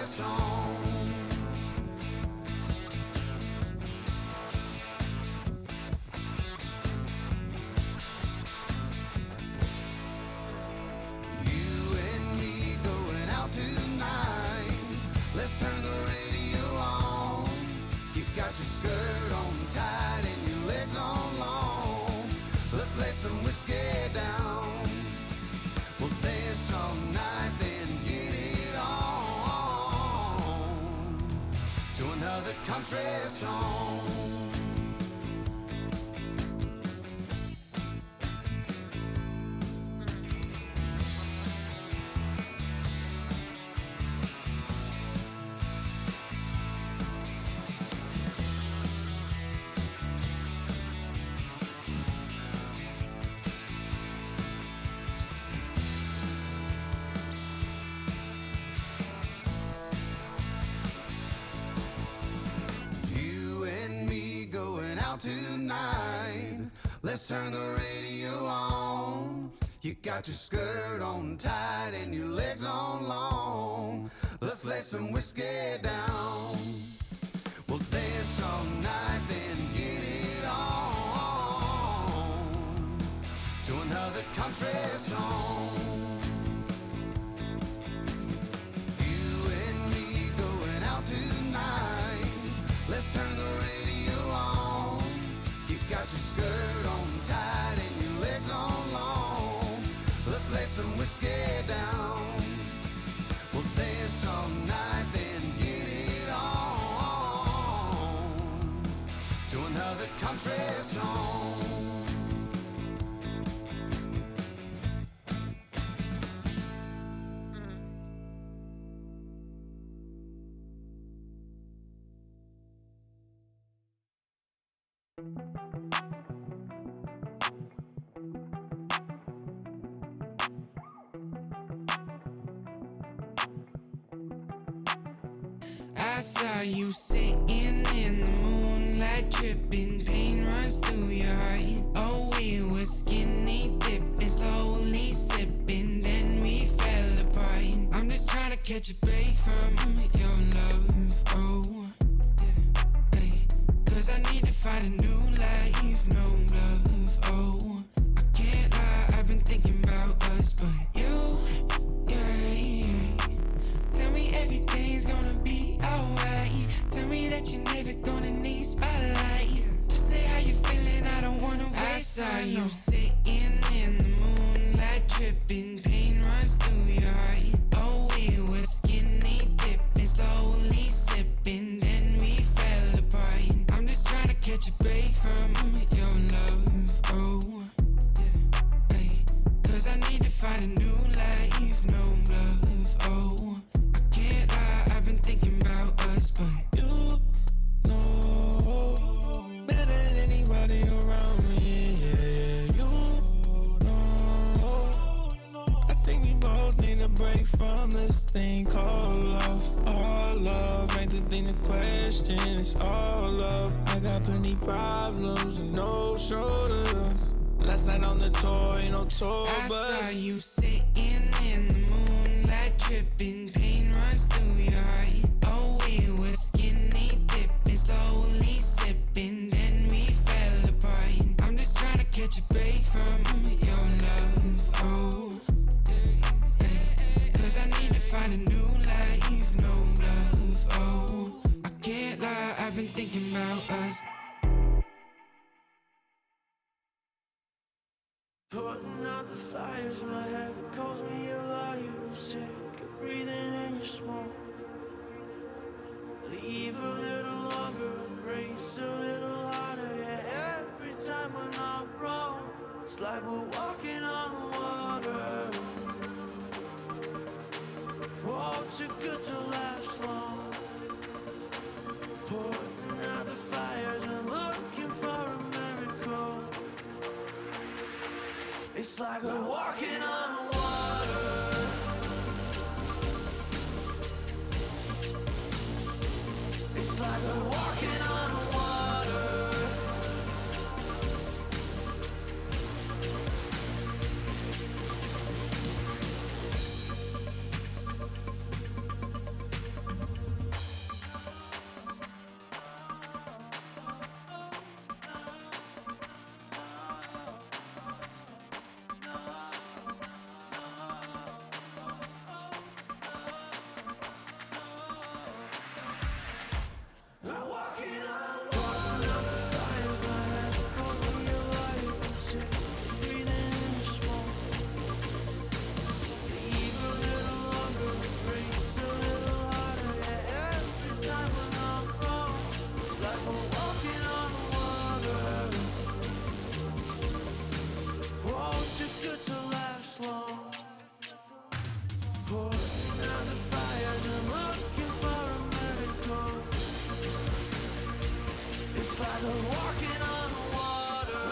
song. You and me going out tonight. Let's turn the radio on. You got your skirt on tight and your legs on long. Let's lay some whiskey down. We'll dance all night, then get it on to another country song. Tonight, let's turn the radio on. You got your skirt on tight and your legs on long. Let's lay some whiskey down. We'll dance all night, then get it on to another country song. You and me going out tonight. Let's turn the radio on. Got your skirt on tight and your legs on long. Let's lay some whiskey down. We'll dance all night, then get it on to another country song. I saw you sitting in the moonlight, dripping, pain runs through your heart. Oh, we were skinny dipping, slowly sipping, then we fell apart. I'm just trying to catch a break from your love, oh hey. Cause I need to find a new life, no love, oh I can't lie, I've been thinking about us, but you, yeah. Tell me everything's gonna be alright. Tell me that you're never gonna need spotlight. Just say how you feeling, I don't wanna waste time. I saw you sitting in the moonlight, tripping, pain runs through your heart. Oh, we were skinny dipping, slowly sipping, then we fell apart. I'm just trying to catch a break from your love, oh hey. Cause I need to find a new life, no love, oh I can't lie, I've been thinking about us, but you know better than anybody around me, yeah, you know I think we both need a break from this thing called love. All love ain't the thing to question, it's all love. I got plenty problems and no shoulder. Last night on the tour, ain't no tour bus. I saw you sitting in the moonlight, tripping, pain runs through your heart. Oh, we were skinny dipping, slowly sipping, then we fell apart. I'm just trying to catch a break from your love, oh hey. Cause I need to find a new life, no love, oh I can't lie, I've been thinking about us. Putting out the fires, my head calls me a liar. Sick of breathing in your smoke. Leave a little longer, embrace a little harder. Yeah, every time we're not wrong, it's like we're walking on water. Oh, too good to last long. Putting out the fires and looking for a miracle. It's like we're walking on water. It's like we're walking on water. walking on water.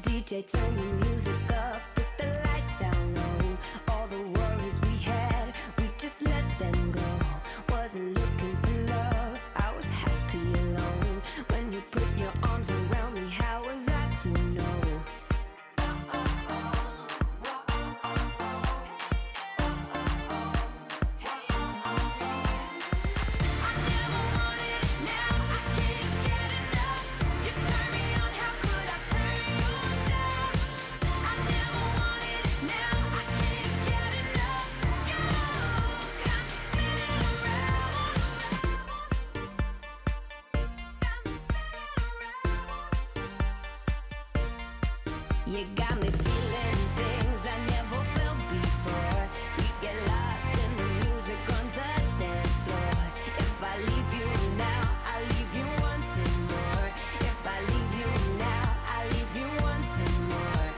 DJ, turn the music up, put the lights down low. All the worries we had, we just let them go. Wasn't looking for love, I was happy alone. When you put your arms around me, how was I to know? You got me feeling things I never felt before. We get lost in the music on the dance floor. If I leave you now, I'll leave you wanting more. If I leave you now, I'll leave you wanting more.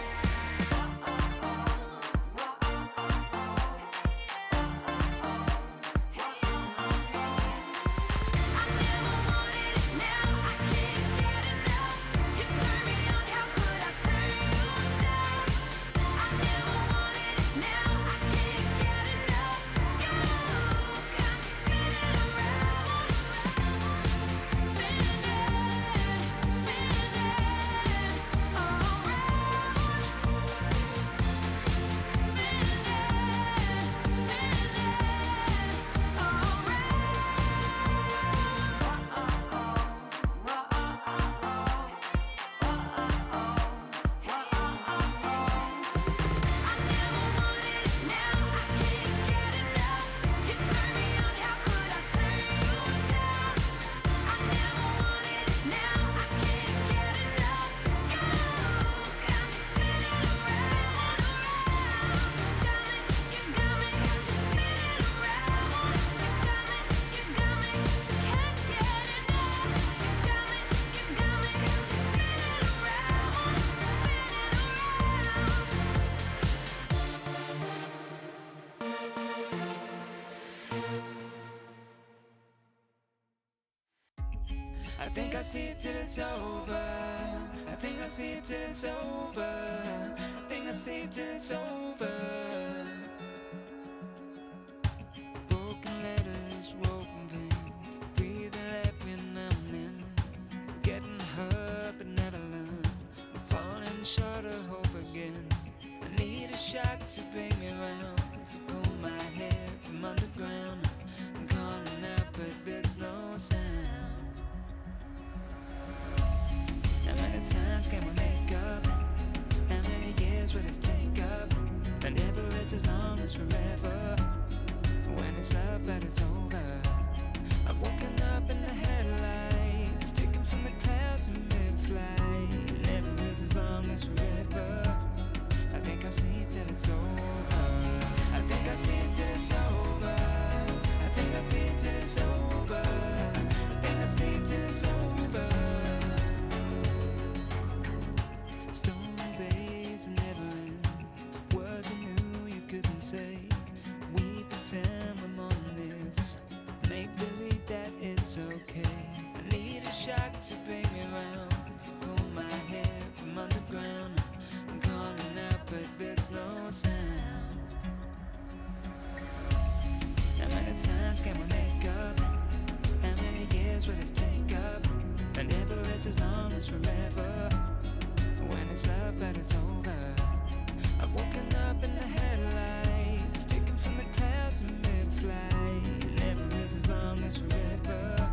I think I'll sleep till it's over. I think I'll sleep till it's over. I think I'll sleep till it's over. Broken letters, woven pain, breathing every now and then. Getting hurt but never learn. I'm falling short of hope again. I need a shock to bring me round, to pull my head from underground. I'm calling out but there's no sound. How many times can we make up? How many years will this take up? And never is as long as forever. When it's love but it's over. I've woken up in the headlights, taken from the clouds in mid-flight. Never is as long as forever. I think I'll sleep till it's over. I think I'll sleep till it's over. I think I'll sleep till it's over. I think I'll sleep till it's over. Stone days never end. Words I knew you couldn't say. We pretend we're more than this. Make believe that it's okay. I need a shock to bring me round, to pull my head from underground. I'm calling out but there's no sound. How many times can we make wake up? How many years will this take up? And never is as long as forever. When it's love but it's over. I've woken up in the headlights, taken from the clouds in mid-flight. Never is as long as forever.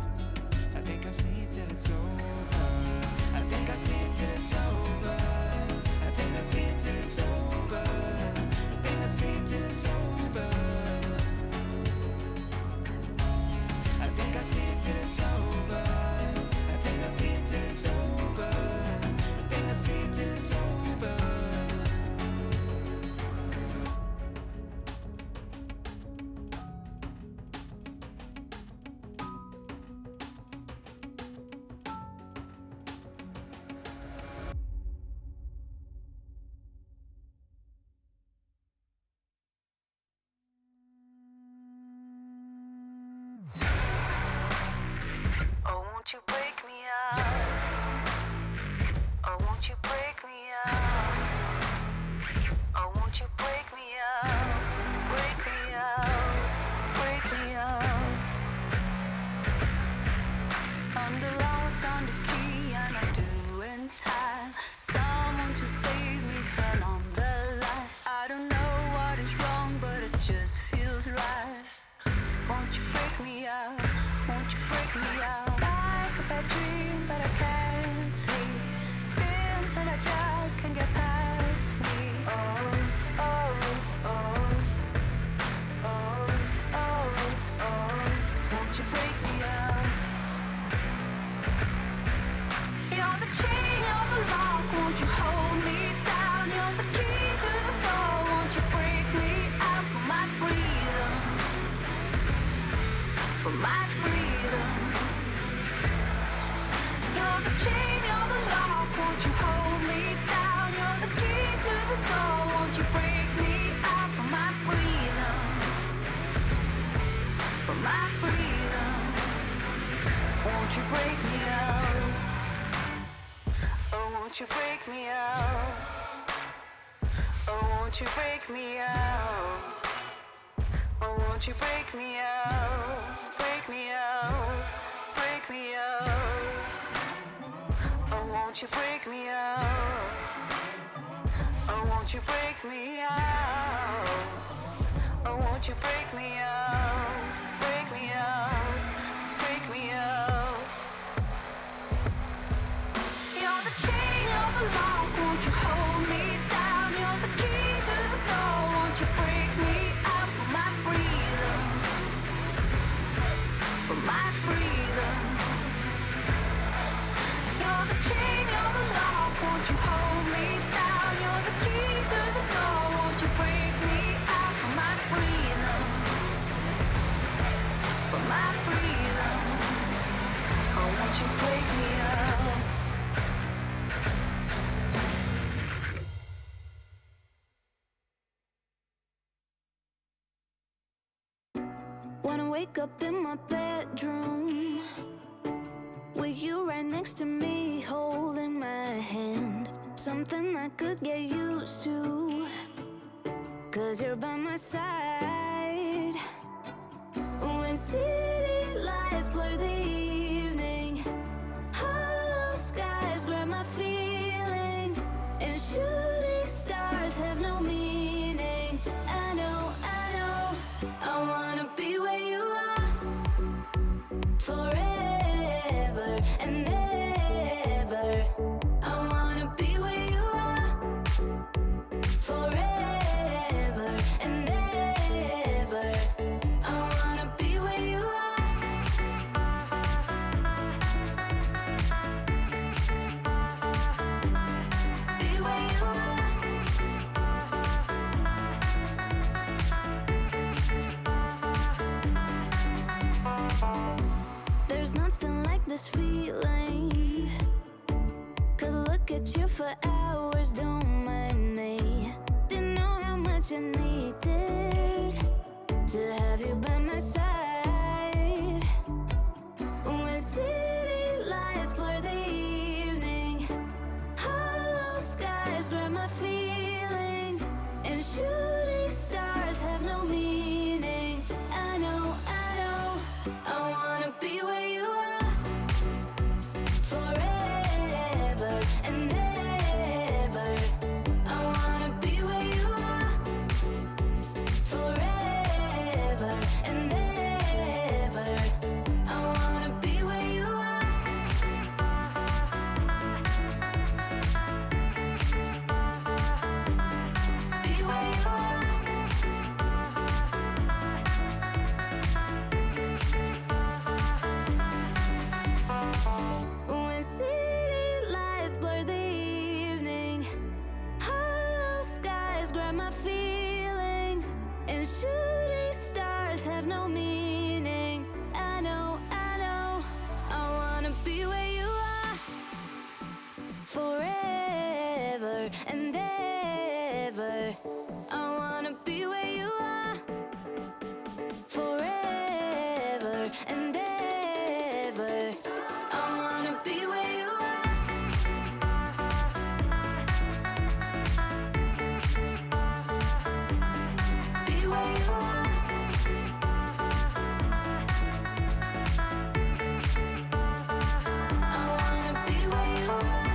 I think I'll sleep till it's over. I think I'll sleep till it's over. I think I'll sleep till it's over. I think I'll sleep till it's over. I think I'll sleep till it's over. I think I'll sleep till it's over. I think I'll sleep till it's over. Oh, won't you break me out? Oh, won't you break me out? Oh, won't you break me out? Break me out, break me out. On the lock, on the key, and I'm doing time. Someone to save me, turn on the light. I don't know what is wrong, but it just feels right. Won't you break me out? Won't you break me out? Like a bad dream, but I can't sleep. Seems like I just can't get past me. Oh, oh, oh, oh, oh, oh. Won't you break me out? You're the chain, you're the lock. Won't you hold me down? You're the key to the door. Won't you break me out for my freedom? For my freedom. You're the chain, you're the lock. Won't you hold me down? You're the key to the door. Won't you break me out for my freedom? For my freedom. Won't you break me out? Oh, won't you break me out? Oh, won't you break me out? Oh, won't you break me out? Break me out, break me out. Oh, won't you break me out? Oh, won't you break me out? Oh, won't you break me out? Break me out, break me out. You're the chain, you're the lock. Won't you hold me down? You're the key to the door. Won't you break me out for my freedom? For my freedom. You're the chain, you're the lock. Won't you hold me down? You're the key to the door. Won't you break me out for my freedom? For my freedom. Oh, won't you break me out? Wanna wake up in my bedroom with you right next to me, holding my hand. Something I could get used to, 'cause you're by my side. When city lights blur the evening, hollow skies grab my feelings, and shooting stars have no meaning. I know, I wanna be where you are, forever and ever. I wanna be where you are, forever and ever. I wanna be where you are. Be where you are. There's nothing like this feeling. Could look at you for hours, don't mind me. Didn't know how much I needed to have you by my side. When city lights blur the evening, hollow skies grab my feelings, and shooting stars have no meaning. I know, words have no meaning. I know, I wanna be where you are forever and ever. I wanna be where you are forever and ever. I wanna be where you are. Be where you are. I wanna be where you are.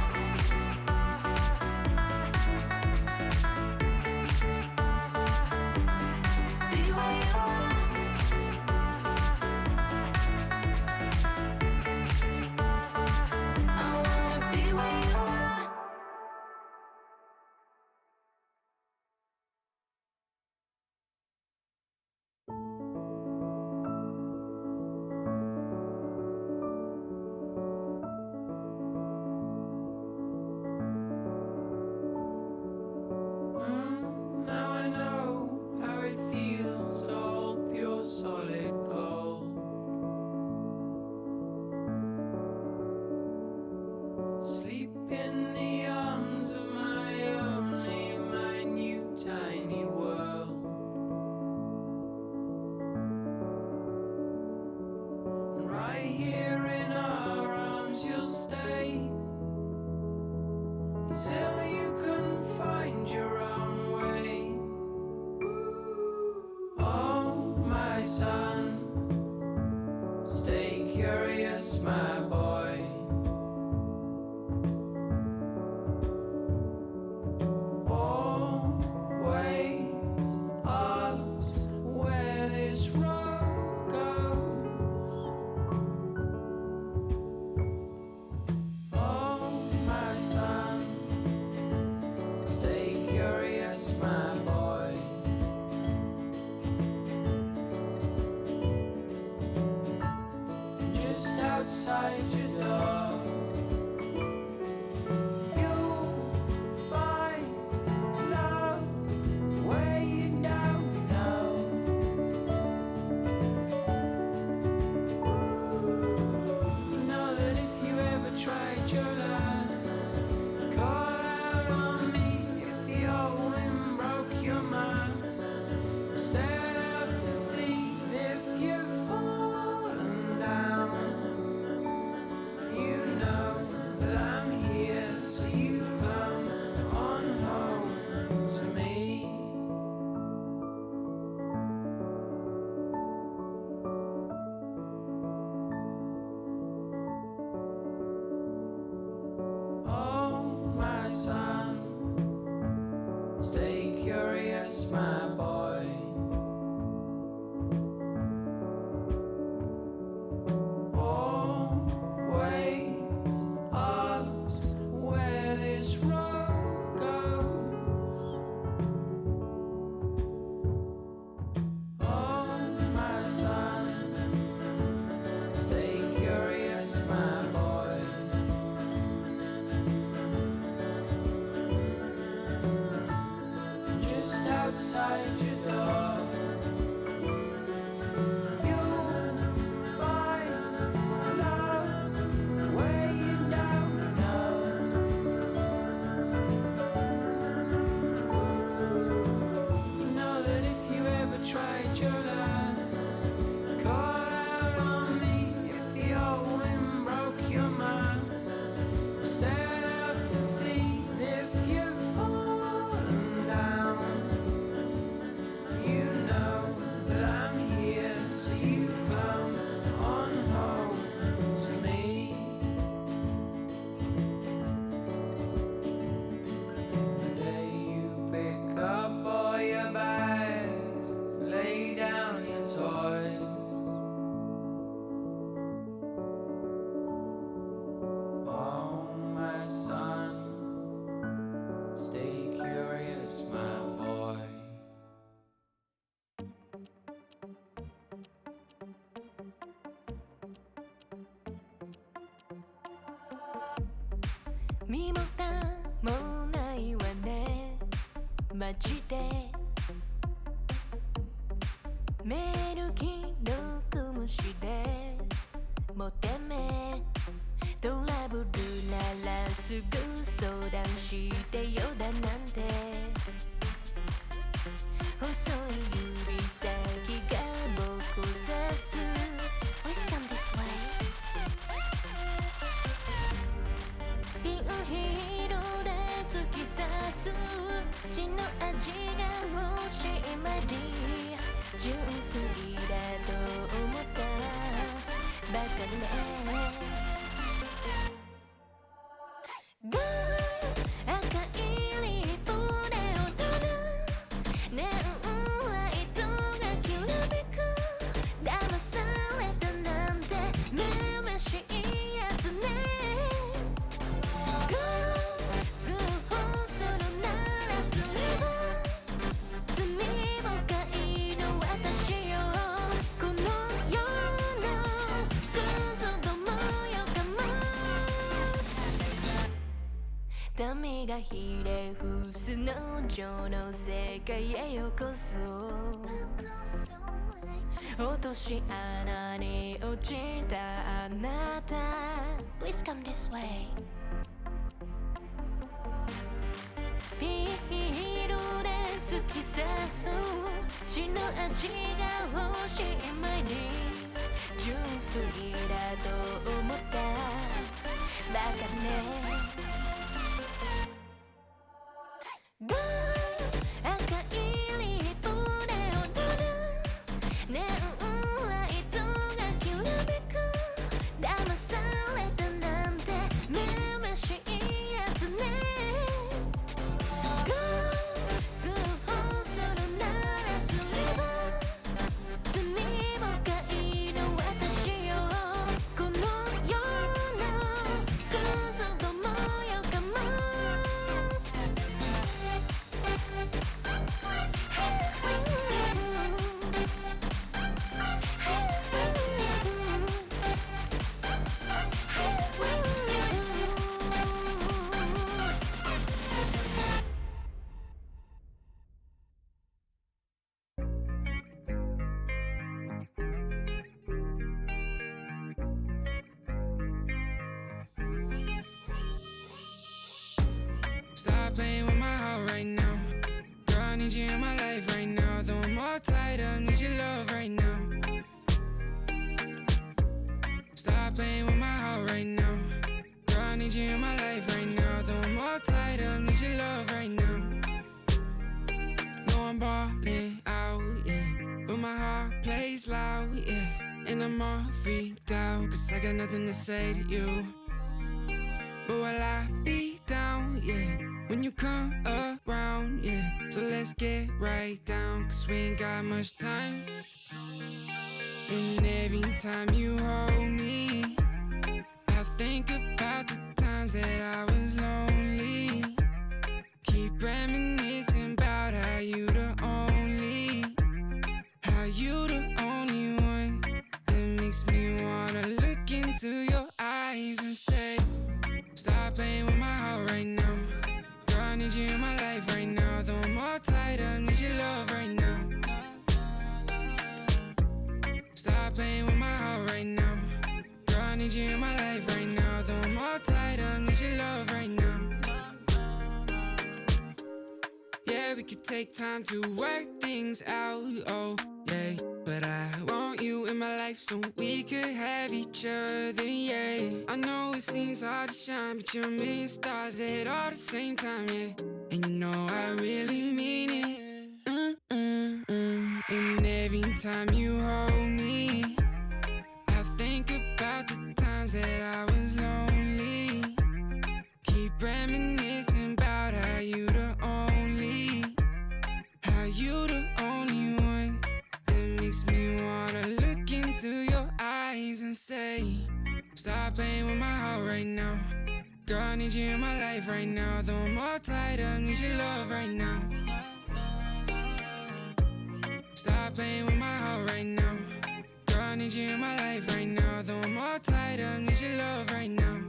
Be where you are. I wanna be where you are. Now I know how it feels to hold pure solid gold. Sleep in the arms of my only minute tiny world. And right here in our arms you'll stay until you can find your own way. Oh, my son, stay curious, my boy. Always ask where this road goes. Oh, my son, stay curious, my boy. Just outside your door, you'll find love where you don't know. You know that if you ever tried your last, call out on me if the old wind broke your mind. Set out to sea if you've fallen down. You know that I'm here, so you come on home to me. Oh, my son, stay curious, my boy. Always ask where this road goes. Oh, my son, stay curious, my boy. Just outside your door, you'll find love where you don't know. You know that if you ever tried your last, call out on me if the old wind broke your mind. Set out to sea if you've fallen down. You know that I'm here, so you come on home to me. The day you pick up all your bags, lay down your toys. Oh, my son, stay curious, my boy.身も蓋もないわねマジでメール既読無視でもうてめトラブルならすぐ相談してよだなんて細い指先が僕を指す Please come this way ピンヒールで突き刺す血の味が欲しいまで純粋だと思ったバカね赤いリボンで踊るネオンライトがきらめく騙されたなんてめめしいやつね通報するならすれば罪深いの私よこの世のクズどもよかも民がひれ伏す農場の世界へようこそ落とし穴に落ちたあなた Please come this way ピールで突き刺す血の味が欲しい前に純粋だと思ったバカね赤いリボンで踊るネオンライトがきらめく騙されたなんてめめしいやつね通報するならすれば罪深いの私よこの世のクズどもよかもStop playing with my heart right now. Girl, I need you in my life right now. Though I'm all tied up, need your love right now. Stop playing with my heart right now. Girl, I need you in my life right now. Though I'm all tied up, need your love right now. No, I'm balling out, yeah. But my heart plays loud, yeah. And I'm all freaked out, cause I got nothing to say to you. But will I be down, yeah, when you come around, yeah. So let's get right down, cause we ain't got much time. And every time you hold me, I think about the times that I was lonely. Keep reminiscing about how you the only one that makes me wanna look into your eyes and say, stop playing with my heart right now. Girl, I need you in my life right now. Though I'm all tied up, need your love right now. Stop playing with my heart right now. Girl, I need you in my life right now. Though I'm all tied up, need your love right now. Yeah, we could take time to work things out, oh, yeah. But I want you in my life so we could have each other, yeah. I know it seems hard to shine, but you're a million stars at all the same time, yeah. And you know I really mean it. And every time you hold me, I think about the times that I was lonely. Keep reminiscing about how you the only one that makes me wanna look into your eyes and say, stop playing with my heart right now. Girl, I need you in my life right now. Though I'm all tied up, need your love right now. Stop playing with my heart right now. Girl, I need you in my life right now. Though I'm all tied up, need your love right now.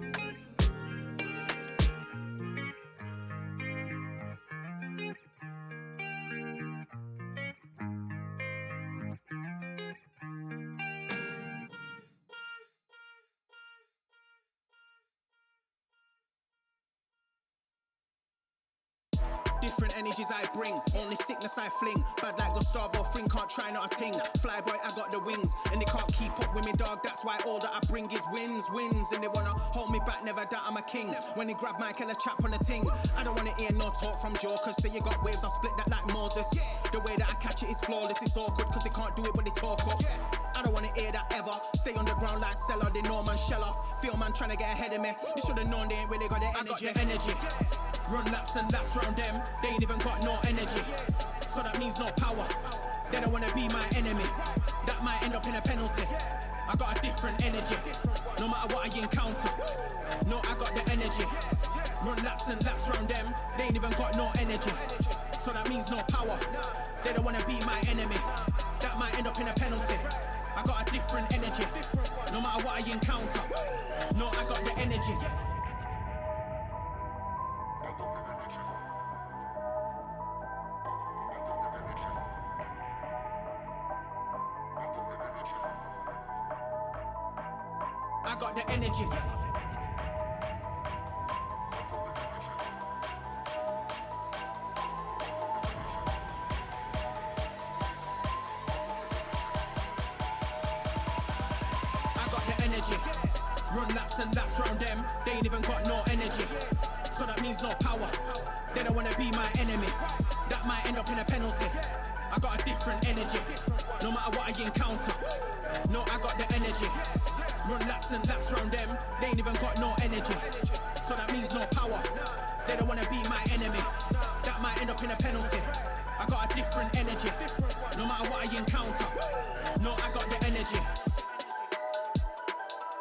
different energies I bring. Only sickness I fling. Bad like Gustavo Fring, can't try not a ting. Fly boy, I got the wings, and they can't keep up with me, dog. That's why all that I bring is wins. And they wanna hold me back, never doubt I'm a king. When they grab Mike and a chap on the ting, I don't wanna hear no talk from jokers. Say you got waves, I'll split that like Moses. The way that I catch it is flawless. It's awkward cause they can't do it when they talk up. I don't wanna hear that ever. Stay on the ground like Cellar, they know man shell off. Feel man trying to get ahead of me. They should've known they ain't really got the energy. I got the energy. Run laps and laps round them. They ain't even got no energy. So that means no power. They don't wanna be my enemy. That might end up in a penalty. I got a different energy. No matter what I encounter. No, I got the energy. Run laps and laps round them. They ain't even got no energy. So that means no power. They don't wanna be my enemy. That might end up in a penalty. I got a different energy. No matter what I encounter. No, I got the energies. I got the energies. Run laps and laps round them. They ain't even got no energy. So that means no power. They don't wanna be my enemy. That might end up in a penalty. I got a different energy. No matter what I encounter. No, I got the energy. Run laps and laps round them. They ain't even got no energy. So that means no power. They don't wanna be my enemy. That might end up in a penalty. I got a different energy. No matter what I encounter. No, I got the energy.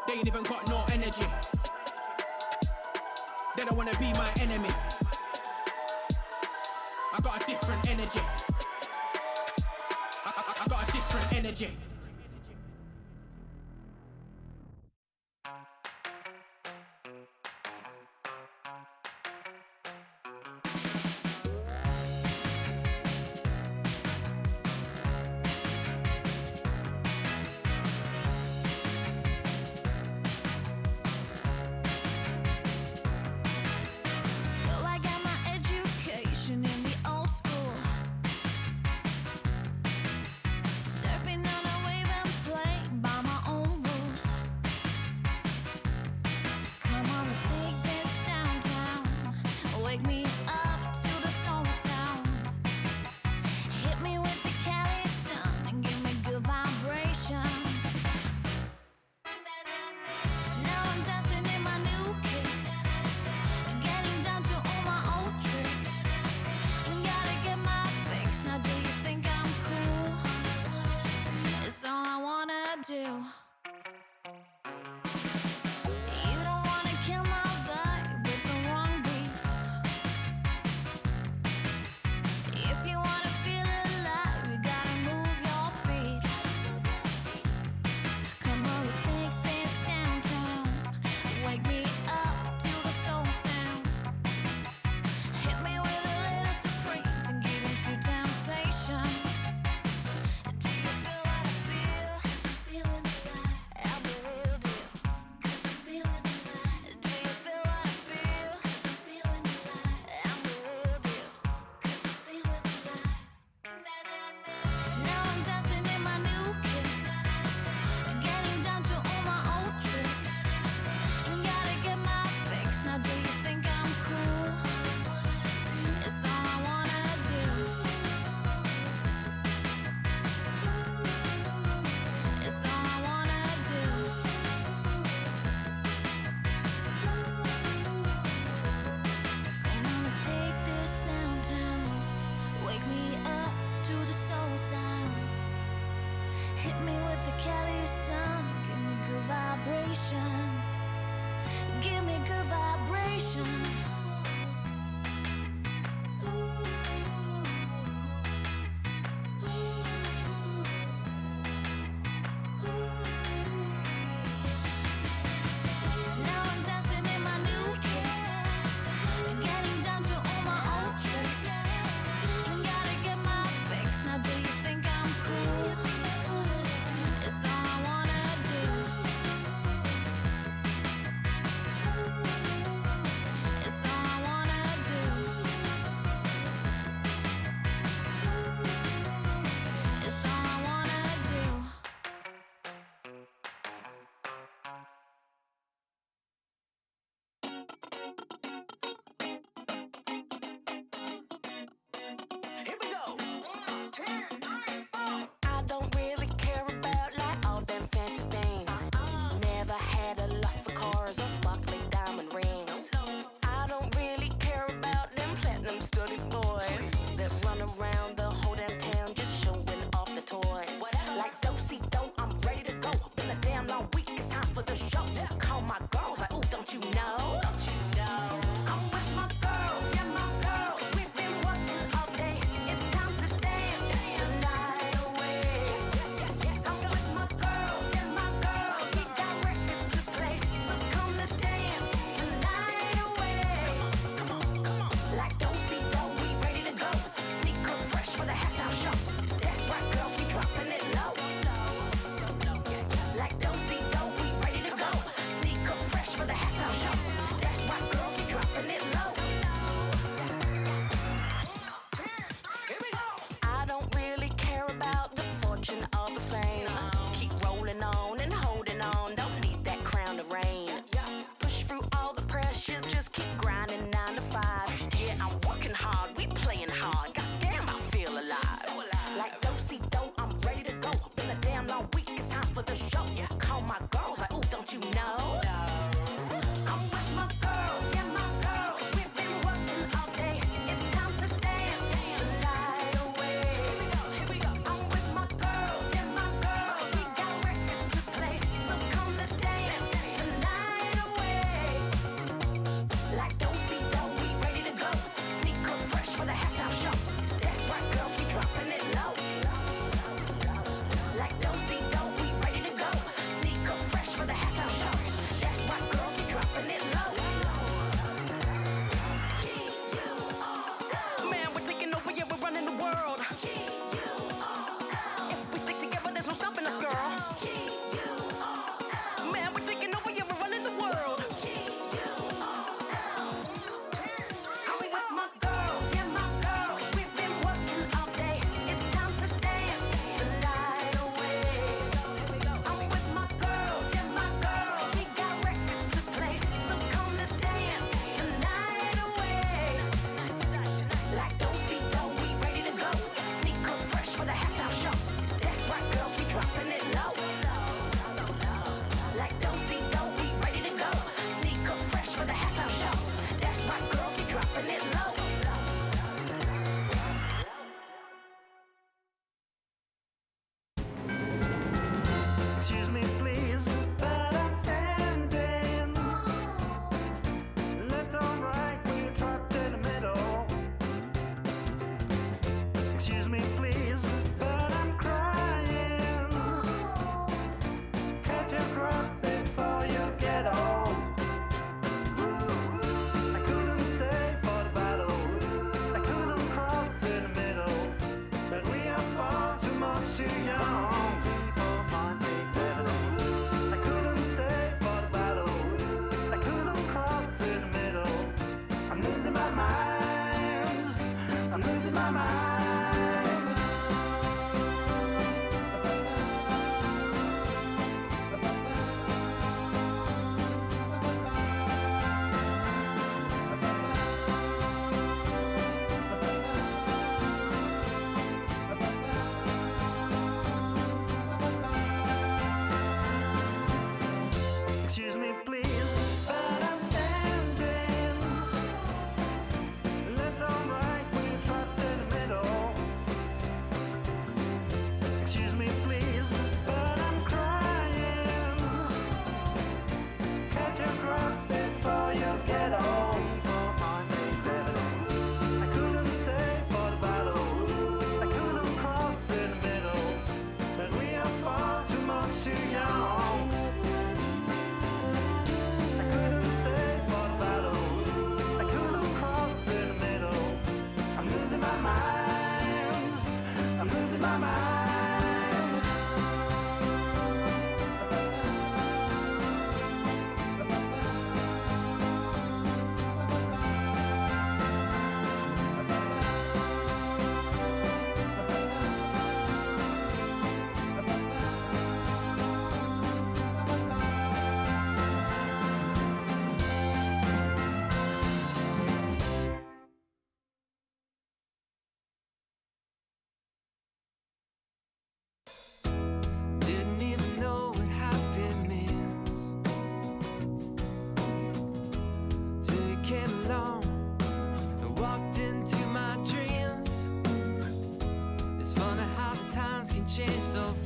They ain't even got no energy. They don't wanna be my enemy. I got a different energy. I got a different energy.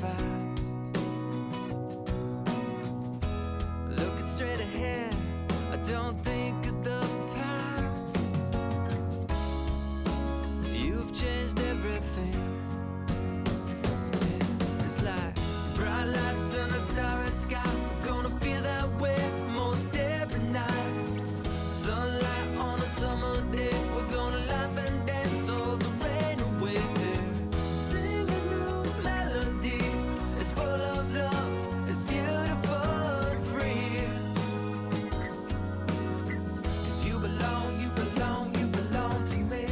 fast. Looking straight ahead, I don't think of the past. You've changed everything. It's like bright lights and a starry sky. We're gonna feel that way most every night. Sunlight on a summer day. We're gonna laugh and dance all the rain away. Sing a new melody. It's full of love. It's beautiful and free. 'Cause you belong, you belong, you belong to me.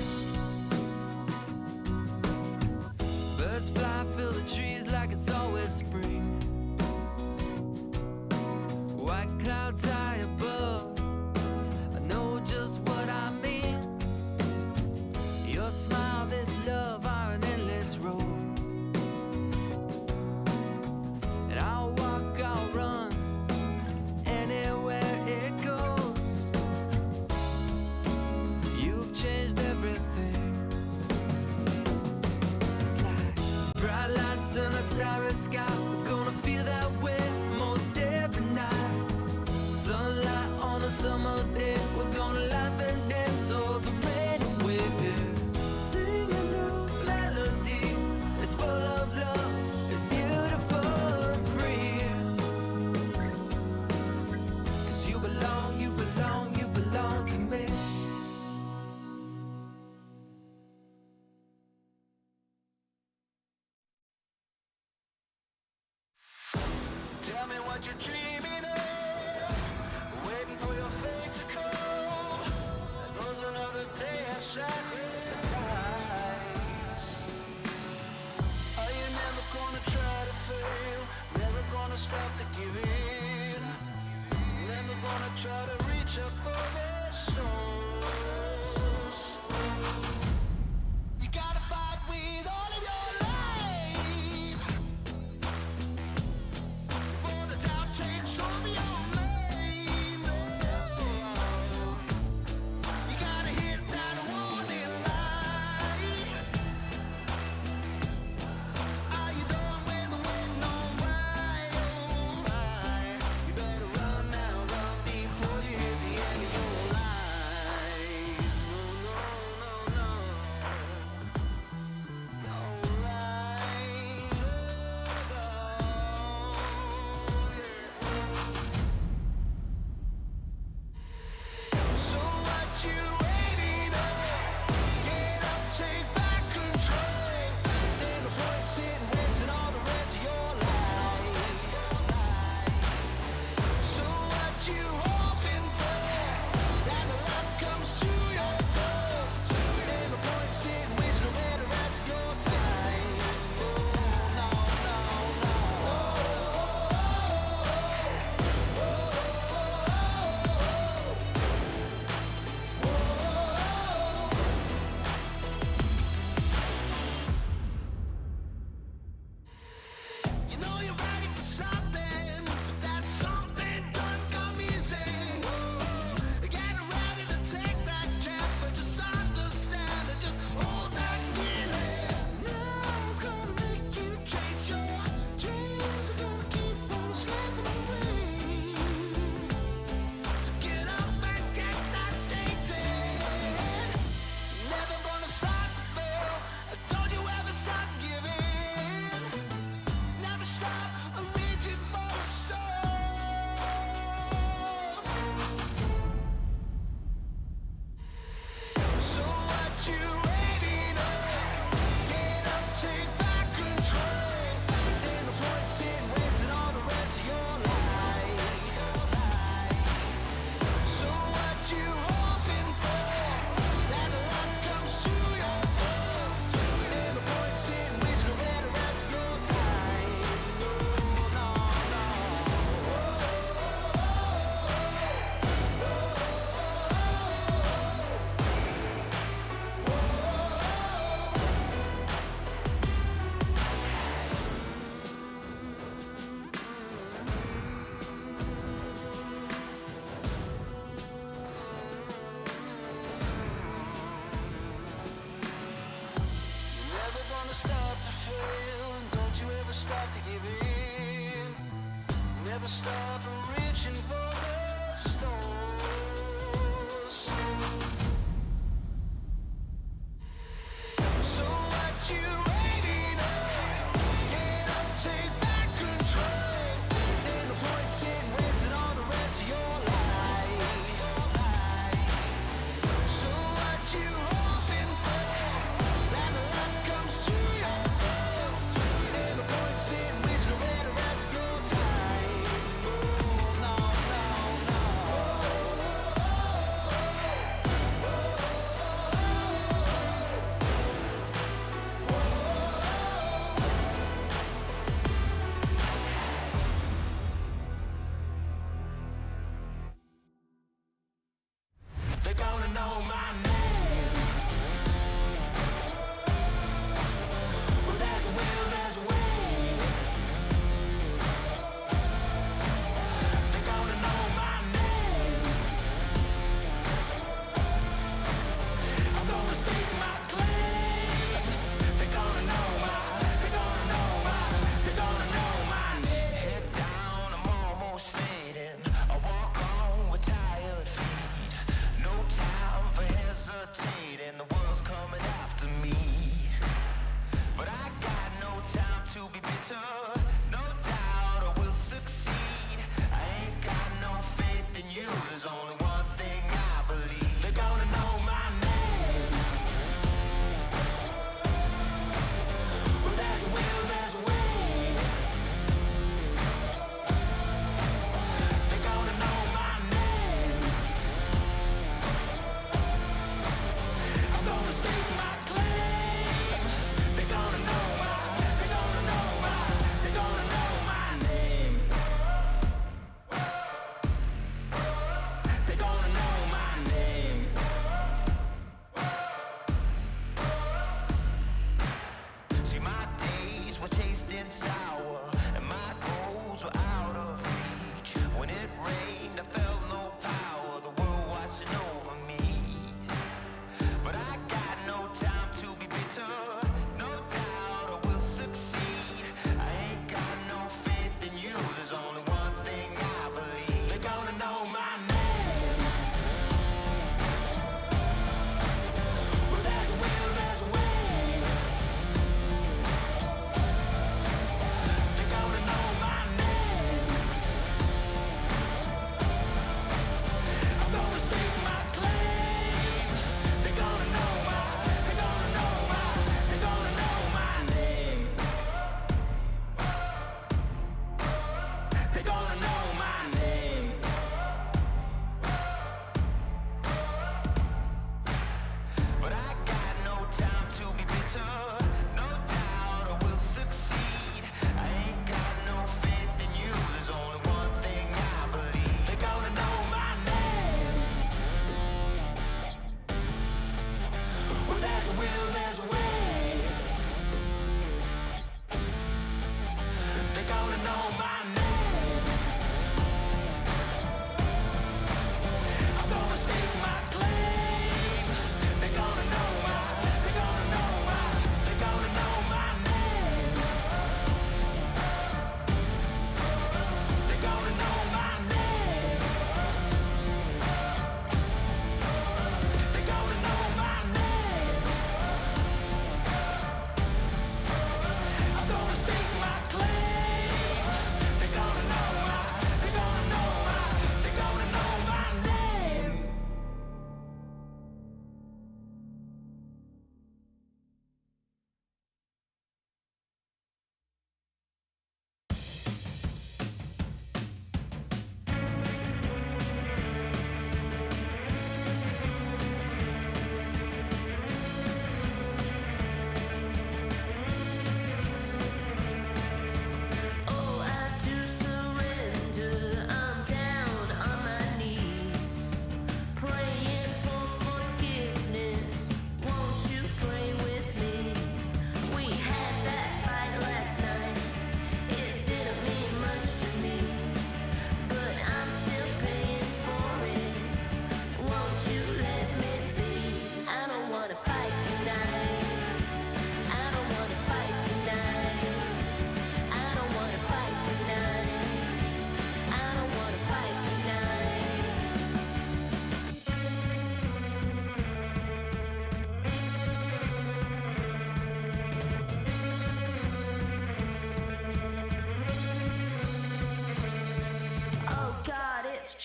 Birds fly, fill the trees like it's always spring. White clouds high above, I know just what I mean. Your smile, this love are an endless road. And I'll walk, I'll run, anywhere it goes. You've changed everything. It's like bright lights and a starry sky. We're gonna feel that way most every night. Sun believing. Never stop reaching for the stars. So what you waiting on? Get up, take back control. Ain't no point sitting wasting all the rest of your life. So what you hoping for? That the light comes to your door. Ain't no point sitting wasting away the rest of your time. Oh, no, no, no. They're gonna know my name. Well, there's a will, there's a way. They're gonna know my name. I'm gonna stake my claim. They're gonna know my, they're gonna know my, they're gonna know my name. Head down, I'm almost fading. I walk on with tired feet. No time for hesitating. The world's coming after me. But I got no time to be bitter. No doubt I will succeed. I ain't got no faith in you. There's only one thing I believe. They're gonna know my name. Well, there's a will, there's a way. They're gonna know my name. I'm gonna stake my claim. They're gonna know my, they're gonna know my, they're gonna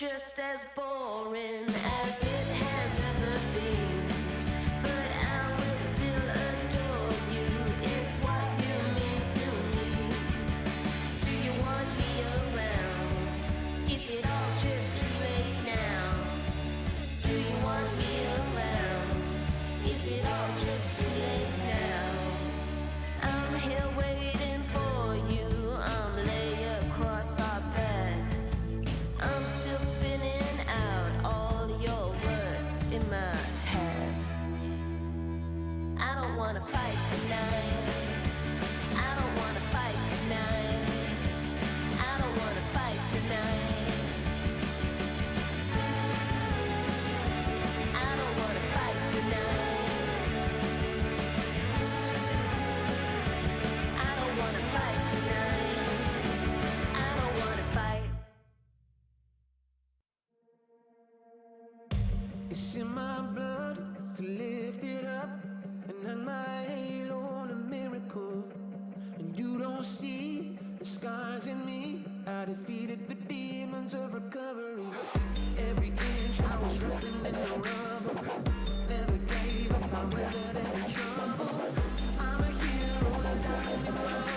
just as boring as it has ever been. But I will still adore you. It's what you mean to me. Do you want me around? Is it all just too late now? Do you want me around? Is it all just too late now? I'm here waiting for you. I'm lay across our bed. I'm still spinning out all your words in my head. I don't wanna fight tonight. I don't wanna fight tonight. I don't wanna fight tonight. I don't wanna fight tonight. I don't wanna fight tonight. I don't wanna fight. It's in my blood to lift it up and hang my halo on a miracle. And you don't see the scars in me. I defeated the demons of recovery. Every inch I was wrestling in the rubble. Never gave up, I weathered every trouble. I'm a hero, I'm dying in my life.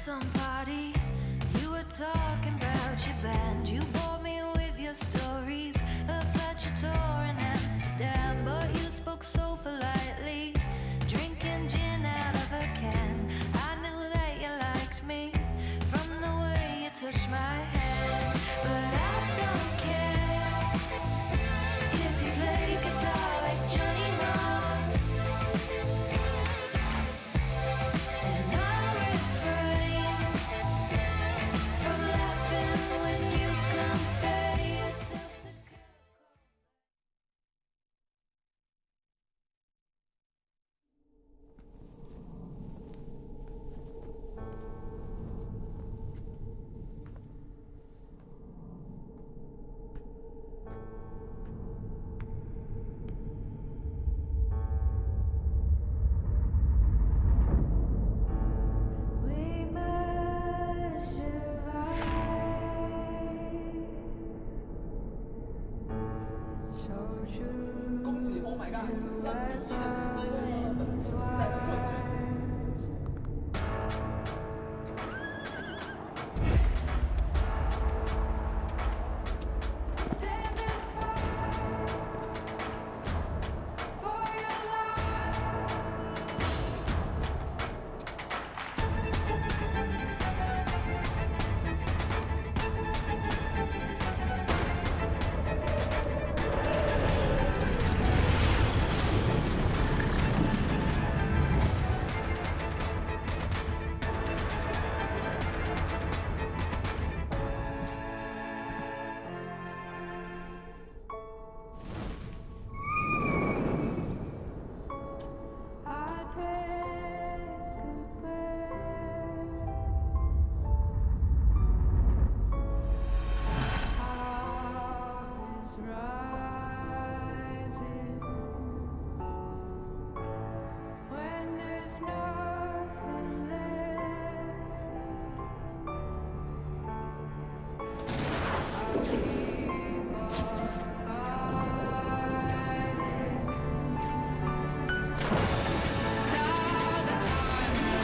some party. You were talking about your band. You bore me with your stories about your tour in Amsterdam, but you spoke so politely, drinking gin out of a can. I knew that you liked me from the way you touched my hand, but I don't care if you play guitar like Johnny Marr, and I refrain from laughing when you compare yourself to We must survive. So true to what was wise. Standing firm for your life. I take a breath. Heart is rising when there's nothing left. I'll keep on fighting. Now the time has come.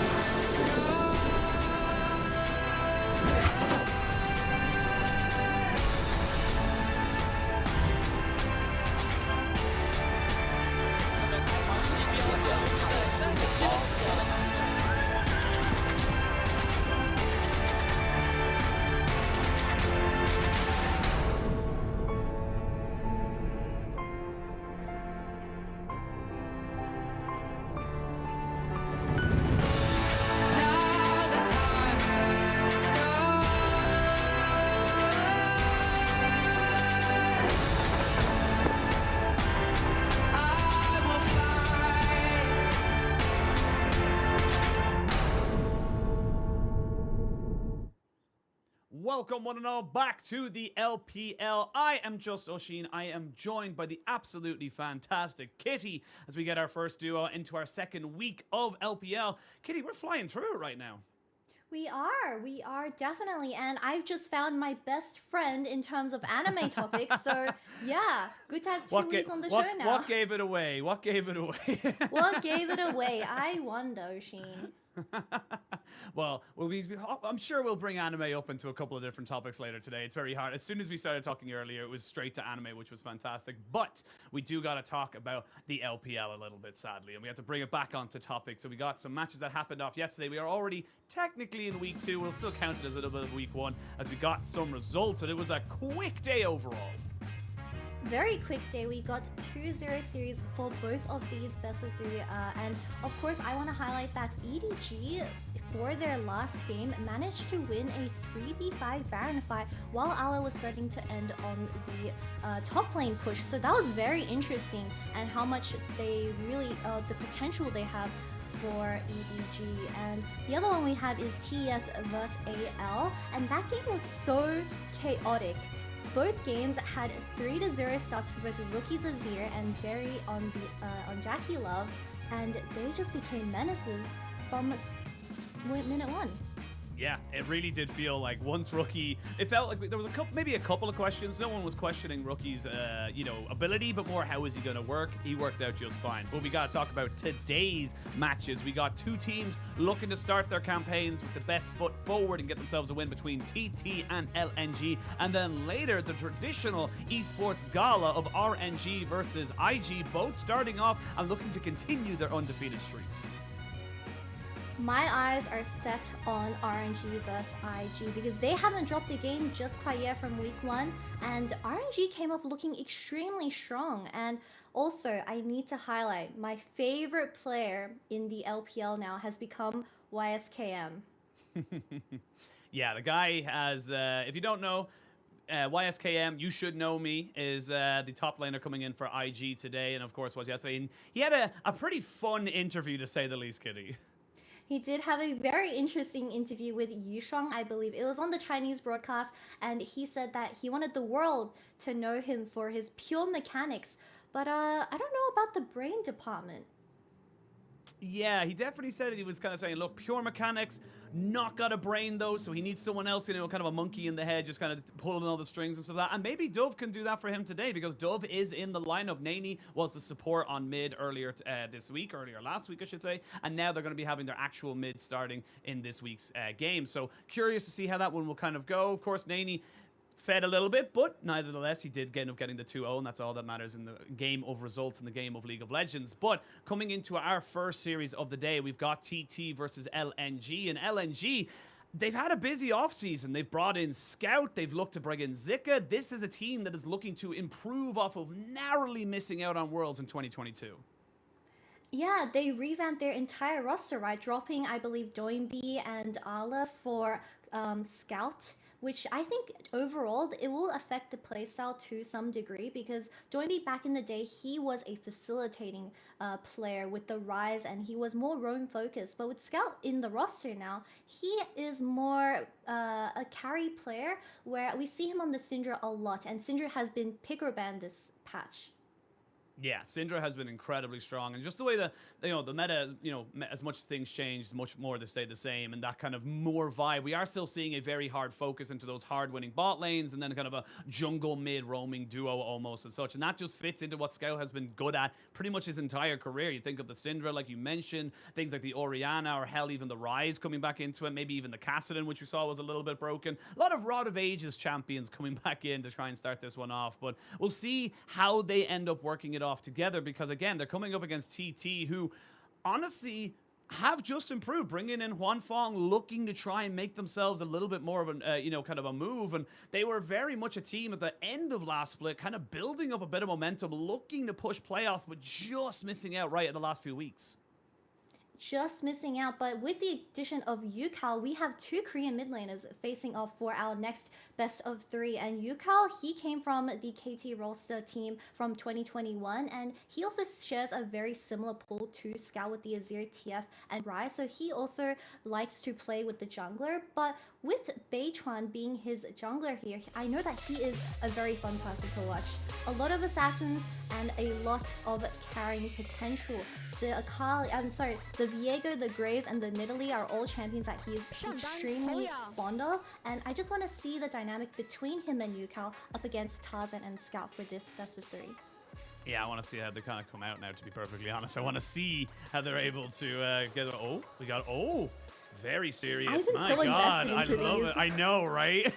Now the time has come. I will fight. Welcome one and all back to the LPL. I am just Oshin. I am joined by the absolutely fantastic Kitty as we get our first duo into our second week of LPL. Kitty, we're flying through it right now. We are definitely, and I've just found my best friend in terms of anime topics. So yeah, good to have two leads on the show now. What gave it away? What gave it away? What gave it away? I wonder, Oshin. Well, I'm sure we'll bring anime up into a couple of different topics later today. It's very hard. As soon as we started talking earlier, it was straight to anime, which was fantastic. But we do got to talk about the LPL a little bit, sadly, and we have to bring it back onto topic. So we got some matches that happened off yesterday. We are already technically in week 2. We'll still count it as a little bit of week 1 as we got some results, and it was a quick day overall. Very quick day. We got 2-0 series for both of these best of 3. And of course, I want to highlight that EDG, for their last game, managed to win a 3v5 Baron fight while Ala was starting to end on the top lane push. So that was very interesting, and how much they really, the potential they have for EDG. And the other one we have is TES vs AL, and that game was so chaotic. Both games had 3-0 starts for both rookies Azir and Zeri on Jackie Love, and they just became menaces from minute 1. Yeah, it really did feel like once Rookie, it felt like there was maybe a couple of questions. No one was questioning Rookie's, ability, but more how is he going to work. He worked out just fine. But we got to talk about today's matches. We got two teams looking to start their campaigns with the best foot forward and get themselves a win between TT and LNG. And then later, the traditional esports gala of RNG versus IG, both starting off and looking to continue their undefeated streaks. My eyes are set on RNG vs IG because they haven't dropped a game just quite yet from week 1, and RNG came up looking extremely strong. And also, I need to highlight my favorite player in the LPL now has become YSKM. Yeah, the guy has, if you don't know, YSKM, you should know me, is the top laner coming in for IG today, and of course was yesterday. And he had a pretty fun interview, to say the least, Kitty. He did have a very interesting interview with Yushuang, I believe. It was on the Chinese broadcast, and he said that he wanted the world to know him for his pure mechanics. But I don't know about the brain department. Yeah, he definitely said it. He was kind of saying, look, pure mechanics, not got a brain though, so he needs someone else, kind of a monkey in the head, just kind of pulling all the strings and stuff like that. And maybe Dove can do that for him today, because Dove is in the lineup. Nani was the support on mid earlier last week, I should say. And now they're going to be having their actual mid starting in this week's game. So curious to see how that one will kind of go. Of course, Nani fed a little bit, but nevertheless, he did end up getting the 2-0, and that's all that matters in the game of results in the game of League of Legends. But coming into our first series of the day, we've got TT versus LNG, and LNG, they've had a busy offseason. They've brought in Scout, they've looked to bring in Zika. This is a team that is looking to improve off of narrowly missing out on Worlds in 2022. Yeah, they revamped their entire roster, right? Dropping, I believe, Doinby and Ala for Scout, which I think overall it will affect the playstyle to some degree, because Doinby back in the day, he was a facilitating player with the Rise, and he was more roam focused. But with Scout in the roster now, he is more a carry player, where we see him on the Syndra a lot, and Syndra has been picker banned this patch. Yeah, Syndra has been incredibly strong, and just the way the meta, as much as things change, much more they stay the same, and that kind of more vibe. We are still seeing a very hard focus into those hard-winning bot lanes, and then kind of a jungle mid roaming duo almost and such, and that just fits into what Scout has been good at pretty much his entire career. You think of the Syndra, like you mentioned, things like the Orianna, or hell, even the Rise coming back into it, maybe even the Kassadin, which we saw was a little bit broken. A lot of Rod of Ages champions coming back in to try and start this one off, but we'll see how they end up working it off together, because again, they're coming up against TT, who honestly have just improved, bringing in Juan Fong, looking to try and make themselves a little bit more of an kind of a move. And they were very much a team at the end of last split, kind of building up a bit of momentum, looking to push playoffs, but just missing out right at the last few weeks. Just missing out. But with the addition of Yukal, we have two Korean mid laners facing off for our next best of 3. And Yukal, he came from the KT roster team from 2021, and he also shares a very similar pool to Scout with the Azir, TF, and Rise. So he also likes to play with the jungler. But with Beichuan being his jungler here, I know that he is a very fun person to watch. A lot of assassins and a lot of carrying potential. The Akali, the Viego, the Graves, and the Nidalee are all champions that he is extremely fond of, and I just want to see the dynamic between him and Yukal up against Tarzan and Scout for this best of 3. Yeah, I want to see how they kind of come out now, to be perfectly honest. I want to see how they're able to get it. Oh, we got, very serious. I've been My so God, invested into I love these. it. I know, right?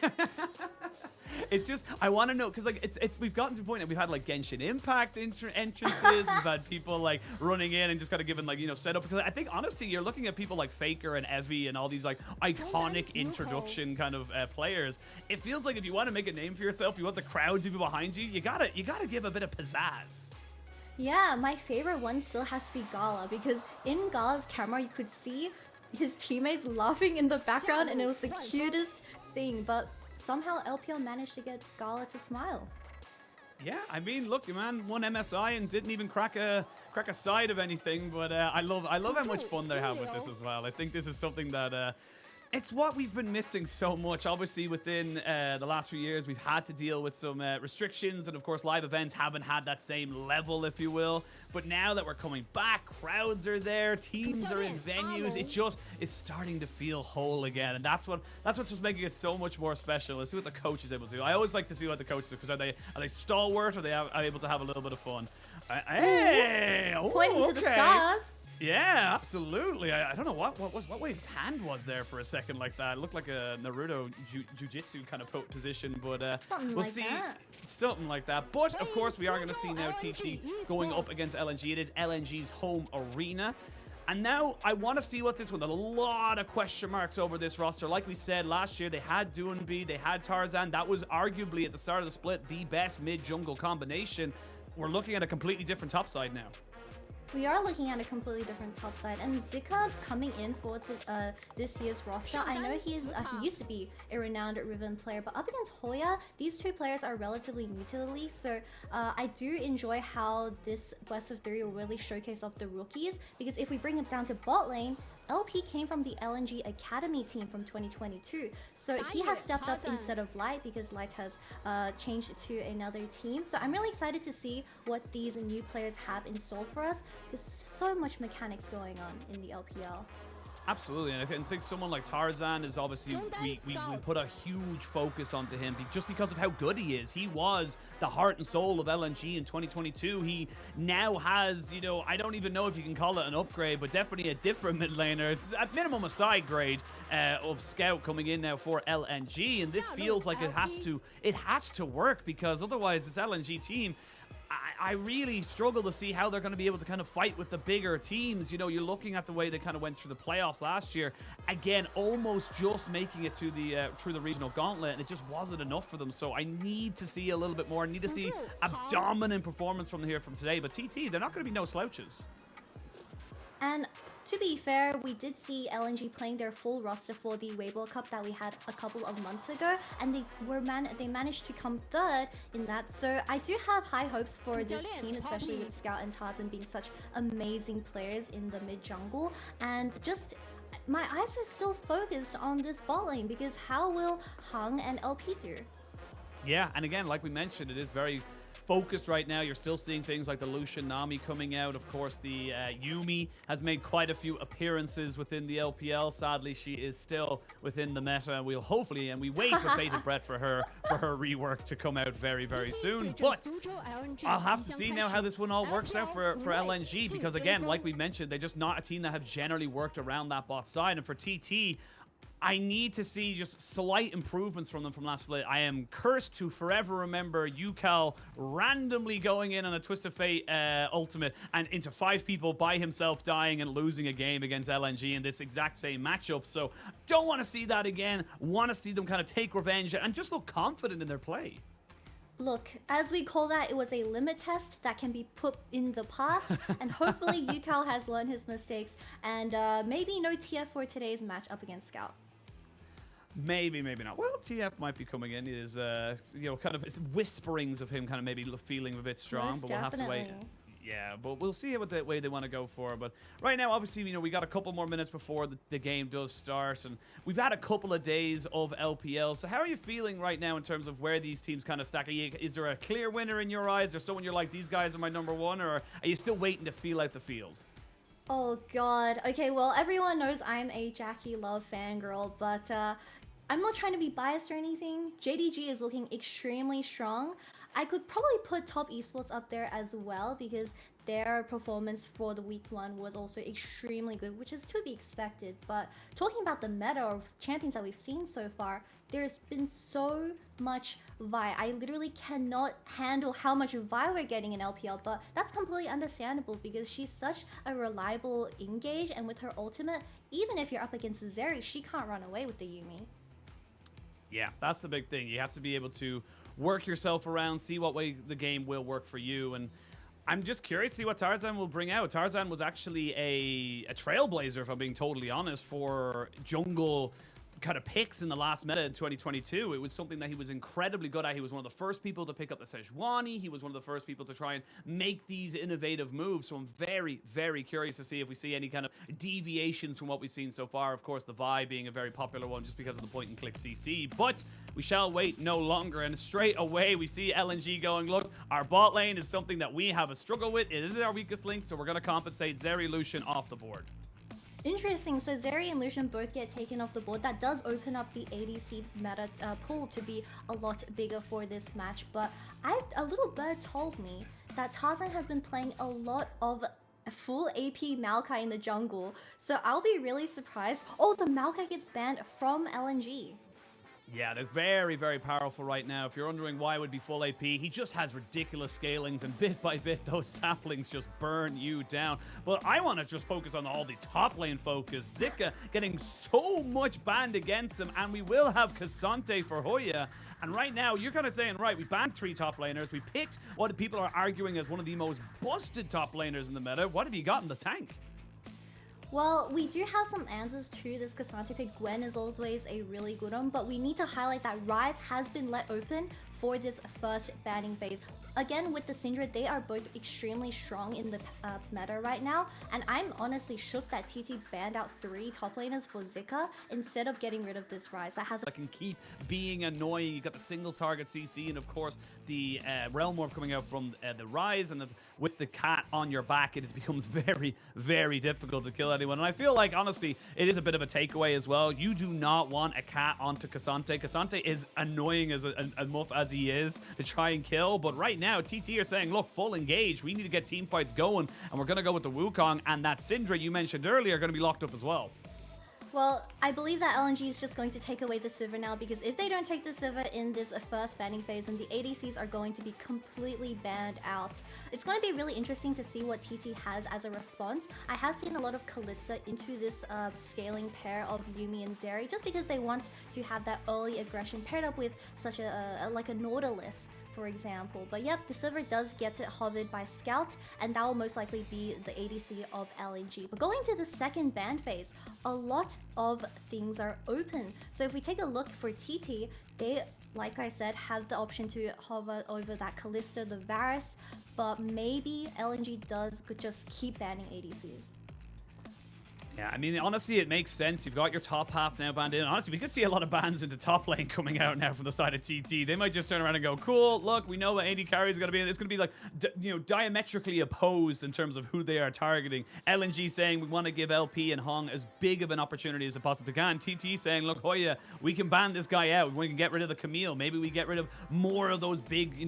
It's just, I want to know, because like it's we've gotten to the point that we've had like Genshin Impact entrances, we've had people like running in and just kind of giving like straight up, because I think honestly you're looking at people like Faker and Evie and all these like iconic introduction kind of players. It feels like if you want to make a name for yourself, you want the crowd to be behind you, you gotta give a bit of pizzazz. Yeah, my favorite one still has to be Gala, because in Gala's camera you could see his teammates laughing in the background, and it was the cutest thing. But somehow LPL managed to get Gala to smile. Yeah, I mean, look, man, won MSI and didn't even crack a side of anything. But I love how much fun they have with this as well. I think this is something that It's what we've been missing so much. Obviously, within the last few years, we've had to deal with some restrictions, and of course, live events haven't had that same level, if you will. But now that we're coming back, crowds are there, teams are in venues. It just is starting to feel whole again, and that's what's just making it so much more special. Let's see what the coach is able to do. I always like to see what the coaches do, because are they stalwart, or are able to have a little bit of fun? Hey, Pointing to the stars. Yeah, absolutely. I don't know what way his hand was there for a second like that. It looked like a Naruto jiu-jitsu kind of position, but Something we'll like see. that. Something like that. But of course, we are going to see now TT going up against LNG. It is LNG's home arena. And now I want to see what this one. A lot of question marks over this roster. Like we said last year, they had Doonby, they had Tarzan. That was arguably at the start of the split the best mid-jungle combination. We're looking at a completely different top side now. We are looking at a completely different top side, and Zika coming in for this year's roster. I know he used to be a renowned Riven player, but up against Hoya, these two players are relatively new to the league, so I do enjoy how this best of three will really showcase off the rookies, because if we bring it down to bot lane, LP came from the LNG Academy team from 2022, so he has stepped up instead of Light, because Light has changed to another team. So I'm really excited to see what these new players have in store for us. There's so much mechanics going on in the LPL. Absolutely, and I think someone like Tarzan is obviously, we put a huge focus onto him just because of how good he is. He was the heart and soul of LNG in 2022. He now has, you know, I don't even know if you can call it an upgrade, but definitely a different mid laner. It's at minimum a side grade of Scout coming in now for LNG, and this feels like it has to work, because otherwise this LNG team, I really struggle to see how they're going to be able to kind of fight with the bigger teams. You know, you're looking at the way they kind of went through the playoffs last year. Again, almost just making it to the through the regional gauntlet, and it just wasn't enough for them. So I need to see a little bit more. I need to see a dominant performance from today. But TT, they're not going to be no slouches. And to be fair, we did see LNG playing their full roster for the Weibo Cup that we had a couple of months ago, and they managed to come third in that. So I do have high hopes for this team, especially with Scout and Tarzan being such amazing players in the mid jungle. And just my eyes are still focused on this bot lane, because how will Hung and LP do? Yeah, and again, like we mentioned, it is very focused right now. You're still seeing things like the Lucian Nami coming out. Of course, the Yuumi has made quite a few appearances within the LPL. Sadly, she is still within the meta. We'll hopefully, and we wait with bated breath for her rework to come out very, very soon. But I'll have to see now how this one all works out for LNG, because again, like we mentioned, they're just not a team that have generally worked around that bot side. And for TT, I need to see just slight improvements from them from last split. I am cursed to forever remember Yukal randomly going in on a Twist of Fate ultimate and into 5 people by himself, dying and losing a game against LNG in this exact same matchup. So don't want to see that again. Want to see them kind of take revenge and just look confident in their play. Look, as we call that, it was a limit test that can be put in the past, and hopefully Yukal has learned his mistakes, and maybe no TF for today's match up against Scout. Maybe, maybe not. Well, TF might be coming in. He is, you know, kind of whisperings of him kind of maybe feeling a bit strong, Most but we'll have to wait. definitely. Yeah, but we'll see what the way they want to go for. But right now, obviously, you know, we got a couple more minutes before the game does start, and we've had a couple of days of LPL. So how are you feeling right now in terms of where these teams kind of stack? Is there a clear winner in your eyes? Or someone you're like, these guys are my number one? Or are you still waiting to feel out the field? Oh god. Okay, well, everyone knows I'm a Jackie Love fangirl, but I'm not trying to be biased or anything. JDG is looking extremely strong. I could probably put Top Esports up there as well, because their performance for the week 1 was also extremely good, which is to be expected. But talking about the meta of champions that we've seen so far, there's been so much Vi. I literally cannot handle how much Vi we're getting in LPL, but that's completely understandable because she's such a reliable engage, and with her ultimate, even if you're up against Zeri, she can't run away with the Yuumi. Yeah, that's the big thing. You have to be able to work yourself around, see what way the game will work for you. And I'm just curious to see what Tarzan will bring out. Tarzan was actually a trailblazer, if I'm being totally honest, for jungle kind of picks in the last meta in 2022. It was something that he was incredibly good at. He was one of the first people to pick up the Sejuani. He was one of the first people to try and make these innovative moves. So I'm very, very curious to see if we see any kind of deviations from what we've seen so far. Of course, the Vi being a very popular one just because of the point-and-click CC. But we shall wait no longer. And straight away, we see LNG going, look, our bot lane is something that we have a struggle with. It is our weakest link, so we're going to compensate. Zeri, Lucian off the board. Interesting. So Zeri and Lucian both get taken off the board. That does open up the ADC meta pool to be a lot bigger for this match. But a little bird told me that Tarzan has been playing a lot of full AP Maokai in the jungle. So I'll be really surprised. Oh, the Maokai gets banned from LNG. Yeah, they're very, very powerful right now. If you're wondering why it would be full AP, he just has ridiculous scalings, and bit by bit, those saplings just burn you down. But I want to just focus on all the top lane focus. Zika getting so much banned against him, and we will have Cassante for Hoya. And right now, you're kind of saying, right, we banned 3 top laners. We picked what people are arguing as one of the most busted top laners in the meta. What have you got in the tank? Well, we do have some answers to this Cassante pick. Gwen is always a really good one, but we need to highlight that Ryze has been let open for this first banning phase. Again, with the Syndra, they are both extremely strong in the meta right now, and I'm honestly shook that TT banned out 3 top laners for Zika instead of getting rid of this Ryze. That has I can keep being annoying. You got the single target CC, and of course the Realm Orb coming out from the Ryze, and with the cat on your back, it becomes very, very difficult to kill anyone. And I feel like, honestly, it is a bit of a takeaway as well. You do not want a cat onto Cassante. Cassante is annoying as much as he is to try and kill, but right now TT are saying, look, full engage. We need to get team fights going, and we're going to go with the Wukong, and that Syndra you mentioned earlier are going to be locked up as well. Well, I believe that LNG is just going to take away the Sivir now, because if they don't take the Sivir in this first banning phase, then the ADCs are going to be completely banned out. It's going to be really interesting to see what TT has as a response. I have seen a lot of Kalista into this scaling pair of Yuumi and Zeri, just because they want to have that early aggression paired up with such like a Nautilus, for example. But yep, the Sivir does get it hovered by Scout, and that will most likely be the ADC of LNG. But going to the second ban phase, a lot of things are open. So if we take a look for TT, they, like I said, have the option to hover over that Kalista, the Varus, but maybe LNG does just keep banning ADCs. Yeah, I mean, honestly, it makes sense. You've got your top half now banned in. Honestly, we could see a lot of bans into top lane coming out now from the side of TT. They might just turn around and go, cool, look, we know what AD carry is going to be. It's going to be like, diametrically opposed in terms of who they are targeting. LNG saying we want to give LP and Hong as big of an opportunity as it possibly can. TT saying, look, Hoya, we can ban this guy out. We can get rid of the Camille. Maybe we get rid of more of those big,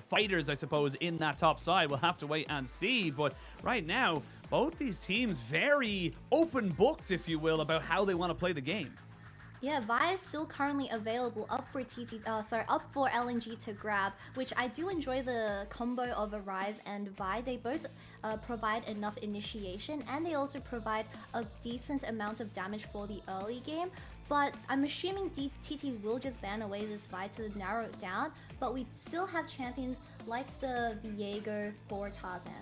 fighters, I suppose, in that top side. We'll have to wait and see. But right now, both these teams very open booked, if you will, about how they want to play the game. Yeah, Vi is still currently available up for LNG to grab, which I do enjoy the combo of a Ryze and Vi. They both provide enough initiation, and they also provide a decent amount of damage for the early game. But I'm assuming TT will just ban away this Vi to narrow it down, but we still have champions like the Viego for Tarzan.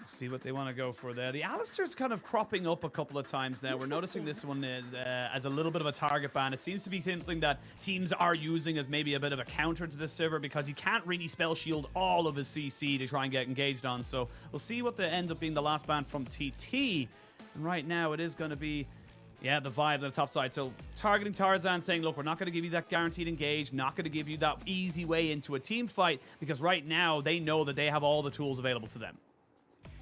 See what they want to go for there. The Alistair's kind of cropping up a couple of times now. We're noticing this one is, as a little bit of a target ban. It seems to be something that teams are using as maybe a bit of a counter to this Sivir, because he can't really spell shield all of his CC to try and get engaged on. So we'll see what ends up being the last ban from TT. And right now it is going to be, yeah, the vibe on the top side. So targeting Tarzan, saying, look, we're not going to give you that guaranteed engage, not going to give you that easy way into a team fight, because right now they know that they have all the tools available to them.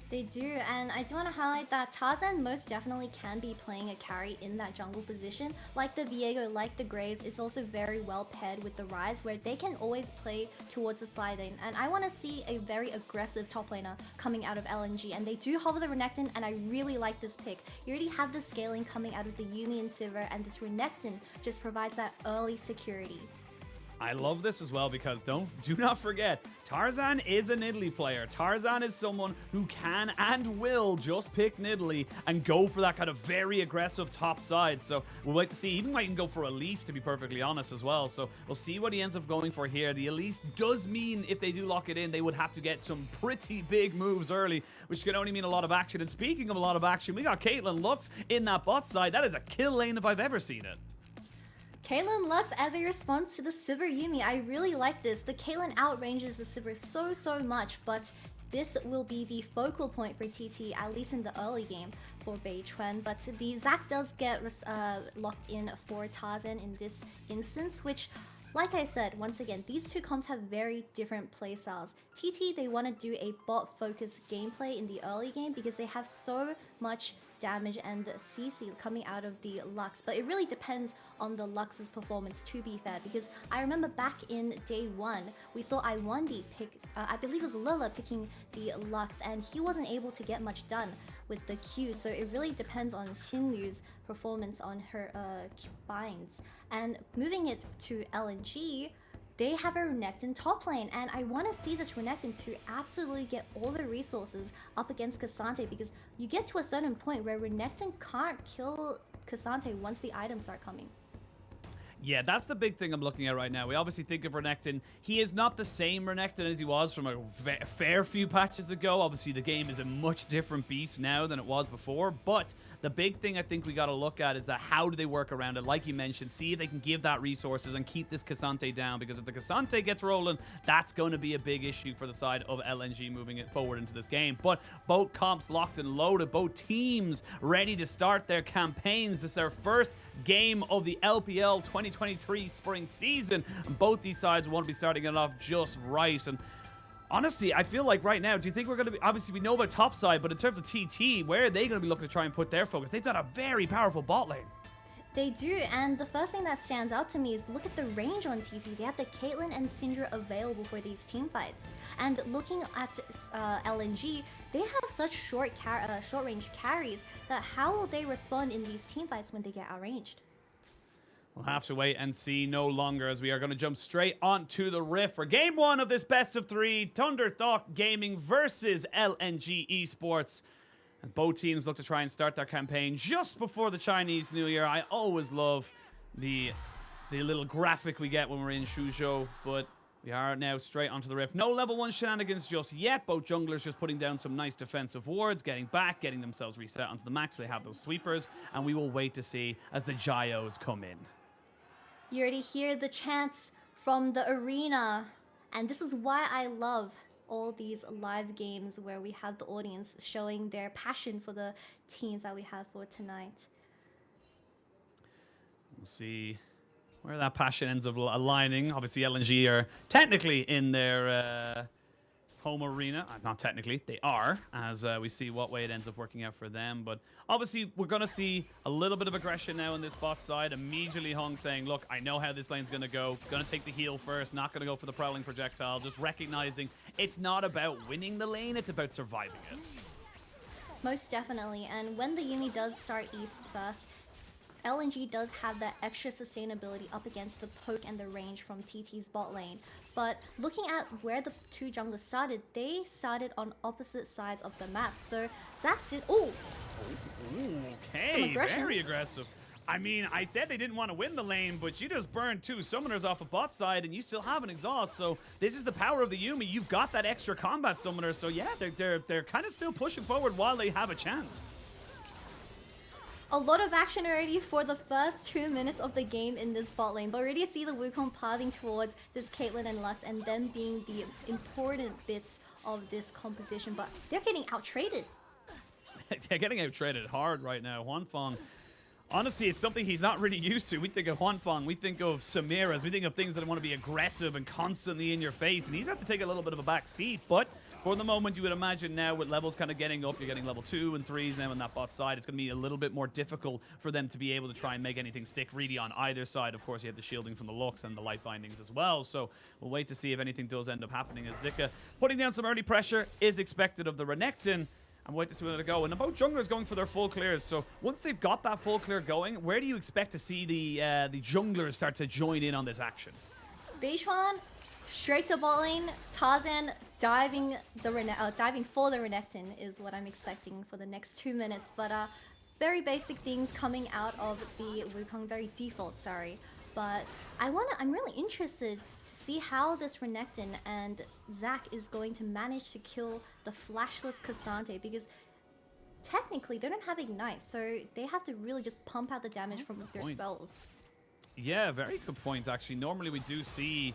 They do, and I do want to highlight that Tarzan most definitely can be playing a carry in that jungle position. Like the Viego, like the Graves, it's also very well paired with the Ryze, where they can always play towards the side lane. And I want to see a very aggressive top laner coming out of LNG, and they do hover the Renekton, and I really like this pick. You already have the scaling coming out of the Yuumi and Sivir, and this Renekton just provides that early security. I love this as well because do not forget, Tarzan is a Nidalee player. Tarzan is someone who can and will just pick Nidalee and go for that kind of very aggressive top side. So we'll wait to see. He even might go for Elise, to be perfectly honest, as well. So we'll see what he ends up going for here. The Elise does mean if they do lock it in, they would have to get some pretty big moves early, which can only mean a lot of action. And speaking of a lot of action, we got Caitlyn Lux in that bot side. That is a kill lane if I've ever seen it. Caitlyn Lux as a response to the Sivir Yuumi. I really like this. The Caitlyn outranges the Sivir so much, but this will be the focal point for TT, at least in the early game for Beichuan. But the Zac does get locked in for Tarzan in this instance, which, like I said, once again, these two comps have very different playstyles. TT, they want to do a bot-focused gameplay in the early game because they have so much damage and CC coming out of the Lux, but it really depends on the Lux's performance, to be fair, because I remember back in day 1 we saw Iwandi pick I believe it was Lila picking the Lux, and he wasn't able to get much done with the Q, so it really depends on Xinlu's performance on her binds. And moving it to LNG, they have a Renekton top lane, and I want to see this Renekton to absolutely get all the resources up against Cassante, because you get to a certain point where Renekton can't kill Cassante once the items start coming. Yeah, that's the big thing I'm looking at right now. We obviously think of Renekton. He is not the same Renekton as he was from a fair few patches ago. Obviously, the game is a much different beast now than it was before. But the big thing I think we got to look at is that how do they work around it? Like you mentioned, see if they can give that resources and keep this Cassante down. Because if the Cassante gets rolling, that's going to be a big issue for the side of LNG moving it forward into this game. But both comps locked and loaded. Both teams ready to start their campaigns. This is their first game of the LPL 2023 spring season, and both these sides want to be starting it off just right. And honestly, I feel like right now, do you think we're going to be, obviously we know about top side, but in terms of TT, where are they going to be looking to try and put their focus? They've got a very powerful bot lane. They do, and the first thing that stands out to me is look at the range on TT. They have the Caitlyn and Syndra available for these team fights. And looking at LNG, they have such short range carries that how will they respond in these team fights when they get outranged? We'll have to wait and see no longer, as we are going to jump straight onto the riff for game 1 of this best of 3 Thunderthought Gaming versus LNG Esports. As both teams look to try and start their campaign just before the Chinese New Year. I always love the little graphic we get when we're in Suzhou, but we are now straight onto the riff. No level 1 shenanigans just yet. Both junglers just putting down some nice defensive wards, getting back, getting themselves reset onto the max. They have those sweepers, and we will wait to see as the Gyos come in. You already hear the chants from the arena, and this is why I love all these live games where we have the audience showing their passion for the teams that we have for tonight. We'll see where that passion ends up aligning. Obviously, LNG are technically in their home arena. Not technically, they are, as we see what way it ends up working out for them. But obviously, we're going to see a little bit of aggression now on this bot side. Immediately, Hung saying, look, I know how this lane's going to go. Going to take the heal first, not going to go for the prowling projectile. Just recognizing it's not about winning the lane, it's about surviving it. Most definitely, and when the Yuumi does start east first, LNG does have that extra sustainability up against the poke and the range from TT's bot lane. But looking at where the two junglers started, they started on opposite sides of the map. So Zac did... Oh! Okay, very aggressive. I mean, I said they didn't want to win the lane, but you just burned 2 summoners off a bot side, and you still have an exhaust. So this is the power of the Yuumi. You've got that extra combat summoner. So yeah, they're kind of still pushing forward while they have a chance. A lot of action already for the first 2 minutes of the game in this bot lane, but already see the Wukong pathing towards this Caitlyn and Lux, and them being the important bits of this composition, but they're getting out-traded. They're getting out-traded hard right now. Huanfeng, honestly, it's something he's not really used to. We think of Huanfeng, we think of Samiras, we think of things that want to be aggressive and constantly in your face, and he's had to take a little bit of a back seat, but for the moment, you would imagine now with levels kind of getting up, you're getting level 2 and 3s now on that bot side. It's going to be a little bit more difficult for them to be able to try and make anything stick really on either side. Of course, you have the shielding from the Lux and the light bindings as well. So we'll wait to see if anything does end up happening, as Zika putting down some early pressure is expected of the Renekton. And wait to see where they go. And both junglers going for their full clears. So once they've got that full clear going, where do you expect to see the junglers start to join in on this action? Beishuan straight to bot lane. Tarzan diving for the Renekton is what I'm expecting for the next 2 minutes. But very basic things coming out of the Wukong, very default, sorry. But I'm really interested to see how this Renekton and Zac is going to manage to kill the flashless Cassante, because technically they don't have Ignite, so they have to really just pump out the damage from their spells. Yeah, very good point, actually. Normally we do see,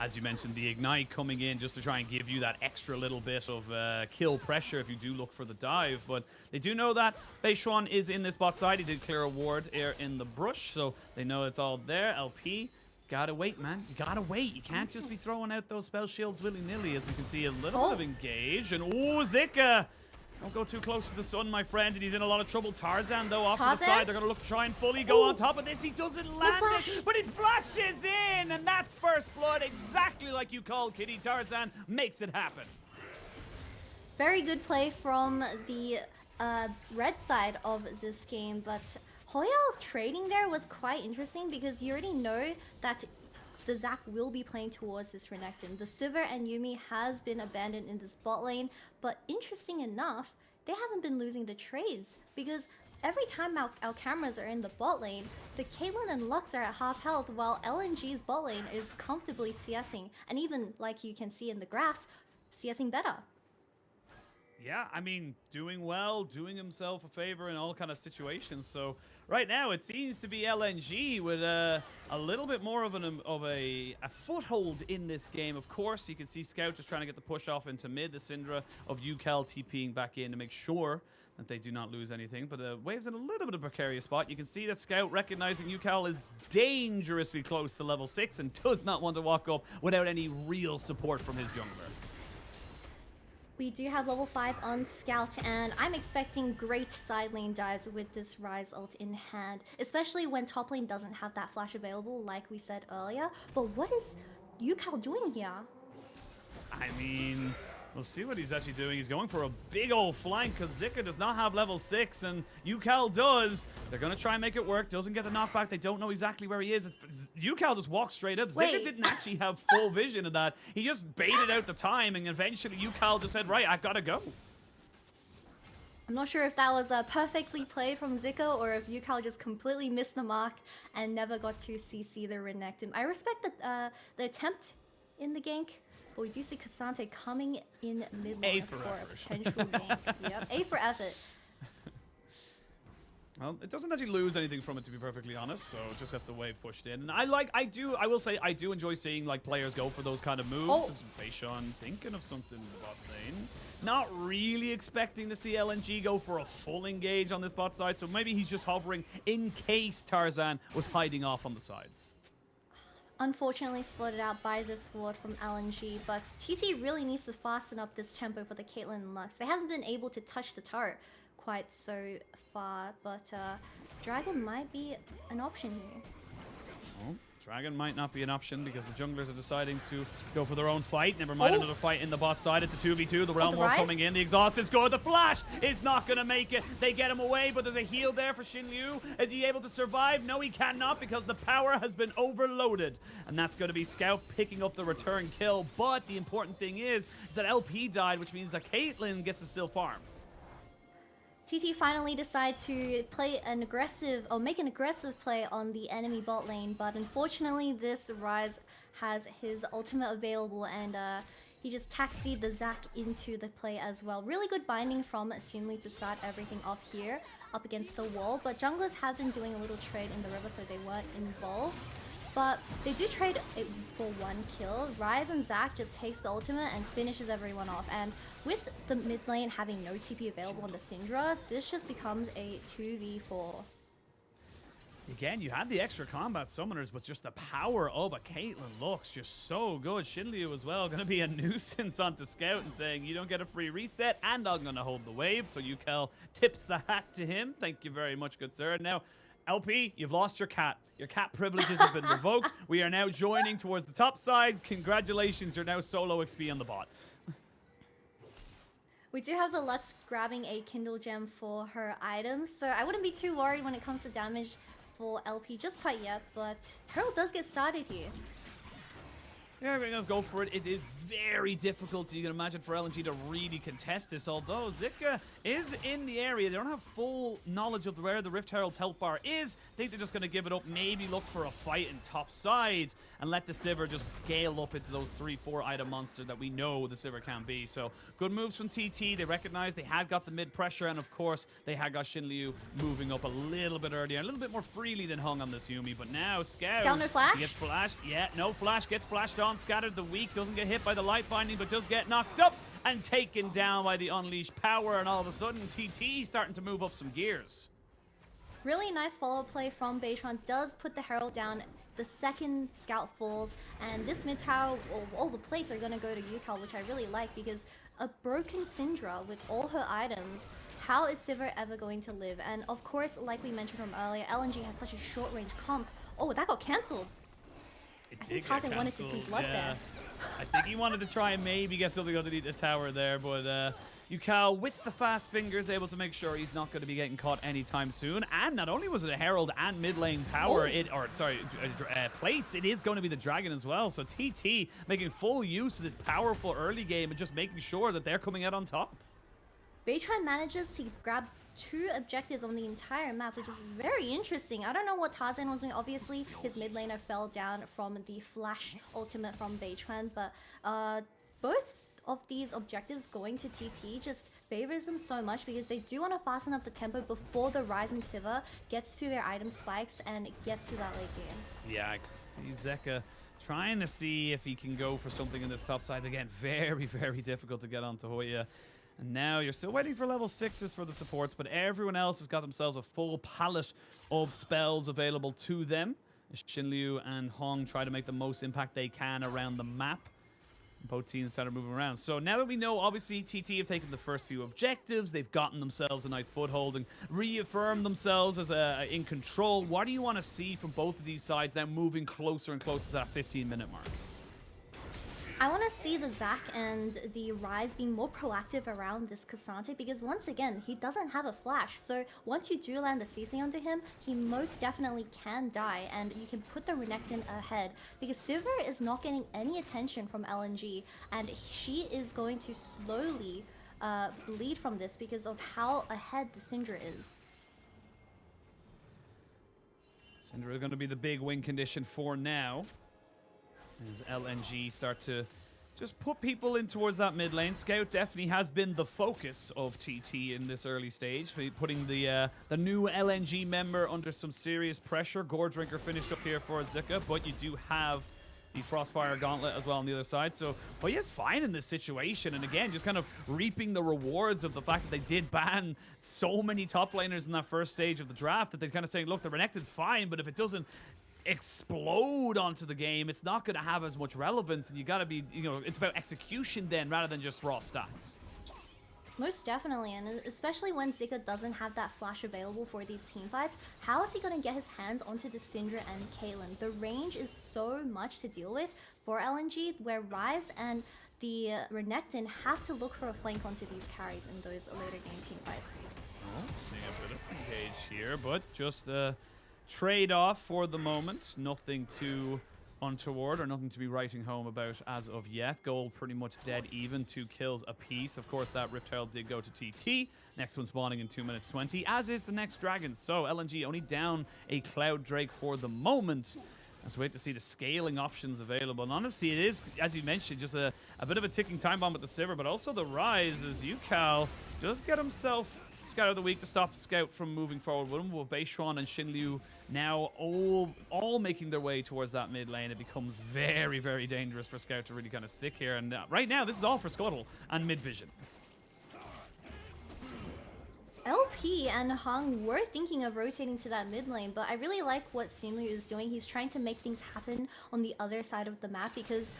as you mentioned, the Ignite coming in just to try and give you that extra little bit of kill pressure if you do look for the dive. But they do know that Beishuan is in this bot side. He did clear a ward here in the brush, so they know it's all there. LP, gotta wait, man. You gotta wait. You can't just be throwing out those spell shields willy-nilly, as we can see a little bit of engage. And oh, Zika! Don't go too close to the sun, my friend, and he's in a lot of trouble. Tarzan, though, off to the side. They're going to look to try and fully go on top of this. He doesn't land it, but it flashes in, and that's first blood, exactly like you called Kitty. Tarzan makes it happen. Very good play from the red side of this game, but Hoya trading there was quite interesting because you already know that the Zac will be playing towards this Renekton. The Sivir and Yuumi has been abandoned in this bot lane, but interesting enough, they haven't been losing the trades because every time our cameras are in the bot lane, the Caitlyn and Lux are at half health while LNG's bot lane is comfortably CSing, and even like you can see in the graphs, CSing better. Yeah, I mean, doing well, doing himself a favor in all kind of situations. So right now it seems to be LNG with a little bit more of a foothold in this game. Of course, you can see Scout just trying to get the push off into mid. The Syndra of UCal TPing back in to make sure that they do not lose anything. But Wave's in a little bit of a precarious spot. You can see that Scout, recognizing UCal is dangerously close to level 6 and does not want to walk up without any real support from his jungler. We do have level 5 on Scout, and I'm expecting great side lane dives with this Ryze ult in hand, especially when top lane doesn't have that flash available, like we said earlier. But what is UCal doing here? I mean, we'll see what he's actually doing. He's going for a big old flank because Zika does not have level 6 and UCal does. They're going to try and make it work. Doesn't get the knockback. They don't know exactly where he is. UCal just walks straight up. Zika didn't actually have full vision of that. He just baited out the time and eventually UCal just said, right, I've got to go. I'm not sure if that was perfectly played from Zika or if UCal just completely missed the mark and never got to CC the Renekton. I respect the attempt in the gank. But we do see Cassante coming in mid-lane for a potential gank. Yep, A for effort. Well, it doesn't actually lose anything from it, to be perfectly honest, so it just gets the wave pushed in. And I will say, I do enjoy seeing like players go for those kind of moves. Oh. Beishuan thinking of something in the bot lane. Not really expecting to see LNG go for a full engage on this bot side, so maybe he's just hovering in case Tarzan was hiding off on the sides. Unfortunately spotted out by this ward from LNG, but TT really needs to fasten up this tempo for the Caitlyn and Lux. They haven't been able to touch the turret quite so far, but Dragon might be an option here. Well, Dragon might not be an option because the junglers are deciding to go for their own fight. Never mind another fight in the bot side. It's a 2v2. The Realm War coming in. The exhaust is good. The flash is not going to make it. They get him away, but there's a heal there for Xin Liu. Is he able to survive? No, he cannot because the power has been overloaded. And that's going to be Scout picking up the return kill. But the important thing is that LP died, which means that Caitlyn gets to still farm. TT finally decide to play an aggressive, or make an aggressive play on the enemy bot lane, but unfortunately this Ryze has his ultimate available and he just taxied the Zac into the play as well. Really good binding from Xinli to start everything off here, up against the wall, but junglers have been doing a little trade in the river so they weren't involved. But they do trade it for one kill. Ryze and Zac just takes the ultimate and finishes everyone off. And with the mid lane having no TP available on the Syndra, this just becomes a 2v4. Again, you had the extra combat summoners, but just the power of a Caitlyn looks just so good. Xin Liu as well, going to be a nuisance onto Scout and saying, you don't get a free reset, and I'm going to hold the wave. So UCal tips the hat to him. Thank you very much, good sir. Now, LP, you've lost your cat. Your cat privileges have been revoked. We are now joining towards the top side. Congratulations, you're now solo XP on the bot. We do have the Lux grabbing a Kindle Gem for her items, so I wouldn't be too worried when it comes to damage for LP just quite yet, but Herald does get started here. Yeah, we're going to go for it. It is very difficult, you can imagine, for LNG to really contest this, although Zika is in the area. They don't have full knowledge of where the Rift Herald's health bar is. I think they're just going to give it up, maybe look for a fight in top side, and let the Sivir just scale up into those 3-4 item monster that we know the Sivir can be. So, good moves from TT. They recognized they had got the mid pressure, and of course, they had got Shinryu moving up a little bit earlier, a little bit more freely than Hung on this Yumi. But now, Scout. Scout, no flash? He gets flashed. Yeah, no flash. Gets flashed on. Scattered the weak. Doesn't get hit by the light binding, but does get knocked up and taken down by the unleashed power. And all of a sudden, TT starting to move up some gears. Really nice follow play from Beitron. Does put the Herald down the second Scout falls. And this mid tower, all the plates are going to go to Yukal, which I really like, because a broken Syndra with all her items, how is Sivir ever going to live? And of course, like we mentioned from earlier, LNG has such a short range comp. Oh, that got cancelled. I think Tarzan wanted to see blood there. I think he wanted to try and maybe get something underneath the tower there, but Yukal, with the fast fingers, able to make sure he's not going to be getting caught anytime soon. And not only was it a Herald and mid lane power, plates, it is going to be the Dragon as well. So TT making full use of this powerful early game and just making sure that they're coming out on top. Beitron manages to grab 2 objectives on the entire map, which is very interesting. I don't know what Tarzan was doing. Obviously, his mid laner fell down from the flash ultimate from Beitron, but both of these objectives going to TT just favors them so much, because they do want to fasten up the tempo before the Rising Sivir gets to their item spikes and gets to that late game. Yeah, I see Zeka trying to see if he can go for something in this top side. Again, very, very difficult to get onto Hoya. And now you're still waiting for level 6s for the supports, but everyone else has got themselves a full palette of spells available to them. Shinryu and Hong try to make the most impact they can around the map. Both teams started moving around. So now that we know, obviously, TT have taken the first few objectives. They've gotten themselves a nice foothold and reaffirmed themselves as in control. What do you want to see from both of these sides now moving closer and closer to that 15-minute mark? I want to see the Zac and the Ryze being more proactive around this Cassante, because once again, he doesn't have a flash. So once you do land the CC onto him, he most definitely can die, and you can put the Renekton ahead, because Sivir is not getting any attention from LNG, and she is going to slowly bleed from this because of how ahead the Syndra is. Syndra is going to be the big win condition for now, as LNG start to just put people in towards that mid lane. Scout definitely has been the focus of TT in this early stage, putting the new LNG member under some serious pressure. Gore Drinker finished up here for Zika, but you do have the Frostfire Gauntlet as well on the other side. So, but yeah, it's fine in this situation. And again, just kind of reaping the rewards of the fact that they did ban so many top laners in that first stage of the draft, that they're kind of saying, look, the Renekton's fine, but if it doesn't explode onto the game, it's not going to have as much relevance, and you got to be, it's about execution then rather than just raw stats. Most definitely, and especially when Zika doesn't have that flash available for these team fights, how is he going to get his hands onto the Syndra and Caitlyn? The range is so much to deal with for LNG, where Ryze and the Renekton have to look for a flank onto these carries in those later game team fights. Oh, seeing a bit of engage here, but just trade-off for the moment. Nothing too untoward or nothing to be writing home about as of yet. Gold pretty much dead even, 2 kills apiece. Of course, that Rift Herald did go to TT. Next one spawning in 2 minutes 20, as is the next Dragon. So LNG only down a Cloud Drake for the moment. Let's wait to see the scaling options available. And honestly, it is, as you mentioned, just a bit of a ticking time bomb with the Sivir, but also the Ryze, as Yukal does get himself Scout of the Week to stop Scout from moving forward with him. With Beitron and Shinryu now all making their way towards that mid lane, it becomes very, very dangerous for Scout to really kind of stick here. And right now, this is all for Scuttle and mid vision. LP and Hung were thinking of rotating to that mid lane, but I really like what Shinryu is doing. He's trying to make things happen on the other side of the map, because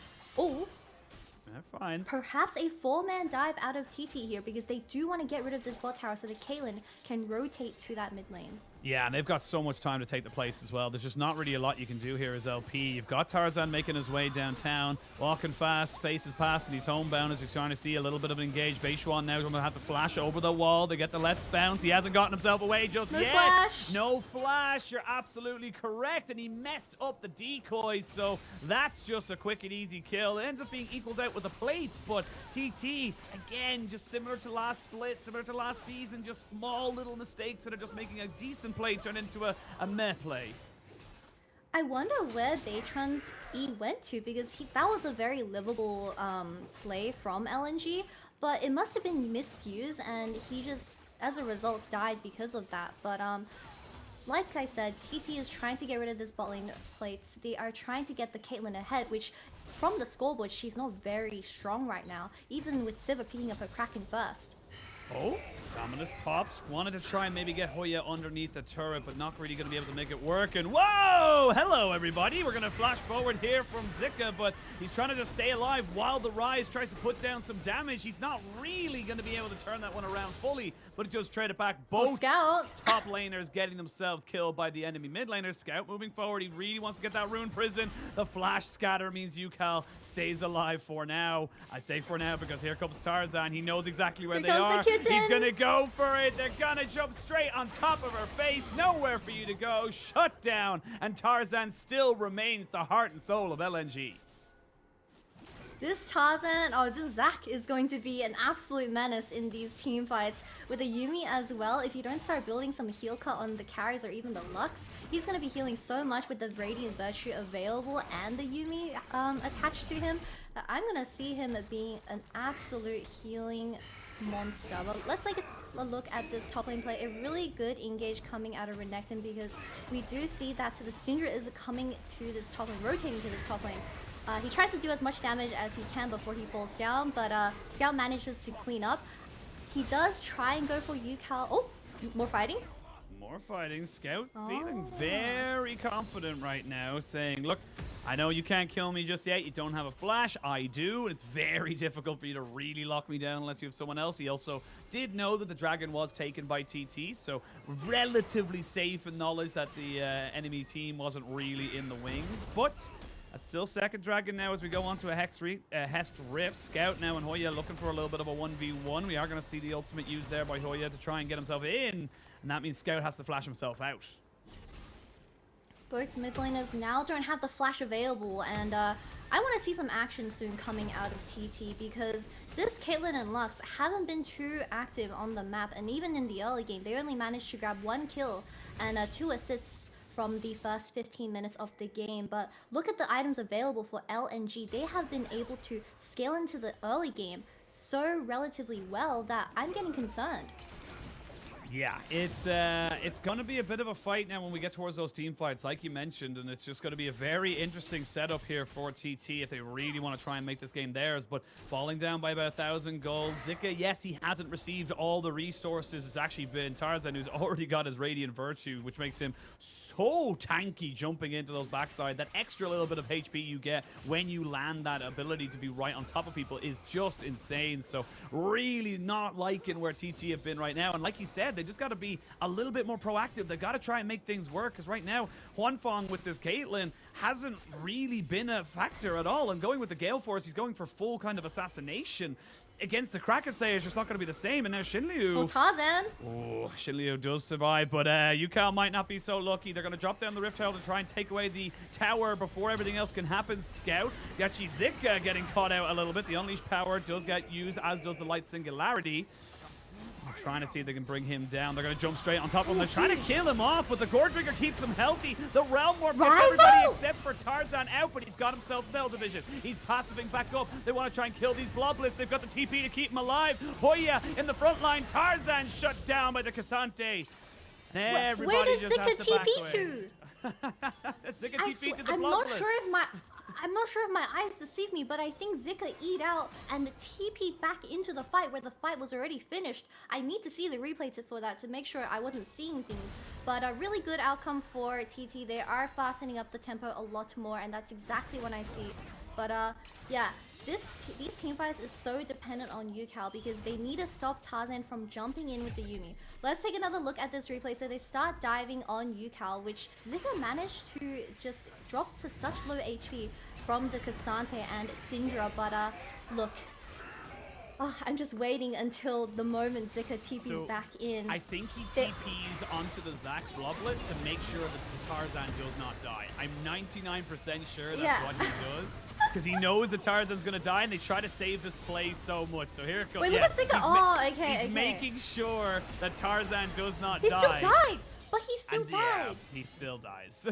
fine. Perhaps a 4-man dive out of TT here, because they do want to get rid of this bot tower so that Caitlyn can rotate to that mid lane. Yeah, and they've got so much time to take the plates as well. There's just not really a lot you can do here as LP. You've got Tarzan making his way downtown, walking fast, faces past, and he's homebound as you're trying to see a little bit of an engaged. Beishuan now going to have to flash over the wall. They get the let's bounce. He hasn't gotten himself away just No yet. flash. No flash. You're absolutely correct. And he messed up the decoys, so that's just a quick and easy kill. It ends up being equaled out with the plates, but TT, again, just similar to last split, similar to last season, just small little mistakes that are just making a decent play turn into a meh play. I wonder where Baytron's E went to, because that was a very livable play from LNG, but it must have been misused and he just, as a result, died because of that. But like I said, TT is trying to get rid of this bot lane plates. They are trying to get the Caitlyn ahead, which from the scoreboard, she's not very strong right now, even with Siva picking up her Kraken first. Oh, Dominus pops. Wanted to try and maybe get Hoya underneath the turret, but not really going to be able to make it work. And whoa! Hello, everybody. We're going to flash forward here from Zika, but he's trying to just stay alive while the Rise tries to put down some damage. He's not really going to be able to turn that one around fully, but he does trade it back. Both Scout. top laners getting themselves killed by the enemy mid laners. Scout moving forward. He really wants to get that rune prison. The flash scatter means Yukal stays alive for now. I say for now because here comes Tarzan. He knows exactly where they are. He's going to go for it. They're going to jump straight on top of her face. Nowhere for you to go. Shut down. And Tarzan still remains the heart and soul of LNG. This Tarzan, this Zac is going to be an absolute menace in these team fights. With the Yuumi as well, if you don't start building some heal cut on the carries or even the Lux, he's going to be healing so much with the Radiant Virtue available and the Yuumi attached to him. I'm going to see him being an absolute healing monster. But let's take a look at this top lane play. A really good engage coming out of Renekton, because we do see that the Syndra is coming to this top lane, rotating to this top lane. He tries to do as much damage as he can before he falls down, but Scout manages to clean up. He does try and go for Yukal. Oh, more fighting? More fighting. Scout feeling very confident right now, saying, look, I know you can't kill me just yet. You don't have a flash. I do, and it's very difficult for you to really lock me down unless you have someone else. He also did know that the dragon was taken by TT, so relatively safe in knowledge that the enemy team wasn't really in the wings, but that's still second dragon now as we go on to a Hex Rift. Scout now and Hoya looking for a little bit of a 1v1. We are going to see the ultimate used there by Hoya to try and get himself in, and that means Scout has to flash himself out. Both mid laners now don't have the flash available, and I want to see some action soon coming out of TT, because this Caitlyn and Lux haven't been too active on the map, and even in the early game, they only managed to grab 1 kill and 2 assists from the first 15 minutes of the game. But look at the items available for LNG. They have been able to scale into the early game so relatively well that I'm getting concerned. Yeah, it's going to be a bit of a fight now when we get towards those team fights, like you mentioned, and it's just going to be a very interesting setup here for TT if they really want to try and make this game theirs. But falling down by about 1,000 gold. Zika, yes, he hasn't received all the resources. It's actually been Tarzan who's already got his Radiant Virtue, which makes him so tanky jumping into those backside. That extra little bit of HP you get when you land that ability to be right on top of people is just insane. So really not liking where TT have been right now. And like you said, they just got to be a little bit more proactive. They got to try and make things work, because right now Huanfeng with this Caitlyn hasn't really been a factor at all. And going with the Gale Force, he's going for full kind of assassination. Against the Kraken Slayer, it's just not going to be the same. And now Shinliu. Oh, Tarzan. Oh, Shinliu does survive, but Yukal might not be so lucky. They're going to drop down the Rift Herald to try and take away the tower before everything else can happen. Scout. Yachi Zika getting caught out a little bit. The Unleashed Power does get used, as does the Light Singularity. They're trying to see if they can bring him down. They're going to jump straight on top of him. They're trying to kill him off, but the Gore Drinker keeps him healthy. The Realm Warp gets everybody except for Tarzan out, but he's got himself Cell Division. He's passiving back up. They want to try and kill these Bloblets. They've got the TP to keep him alive. Hoya in the front line. Tarzan shut down by the Cassante. Everybody Where did just Zika has to back TP away. to? Zika TP to the I'm Bloblets. not sure if my eyes deceive me, but I think Zika E'd out and TP'd back into the fight where the fight was already finished. I need to see the replay for that to make sure I wasn't seeing things. But a really good outcome for TT. They are fastening up the tempo a lot more, and that's exactly what I see. But yeah, these team fights is so dependent on UCal because they need to stop Tarzan from jumping in with the Yumi. Let's take another look at this replay. So they start diving on UCal, which Zika managed to just drop to such low HP from the Cassante and Syndra, but look. Oh, I'm just waiting until the moment Zika TP's back in. I think he TPs onto the Zac Bloblet to make sure that the Tarzan does not die. I'm 99% sure that's what he does. Because he knows that Tarzan's going to die, and they try to save this play so much. So here it goes. Wait, look at Zika. He's making sure that Tarzan does not die. He still died, but he still died. Yeah, he still dies.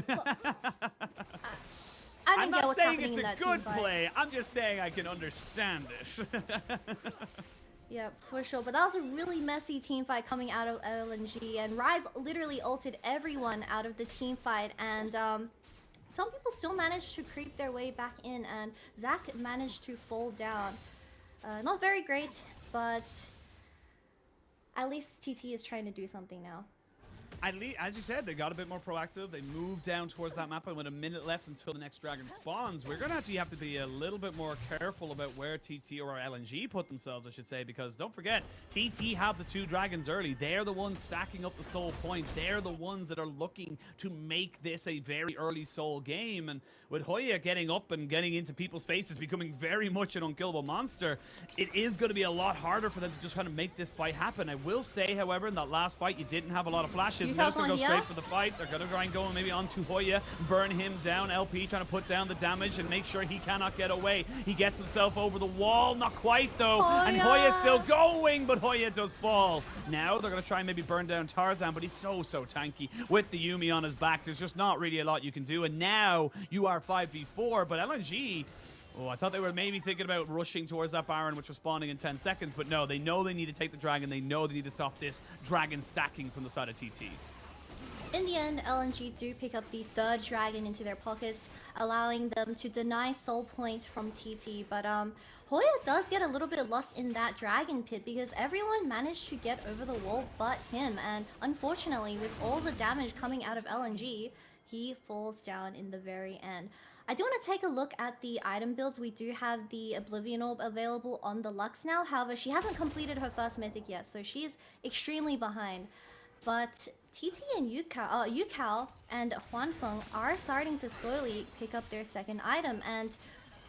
I'm not saying it's a good play. I'm just saying I can understand it. Yeah, for sure. But that was a really messy team fight coming out of LNG, and Rise literally ulted everyone out of the team fight, and some people still managed to creep their way back in, and Zac managed to fall down. Not very great, but at least TT is trying to do something now. As you said, they got a bit more proactive. They moved down towards that map, and with a minute left until the next dragon spawns, we're going to actually have to be a little bit more careful about where TT or LNG put themselves, I should say, because don't forget, TT have the 2 dragons early. They're the ones stacking up the soul point. They're the ones that are looking to make this a very early soul game, and with Hoya getting up and getting into people's faces, becoming very much an unkillable monster, it is going to be a lot harder for them to just kind of make this fight happen. I will say, however, in that last fight, you didn't have a lot of flashes. And they're just going to go straight for the fight. They're going to try and go maybe onto Hoya, burn him down. LP trying to put down the damage and make sure he cannot get away. He gets himself over the wall. Not quite, though. And Hoya's still going, but Hoya does fall. Now they're going to try and maybe burn down Tarzan, but he's so tanky. With the Yumi on his back, there's just not really a lot you can do. And now you are 5v4, but LNG... Oh, I thought they were maybe thinking about rushing towards that Baron, which was spawning in 10 seconds. But no, they know they need to take the dragon. They know they need to stop this dragon stacking from the side of TT. In the end, LNG do pick up the 3rd dragon into their pockets, allowing them to deny soul points from TT. But Hoya does get a little bit lost in that dragon pit because everyone managed to get over the wall but him. And unfortunately, with all the damage coming out of LNG, he falls down in the very end. I do want to take a look at the item builds. We do have the Oblivion Orb available on the Lux now. However, she hasn't completed her first mythic yet, so she is extremely behind. But TT and UCal and Huanfeng are starting to slowly pick up their second item. And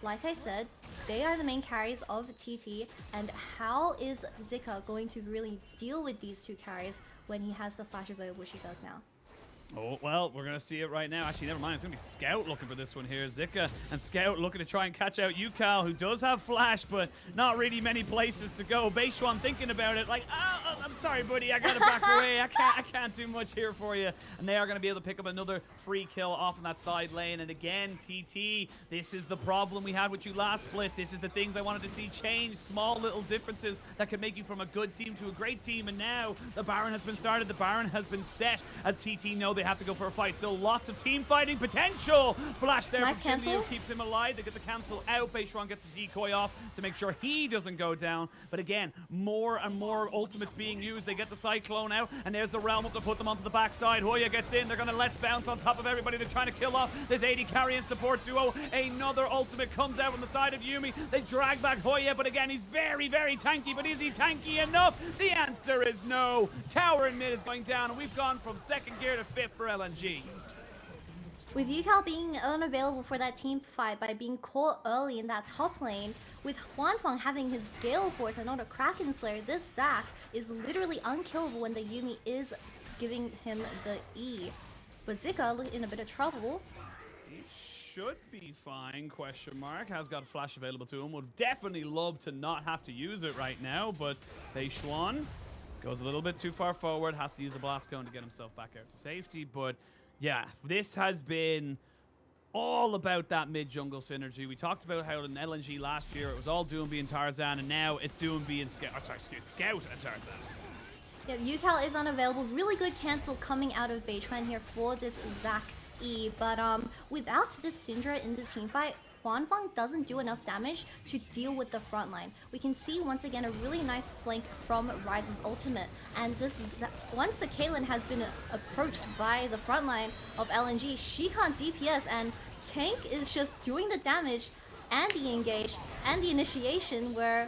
like I said, they are the main carries of TT. And how is Zika going to really deal with these 2 carries when he has the flash available, which he does now? Oh, well, we're going to see it right now. Actually, never mind. It's going to be Scout looking for this one here. Zika and Scout looking to try and catch out UCal, who does have Flash, but not really many places to go. Beishuan thinking about it like, oh, I'm sorry, buddy. I got to back away. I can't do much here for you. And they are going to be able to pick up another free kill off in that side lane. And again, TT, this is the problem we had with you last split. This is the things I wanted to see change. Small little differences that can make you from a good team to a great team. And now the Baron has been started. The Baron has been set as TT know they have to go for a fight. So lots of team fighting potential. Flash there nice from Shinryu keeps him alive. They get the cancel out. Beishuan gets the decoy off to make sure he doesn't go down. But again, more and more ultimates being used. They get the Cyclone out, and there's the Realm up to put them onto the backside. Hoya gets in. They're going to let's bounce on top of everybody. They're trying to kill off this 80 carry and support duo. Another ultimate comes out on the side of Yumi. They drag back Hoya, but again, he's very tanky. But is he tanky enough? The answer is no. Tower in mid is going down, and we've gone from 2nd gear to 5th for LNG. With UCal being unavailable for that team fight by being caught early in that top lane, with Huanfeng having his Gale Force and not a Kraken Slayer, this Zac is literally unkillable when the Yumi is giving him the E. But Zika in a bit of trouble. He should be fine, question mark. Has got a flash available to him. Would definitely love to not have to use it right now, but Beishuan goes a little bit too far forward, has to use the blast cone to get himself back out to safety. But yeah, this has been all about that mid-jungle synergy. We talked about how in LNG last year it was all Doom being Tarzan, and now it's Doom being Scout and Tarzan. Yep, UCal is unavailable. Really good cancel coming out of Beishuan here for this Zac E. But without this Syndra in this team fight, Huanfeng doesn't do enough damage to deal with the front line. We can see once again a really nice flank from Ryze's ultimate. And this is once the Caitlyn has been approached by the front line of LNG, she can't DPS, and Tank is just doing the damage and the engage and the initiation where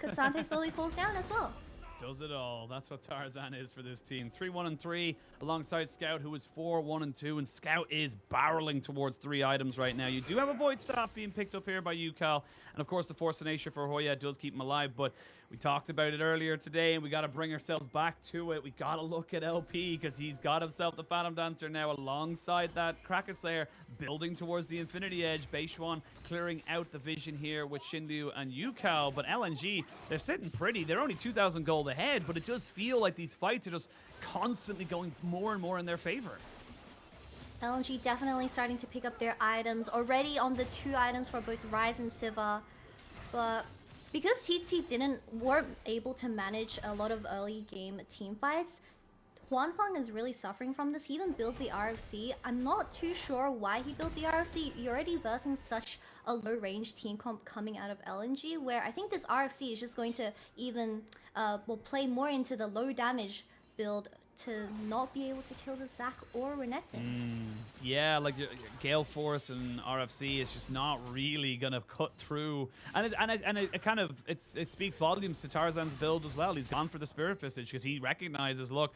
Cassante slowly falls down as well. Does it all. That's what Tarzan is for this team. 3-1-3 alongside Scout, who is 4-1-2, and Scout is barreling towards 3 items right now. You do have a Void Staff being picked up here by UCal, and of course the Force of Nature for Hoya does keep him alive, but we talked about it earlier today, and we got to bring ourselves back to it. We got to look at LP, because he's got himself the Phantom Dancer now alongside that Kraken Slayer, building towards the Infinity Edge. Beishuan clearing out the vision here with Shindu and Yukao, but LNG, they're sitting pretty. They're only 2,000 gold ahead, but it does feel like these fights are just constantly going more and more in their favor. LNG definitely starting to pick up their items, already on the 2 items for both Rise and Siva, but because TT weren't able to manage a lot of early game team fights, Huanfeng is really suffering from this. He even builds the RFC. I'm not too sure why he built the RFC. You're already versing such a low range team comp coming out of LNG, where I think this RFC is just going to even will play more into the low damage build to not be able to kill the Zac or Renekton. Yeah, like your Gale Force and RFC is just not really gonna cut through, and it kind of it speaks volumes to Tarzan's build as well. He's gone for the Spirit Visage because he recognizes, look,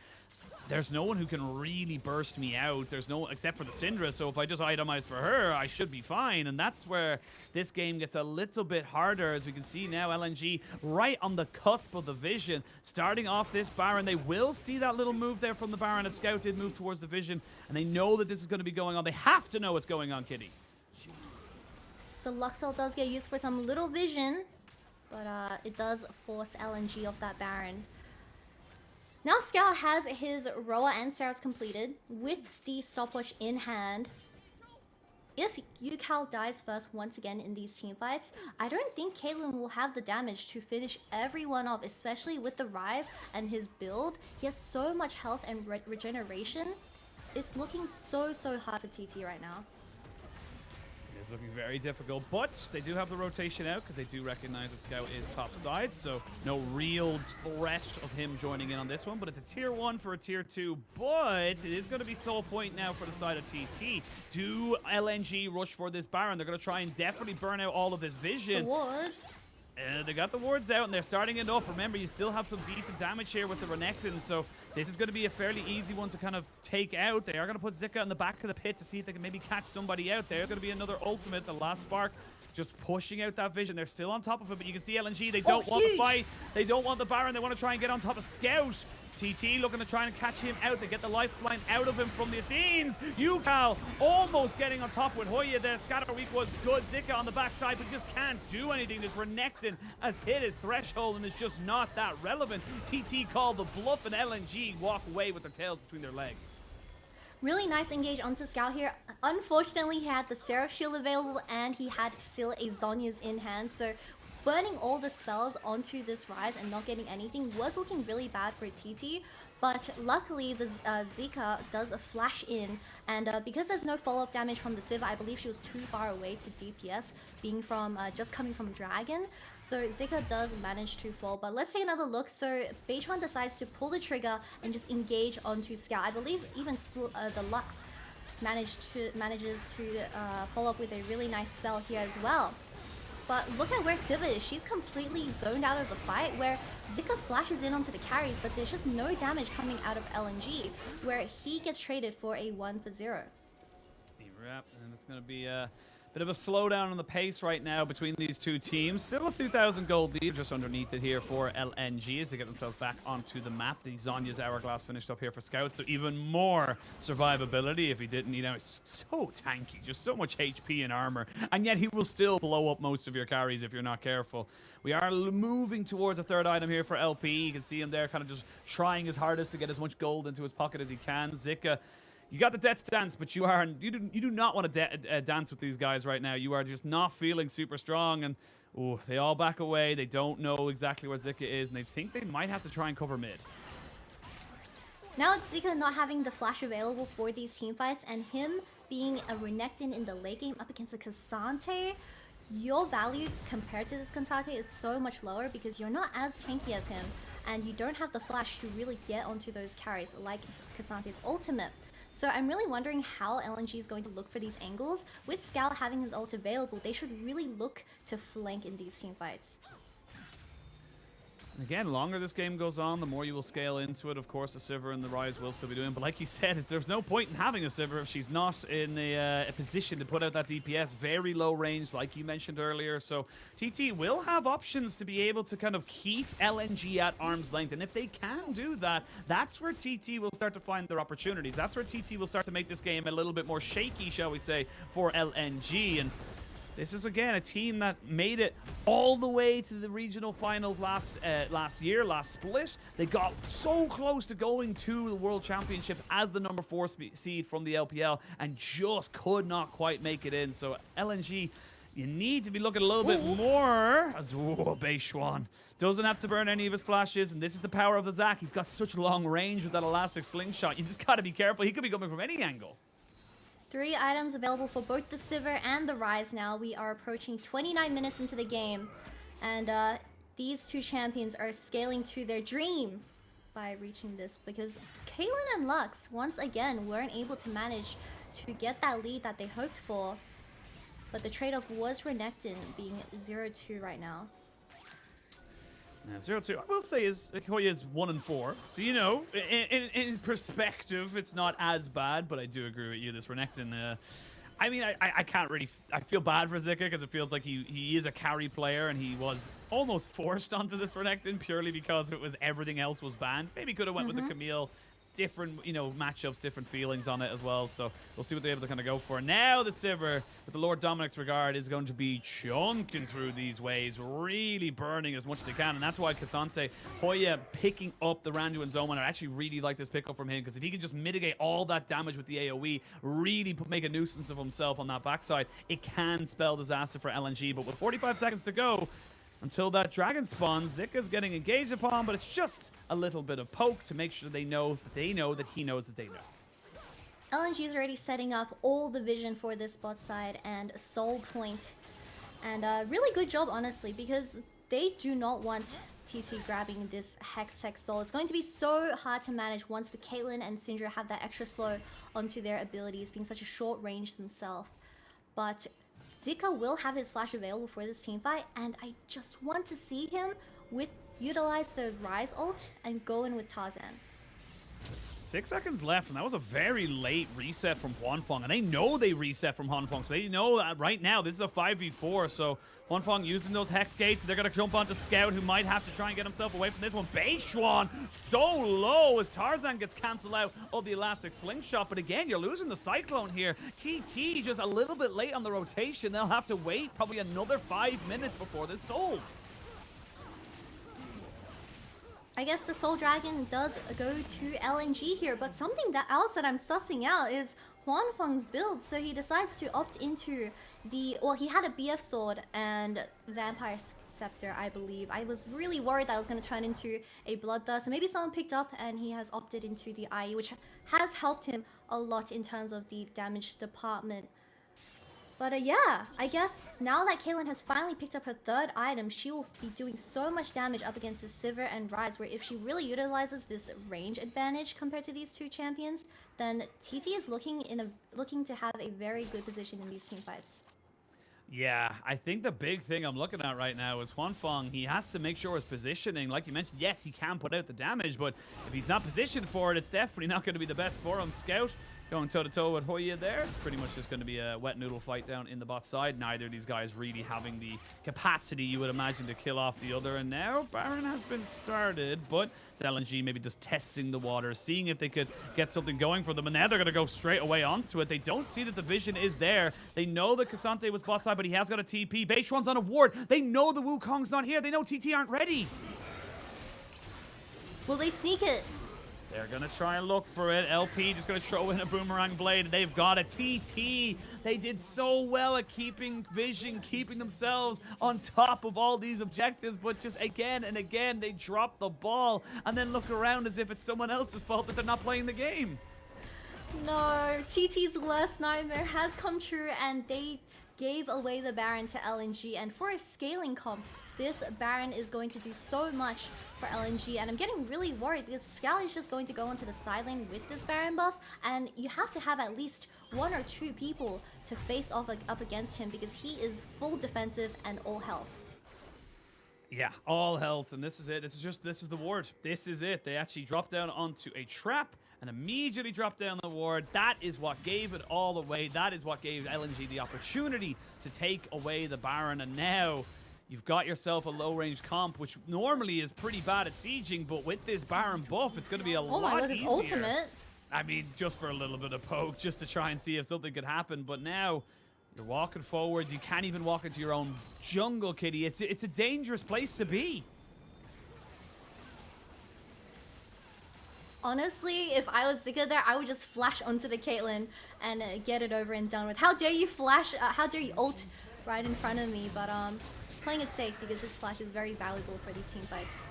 there's no one who can really burst me out. There's no, except for the Syndra, so if I just itemize for her, I should be fine. And that's where this game gets a little bit harder, as we can see now LNG right on the cusp of the vision. Starting off this Baron, they will see that little move there from the Baron, and Scout did move towards the vision, and they know that this is going to be going on. They have to know what's going on, Kitty. The Luxel does get used for some little vision, but it does force LNG off that Baron. Now Scout has his Roa and Saros completed with the stopwatch in hand. If Yukal dies first once again in these team fights, I don't think Caitlyn will have the damage to finish everyone off, especially with the Rise and his build. He has so much health and regeneration. It's looking so hard for TT right now. It's looking very difficult, but they do have the rotation out because they do recognize that Scout is top side, so no real threat of him joining in on this one. But it's a tier 1 for a tier 2, but it is going to be soul point now for the side of TT. Do LNG rush for this Baron? They're going to try and definitely burn out all of this vision. The wards. They got the wards out and they're starting it up. Remember, you still have some decent damage here with the Renekton, so this is going to be a fairly easy one to kind of take out. They are going to put Zika in the back of the pit to see if they can maybe catch somebody out. There's going to be another ultimate, the last spark, just pushing out that vision. They're still on top of it, but you can see LNG, they don't want the fight. They don't want the Baron. They want to try and get on top of Scout. TT looking to try and catch him out. They get the lifeline out of him from the Athenes. Yukal almost getting on top with Hoya there. Scatter Week was good. Zika on the backside, but just can't do anything. This Renekton has hit his threshold and is just not that relevant. TT called the bluff, and LNG walk away with their tails between their legs. Really nice engage onto Scout here. Unfortunately, he had the Seraph Shield available and he had still a Zhonya's in hand, so burning all the spells onto this Rise and not getting anything was looking really bad for TT, but luckily the Zika does a flash in, and because there's no follow-up damage from the Siva, I believe she was too far away to DPS, being from just coming from Dragon, so Zika does manage to fall. But let's take another look. So Beishuan decides to pull the trigger and just engage onto Scout. I believe even the Lux manages to follow up with a really nice spell here as well. But look at where Siva is. She's completely zoned out of the fight, where Zika flashes in onto the carries, but there's just no damage coming out of LNG, where he gets traded for a 1-0. And it's going to be a bit of a slowdown on the pace right now between these two teams. Still a 2,000 gold lead just underneath it here for LNG as they get themselves back onto the map. The Zonya's Hourglass finished up here for Scout, so even more survivability if he didn't. You know, it's so tanky, just so much HP and armor, and yet he will still blow up most of your carries if you're not careful. We are moving towards a third item here for LP. You can see him there kind of just trying his hardest to get as much gold into his pocket as he can. Zika, you got the Death's Dance, but you do not want to dance with these guys right now. You are just not feeling super strong, and they all back away. They don't know exactly where Zika is, and they think they might have to try and cover mid. Now Zika not having the flash available for these team fights, and him being a Renekton in the late game up against a Cassante, your value compared to this Cassante is so much lower because you're not as tanky as him, and you don't have the flash to really get onto those carries like Cassante's ultimate. So I'm really wondering how LNG is going to look for these angles. With Scout having his ult available, they should really look to flank in these team fights. Again, longer this game goes on, the more you will scale into it. Of course, the Sivir and the Ryze will still be doing. But like you said, there's no point in having a Sivir if she's not in a position to put out that DPS. Very low range, like you mentioned earlier. So TT will have options to be able to kind of keep LNG at arm's length. And if they can do that, that's where TT will start to find their opportunities. That's where TT will start to make this game a little bit more shaky, shall we say, for LNG. And this is, again, a team that made it all the way to the regional finals last split. They got so close to going to the World Championships as the number 4 seed from the LPL and just could not quite make it in. So LNG, you need to be looking a little bit more as Beishuan doesn't have to burn any of his flashes, and this is the power of the Zac. He's got such long range with that elastic slingshot. You just got to be careful. He could be coming from any angle. 3 items available for both the Sivir and the Ryze now. We are approaching 29 minutes into the game. And these two champions are scaling to their dream by reaching this. Because Caitlyn and Lux, once again, weren't able to manage to get that lead that they hoped for. But the trade-off was Renekton being 0-2 right now. Yeah, 0-2. I will say is Hoya is 1-4, so you know, in perspective, it's not as bad. But I do agree with you. This Renekton, I mean, I can't really. I feel bad for Zika because it feels like he is a carry player and he was almost forced onto this Renekton purely because it was everything else was banned. Maybe could have went with the Camille. Different, you know, matchups, different feelings on it as well. So we'll see what they're able to kind of go for. Now the Sivir, with the Lord Dominic's regard, is going to be chunking through these waves, really burning as much as they can. And that's why Cassante, Hoya picking up the Randu and Zoman. I actually really like this pickup from him because if he can just mitigate all that damage with the AoE, really make a nuisance of himself on that backside, it can spell disaster for LNG. But with 45 seconds to go, until that dragon spawns, Zika's getting engaged upon, but it's just a little bit of poke to make sure they know that he knows that they know. LNG is already setting up all the vision for this bot side and Soul Point. And really good job, honestly, because they do not want TC grabbing this Hextech Soul. It's going to be so hard to manage once the Caitlyn and Syndra have that extra slow onto their abilities, being such a short range themselves. But Zika will have his flash available for this team fight, and I just want to see him utilize the Ryze ult and go in with Tarzan. 6 seconds left, and that was a very late reset from Huanfeng. And they know they reset from Huanfeng, so they know that right now this is a 5v4. So Huanfeng using those Hex Gates. They're going to jump onto Scout, who might have to try and get himself away from this one. Beishuan so low as Tarzan gets cancelled out of the Elastic Slingshot. But again, you're losing the Cyclone here. TT just a little bit late on the rotation. They'll have to wait probably another 5 minutes before this sold. I guess the Soul Dragon does go to LNG here, but something else that I'm sussing out is Huanfeng's build. So he decides to opt into the... Well, he had a BF Sword and Vampire Scepter, I believe. I was really worried that I was going to turn into a Bloodthirst. Maybe someone picked up and he has opted into the IE, which has helped him a lot in terms of the damage department. But yeah, I guess now that Caitlyn has finally picked up her 3rd item, she will be doing so much damage up against the Sivir and Ryze, where if she really utilizes this range advantage compared to these two champions, then TT is looking to have a very good position in these team fights. Yeah, I think the big thing I'm looking at right now is Huanfeng. He has to make sure his positioning, like you mentioned, yes, he can put out the damage, but if he's not positioned for it, it's definitely not going to be the best for him. Scout going toe-to-toe with Hoya there. It's pretty much just going to be a wet noodle fight down in the bot side. Neither of these guys really having the capacity, you would imagine, to kill off the other. And now Baron has been started, but it's LNG maybe just testing the water, seeing if they could get something going for them. And now they're going to go straight away onto it. They don't see that the vision is there. They know that Cassante was bot side, but he has got a TP. Beishuan's on a ward. They know the Wukong's not here. They know TT aren't ready. Will they sneak it? They're going to try and look for it. LP just going to throw in a Boomerang Blade. They've got a TT. They did so well at keeping vision, keeping themselves on top of all these objectives, but just again and again, they drop the ball and then look around as if it's someone else's fault that they're not playing the game. No, TT's worst nightmare has come true, and they gave away the Baron to LNG. And for a scaling comp, this Baron is going to do so much for LNG, and I'm getting really worried because Scout is just going to go onto the side lane with this Baron buff, and you have to have at least 1 or 2 people to face off up against him because he is full defensive and all health. Yeah, all health, and this is it. This is the ward. This is it. They actually drop down onto a trap and immediately drop down the ward. That is what gave it all away. That is what gave LNG the opportunity to take away the Baron, and now you've got yourself a low-range comp, which normally is pretty bad at sieging, but with this Baron buff, it's going to be a Oh lot my god, his easier. ultimate. I mean, just for a little bit of poke, just to try and see if something could happen, but now you're walking forward. You can't even walk into your own jungle, Kitty. It's a dangerous place to be. Honestly, if I was Zika there, I would just flash onto the Caitlyn and get it over and done with. How dare you flash, how dare you ult right in front of me, but playing it safe because his flash is very valuable for these team fights.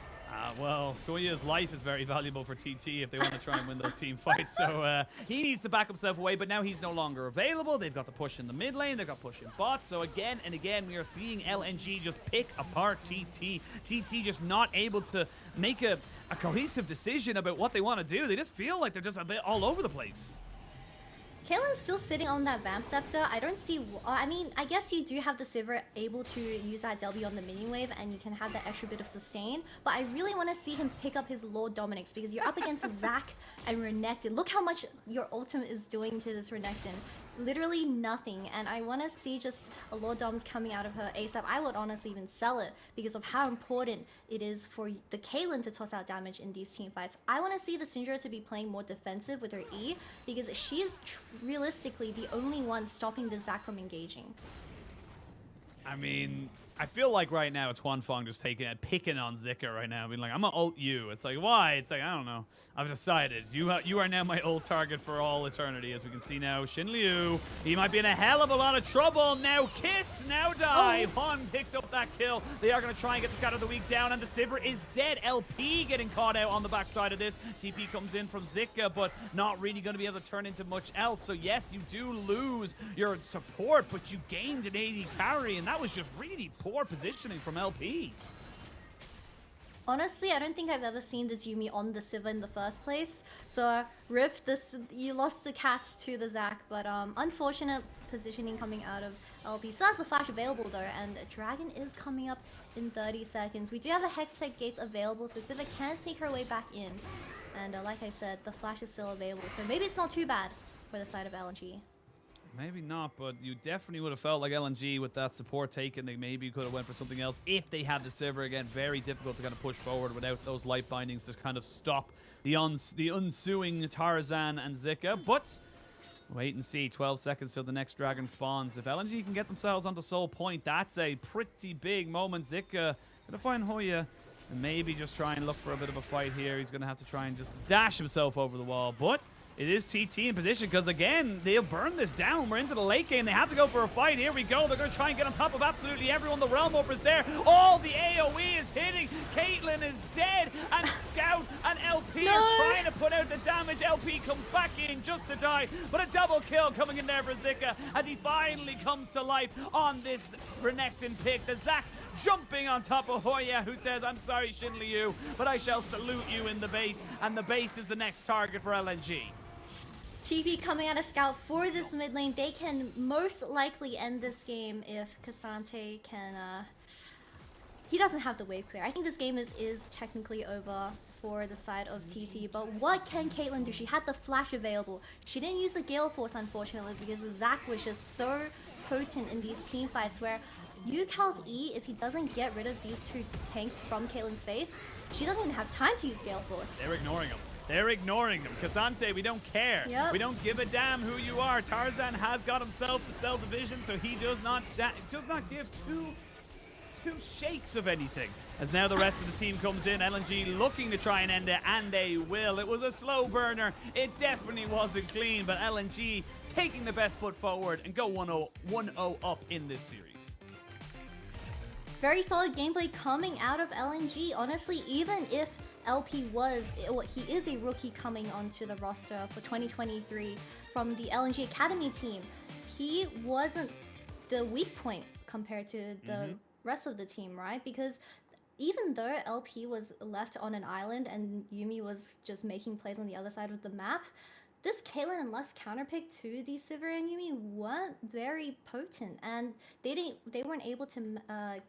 Well, Goya's life is very valuable for TT if they want to try and win those team fights. So he needs to back himself away, but now he's no longer available. They've got the push in the mid lane. They've got push in bot. So again and again, we are seeing LNG just pick apart TT. TT just not able to make a cohesive decision about what they want to do. They just feel like they're just a bit all over the place. Caitlyn's still sitting on that Vamp Scepter. I don't see... I mean, I guess you do have the Sivir able to use that W on the minion wave and you can have that extra bit of sustain. But I really want to see him pick up his Lord Dominic's because you're up against Zac and Renekton. Look how much your ultimate is doing to this Renekton. Literally nothing, and I want to see just a Lord Doms coming out of her ASAP. I would honestly even sell it because of how important it is for the Caitlyn to toss out damage in these team fights. I want to see the Syndra to be playing more defensive with her E because she's realistically the only one stopping the Zac from engaging. I mean, I feel like right now it's Huanfeng just picking on Zika right now, being like, I'm gonna ult you. It's like, why? It's like, I don't know. I've decided. You are now my ult target for all eternity. As we can see now, Xin Liu, he might be in a hell of a lot of trouble. Now Kiss, now dive. Han picks up that kill. They are gonna try and get the Scout of the Week down, and the Sivir is dead. LP getting caught out on the backside of this. TP comes in from Zika, but not really gonna be able to turn into much else. So yes, you do lose your support, but you gained an AD carry, and that was just really poor positioning from LP. Honestly, I don't think I've ever seen this Yuumi on the Sivir in the first place. So, rip, you lost the cat to the Zac, but unfortunate positioning coming out of LP. So that's the flash available though, and Dragon is coming up in 30 seconds. We do have the Hextech gates available, so Sivir can sneak her way back in. And like I said, the flash is still available, so maybe it's not too bad for the side of LNG. Maybe not, but you definitely would have felt like LNG with that support taken. They maybe could have went for something else if they had the Sivir. Again, very difficult to kind of push forward without those light bindings to kind of stop the ensuing Tarzan and Zika. But wait and see. 12 seconds till the next dragon spawns. If LNG can get themselves onto Soul Point, that's a pretty big moment. Zika gonna find Hoya and maybe just try and look for a bit of a fight here. He's gonna have to try and just dash himself over the wall, but it is TT in position because, again, they'll burn this down. We're into the late game. They have to go for a fight. Here we go. They're going to try and get on top of absolutely everyone. The Realm Opener is there. All the AoE is hitting. Caitlyn is dead. And Scout and LP are trying to put out the damage. LP comes back in just to die. But a double kill coming in there for Zika as he finally comes to life on this Renekton pick. The Zac jumping on top of Hoya, who says, I'm sorry, Xin Liu, but I shall salute you in the base. And the base is the next target for LNG. TP coming out of Scout for this mid lane. They can most likely end this game if Cassante can... he doesn't have the wave clear. I think this game is technically over for the side of TT, but what can Caitlyn do? She had the flash available. She didn't use the Gale Force, unfortunately, because the Zac was just so potent in these team fights where Yukal's E, if he doesn't get rid of these two tanks from Caitlyn's face, she doesn't even have time to use Gale Force. They're ignoring him. They're ignoring him. Cassante, we don't care. Yep. We don't give a damn who you are. Tarzan has got himself the cell division, so he does not give two shakes of anything. As now the rest of the team comes in, LNG looking to try and end it, and they will. It was a slow burner. It definitely wasn't clean, but LNG taking the best foot forward and go 1-0 up in this series. Very solid gameplay coming out of LNG. Honestly, even if LP he is a rookie coming onto the roster for 2023 from the LNG Academy team. He wasn't the weak point compared to the rest of the team, right? Because even though LP was left on an island and Yumi was just making plays on the other side of the map, this Caitlyn and Lux counterpick to the Sivir and Yumi weren't very potent, and they weren't able to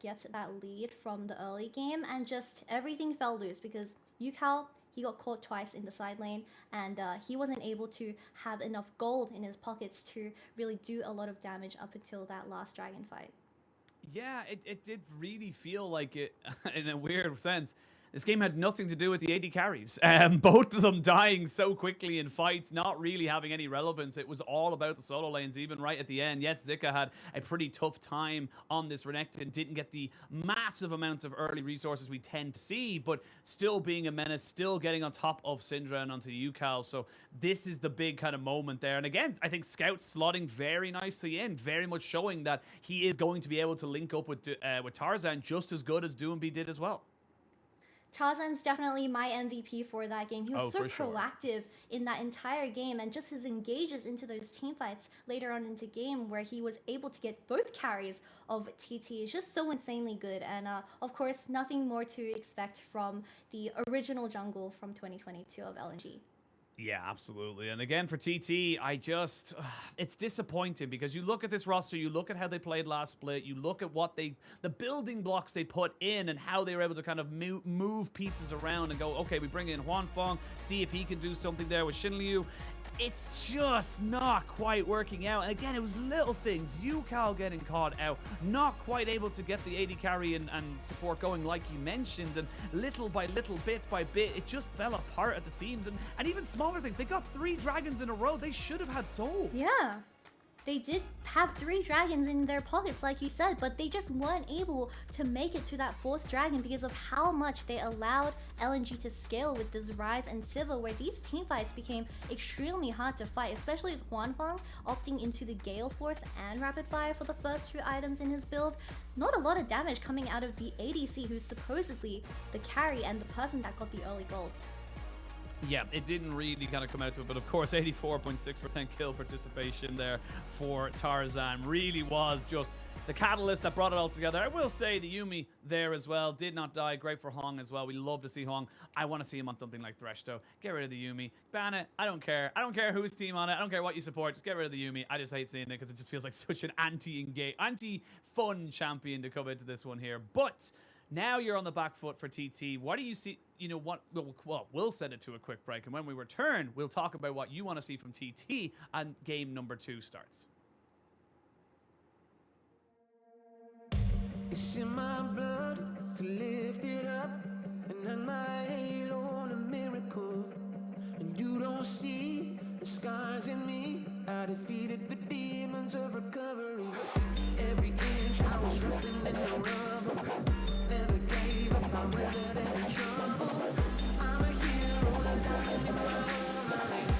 get that lead from the early game, and just everything fell loose because Yukal, he got caught twice in the side lane, and he wasn't able to have enough gold in his pockets to really do a lot of damage up until that last dragon fight. Yeah, it did really feel like it, in a weird sense. This game had nothing to do with the AD carries. Both of them dying so quickly in fights, not really having any relevance. It was all about the solo lanes, even right at the end. Yes, Zika had a pretty tough time on this Renekton, didn't get the massive amounts of early resources we tend to see, but still being a menace, still getting on top of Syndra and onto Yukal. So this is the big kind of moment there. And again, I think Scout slotting very nicely in, very much showing that he is going to be able to link up with Tarzan just as good as Doomby did as well. Tarzan's definitely my MVP for that game. He was so for sure. proactive in that entire game, and just his engages into those team fights later on into game where he was able to get both carries of TT is just so insanely good. And of course, nothing more to expect from the original jungle from 2022 of LNG. Yeah, absolutely. And again, for TT, it's disappointing because you look at this roster, you look at how they played last split, you look at the building blocks they put in and how they were able to kind of move pieces around and go, okay, we bring in Huan Feng, see if he can do something there with Xin Liu. It's just not quite working out. And again, it was little things. Yukal getting caught out, not quite able to get the AD carry and support going like you mentioned. And little by little, bit by bit, it just fell apart at the seams. And even smaller things, they got 3 dragons in a row. They should have had soul. Yeah. They did have 3 dragons in their pockets, like you said, but they just weren't able to make it to that 4th dragon because of how much they allowed LNG to scale with this Ryze and Sivir, where these team fights became extremely hard to fight, especially with Huanfeng opting into the Gale Force and Rapid Fire for the first 2 items in his build. Not a lot of damage coming out of the ADC, who's supposedly the carry and the person that got the early gold. Yeah, it didn't really kind of come out to it, but of course 84.6% kill participation there for Tarzan really was just the catalyst that brought it all together. I will say the Yumi there as well did not die. Great for Hong as well. We love to see Hong. I want to see him on something like Thresh though. Get rid of the Yumi. Ban it. I don't care. I don't care whose team on it. I don't care what you support. Just get rid of the Yumi. I just hate seeing it because it just feels like such an anti-fun champion to come into this one here. But now you're on the back foot for TT. What do you see? You know what? Well, we'll send it to a quick break. And when we return, we'll talk about what you want to see from TT and game number 2 starts. It's in my blood to lift it up and hang my halo on a miracle. And you don't see the scars in me. I defeated the demons of recovery. Every inch I was resting in the rubble. Never gave up, I weathered every trouble. I'm a hero, I'm dying in my own life.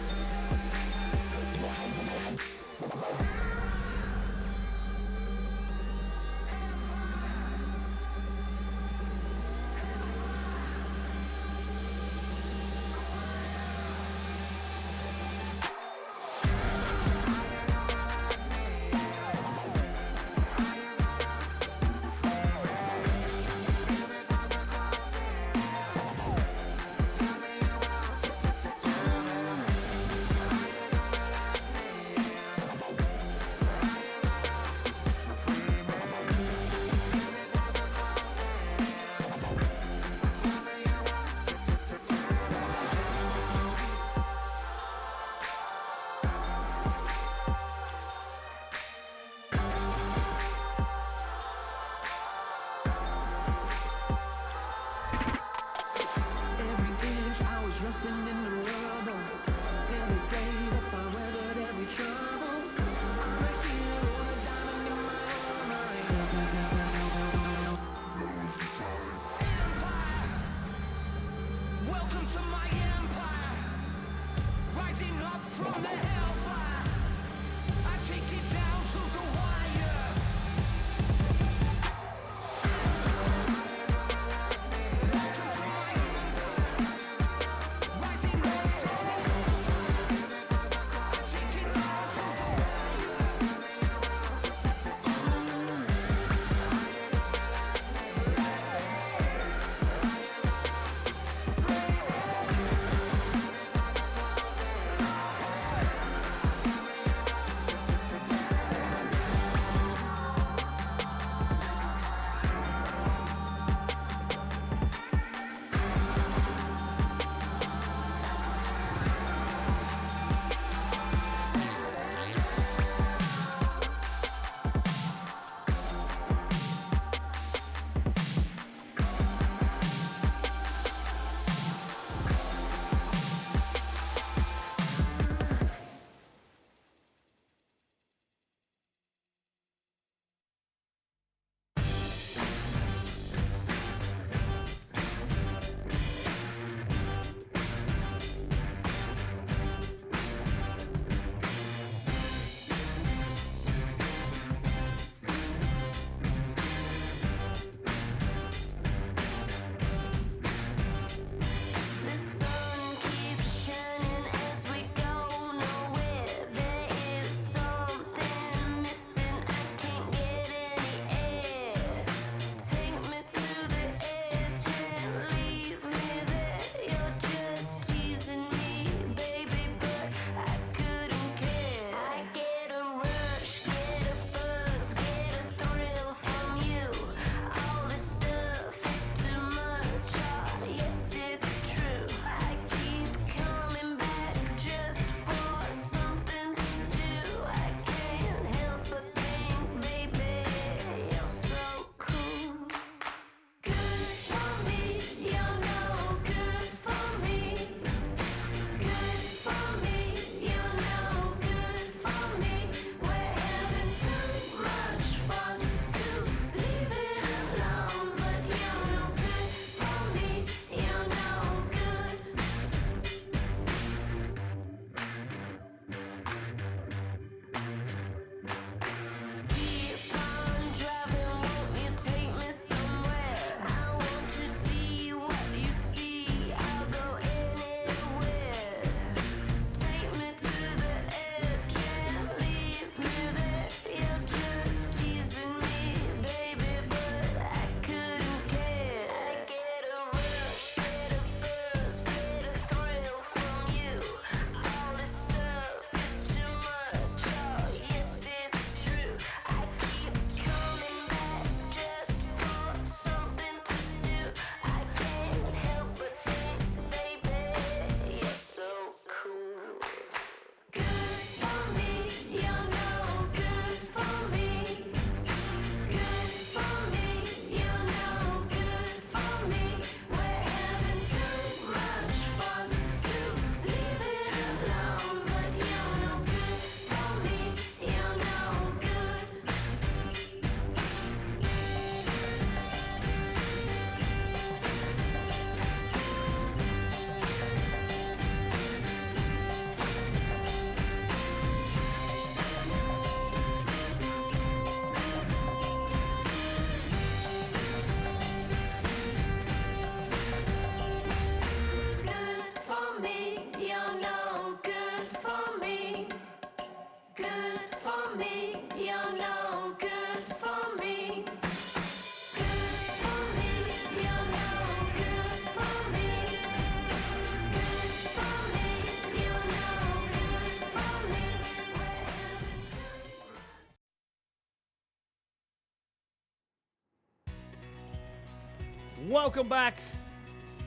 Welcome back.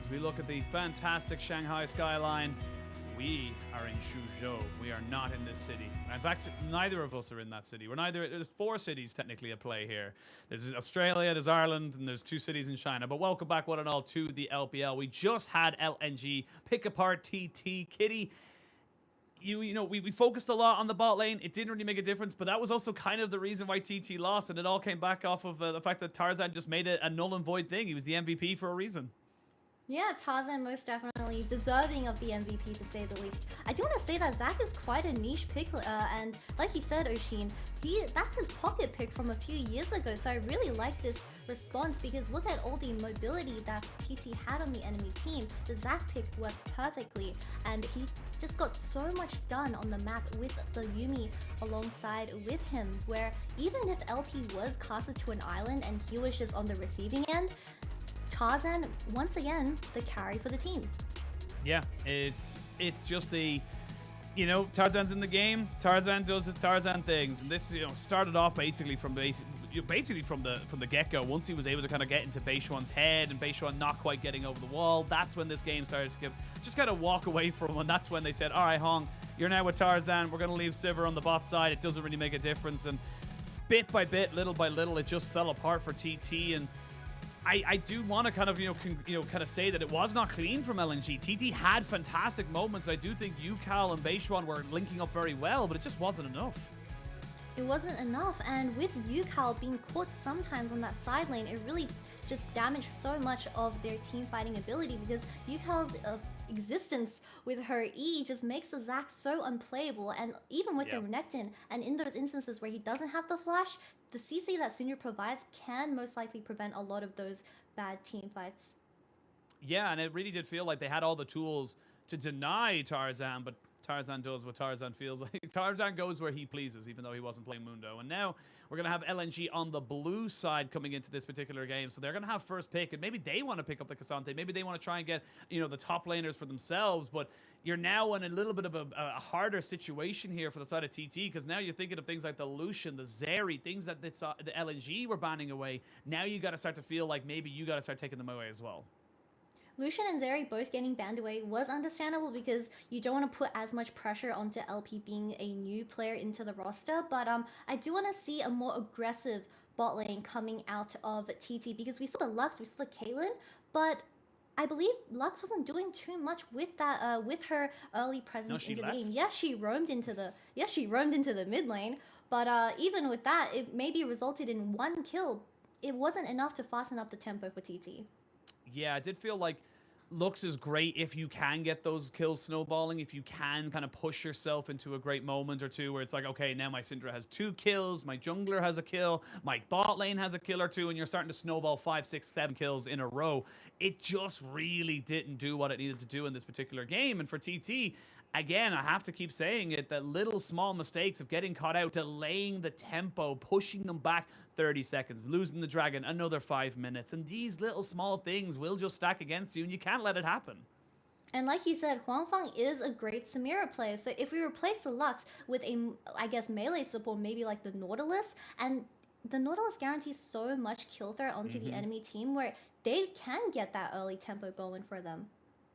As we look at the fantastic Shanghai skyline, we are in Suzhou. We are not in this city. In fact, neither of us are in that city. There's 4 cities technically at play here. There's Australia, there's Ireland, and there's 2 cities in China. But welcome back, one and all, to the LPL. We just had LNG pick apart TT. Kitty, we focused a lot on the bot lane. It didn't really make a difference, but that was also kind of the reason why TT lost, and it all came back off of the fact that Tarzan just made it a null and void thing. He was the MVP for a reason. Yeah, Tarzan most definitely deserving of the MVP to say the least. I do want to say that Zach is quite a niche pick, and like you said, Oshin, that's his pocket pick from a few years ago. So I really like this response because look at all the mobility that TT had on the enemy team. The Zach pick worked perfectly, and he just got so much done on the map with the Yuumi alongside with him, where even if LP was casted to an island and he was just on the receiving end, Tarzan, once again, the carry for the team. Yeah, it's just Tarzan's in the game. Tarzan does his Tarzan things, and this started off basically from the get-go. Once he was able to kind of get into Beishuan's head and Beishuan not quite getting over the wall, that's when this game started to just kind of walk away from him. And that's when they said, "All right, Hong, you're now with Tarzan. We're going to leave Sivir on the bot side. It doesn't really make a difference." And bit by bit, little by little, it just fell apart for TT. And I do want to kind of say that it was not clean from LNG. TT had fantastic moments. I do think Yukal and Beishuan were linking up very well, but it just wasn't enough. It wasn't enough, and with Yukal being caught sometimes on that side lane, it really just damaged so much of their team fighting ability because Yukal's existence with her E just makes the Zac so unplayable, and even with the Renekton, and in those instances where he doesn't have the flash, the CC that Syndra provides can most likely prevent a lot of those bad team fights. Yeah, and it really did feel like they had all the tools to deny Tarzan, but Tarzan does what Tarzan feels like. Tarzan goes where he pleases, even though he wasn't playing Mundo. And now we're going to have LNG on the blue side coming into this particular game. So they're going to have first pick, and maybe they want to pick up the Cassante. Maybe they want to try and get, the top laners for themselves. But you're now in a little bit of a harder situation here for the side of TT, because now you're thinking of things like the Lucian, the Zeri, things that the LNG were banning away. Now you got to start to feel like maybe you got to start taking them away as well. Lucian and Zeri both getting banned away was understandable because you don't want to put as much pressure onto LP being a new player into the roster, but I do want to see a more aggressive bot lane coming out of TT because we saw the Lux, we saw the Caitlyn, but I believe Lux wasn't doing too much with that with her early presence into the game. Yes, she roamed into the mid lane, but even with that, it maybe resulted in 1 kill. It wasn't enough to fasten up the tempo for TT. Yeah, I did feel like Lux is great if you can get those kills snowballing, if you can kind of push yourself into a great moment or two where it's like, okay, now my Syndra has 2 kills, my jungler has a kill, my bot lane has a kill or 2, and you're starting to snowball 5, 6, 7 kills in a row. It just really didn't do what it needed to do in this particular game. And for TT, again, I have to keep saying it, that little small mistakes of getting caught out, delaying the tempo, pushing them back 30 seconds, losing the dragon another 5 minutes, and these little small things will just stack against you, and you can't let it happen. And like you said, Huangfeng is a great Samira player, so if we replace the Lux with a, I guess, melee support, maybe like the Nautilus, and the Nautilus guarantees so much kill threat onto the enemy team where they can get that early tempo going for them.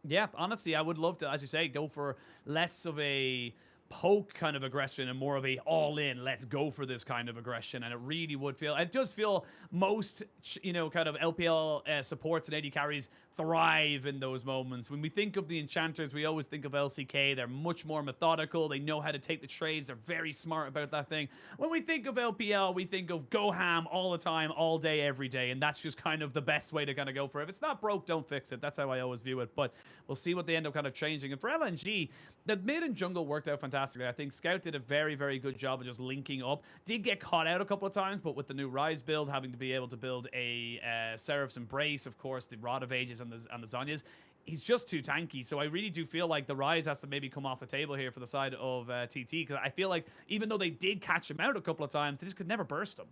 Yeah, honestly, I would love to, as you say, go for less of a poke kind of aggression and more of a all-in, let's go for this kind of aggression. And it really would feel, it does feel most, kind of LPL supports and AD carries thrive in those moments. When we think of the enchanters, we always think of LCK. They're much more methodical. They know how to take the trades. They're very smart about that thing. When we think of LPL, we think of go ham all the time, all day, every day. And that's just kind of the best way to kind of go for it. If it's not broke, don't fix it. That's how I always view it. But we'll see what they end up kind of changing. And for LNG, the mid and jungle worked out fantastically. I think Scout did a very, very good job of just linking up. Did get caught out a couple of times, but with the new Rise build, having to be able to build a Seraph's Embrace, of course, the Rod of Ages and the Zhonya's, he's just too tanky. So I really do feel like the Rise has to maybe come off the table here for the side of TT, because I feel like even though they did catch him out a couple of times, they just could never burst him.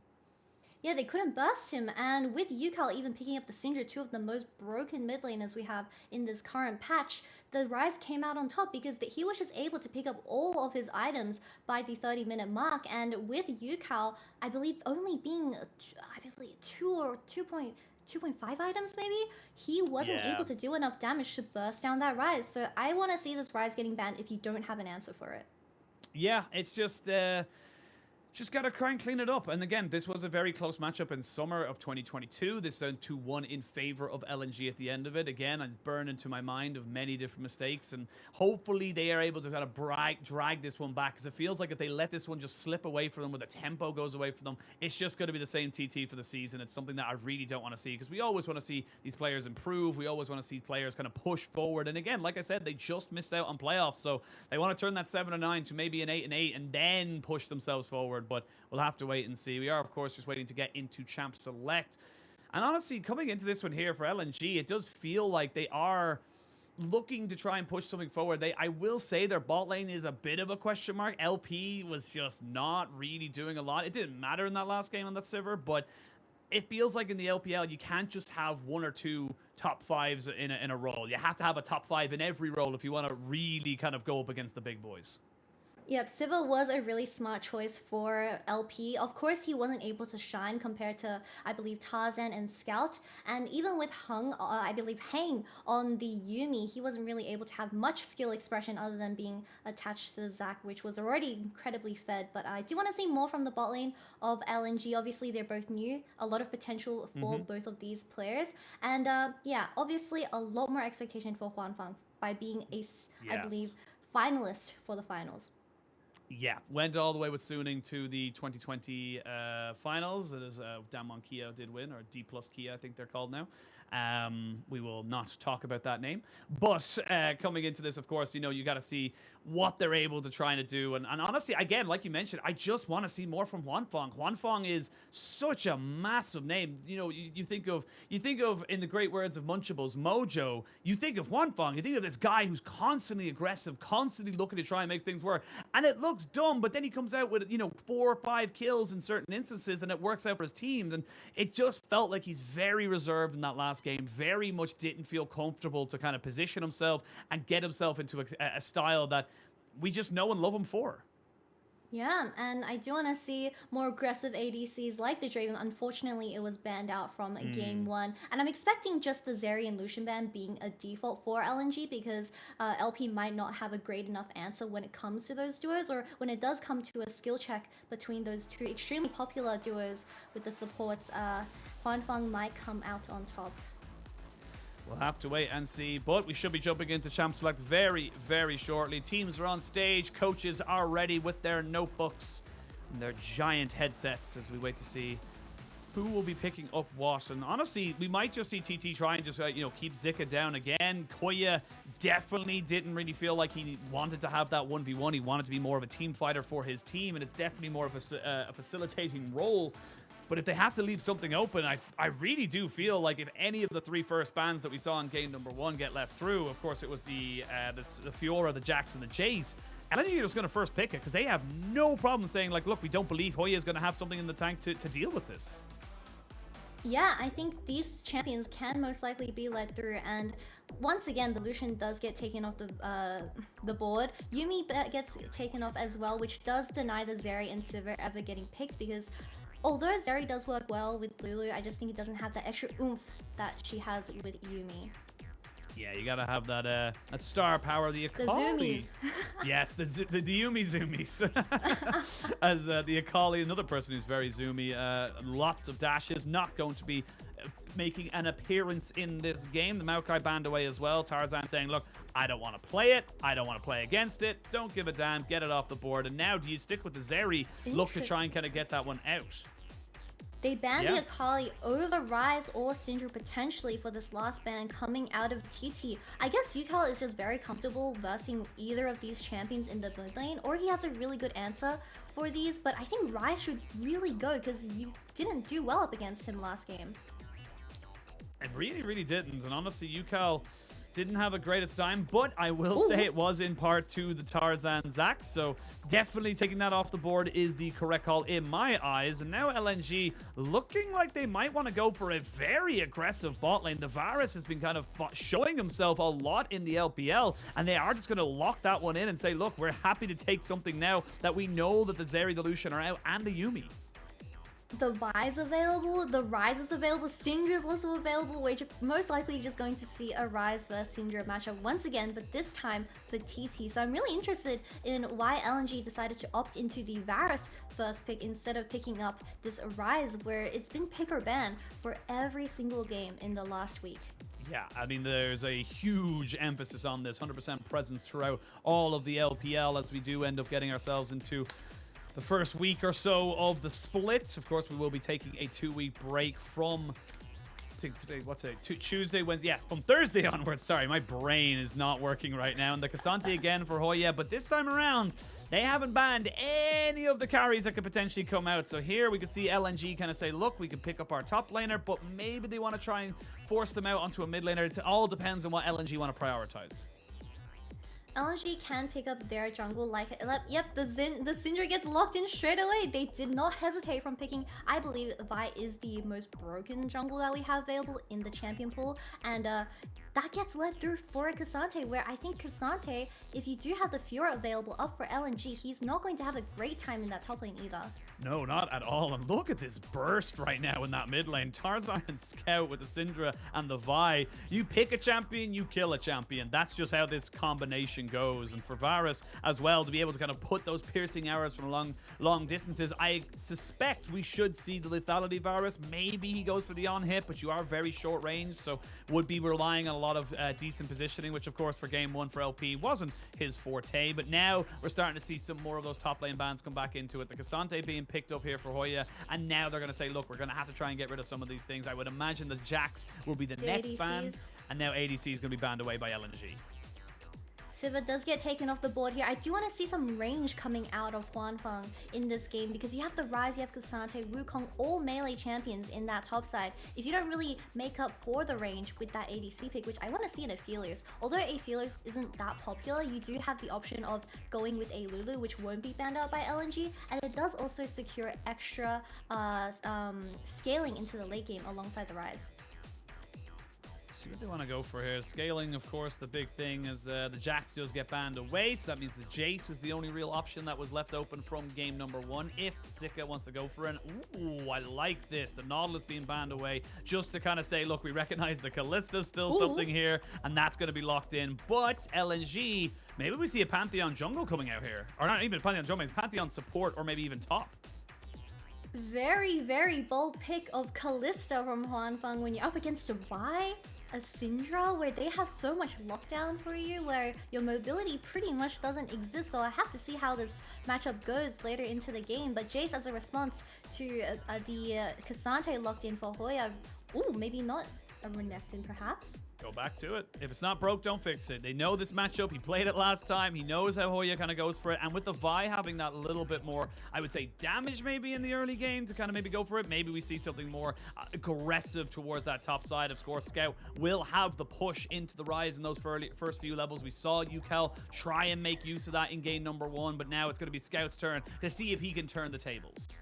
Yeah, they couldn't burst him, and with Yukal even picking up the Syndra, 2 of the most broken mid laners we have in this current patch, the Rise came out on top because he was just able to pick up all of his items by the 30-minute mark, and with Yukal, I believe only being, 2 or 2.2 2.5 items maybe, he wasn't able to do enough damage to burst down that Rise. So I want to see this Rise getting banned if you don't have an answer for it. Yeah, it's just got to try and clean it up. And again, this was a very close matchup in summer of 2022. This went 2-1 in favor of LNG at the end of it. Again, I'm burned into my mind of many different mistakes. And hopefully they are able to kind of drag this one back. Because it feels like if they let this one just slip away from them, where the tempo goes away from them, it's just going to be the same TT for the season. It's something that I really don't want to see. Because we always want to see these players improve. We always want to see players kind of push forward. And again, like I said, they just missed out on playoffs. So they want to turn that 7-9 to maybe an 8-8 and then push themselves forward. But we'll have to wait and see. We are, of course, just waiting to get into Champ Select. And honestly, coming into this one here for LNG, it does feel like they are looking to try and push something forward. I will say their bot lane is a bit of a question mark. LP was just not really doing a lot. It didn't matter in that last game on that Sivir, but it feels like in the LPL, you can't just have 1 or 2 top 5s in a role. You have to have a top 5 in every role if you want to really kind of go up against the big boys. Yep, Siva was a really smart choice for LP. Of course, he wasn't able to shine compared to, I believe, Tarzan and Scout. And even with I believe Hang on the Yuumi, he wasn't really able to have much skill expression other than being attached to the Zac, which was already incredibly fed. But I do want to see more from the bot lane of LNG. Obviously, they're both new. A lot of potential for both of these players. And yeah, obviously, a lot more expectation for Huanfeng by being I believe, finalist for the finals. Yeah, went all the way with Suning to the 2020 finals. It is Damwon Kia did win, or D plus Kia, I think they're called now. We will not talk about that name. But coming into this, of course, you know, you got to see what they're able to try to do. And honestly, again, like you mentioned, I just want to see more from Huanfeng. Huanfeng is such a massive name. You know, you think of, in the great words of Munchables, Mojo, you think of Huanfeng, you think of this guy who's constantly aggressive, constantly looking to try and make things work. And it looks dumb, but then he comes out with, you know, 4 or 5 kills in certain instances, and it works out for his team. And it just felt like he's very reserved in that last game, very much didn't feel comfortable to kind of position himself and get himself into a style that we just know and love him for. Yeah, and I do want to see more aggressive ADCs like the Draven. Unfortunately, it was banned out from game 1. And I'm expecting just the Zeri and Lucian ban being a default for LNG because LP might not have a great enough answer when it comes to those duos, or when it does come to a skill check between those 2 extremely popular duos with the supports. Huanfeng might come out on top. We'll have to wait and see, but we should be jumping into Champ Select very, very shortly. Teams are on stage, coaches are ready with their notebooks and their giant headsets as we wait to see who will be picking up what. And honestly, we might just see TT try and just, you know, keep Zika down again. Koya definitely didn't really feel like he wanted to have that 1v1. He wanted to be more of a team fighter for his team, and it's definitely more of a facilitating role. But if they have to leave something open, I really do feel like if any of the 3 first bans that we saw in game number 1 get left through, of course it was the Fiora, the Jax, and the Jace, and I think you're just going to first pick it because they have no problem saying, like, look, we don't believe Hoya is going to have something in the tank to deal with this. Yeah, I think these champions can most likely be led through, and once again, the Lucian does get taken off the board. Yuumi gets taken off as well, which does deny the Zeri and Sivir ever getting picked because although Zeri does work well with Lulu, I just think it doesn't have that extra oomph that she has with Yuumi. Yeah, you gotta have that star power, the Akali. The zoomies. Yes, the Yuumi zoomies. As the Akali, another person who's very zoomy, lots of dashes, not going to be making an appearance in this game. The Maokai banned away as well. Tarzan saying, look, I don't want to play it. I don't want to play against it. Don't give a damn. Get it off the board. And now do you stick with the Zeri? Look to try and kind of get that one out. They banned the Akali over Rise or Syndra potentially for this last ban coming out of TT. I guess Yukal is just very comfortable versing either of these champions in the mid lane, or he has a really good answer for these, but I think Rise should really go because you didn't do well up against him last game. It really, really didn't. And honestly, Yukal didn't have a greatest time, but I will say it was in part to the Tarzan Zac, so definitely taking that off the board is the correct call in my eyes. And now LNG looking like they might want to go for a very aggressive bot lane. The Varus has been kind of showing himself a lot in the LPL, and they are just going to lock that one in and say, look, we're happy to take something now that we know that the Zeri, the Lucian are out, and the Yuumi. the Vi's available, the Rise is available, Syndra is also available. We're most likely just going to see a Rise versus Syndra matchup once again, but this time for TT. So I'm really interested in why LNG decided to opt into the Varus first pick instead of picking up this Rise, where it's been pick or ban for every single game in the last week. Yeah, I mean, there's a huge emphasis on this 100% presence throughout all of the LPL as we do end up getting ourselves into the first week or so of the splits. Of course, we will be taking a 2-week break from, I think today, what's it? Tuesday, Wednesday, yes, from Thursday onwards. Sorry, my brain is not working right now. And the Cassante again for Hoya, but this time around, they haven't banned any of the carries that could potentially come out. So here we can see LNG kind of say, look, we can pick up our top laner, but maybe they want to try and force them out onto a mid laner. It all depends on what LNG want to prioritize. LNG can pick up their jungle like, yep, the Syndra gets locked in straight away. They did not hesitate from picking. I believe Vi is the most broken jungle that we have available in the champion pool, and that gets led through for Cassante, where I think Cassante, if you do have the Fiora available up for LNG, he's not going to have a great time in that top lane either. No, not at all. And look at this burst right now in that mid lane. Tarzan and Scout with the Syndra and the Vi. You pick a champion, you kill a champion. That's just how this combination goes. And for Varus as well, to be able to kind of put those piercing arrows from long distances, I suspect we should see the lethality Varus. Maybe he goes for the on hit, but you are very short range, so would be relying on a lot of decent positioning, which of course for game one for LP wasn't his forte. But now we're starting to see some more of those top lane bans come back into it. The Cassante being picked up here for Hoya, and now they're going to say, look, we're going to have to try and get rid of some of these things. I would imagine the Jax will be the next ban, and now ADC is going to be banned away by LNG. Sivir does get taken off the board here. I do want to see some range coming out of Huanfeng in this game, because you have the Rise, you have Cassante, Wukong, all melee champions in that top side. If you don't really make up for the range with that ADC pick, which I want to see in Aphelios. Although Aphelios isn't that popular, you do have the option of going with a Lulu, which won't be banned out by LNG, and it does also secure extra scaling into the late game alongside the Rise. See what they want to go for here. Scaling, of course, the big thing is the Jax does get banned away, so that means the Jace is the only real option that was left open from game number one if Zika wants to go for it. Ooh, I like this. The Nautilus being banned away just to kind of say, look, we recognize the Kallista's still something here, and that's going to be locked in. But LNG, maybe we see a Pantheon jungle coming out here. Or not even a Pantheon jungle, Pantheon support, or maybe even top. Very, very bold pick of Callista from Huanfeng when you're up against a Vi, a Syndra, where they have so much lockdown for you, where your mobility pretty much doesn't exist. So I have to see how this matchup goes later into the game. But Jace, as a response to the Cassante locked in for Hoya, ooh, maybe not a Renekton perhaps. Go back to it. If it's not broke, don't fix it. They know this matchup. He played it last time. He knows how Hoya kind of goes for it. And with the Vi having that little bit more, I would say, damage maybe in the early game to kind of maybe go for it, maybe we see something more aggressive towards that top side. Of course, Scout will have the push into the Rise in those first few levels. We saw UCal try and make use of that in game number one, but now it's going to be Scout's turn to see if he can turn the tables.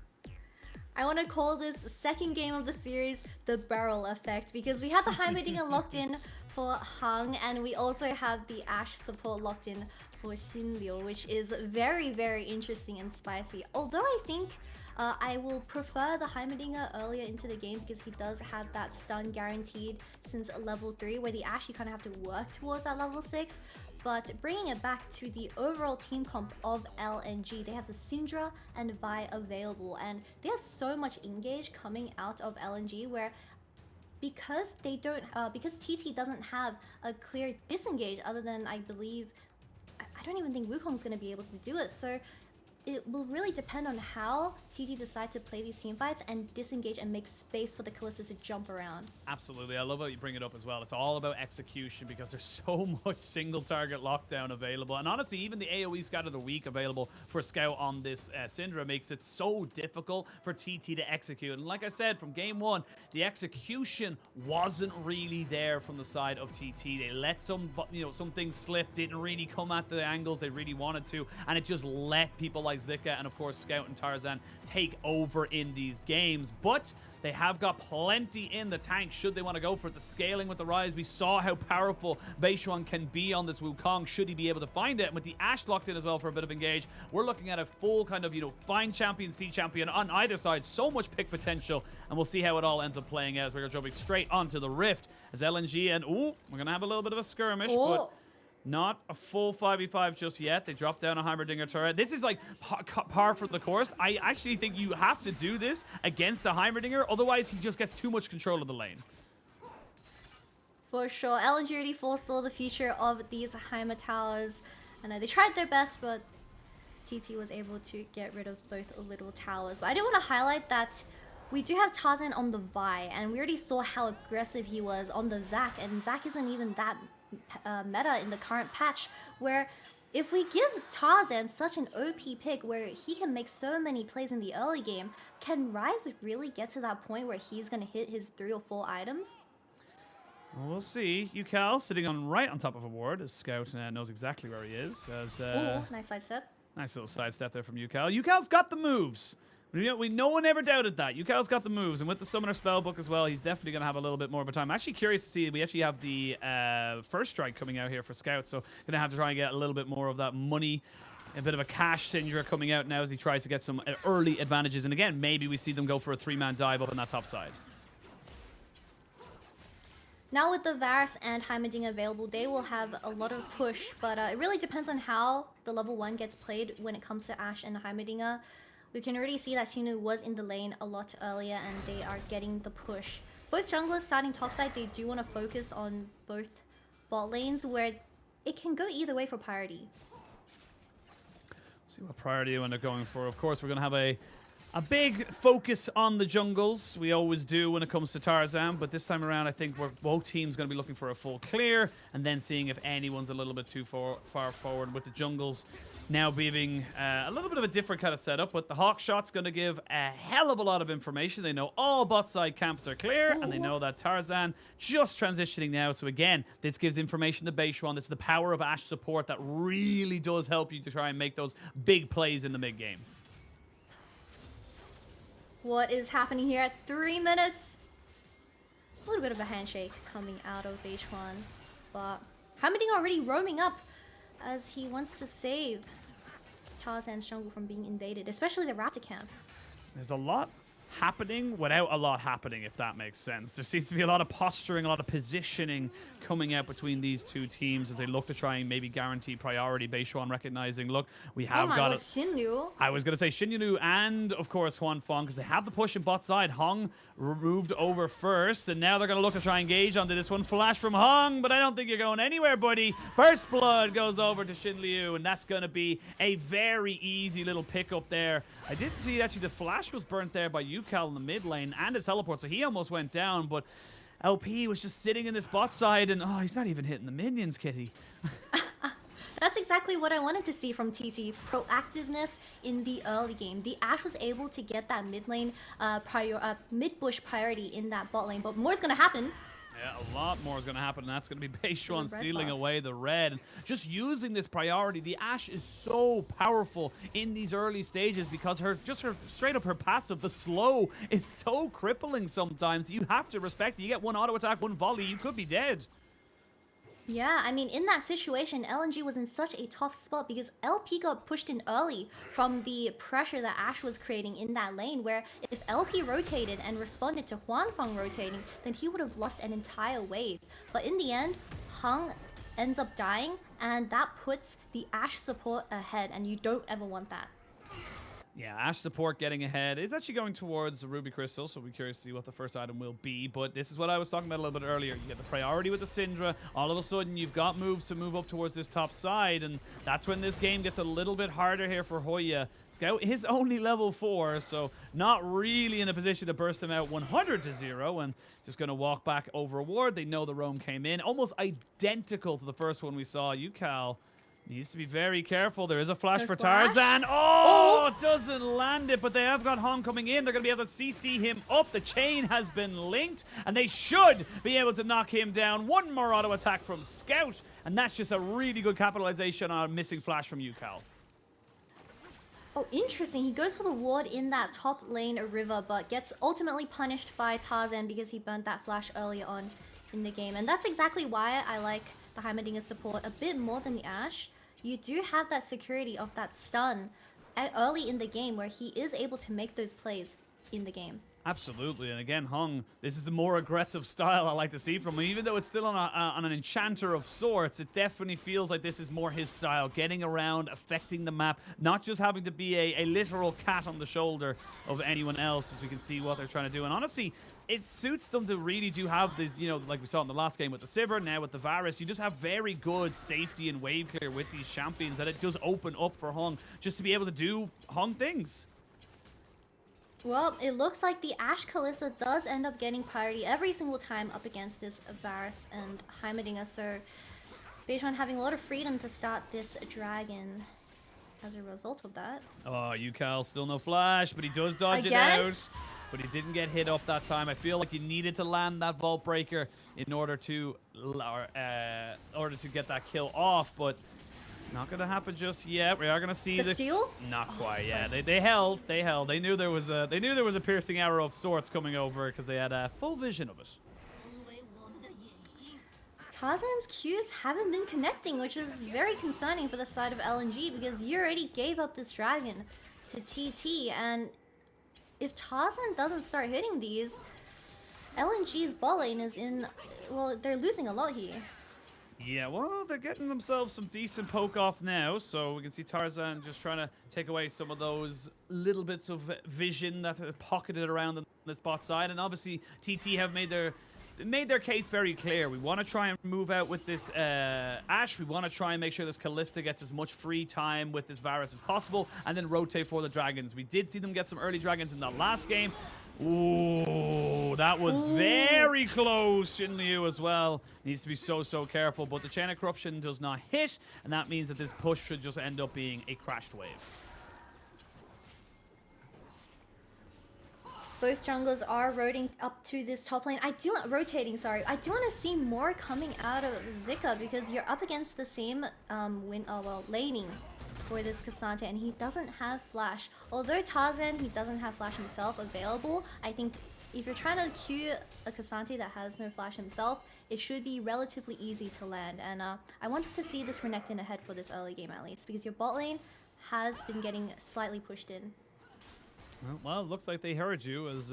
I want to call this second game of the series the barrel effect, because we have the Heimerdinger locked in for Hung, and we also have the Ashe support locked in for Xin which is very, very interesting and spicy. Although I think I will prefer the Heimerdinger earlier into the game, because he does have that stun guaranteed since level 3, where the Ashe you kind of have to work towards that level 6. But bringing it back to the overall team comp of LNG, they have the Syndra and Vi available, and they have so much engage coming out of LNG, where because they don't, because TT doesn't have a clear disengage, other than I believe, I don't even think Wukong's going to be able to do it. So it will really depend on how TT decide to play these team fights and disengage and make space for the Kalista to jump around. Absolutely. I love how you bring it up as well. It's all about execution, because there's so much single target lockdown available. And honestly, even the AoE scatter of the week available for Scout on this Syndra makes it so difficult for TT to execute. And like I said, from game one, the execution wasn't really there from the side of TT. They let some things slip, didn't really come at the angles they really wanted to, and it just let people like like Zika and, of course, Scout and Tarzan take over in these games. But they have got plenty in the tank should they want to go for it. The scaling with the Rise, we saw how powerful Beishuan can be on this Wukong should he be able to find it. And with the Ashe locked in as well for a bit of engage, we're looking at a full kind of, find champion, see champion on either side. So much pick potential, and we'll see how it all ends up playing out as we're jumping straight onto the Rift as LNG and, we're going to have a little bit of a skirmish, but not a full 5v5 just yet. They dropped down a Heimerdinger turret. This is like par for the course. I actually think you have to do this against a Heimerdinger, otherwise he just gets too much control of the lane. For sure. LNG already foresaw the future of these Heimer towers. And they tried their best, but TT was able to get rid of both little towers. But I do want to highlight that we do have Tarzan on the Vi, and we already saw how aggressive he was on the Zac, and Zac isn't even that meta in the current patch, where if we give Tarzan such an OP pick where he can make so many plays in the early game, can Rise really get to that point where he's going to hit his 3 or 4 items? Well, we'll see. Yukal sitting right on top of a ward as Scout knows exactly where he is. Ooh, nice sidestep. Nice little sidestep there from Yukal. Yukal's got the moves. No one ever doubted that. Yukaal's got the moves, and with the Summoner Spellbook as well, he's definitely going to have a little bit more of a time. I'm actually curious to see. We actually have the first strike coming out here for Scout, so going to have to try and get a little bit more of that money. A bit of a cash Syndra coming out now as he tries to get some early advantages. And again, maybe we see them go for a 3-man dive up on that top side. Now with the Varus and Heimerdinger available, they will have a lot of push, but it really depends on how the level 1 gets played when it comes to Ashe and Heimerdinger. We can already see that Xingnu was in the lane a lot earlier, and they are getting the push. Both junglers starting topside, they do want to focus on both bot lanes, where it can go either way for priority. See what priority you end up going for. Of course, we're going to have a big focus on the jungles. We always do when it comes to Tarzan, but this time around I think both teams going to be looking for a full clear and then seeing if anyone's a little bit too far forward, with the jungles now being a little bit of a different kind of setup. But the Hawk shot's going to give a hell of a lot of information. They know all bot side camps are clear, and they know that Tarzan just transitioning now. So again, this gives information to Beishuan. This is the power of Ashe support that really does help you to try and make those big plays in the mid game. What is happening here at 3 minutes? A little bit of a handshake coming out of Beishuan, but Heimerdinger already roaming up as he wants to save Tarzan's jungle from being invaded, especially the Raptor camp. There's a lot happening without a lot happening, if that makes sense. There seems to be a lot of posturing, a lot of positioning coming out between these two teams as they look to try and maybe guarantee priority. Beishuan recognizing, look, we have got it. Xingnu. I was going to say Xingnu and, of course, Huan Feng, because they have the push in bot side. Hong moved over first, and now they're going to look to try and engage onto this one. Flash from Hong, but I don't think you're going anywhere, buddy. First blood goes over to Xin Liu, and that's going to be a very easy little pickup there. I did see, actually, the flash was burnt there by Yukal in the mid lane and his teleport, so he almost went down, but LP was just sitting in this bot side, and he's not even hitting the minions, kitty. That's exactly what I wanted to see from TT. Proactiveness in the early game. The Ashe was able to get that mid lane, mid-bush priority in that bot lane, but more is going to happen. Yeah, a lot more is going to happen, and that's going to be Beishuan stealing buff. away the red. And just using this priority, the Ashe is so powerful in these early stages because her straight up her passive, the slow, is so crippling sometimes. You have to respect it. You get one auto attack, one volley, you could be dead. Yeah, I mean, in that situation, LNG was in such a tough spot because LP got pushed in early from the pressure that Ashe was creating in that lane, where if LP rotated and responded to Huan Feng rotating, then he would have lost an entire wave. But in the end, Hung ends up dying, and that puts the Ashe support ahead, and you don't ever want that. Yeah, Ashe support getting ahead is actually going towards the Ruby Crystal, so we're curious to see what the first item will be. But this is what I was talking about a little bit earlier. You get the priority with the Syndra. All of a sudden, you've got moves to move up towards this top side, and that's when this game gets a little bit harder here for Hoya. Scout is only level 4, so not really in a position to burst him out 100-0, and just going to walk back over a ward. They know the roam came in. Almost identical to the first one we saw. Yukal needs to be very careful. There is a flash for Tarzan. Oh, doesn't land it, but they have got Hong coming in. They're going to be able to CC him up. The chain has been linked, and they should be able to knock him down. One more auto attack from Scout, and that's just a really good capitalization on a missing flash from Yukal. Oh, interesting. He goes for the ward in that top lane river, but gets ultimately punished by Tarzan because he burnt that flash earlier on in the game. And that's exactly why I like the Heimerdinger support a bit more than the Ashe. You do have that security of that stun early in the game where he is able to make those plays in the game. Absolutely, and again, Hung, this is the more aggressive style I like to see from him. Even though it's still on an enchanter of sorts, it definitely feels like this is more his style, getting around, affecting the map, not just having to be a literal cat on the shoulder of anyone else, as we can see what they're trying to do. And honestly, it suits them to really do have this, you know, like we saw in the last game with the Sivir, now with the Varus, you just have very good safety and wave clear with these champions that it does open up for Hung just to be able to do Hung things. Well, it looks like the Ashe Kalista does end up getting priority every single time up against this Varus and Heimerdinger, so Beishon having a lot of freedom to start this dragon as a result of that. Oh, Yukal still no flash, but he does dodge Again? it out. But he didn't get hit up that time. I feel like you needed to land that Vault Breaker in order to get that kill off, but not gonna happen just yet. We are gonna see The seal? Not quite. Yeah, nice. they held. They knew there was a piercing arrow of sorts coming over because they had a full vision of it. Tarzan's Qs haven't been connecting, which is very concerning for the side of LNG because you already gave up this dragon to TT, and if Tarzan doesn't start hitting these, LNG's bot lane is in, well, they're losing a lot here. Yeah, well, they're getting themselves some decent poke off now, so we can see Tarzan just trying to take away some of those little bits of vision that are pocketed around on this bot side, and obviously TT have made their case very clear. We want to try and move out with this Ashe. We want to try and make sure this Kalista gets as much free time with this Varus as possible, and then rotate for the dragons. We did see them get some early dragons in the last game. Ooh, that was very close. Shin Liu as well needs to be so careful, but the Chain of Corruption does not hit, and that means that this push should just end up being a crashed wave. Both junglers are rotating up to this top lane. I do want to see more coming out of Zika because you're up against the same laning for this Cassante, and he doesn't have flash. Although Tarzan, he doesn't have flash himself available, I think if you're trying to queue a Cassante that has no flash himself, it should be relatively easy to land. And I wanted to see this Renekton ahead for this early game at least, because your bot lane has been getting slightly pushed in. Well, it looks like they heard you as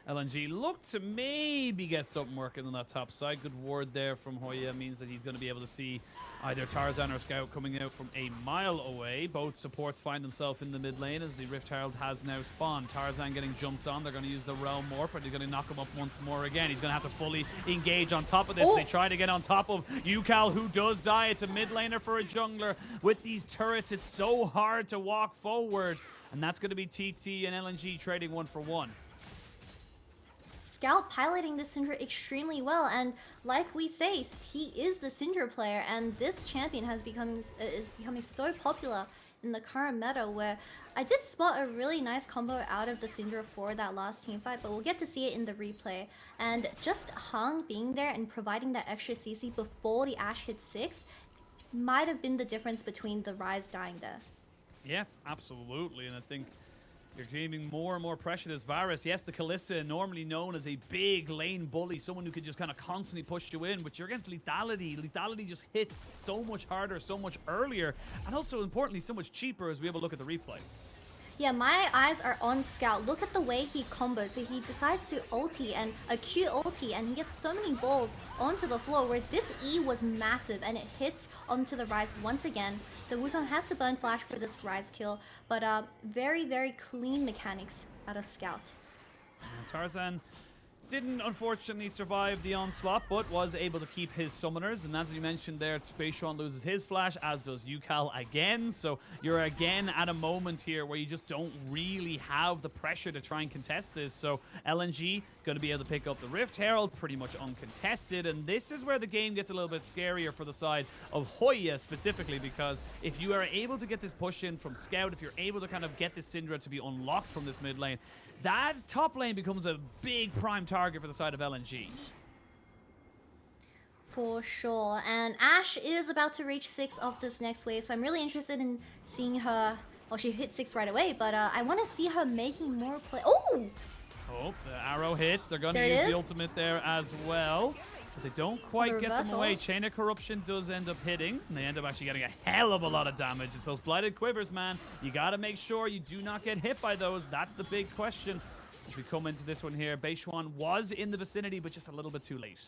LNG looked to maybe get something working on that top side. Good ward there from Hoya means that he's going to be able to see either Tarzan or Scout coming out from a mile away. Both supports find themselves in the mid lane as the Rift Herald has now spawned. Tarzan getting jumped on. They're going to use the Realm Warp, but they're going to knock him up once more again. He's going to have to fully engage on top of this. They try to get on top of Yukal, who does die. It's a mid laner for a jungler. With these turrets, it's so hard to walk forward. And that's going to be TT and LNG trading 1-for-1. Scout piloting this Syndra extremely well, and like we say, he is the Syndra player, and this champion is becoming so popular in the current meta, where I did spot a really nice combo out of the Syndra for that last team fight, but we'll get to see it in the replay. And just Hung being there and providing that extra CC before the Ashe hit 6 might have been the difference between the Ryze dying there. Yeah, absolutely. And I think you're gaining more and more pressure as Varus. Yes, the Kalista, normally known as a big lane bully, someone who could just kind of constantly push you in, but you're against lethality. Lethality just hits so much harder, so much earlier, and also importantly, so much cheaper as we have a look at the replay. Yeah, my eyes are on Scout. Look at the way he combos. So he decides to ulti and a Q ulti, and he gets so many balls onto the floor where this E was massive and it hits onto the Ryze once again. The Wukong has to burn flash for this Ryze kill, but very clean mechanics out of Scout. And Tarzan didn't unfortunately survive the onslaught, but was able to keep his summoners. And as you mentioned there, Spaceon loses his flash, as does Yukal again. So you're again at a moment here where you just don't really have the pressure to try and contest this. So LNG going to be able to pick up the Rift Herald pretty much uncontested. And this is where the game gets a little bit scarier for the side of Hoya specifically, because if you are able to get this push in from Scout, if you're able to kind of get this Syndra to be unlocked from this mid lane, that top lane becomes a big prime target for the side of LNG. For sure. And Ashe is about to reach 6 of this next wave, so I'm really interested in seeing her Well, she hit 6 right away, but I want to see her making more play. Oh! Oh, the arrow hits. They're going to There it use the is. ultimate there as well. But they don't quite get them reversal. away. Chain of Corruption does end up hitting, and they end up actually getting a hell of a lot of damage. It's those Blighted Quivers, man. You got to make sure you do not get hit by those. That's the big question. As we come into this one here, Beishuan was in the vicinity, but just a little bit too late.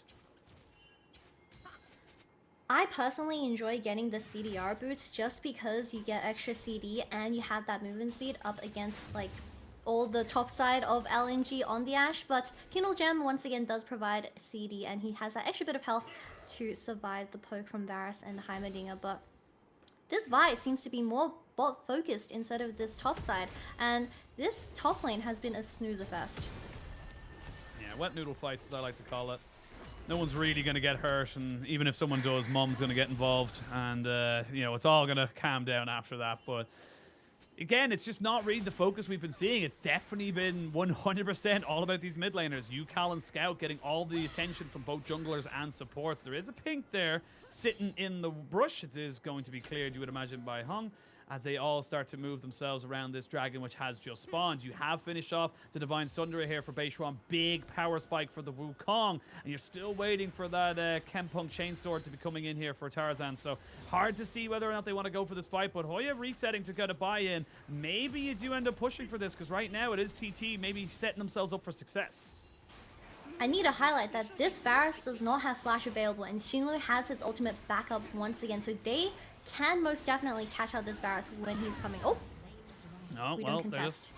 I personally enjoy getting the CDR boots just because you get extra CD and you have that movement speed up against like all the top side of LNG on the Ashe, but Kindle Gem once again does provide CD and he has that extra bit of health to survive the poke from Varus and Heimerdinger, but this Vi seems to be more bot focused instead of this top side, and this top lane has been a snoozer fest. Yeah, wet noodle fights, as I like to call it. No one's really going to get hurt, and even if someone does, Mom's going to get involved, and, you know, it's all going to calm down after that, but again, it's just not really the focus we've been seeing. It's definitely been 100% all about these mid laners. Cal and Scout getting all the attention from both junglers and supports. There is a pink there sitting in the brush. It is going to be cleared, you would imagine, by Hung, as they all start to move themselves around this dragon, which has just spawned. You have finished off the Divine Sunderer here for Beishuan. Big power spike for the Wukong. And you're still waiting for that Kempunk Chainsword to be coming in here for Tarzan. So hard to see whether or not they want to go for this fight. But Hoya resetting to get a buy-in. Maybe you do end up pushing for this, because right now it is TT maybe setting themselves up for success. I need to highlight that this Varus does not have flash available, and Xinlu has his ultimate backup once again, so they can most definitely catch out this Varus when he's coming. Oh! No, We well, don't contest.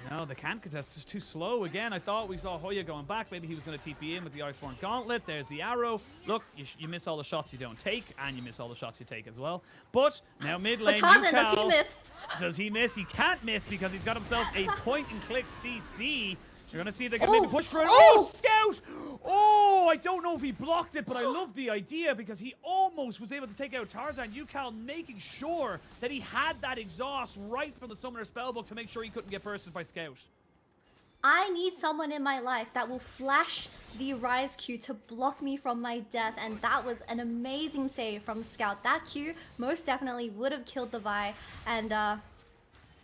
no, they can't contest. It's too slow. Again, I thought we saw Hoya going back. Maybe he was going to TP in with the Iceborne Gauntlet. There's the arrow. Look, you miss all the shots you don't take, and you miss all the shots you take as well. But now mid lane, But Tarzan, does he Cal- miss? Does he miss? He can't miss because he's got himself a point-and-click CC. You're going to see they're going to maybe push for it. Oh, Scout! Oh, I don't know if he blocked it, but I love the idea because he almost was able to take out Tarzan. Cal making sure that he had that exhaust right from the Summoner Spellbook to make sure he couldn't get bursted by Scout. I need someone in my life that will flash the Rise Q to block me from my death, and that was an amazing save from Scout. That Q most definitely would have killed the Vi, and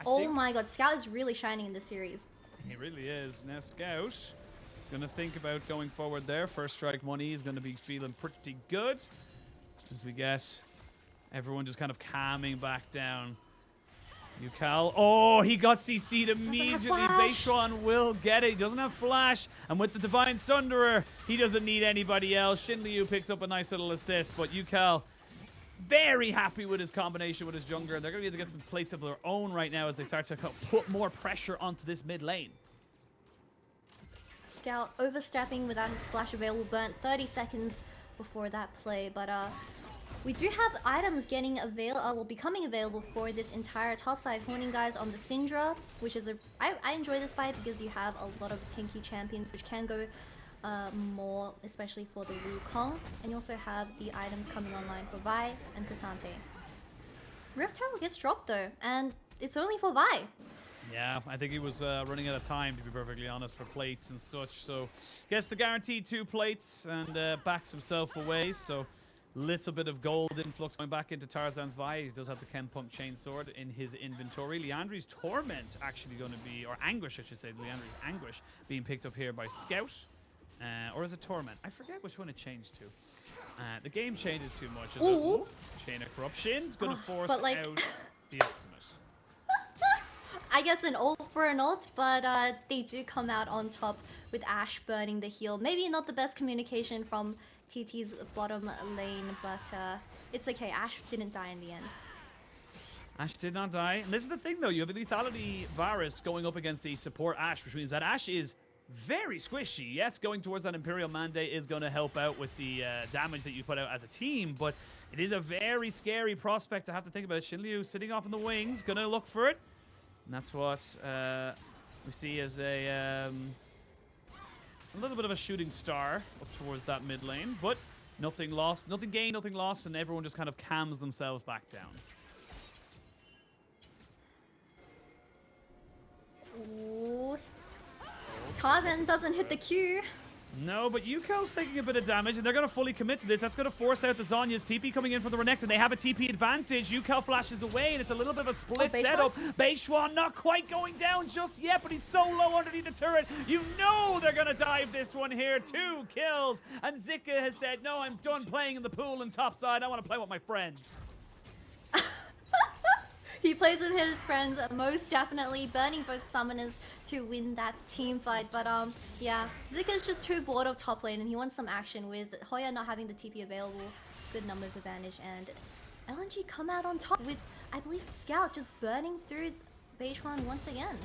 oh my god, Scout is really shining in this series. He really is. Now Scout is going to think about going forward there. First strike money is going to be feeling pretty good as we get everyone just kind of calming back down. Cal. Oh, he got CC'd immediately. Beishuan will get it. He doesn't have flash. And with the Divine Sunderer, he doesn't need anybody else. Xin Liu picks up a nice little assist, but Cal very happy with his combination with his jungler. They're going to be able to get some plates of their own right now as they start to put more pressure onto this mid lane. Scout overstepping without his flash available, burnt 30 seconds before that play, but we do have items getting becoming available for this entire topside. Horning guys on the Syndra, which is I enjoy this fight because you have a lot of tanky champions which can go more, especially for the Wukong, and you also have the items coming online for Vi and Cassante. Rift Herald gets dropped though, and it's only for Vi. Yeah, I think he was running out of time, to be perfectly honest, for plates and such. So gets the guaranteed 2 plates and backs himself away. So little bit of gold influx going back into Tarzan's Vi. He does have the Kempunk Chainsword in his inventory. Liandry's Torment actually going to be, or Anguish I should say, Liandry's Anguish being picked up here by Scout. Or is it Torment? I forget which one it changed to. The game changes too much. Is it? Chain of Corruption. It's going to force but like- out the ultimate. I guess an ult for an ult, but they do come out on top with Ashe burning the heal. Maybe not the best communication from TT's bottom lane, but it's okay. Ashe didn't die in the end. Ashe did not die. And this is the thing, though. You have a lethality Varus going up against a support Ashe, which means that Ashe is very squishy. Yes, going towards that Imperial Mandate is going to help out with the damage that you put out as a team, but it is a very scary prospect to have to think about. Xin Liu sitting off in the wings, going to look for it. And that's what we see as a little bit of a shooting star up towards that mid lane, but nothing lost, nothing gained, nothing lost, and everyone just kind of calms themselves back down. Ooh. Tarzan doesn't hit the Q. No, but Yukel's taking a bit of damage, and they're going to fully commit to this. That's going to force out the Zhonya's TP coming in from the Renekton. They have a TP advantage. Yukel flashes away, and it's a little bit of a split setup. Beishwan not quite going down just yet, but he's so low underneath the turret. You know they're going to dive this one here. 2 kills, and Zika has said, no, I'm done playing in the pool and topside. I want to play with my friends. He plays with his friends, most definitely burning both summoners to win that team fight. But yeah, Zika's just too bored of top lane and he wants some action with Hoya not having the TP available. Good numbers advantage, and LNG come out on top with, I believe, Scout just burning through Beishwan once again.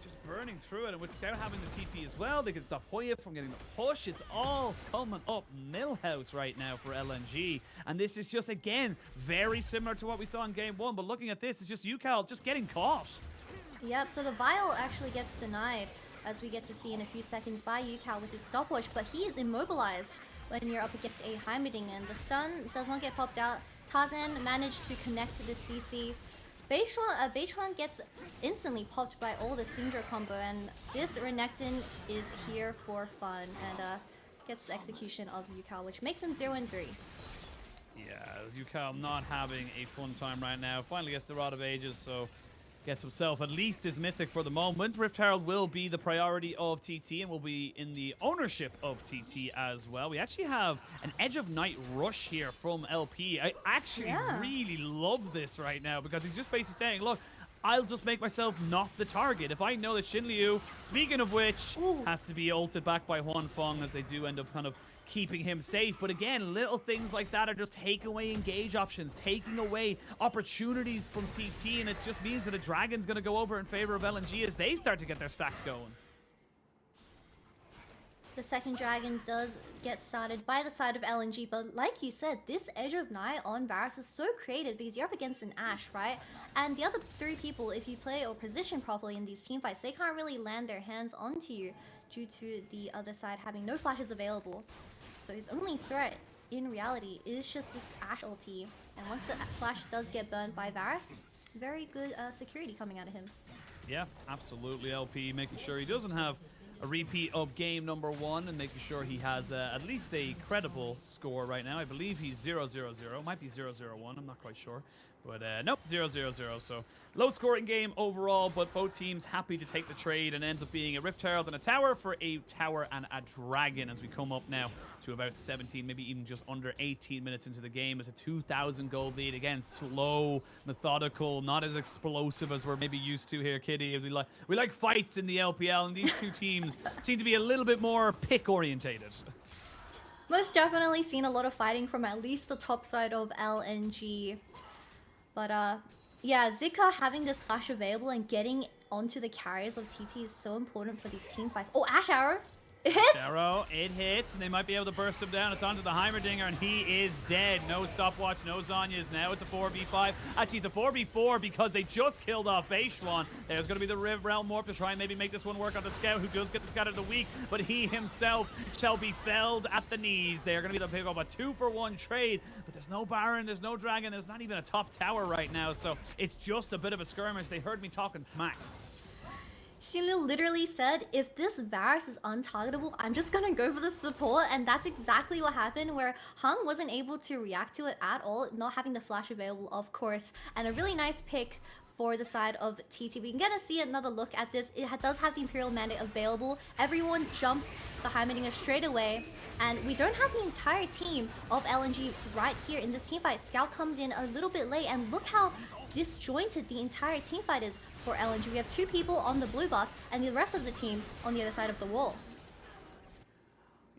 Just burning through it, and with Scout having the TP as well, they can stop Hoya from getting the push. It's all coming up Millhouse right now for LNG, and this is just, again, very similar to what we saw in game 1, but looking at this, it's just Yukel just getting caught. Yep, so the Vial actually gets denied, as we get to see in a few seconds, by Yukel with his stopwatch, but he is immobilized when you're up against a Heimerdinger, and the stun does not get popped out. Tarzan managed to connect to the CC. Beishwan gets instantly popped by all the Syndra combo, and this Renekton is here for fun and gets the execution of Yukel, which makes him 0-3. Yeah, Yukel not having a fun time right now. Finally gets the Rod of Ages, so gets himself at least his mythic for the moment. Rift Herald will be the priority of TT and will be in the ownership of TT as well. We actually have an Edge of Night rush here from LP. I actually really love this right now because he's just basically saying, look, I'll just make myself not the target. If I know that Xin Liu, speaking of which, has to be ulted back by Huan Feng, as they do end up kind of keeping him safe. But again, little things like that are just taking away engage options, taking away opportunities from TT, and it just means that a Dragon's going to go over in favor of LNG as they start to get their stacks going. The second Dragon does get started by the side of LNG, but like you said, this Edge of Night on Varus is so creative because you're up against an Ashe, right? And the other 3 people, if you play or position properly in these team fights, they can't really land their hands onto you due to the other side having no flashes available. So his only threat, in reality, is just this Ashe ulti. And once the flash does get burned by Varus, very good security coming out of him. Yeah, absolutely. LP making sure he doesn't have a repeat of game number 1 and making sure he has at least a credible score right now. I believe he's 0-0-0. Might be 0-0-1. I'm not quite sure. But nope, 0-0-0. So low scoring game overall, but both teams happy to take the trade, and ends up being a Rift Herald and a tower for a tower and a dragon as we come up now to about 17, maybe even just under 18 minutes into the game. It's a 2,000 gold lead. Again, slow, methodical, not as explosive as we're maybe used to here, Kitty. As we like fights in the LPL, and these two teams seem to be a little bit more pick orientated. Most definitely seen a lot of fighting from at least the top side of LNG. But yeah, Zika having this flash available and getting onto the carriers of TT is so important for these team fights. Oh, Ashe Arrow! It hits! Arrow, it hits, and they might be able to burst him down. It's onto the Heimerdinger, and he is dead. No stopwatch, no Zhonya's. Now it's a 4v5. Actually, it's a 4v4 because they just killed off Beishwan. There's going to be the Realm Warp to try and maybe make this one work on the Scout, who does get the Scout of the week, but he himself shall be felled at the knees. They are going to be able to pick up a 2-for-1 trade, but there's no Baron, there's no Dragon, there's not even a top tower right now, so it's just a bit of a skirmish. They heard me talking smack. Xin literally said, if this Varus is untargetable, I'm just gonna go for the support, and that's exactly what happened, where Hung wasn't able to react to it at all, not having the flash available, of course, and a really nice pick for the side of TT. We can get to see another look at this. It does have the Imperial Mandate available. Everyone jumps the Heimerdinger straight away, and we don't have the entire team of LNG right here in this team fight. Scout comes in a little bit late, and look how disjointed the entire team fight is for LNG. We have 2 people on the blue buff and the rest of the team on the other side of the wall.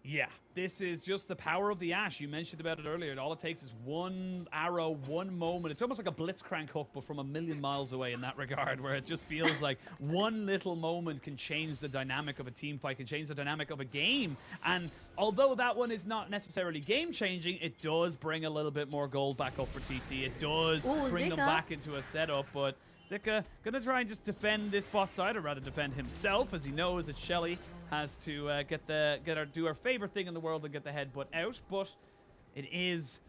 Yeah, this is just the power of the Ashe. You mentioned about it earlier. All it takes is one arrow, one moment. It's almost like a blitzcrank hook, but from a million miles away in that regard, where it just feels like one little moment can change the dynamic of a team fight, can change the dynamic of a game. And although that one is not necessarily game-changing, it does bring a little bit more gold back up for TT. It does bring them back into a setup, but Zika gonna try and just defend this bot side, or rather defend himself, as he knows that Shelly has to do our favorite thing in the world and get the headbutt out. But it is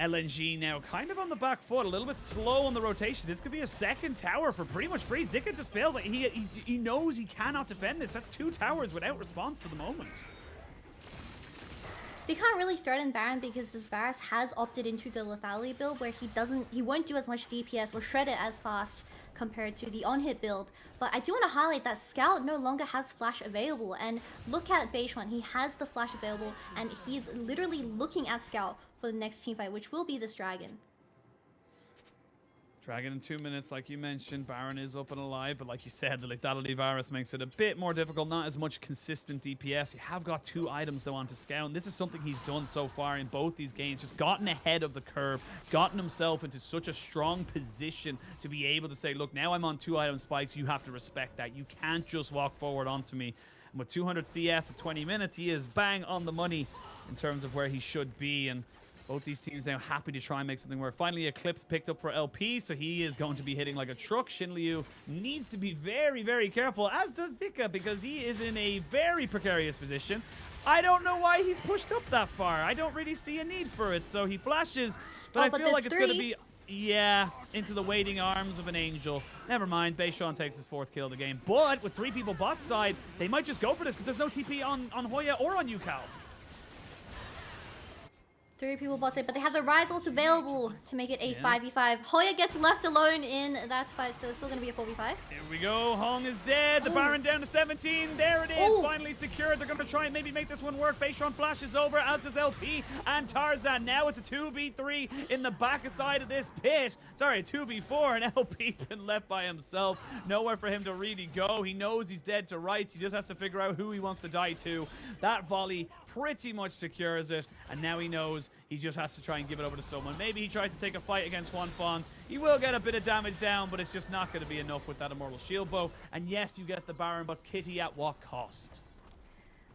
LNG now kind of on the back foot, a little bit slow on the rotation. This could be a second tower for pretty much free. Zika just fails. Like he knows he cannot defend this. That's 2 towers without response for the moment. They can't really threaten Baron because this Varus has opted into the lethality build where he won't do as much DPS or shred it as fast compared to the on-hit build. But I do want to highlight that Scout no longer has flash available, and look at Beishuan, he has the flash available and he's literally looking at Scout for the next teamfight, which will be this Dragon. Dragon in 2 minutes, like you mentioned. Baron is up and alive, but like you said, the lethality virus makes it a bit more difficult. Not as much consistent DPS. You have got 2 items though onto Scout, and this is something he's done so far in both these games. Just gotten ahead of the curve, gotten himself into such a strong position to be able to say, look, now I'm on 2 item spikes. You have to respect that. You can't just walk forward onto me. And with 200 CS at 20 minutes, he is bang on the money in terms of where he should be. And both these teams now happy to try and make something work. Finally, Eclipse picked up for LP, so he is going to be hitting like a truck. Xin Liu needs to be very, very careful, as does Dika, because he is in a very precarious position. I don't know why he's pushed up that far. I don't really see a need for it, so he flashes, but I feel like it's going to be... Yeah, into the waiting arms of an angel. Never mind, Beishuan takes his 4th kill of the game. But with 3 people bot side, they might just go for this because there's no TP on Hoya or on Yukao. 3 people bot side, but they have the Rise ult available to make it a 5v5. Hoya gets left alone in that fight, so it's still going to be a 4v5. Here we go. Hong is dead. The Baron down to 17. There it is. Finally secured. They're going to try and maybe make this one work. Beishuan flashes over, as does LP and Tarzan. Now it's a 2v3 in the back side of this pit. Sorry, a 2v4, and LP's been left by himself. Nowhere for him to really go. He knows he's dead to rights. He just has to figure out who he wants to die to. That volley pretty much secures it, and now he knows he just has to try and give it over to someone. Maybe he tries to take a fight against Wanfang. He will get a bit of damage down, but it's just not going to be enough with that Immortal Shield Bow. And yes, you get the Baron, but Kitty, at what cost?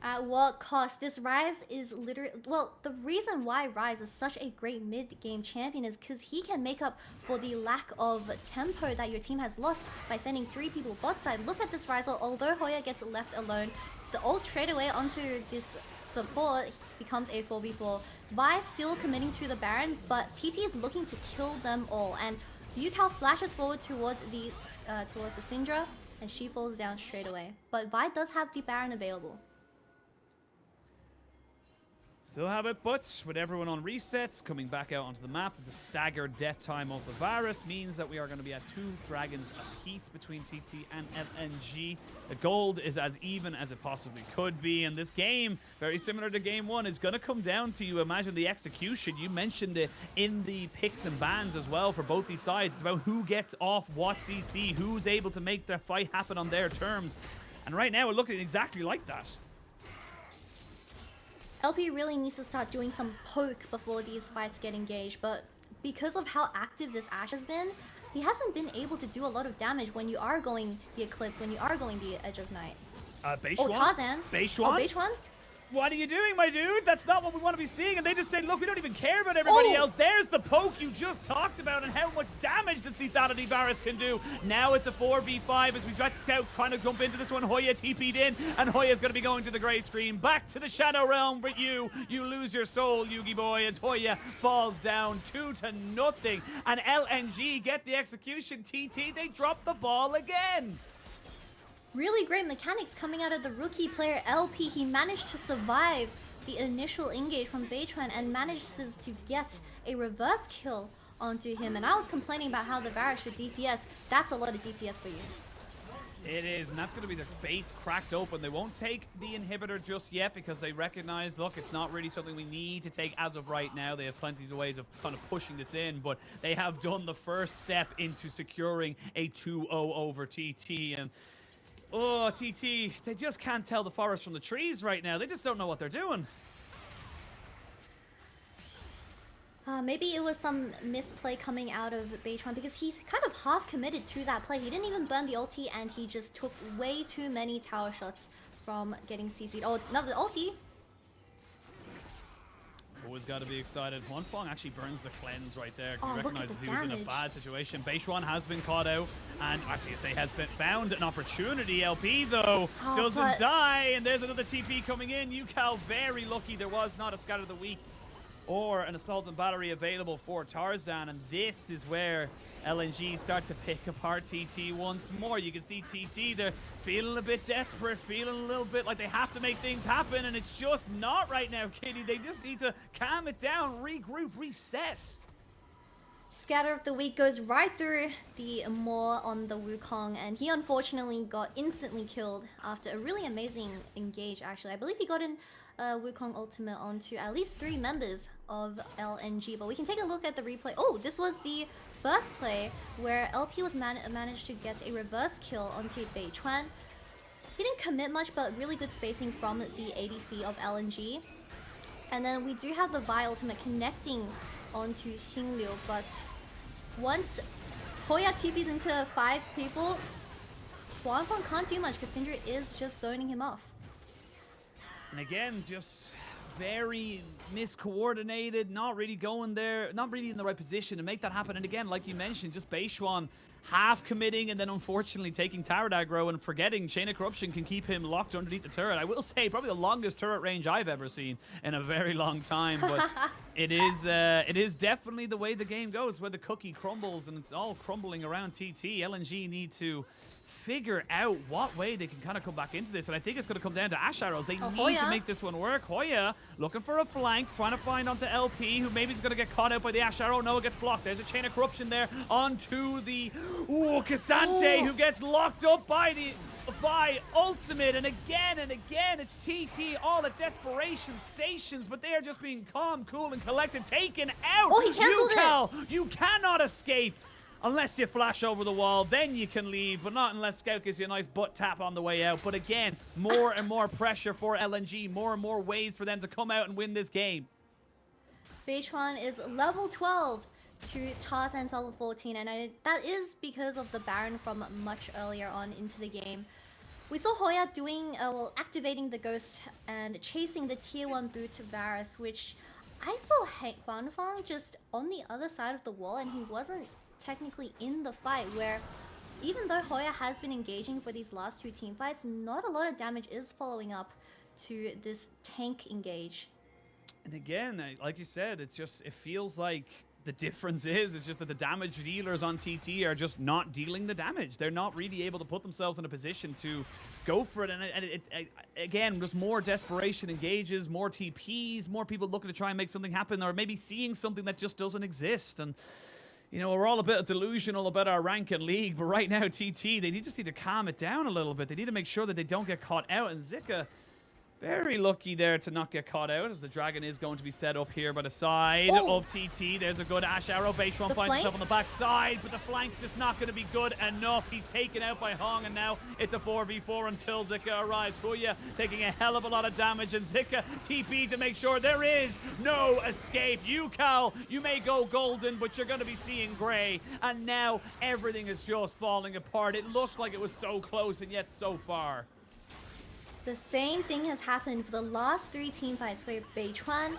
At what cost? This Rise is literally... Well, the reason why Rise is such a great mid-game champion is because he can make up for the lack of tempo that your team has lost by sending 3 people bot side. Look at this Rise, although Hoya gets left alone, the ult straight away onto this support becomes a 4v4. Vi still committing to the Baron, but TT is looking to kill them all, and Yukao flashes forward towards the Syndra, and she falls down straight away. But Vi does have the Baron available. Still have it, but with everyone on resets, coming back out onto the map, the staggered death time of the virus means that we are going to be at 2 dragons apiece between TT and LNG. The gold is as even as it possibly could be, and this game, very similar to game 1, is going to come down to, you imagine, the execution. You mentioned it in the picks and bans as well for both these sides. It's about who gets off what CC, who's able to make the fight happen on their terms. And right now, we're looking exactly like that. LP really needs to start doing some poke before these fights get engaged, but because of how active this Ashe has been, he hasn't been able to do a lot of damage when you are going the Eclipse, when you are going the Edge of Night. Beishuan? Oh, Tarzan. Beishuan? Oh, Beishuan? What are you doing, my dude? That's not what we want to be seeing. And they just say, look, we don't even care about everybody else. There's the poke you just talked about and how much damage the lethality virus can do. Now it's a 4v5 as we try to kind of jump into this one. Hoya TP'd in, and Hoya's going to be going to the gray screen. Back to the Shadow Realm, but you lose your soul, Yugi boy, as Hoya falls down 2-0. And LNG get the execution. TT, they drop the ball again. Really great mechanics coming out of the rookie player LP. He managed to survive the initial engage from Beishuan and manages to get a reverse kill onto him. And I was complaining about how the Varus should DPS. That's a lot of DPS for you. It is, and that's going to be their base cracked open. They won't take the inhibitor just yet because they recognize, look, it's not really something we need to take as of right now. They have plenty of ways of kind of pushing this in, but they have done the first step into securing a 2-0 over TT. And oh, TT, they just can't tell the forest from the trees right now. They just don't know what they're doing. Maybe it was some misplay coming out of Beishuan because he's kind of half committed to that play. He didn't even burn the ulti and he just took way too many tower shots from getting CC'd. Oh, another ulti. Always got to be excited. Wanfang actually burns the cleanse right there because Oh, he look at recognizes the he was in a damage. bad situation. Beishuan has been caught out, and actually, they has been found an opportunity. LP though Oh, doesn't but- die, and there's another TP coming in. Yukao very lucky there was not a scatter of the week. or an assault and battery available for Tarzan, and this is where LNG start to pick apart TT once more. You can see TT, they're feeling a bit desperate, feeling a little bit like they have to make things happen, and it's just not right now, Kitty. They just need to calm it down, regroup, reset. Scatter of the Week goes right through the Maw on the Wukong, and he unfortunately got instantly killed after a really amazing engage, actually. I believe he got in Wukong ultimate onto at least 3 members of LNG, but we can take a look at the replay. Oh, this was the first play where LP was managed to get a reverse kill onto Beichuan. He didn't commit much, but really good spacing from the ADC of LNG. And then we do have the Vi ultimate connecting onto Xingliu, but once Hoya TPs into 5 people, Huanfeng can't do much because Syndra is just zoning him off. And again, just very miscoordinated, not really going there, not really in the right position to make that happen. And again, like you mentioned, just Beishuan half committing and then unfortunately taking tower aggro and forgetting Chain of Corruption can keep him locked underneath the turret. I will say probably the longest turret range I've ever seen in a very long time, but it is definitely the way the game goes, where the cookie crumbles and it's all crumbling around TT. LNG need to figure out what way they can kind of come back into this, and I think it's going to come down to Ash Arrows. They need to make this one work. Hoya looking for a flank, trying to find onto LP, who maybe is going to get caught out by the Ash Arrow. No, it gets blocked. There's a Chain of Corruption there onto the Cassante, who gets locked up by the ultimate, and again it's TT, all the desperation stations, but they are just being calm, cool, and collected, taken out. Oh, he canceled it. You cannot escape. Unless you flash over the wall, then you can leave, but not unless Scout gives you a nice butt tap on the way out. But again, more and more pressure for LNG, more and more ways for them to come out and win this game. Beichuan is level 12 to Tarzan's level 14, and that is because of the Baron from much earlier on into the game. We saw Hoya doing, activating the Ghost and chasing the tier 1 boot to Varus, which I saw Huanfeng just on the other side of the wall, and he wasn't technically in the fight, where even though Hoya has been engaging for these last 2 team fights, not a lot of damage is following up to this tank engage. And again, like you said, it feels like the difference is just that the damage dealers on TT are just not dealing the damage. They're not really able to put themselves in a position to go for it. And again, just more desperation engages, more TPs, more people looking to try and make something happen, or maybe seeing something that just doesn't exist. And you know, we're all a bit delusional about our rank and league, but right now, TT, they just need to calm it down a little bit. They need to make sure that they don't get caught out, and Zika, very lucky there to not get caught out, as the dragon is going to be set up here by the side of TT. There's a good Ash Arrow. Beishuan finds himself on the back side, but the flank's just not going to be good enough. He's taken out by Hong, and now it's a 4v4 until Zika arrives. Huya taking a hell of a lot of damage, and Zika TP to make sure there is no escape. Cal, you may go golden, but you're going to be seeing gray, and now everything is just falling apart. It looked like it was so close, and yet so far. The same thing has happened for the last 3 team fights, where Beichuan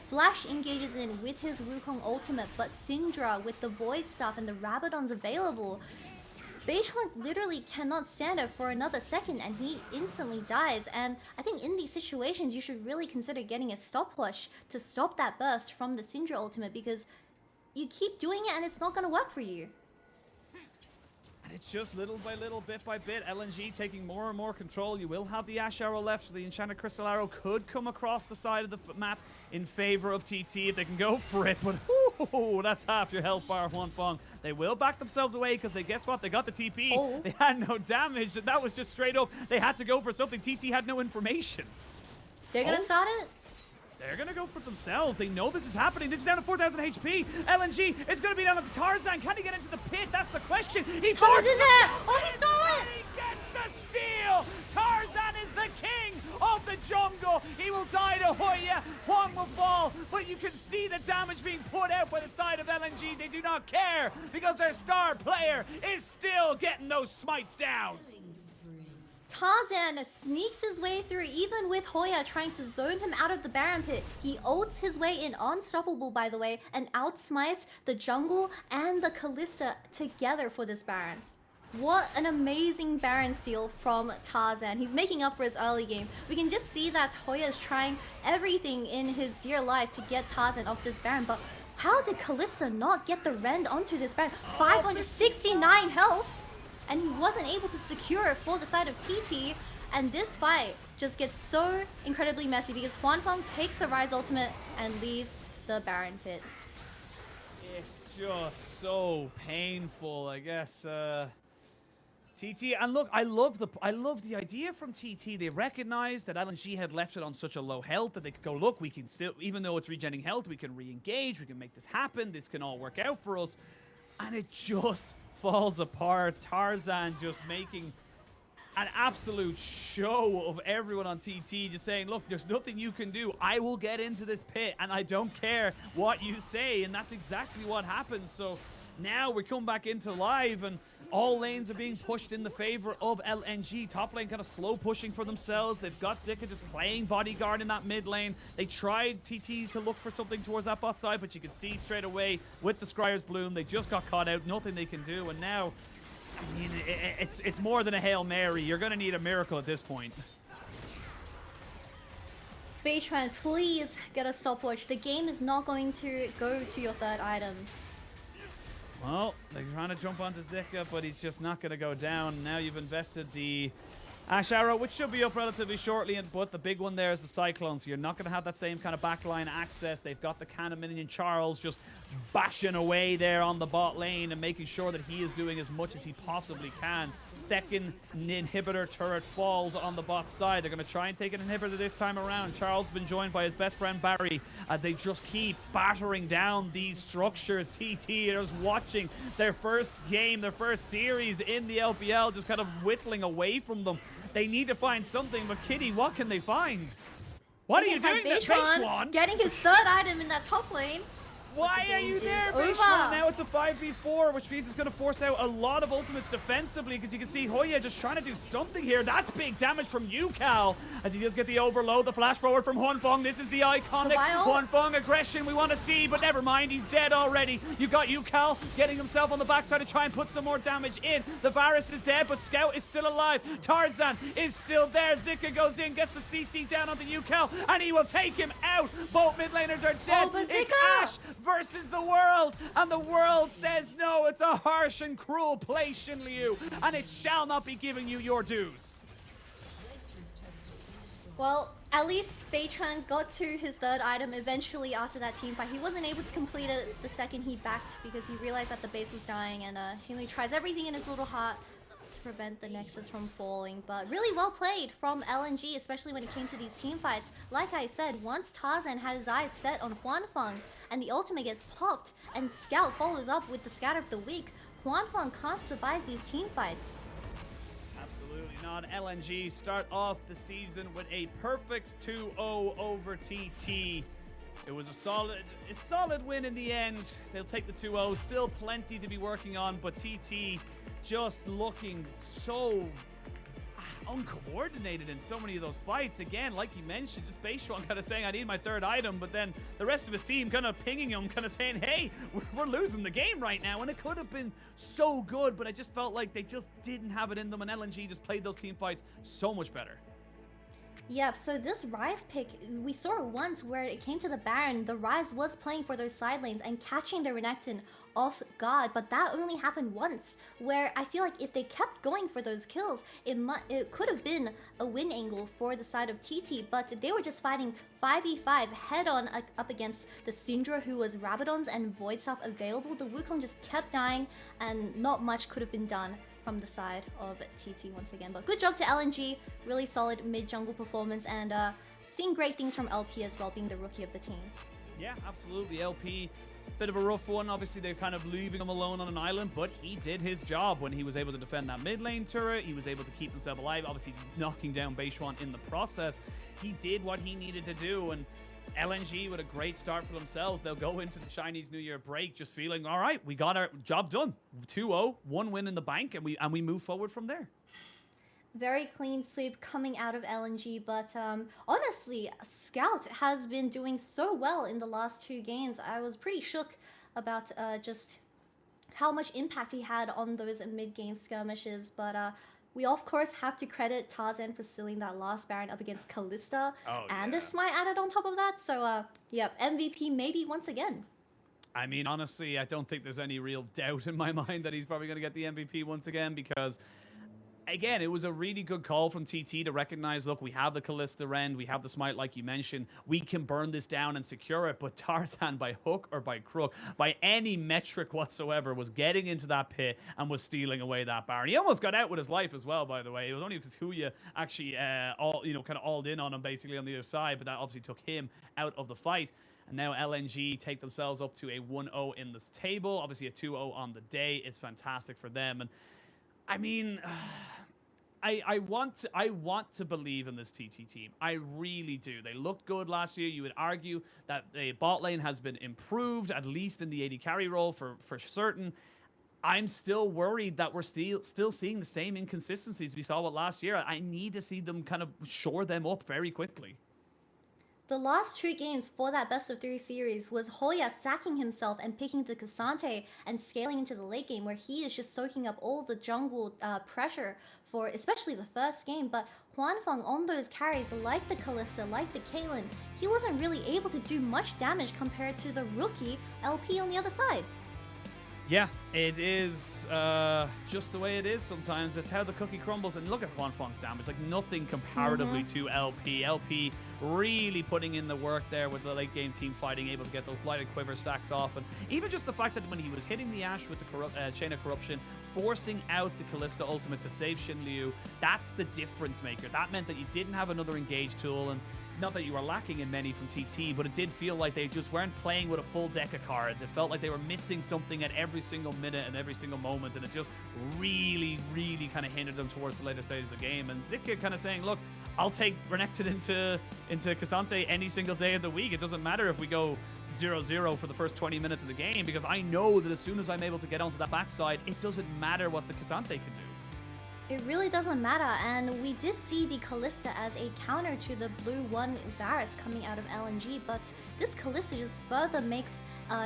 Flash engages in with his Wukong ultimate, but Syndra with the Void Staff and the Rabadons available, Beichuan literally cannot stand it for another second, and he instantly dies. And I think in these situations, you should really consider getting a stopwatch to stop that burst from the Syndra ultimate, because you keep doing it and it's not going to work for you. It's just little by little, bit by bit, LNG taking more and more control. You will have the Ash Arrow left, so the Enchanted Crystal Arrow could come across the side of the map in favor of TT if they can go for it, but that's half your health bar, Huanfeng. They will back themselves away, because guess what? They got the TP. They had no damage, and that was just straight up. They had to go for something. TT had no information. They're gonna start it? They're going to go for it themselves. They know this is happening. This is down to 4,000 HP. LNG is going to be down at the Tarzan. Can he get into the pit? That's the question. He Tarzan's in there! Oh, he saw it! He gets the steal! Tarzan is the king of the jungle. He will die to Hoya. Huang will fall. But you can see the damage being put out by the side of LNG. They do not care, because their star player is still getting those smites down. Tarzan sneaks his way through, even with Hoya trying to zone him out of the Baron pit. He ults his way in, unstoppable by the way, and outsmites the jungle and the Kalista together for this Baron. What an amazing Baron seal from Tarzan. He's making up for his early game. We can just see that Hoya is trying everything in his dear life to get Tarzan off this Baron, but how did Kalista not get the rend onto this Baron? 569 health, and he wasn't able to secure it for the side of TT, and this fight just gets so incredibly messy because Huanfeng takes the Rise ultimate and leaves the Baron pit. It's just so painful, I guess. TT, and look, I love the idea from TT. They recognized that LNG had left it on such a low health that they could go, look, we can still, even though it's regenerating health, we can re-engage, we can make this happen, this can all work out for us. And it just falls apart. Tarzan just making an absolute show of everyone on TT, just saying, look, there's nothing you can do. I will get into this pit, and I don't care what you say. And that's exactly what happens. So now we come back into live, and all lanes are being pushed in the favor of LNG. Top lane kind of slow pushing for themselves. They've got Zika just playing bodyguard in that mid lane. They tried TT to look for something towards that bot side, but you can see straight away with the Scryer's Bloom, they just got caught out. Nothing they can do, and now, I mean, it's more than a Hail Mary. You're going to need a miracle at this point. Beitran, please get a stopwatch. The game is not going to go to your third item. Well, they're trying to jump onto Zika, but he's just not going to go down. Now you've invested the Ash Arrow, which should be up relatively shortly, but the big one there is the Cyclone, so you're not going to have that same kind of backline access. They've got the cannon minion Charles just bashing away there on the bot lane and making sure that he is doing as much as he possibly can. Second inhibitor turret falls on the bot side. They're going to try and take an inhibitor this time around. Charles has been joined by his best friend Barry as they just keep battering down these structures. TT is watching their first game, their first series in the LPL, just kind of whittling away from them. They need to find something, but Kitty, what can they find? What are you doing there, Beishwan? Getting his third item in that top lane. Why are you there, Beishwan? Now it's a 5v4, which means it's going to force out a lot of ultimates defensively, because you can see Hoya just trying to do something here. That's big damage from Cal as he does get the overload, the flash forward from Huanfeng. This is the iconic Huanfeng aggression we want to see, but never mind, he's dead already. You got Cal getting himself on the backside to try and put some more damage in. The Varus is dead, but Scout is still alive. Tarzan is still there. Zika goes in, gets the CC down onto Cal, and he will take him out. Both mid laners are dead. It's Ash versus the world, and the world says no. It's a harsh and cruel place, Shin Liu, and it shall not be giving you your dues. Well, at least Beitran got to his third item eventually after that team fight. He wasn't able to complete it the second he backed because he realized that the base was dying, and Shin Liu tries everything in his little heart to prevent the Nexus from falling. But really well played from LNG, especially when it came to these team fights. Like I said, once Tarzan had his eyes set on Huanfeng and the ultimate gets popped and Scout follows up with the Scatter of the Weak, Huanfeng can't survive these team fights. Absolutely not. LNG start off the season with a perfect 2-0 over TT. It was a solid win in the end. They'll take the 2-0. Still plenty to be working on, but TT just looking so uncoordinated in so many of those fights. Again, like you mentioned, just Beishwan kind of saying, I need my third item, but then the rest of his team kind of pinging him, kind of saying, hey, we're losing the game right now. And it could have been so good, but I just felt like they just didn't have it in them, and LNG just played those team fights so much better. Yep, so this Ryze pick, we saw it once where it came to the Baron. The Ryze was playing for those side lanes and catching the Renekton off guard, but that only happened once, where I feel like if they kept going for those kills, it could have been a win angle for the side of TT, but they were just fighting 5v5 head-on up against the Syndra, who was Rabadon's and Void Staff available. The Wukong just kept dying, and not much could have been done from the side of TT once again. But good job to LNG, really solid mid-jungle performance, and seeing great things from LP as well, being the rookie of the team. Yeah, absolutely. LP, bit of a rough one. Obviously, they're kind of leaving him alone on an island, but he did his job when he was able to defend that mid lane turret. He was able to keep himself alive, obviously knocking down Beishwan in the process. He did what he needed to do, and LNG with a great start for themselves. They'll go into the Chinese New Year break just feeling, all right, we got our job done. 2-0, one win in the bank, and we move forward from there. Very clean sweep coming out of LNG, but honestly, Scout has been doing so well in the last two games. I was pretty shook about just how much impact he had on those mid-game skirmishes. But we of course have to credit Tarzan for stealing that last Baron up against Callista, Oh, and yeah. a smite added on top of that. So yep, MVP maybe once again. I mean, honestly, I don't think there's any real doubt in my mind that he's probably going to get the MVP once again because, again, it was a really good call from TT to recognize, look, we have the Callista Rend, we have the Smite like you mentioned, we can burn this down and secure it, but Tarzan, by hook or by crook, by any metric whatsoever, was getting into that pit and was stealing away that Baron. He almost got out with his life as well, by the way. It was only because Huya actually, kind of alled in on him basically on the other side, but that obviously took him out of the fight. And now LNG take themselves up to a 1-0 in this table. Obviously a 2-0 on the day. It's fantastic for them. And I mean, I want to believe in this TT team. I really do. They looked good last year. You would argue that the bot lane has been improved, at least in the AD carry role for certain. I'm still worried that we're still seeing the same inconsistencies we saw with last year. I need to see them kind of shore them up very quickly. The last 2 games for that best of 3 series was Hoya sacking himself and picking the Cassante and scaling into the late game where he is just soaking up all the jungle pressure for especially the first game. But Huanfeng on those carries like the Kalista, like the Caitlyn, he wasn't really able to do much damage compared to the rookie LP on the other side. Yeah, it is just the way it is sometimes. That's how the cookie crumbles. And look at Huanfeng's damage. Like nothing comparatively to LP. LP really putting in the work there with the late game team fighting, able to get those Blighted Quiver stacks off. And even just the fact that when he was hitting the Ashe with the Chain of Corruption, forcing out the Callista ultimate to save Xin Liu, that's the difference maker. That meant that you didn't have another engage tool. And not that you were lacking in many from TT, but it did feel like they just weren't playing with a full deck of cards. It felt like they were missing something at every single minute and every single moment, and it just really, really kind of hindered them towards the later stage of the game. And Zika kind of saying, look, I'll take Renekton into Cassante any single day of the week. It doesn't matter if we go 0-0 for the first 20 minutes of the game, because I know that as soon as I'm able to get onto that backside, it doesn't matter what the Cassante can do. It really doesn't matter, and we did see the Callista as a counter to the blue 1 Varus coming out of LNG, but this Callista just further makes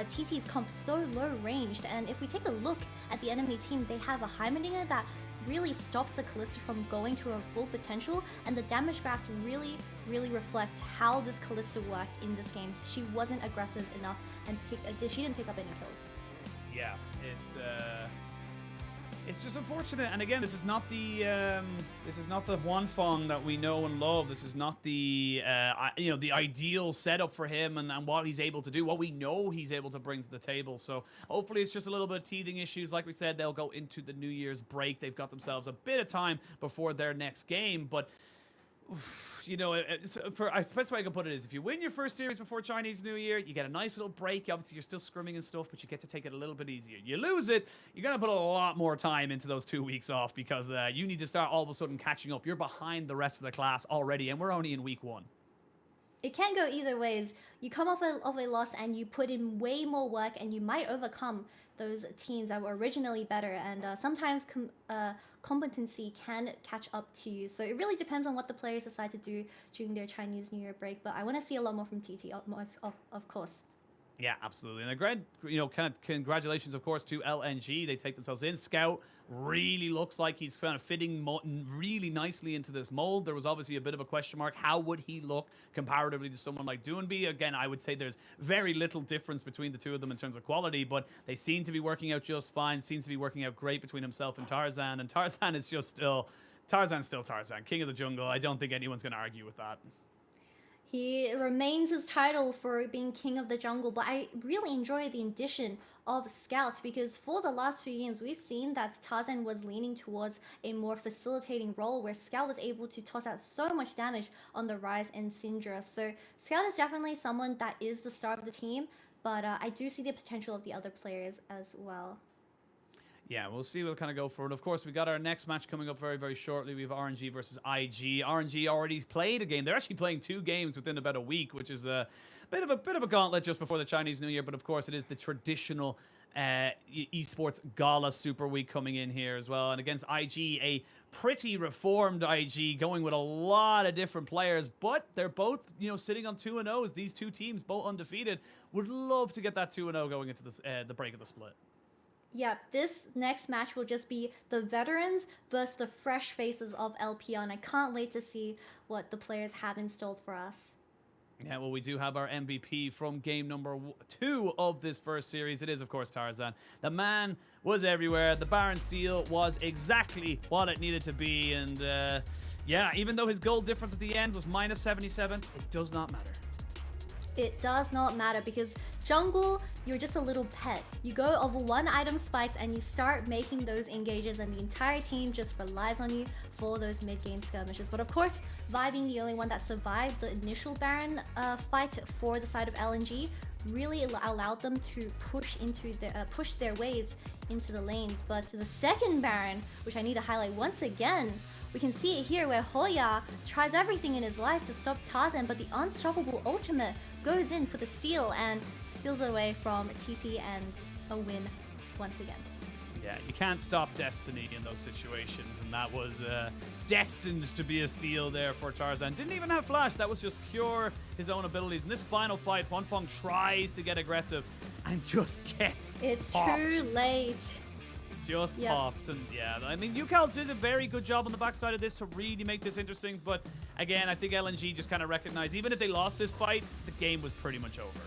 TT's comp so low ranged. And if we take a look at the enemy team, they have a Heimerdinger that really stops the Callista from going to her full potential, and the damage graphs really, really reflect how this Callista worked in this game. She wasn't aggressive enough, and she didn't pick up any kills. Yeah, it's just unfortunate. And again, this is not the Huanfeng that we know and love. This is not the the ideal setup for him and what he's able to do, what we know he's able to bring to the table. So hopefully it's just a little bit of teething issues. Like we said, they'll go into the New Year's break. They've got themselves a bit of time before their next game, but I suppose way I can put it is, if you win your first series before Chinese New Year, you get a nice little break. Obviously, you're still scrimming and stuff, but you get to take it a little bit easier. You lose it, you're going to put a lot more time into those 2 weeks off, because you need to start all of a sudden catching up. You're behind the rest of the class already, and we're only in week 1. It can go either ways. You come off of a loss and you put in way more work, and you might overcome those teams that were originally better, and sometimes competency can catch up to you. So it really depends on what the players decide to do during their Chinese New Year break, but I want to see a lot more from TT, of course. Yeah, absolutely. And congratulations, of course, to LNG. They take themselves in. Scout really looks like he's kind of fitting really nicely into this mold. There was obviously a bit of a question mark. How would he look comparatively to someone like Doonby? Again, I would say there's very little difference between the two of them in terms of quality, but they seem to be working out just fine. Seems to be working out great between himself and Tarzan. And Tarzan is just Tarzan's still Tarzan, king of the jungle. I don't think anyone's going to argue with that. He remains his title for being king of the jungle, but I really enjoy the addition of Scout, because for the last few games we've seen that Tarzan was leaning towards a more facilitating role, where Scout was able to toss out so much damage on the Rise and Syndra. So Scout is definitely someone that is the star of the team, but I do see the potential of the other players as well. Yeah, we'll see. We'll kind of go for it. Of course, we got our next match coming up very, very shortly. We have RNG versus IG. RNG already played a game. They're actually playing 2 games within about a week, which is a bit of a gauntlet just before the Chinese New Year. But of course, it is the traditional esports gala Super Week coming in here as well. And against IG, a pretty reformed IG, going with a lot of different players, but they're both sitting on 2-0s. These 2 teams both undefeated. Would love to get that 2-0 going into this, the break of the split. Yep, this next match will just be the veterans versus the fresh faces of LPL, and I can't wait to see what the players have installed for us. Yeah, well, we do have our MVP from game number 2 of this first series. It is, of course, Tarzan. The man was everywhere. The Baron steal was exactly what it needed to be. And yeah, even though his goal difference at the end was minus 77, it does not matter. It does not matter because jungle, you're just a little pet. You go over one item spikes and you start making those engages, and the entire team just relies on you for those mid-game skirmishes. But of course, Vi being the only one that survived the initial Baron fight for the side of LNG really allowed them to push their waves into the lanes. But the second Baron, which I need to highlight once again, we can see it here where Hoya tries everything in his life to stop Tarzan, but the unstoppable ultimate goes in for the steal and steals it away from TT, and a win once again. Yeah, you can't stop Destiny in those situations, and that was destined to be a steal there for Tarzan. Didn't even have flash, that was just pure his own abilities. In this final fight, Huanfeng tries to get aggressive and just gets It's popped. too late. Just Yep. popped, and yeah, I mean, UCal did a very good job on the backside of this to really make this interesting, but again, I think LNG just kind of recognized, even if they lost this fight, the game was pretty much over.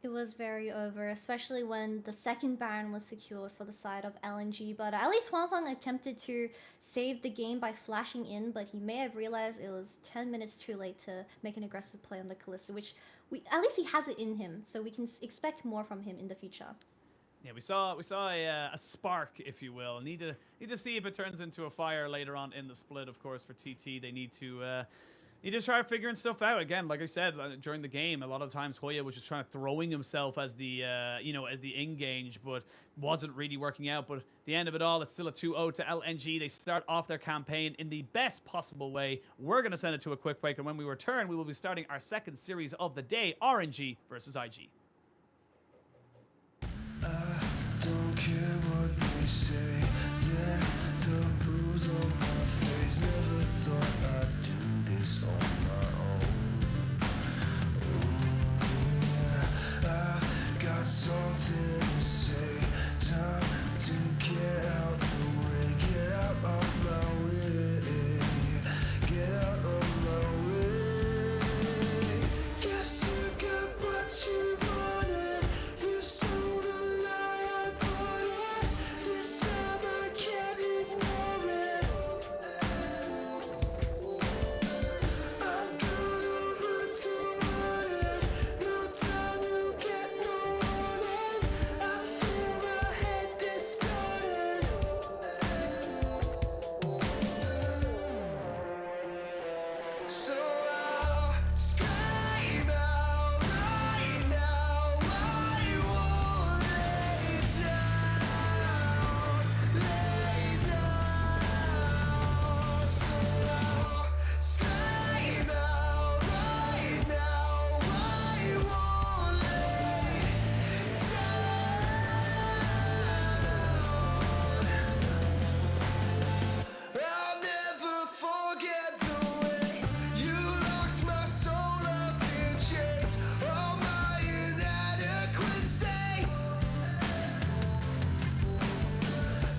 It was very over, especially when the second Baron was secured for the side of LNG. But at least Huanfeng attempted to save the game by flashing in, but he may have realized it was 10 minutes too late to make an aggressive play on the Kalista, which at least he has it in him, so we can expect more from him in the future. Yeah, we saw a spark, if you will. Need to see if it turns into a fire later on in the split. Of course, for TT, they need to try figuring stuff out. Again, like I said during the game, a lot of times Hoya was just trying to throwing himself as the as the engage, but wasn't really working out. But at the end of it all, it's still a 2-0 to LNG. They start off their campaign in the best possible way. We're gonna send it to a quick break, and when we return, we will be starting our second series of the day: RNG versus IG. Don't care what they say. Yeah, the bruise on my face. Never thought I'd do this on my own. Ooh, yeah, I got something to say. Time to get out the way. Get out of my way. Get out of my way. Guess you got what you wanted. You sold a lie, I bought it. This time I can't ignore it. I'm gonna run toward it. No time, you get no warning. I feel my head distorted. So I'll scream out right now. I won't lay down, lay down. So I'll scream out right now. I won't lay down. I'll never forget the way you locked my soul up in chains. All my inadequacies.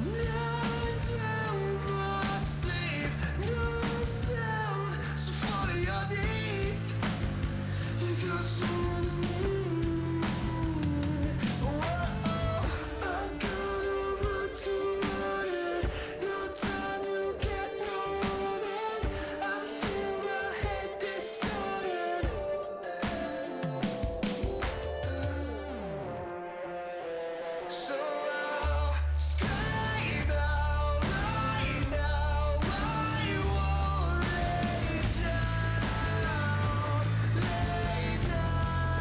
Now down my sleeve, no sound. So fall to your knees. You got someone new. Whoa, I'm gonna run toward it. No time, you get no warning. I feel my head distorted. So I'll scream out right now. I won't lay down, lay down.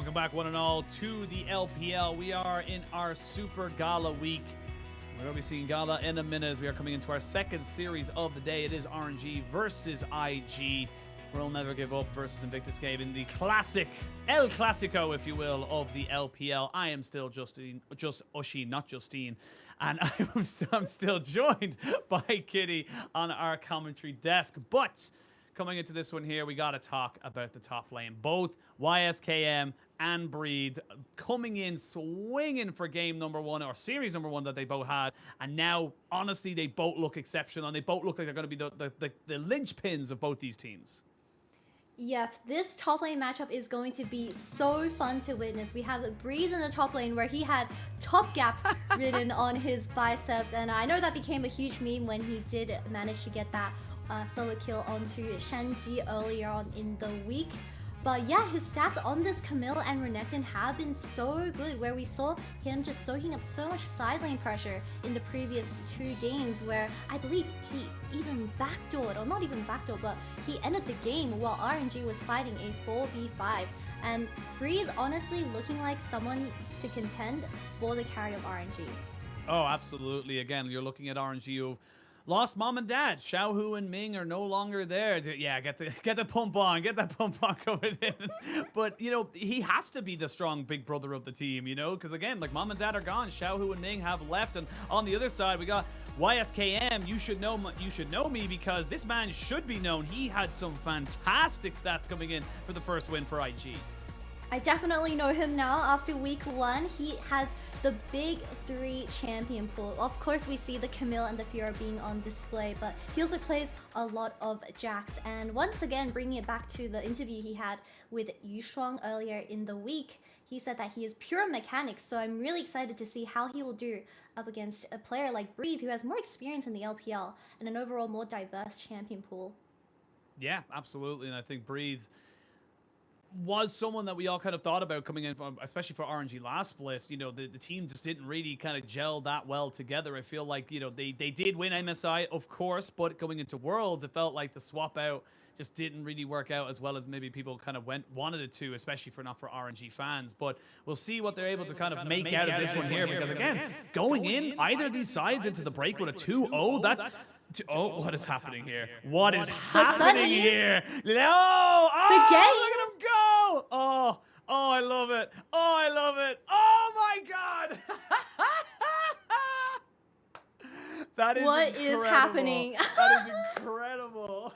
Welcome back, one and all, to the LPL. We are in our Super Gala week. We're going to be seeing Gala in a minute as we are coming into our second series of the day. It is RNG versus IG. We'll Never Give Up versus Invictus Game in the classic El Clasico, if you will, of the LPL. I am still Ushi, not Justine. And I'm still joined by Kitty on our commentary desk. But coming into this one here, we got to talk about the top lane. Both YSKM and Breed coming in swinging for game number one, or series number one that they both had. And now, honestly, they both look exceptional. And they both look like they're going to be the linchpins of both these teams. Yeah, this top lane matchup is going to be so fun to witness. We have Breathe in the top lane where he had top gap written on his biceps, and I know that became a huge meme when he did manage to get that solo kill onto Shanzi earlier on in the week. But yeah, his stats on this Camille and Renekton have been so good, where we saw him just soaking up so much side lane pressure in the previous 2 games, where I believe he even backdoored, or not even backdoored, but he ended the game while RNG was fighting a 4v5. And Breathe honestly looking like someone to contend for the carry of RNG. Oh, absolutely. Again, you're looking at RNG who lost mom and dad. Xiaohu and Ming are no longer there. Yeah, get the pump on. Get that pump on coming in. But, you know, he has to be the strong big brother of the team, you know? Because, again, like, mom and dad are gone. Xiaohu and Ming have left. And on the other side, we got YSKM. You should know me because this man should be known. He had some fantastic stats coming in for the first win for IG. I definitely know him now after week 1. He has the big 3 champion pool. Of course, we see the Camille and the Fiora being on display, but he also plays a lot of Jax. And once again, bringing it back to the interview he had with Yu Shuang earlier in the week, he said that he is pure mechanics. So I'm really excited to see how he will do up against a player like Breathe, who has more experience in the LPL and an overall more diverse champion pool. Yeah, absolutely. And I think Breathe was someone that we all kind of thought about coming in, from, especially for RNG last split. You know, the team just didn't really kind of gel that well together. I feel like, you know, they did win MSI, of course, but going into Worlds, it felt like the swap out just didn't really work out as well as maybe people kind of wanted it to, especially not for RNG fans. But we'll see what they're able to kind of make out of this one here, because again, going in either of these sides into the break with a 2-0, that's... Oh, what is happening here? What is happening here? No! Oh, The game? look at him go! Oh, I love it. Oh, I love it. Oh, my God! That is What incredible. is happening? That is incredible.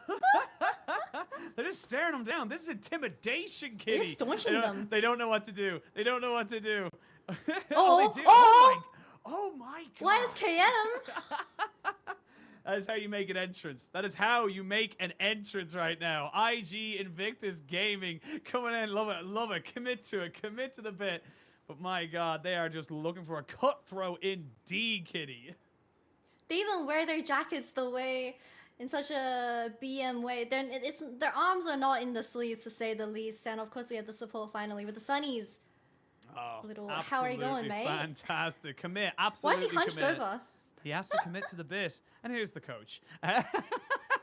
They're just staring him down. This is intimidation, Kitty. They're staunching them. They don't know what to do. They don't know what to do. Oh, they do. oh. Oh my God. YSKM? That is how you make an entrance. That is how you make an entrance right now. IG Invictus Gaming coming in. Love it. Love it. Commit to it. Commit to the bit. But my God, they are just looking for a cutthroat indeed, Kitty. They even wear their jackets the way, in such a BM way. Their arms are not in the sleeves, to say the least. And of course, we have the support finally with the Sunnies. Oh, How are you going, mate? Fantastic. Commit. Why Absolutely is he hunched commit. over? He has to commit to the bit. And here's the coach.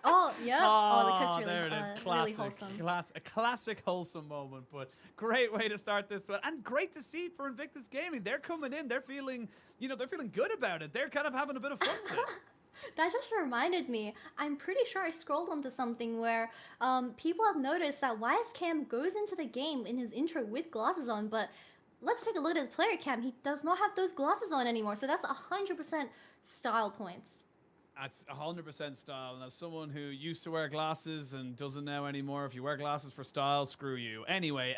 Oh, yeah. Oh, the kid's there really, it is. really Classic. wholesome. A classic wholesome moment, but great way to start this one. And great to see for Invictus Gaming. They're coming in. They're feeling, they're feeling good about it. They're kind of having a bit of fun with it. That just reminded me, I'm pretty sure I scrolled onto something where people have noticed that YSKM goes into the game in his intro with glasses on, but let's take a look at his player cam. He does not have those glasses on anymore, so that's 100% style points. That's 100% style, and as someone who used to wear glasses and doesn't now anymore, if you wear glasses for style, screw you. Anyway,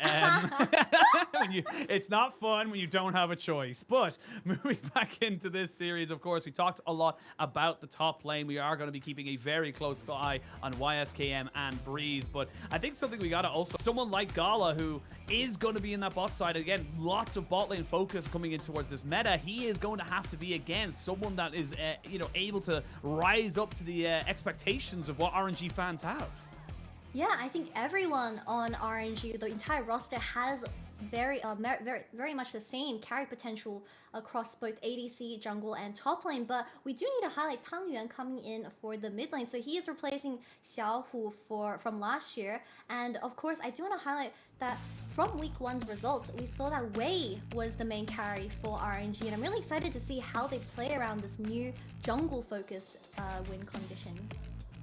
it's not fun when you don't have a choice. But moving back into this series, of course, we talked a lot about the top lane. We are going to be keeping a very close eye on YSKM and Breathe, but I think something we got to also, someone like Gala, who is going to be in that bot side. Again, lots of bot lane focus coming in towards this meta. He is going to have to be against someone that is, able to rise up to the expectations of what RNG fans have. Yeah, I think everyone on RNG, the entire roster, has very much the same carry potential across both ADC, jungle, and top lane. But we do need to highlight Tang Yuan coming in for the mid lane. So he is replacing Xiao Hu from last year. And of course, I do want to highlight that from week one's results, we saw that Wei was the main carry for RNG. And I'm really excited to see how they play around this new jungle focus win condition.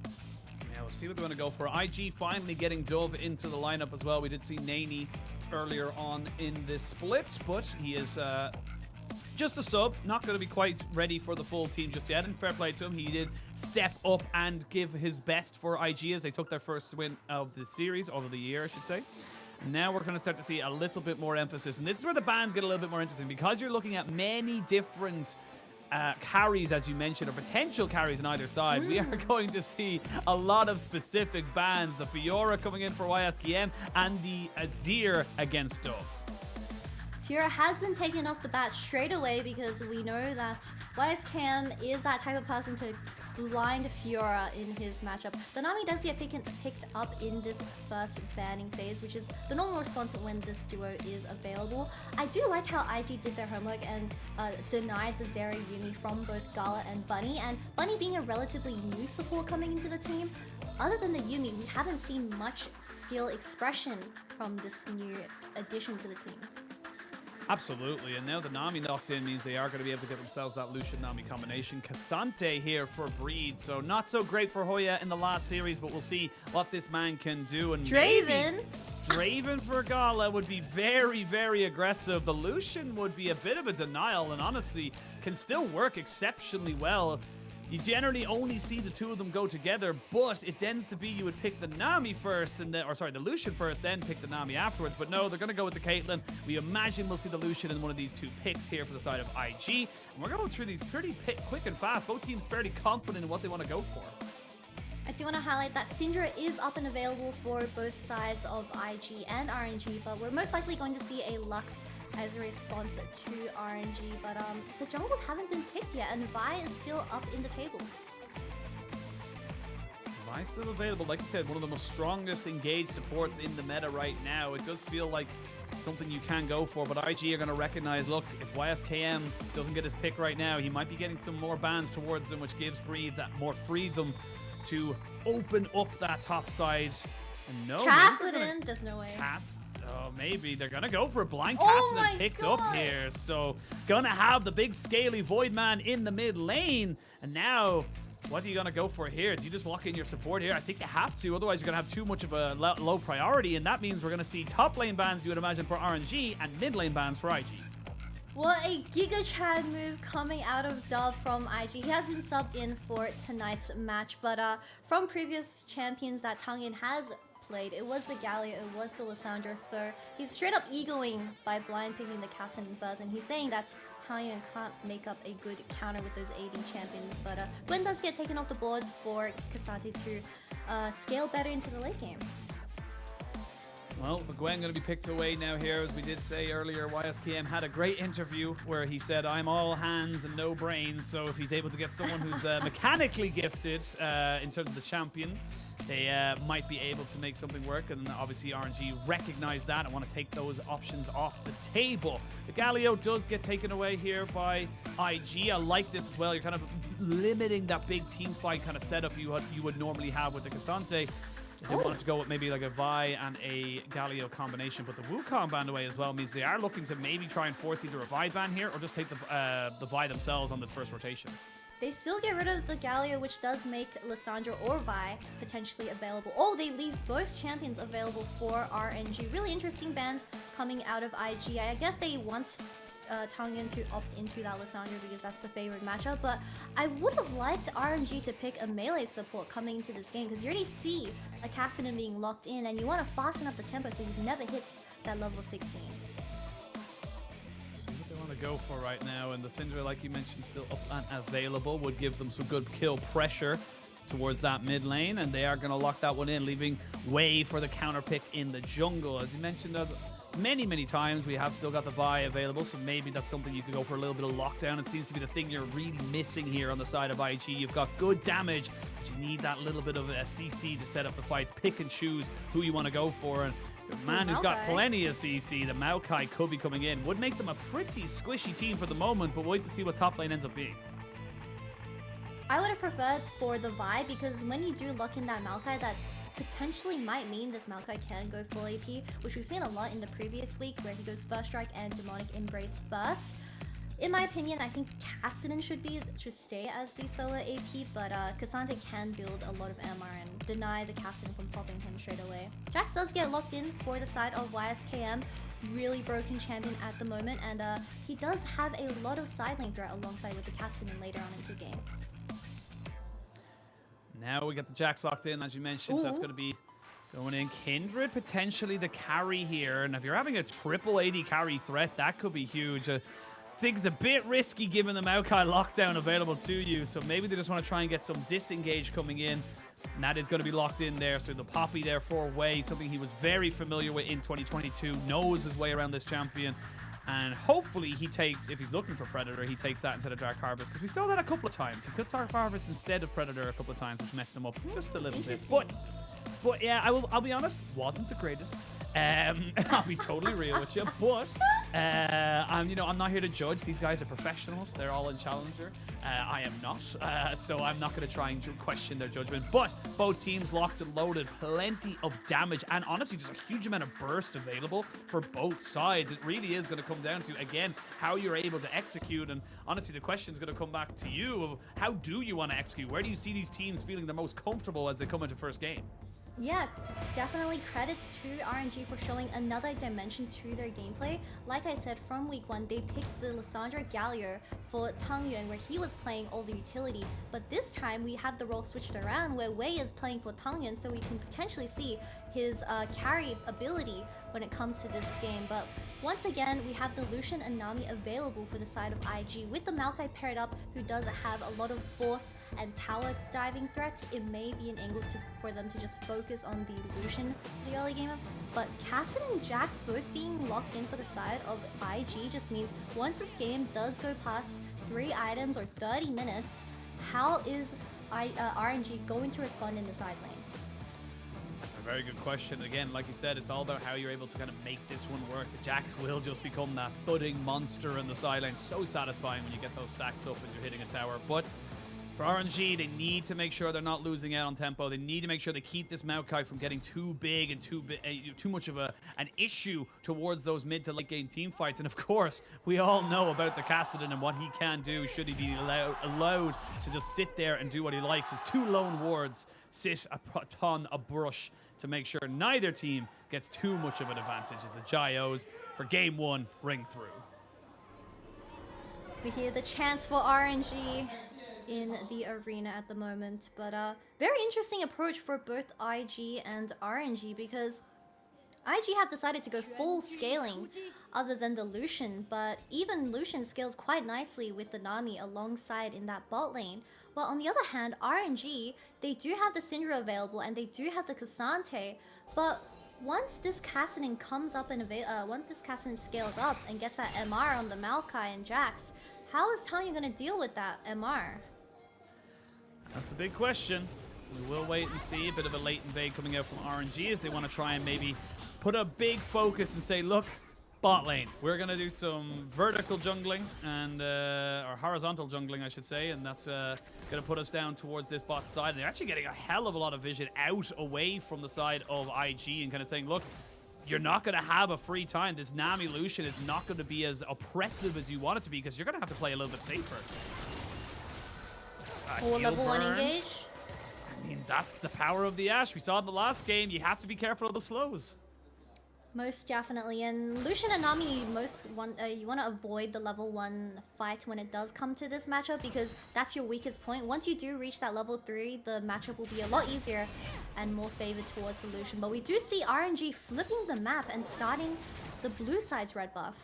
Yeah, we'll see what they want to go for. IG finally getting Dove into the lineup as well. We did see Nani earlier on in this split, but he is just a sub, not going to be quite ready for the full team just yet. And fair play to him, he did step up and give his best for IG as they took their first win of the series, of the year, I should say. Now we're going to start to see a little bit more emphasis, and this is where the bans get a little bit more interesting, because you're looking at many different carries, as you mentioned, or potential carries on either side. We are going to see a lot of specific bans. The Fiora coming in for YSKM and the Azir against Dove. Fiora has been taken off the bat straight away because we know that YSKM is that type of person to blind Fiora in his matchup. The Nami does get picked up in this first banning phase, which is the normal response when this duo is available. I do like how IG did their homework and denied the Zeri Yumi from both Gala and Bunny. And Bunny being a relatively new support coming into the team, other than the Yumi, we haven't seen much skill expression from this new addition to the team. Absolutely, and now the Nami knocked in means they are going to be able to get themselves that Lucian-Nami combination. Cassante here for Breed, so not so great for Hoya in the last series, but we'll see what this man can do. And Draven! Draven for Gala would be very, very aggressive. The Lucian would be a bit of a denial, and honestly, can still work exceptionally well. You generally only see the two of them go together, but it tends to be you would pick the Nami first, and then, or sorry, the Lucian first, then pick the Nami afterwards. But no, they're going to go with the Caitlyn. We imagine we'll see the Lucian in one of these two picks here for the side of IG. And we're going through these pretty quick and fast. Both teams fairly confident in what they want to go for. I do want to highlight that Syndra is up and available for both sides of IG and RNG, but we're most likely going to see a Lux as a response to RNG. But the jungles haven't been picked yet, and Vi is still up in the table. Vi still available. Like you said, one of the most strongest engaged supports in the meta right now. It does feel like something you can go for, but IG are going to recognize, look, if YSKM doesn't get his pick right now, he might be getting some more bans towards him, which gives Breed that more freedom to open up that top side. And no, Kassadin, there's no way. Oh, maybe they're gonna go for a blind Oh Kassadin my picked God. up here. So gonna have the big scaly Void Man in the mid lane. And now, what are you gonna go for here? Do you just lock in your support here? I think you have to, otherwise you're gonna have too much of a low priority, and that means we're gonna see top lane bans, you would imagine, for RNG, and mid lane bans for IG. What a Giga Chad move coming out of Dove from IG. He has been subbed in for tonight's match, but from previous champions that Tang Yin has played, it was the Galio, it was the Lissandra, so he's straight up egoing by blind picking the Kassadin first, and he's saying that Tang Yin can't make up a good counter with those AD champions, but Gwen does get taken off the board for Cassante to scale better into the late game. Well, the Gwen going to be picked away now here. As we did say earlier, YSKM had a great interview where he said, I'm all hands and no brains. So if he's able to get someone who's mechanically gifted in terms of the champions, they might be able to make something work. And obviously RNG recognize that and want to take those options off the table. The Galio does get taken away here by IG. I like this as well. You're kind of limiting that big team fight kind of setup you would normally have with the Cassante. They wanted to go with maybe like a Vi and a Galio combination, but the Wukong ban away as well means they are looking to maybe try and force either a Vi ban here or just take the Vi themselves on this first rotation. They still get rid of the Galio, which does make Lissandra or Vi potentially available. Oh, they leave both champions available for RNG. Really interesting bans coming out of IG. I guess they want Tang Yin to opt into that Lissandra because that's the favorite matchup, but I would have liked RNG to pick a melee support coming into this game because you already see a Kassadin being locked in and you want to fasten up the tempo so he never hits that level 16. See what they want to go for right now, and the Syndra, like you mentioned, still up and available, would give them some good kill pressure towards that mid lane, and they are going to lock that one in, leaving Wei for the counter pick in the jungle. As you mentioned, many, many times. We have still got the Vi available, so maybe that's something you could go for a little bit of lockdown. It seems to be the thing you're really missing here on the side of IG. You've got good damage, but you need that little bit of a CC to set up the fights. Pick and choose who you want to go for. And a man who's got plenty of CC, the Maokai, could be coming in. Would make them a pretty squishy team for the moment, but wait to see what top lane ends up being. I would have preferred for the Vi, because when you do lock in that Maokai, that potentially might mean this Maokai can go full AP, which we've seen a lot in the previous week where he goes First Strike and Demonic Embrace first. In my opinion, I think Cassidy should stay as the solo AP, but Cassante can build a lot of MR and deny the Cassidy from popping him straight away. Jax does get locked in for the side of YSKM, really broken champion at the moment, and he does have a lot of side lane threat alongside with the Cassidy later on into the game. Now we get the Jax locked in, as you mentioned, so that's going to be going in. Kindred potentially the carry here, and if you're having a triple AD carry threat, that could be huge. I think it's a bit risky given the Maokai lockdown available to you, so maybe they just want to try and get some disengage coming in, and that is going to be locked in there. So the Poppy there for Wei, something he was very familiar with in 2022, knows his way around this champion. And hopefully he takes, if he's looking for Predator, he takes that instead of Dark Harvest, because we saw that a couple of times. He took Dark Harvest instead of Predator a couple of times, which messed him up just a little bit. But yeah, I'll be honest, wasn't the greatest. I'll be totally real with you, but I'm not here to judge. These guys are professionals. They're all in Challenger. I am not, so I'm not going to try and question their judgment. But both teams locked and loaded, plenty of damage, and honestly, just a huge amount of burst available for both sides. It really is going to come down to, again, how you're able to execute. And honestly, the question is going to come back to you of how do you want to execute? Where do you see these teams feeling the most comfortable as they come into first game? Yeah, definitely credits to RNG for showing another dimension to their gameplay. Like I said, from week 1, they picked the Lissandra Gallier for Tang Yuan, where he was playing all the utility. But this time, we have the role switched around, where Wei is playing for Tang Yuan, so we can potentially see his carry ability when it comes to this game. But once again, we have the Lucian and Nami available for the side of IG. With the Maokai paired up, who does have a lot of force and tower diving threats, it may be an angle for them to just focus on the Lucian the early game. But Cassidy and Jax both being locked in for the side of IG just means once this game does go past 3 items or 30 minutes, how is RNG going to respond in the side lane? That's a very good question. Again, like you said, it's all about how you're able to kind of make this one work. The Jax will just become that thudding monster in the side lane. So satisfying when you get those stacks up and you're hitting a tower. But for RNG, they need to make sure they're not losing out on tempo. They need to make sure they keep this Maokai from getting too big and too much of an issue towards those mid to late game team fights. And of course, we all know about the Cassidy and what he can do should he be allowed to just sit there and do what he likes. His 2 lone wards sit upon a brush to make sure neither team gets too much of an advantage as the Gyos for game 1 ring through. We hear the chants for RNG in the arena at the moment, but very interesting approach for both IG and RNG, because IG have decided to go full scaling other than the Lucian, but even Lucian scales quite nicely with the Nami alongside in that bot lane. Well, on the other hand, RNG, they do have the Syndra available and they do have the Cassante, but once this Cassidy comes up and once this Cassidy scales up and gets that MR on the Maokai and Jax, how is Tanya going to deal with that MR? That's the big question. We will wait and see. A bit of a late invade coming out from RNG as they want to try and maybe put a big focus and say, look, bot lane, we're going to do some vertical jungling and or horizontal jungling, I should say, and that's going to put us down towards this bot side. And they're actually getting a hell of a lot of vision out away from the side of IG and kind of saying, look, you're not going to have a free time. This Nami Lucian is not going to be as oppressive as you want it to be, because you're going to have to play a little bit safer. Or level 1 burn. engage. I mean, that's the power of the Ashe. We saw in the last game, you have to be careful of the slows. Most definitely, and Lucian and Nami, you want to avoid the level 1 fight when it does come to this matchup, because that's your weakest point. Once you do reach that level 3, the matchup will be a lot easier and more favored towards the Lucian. But we do see RNG flipping the map and starting the blue side's red buff.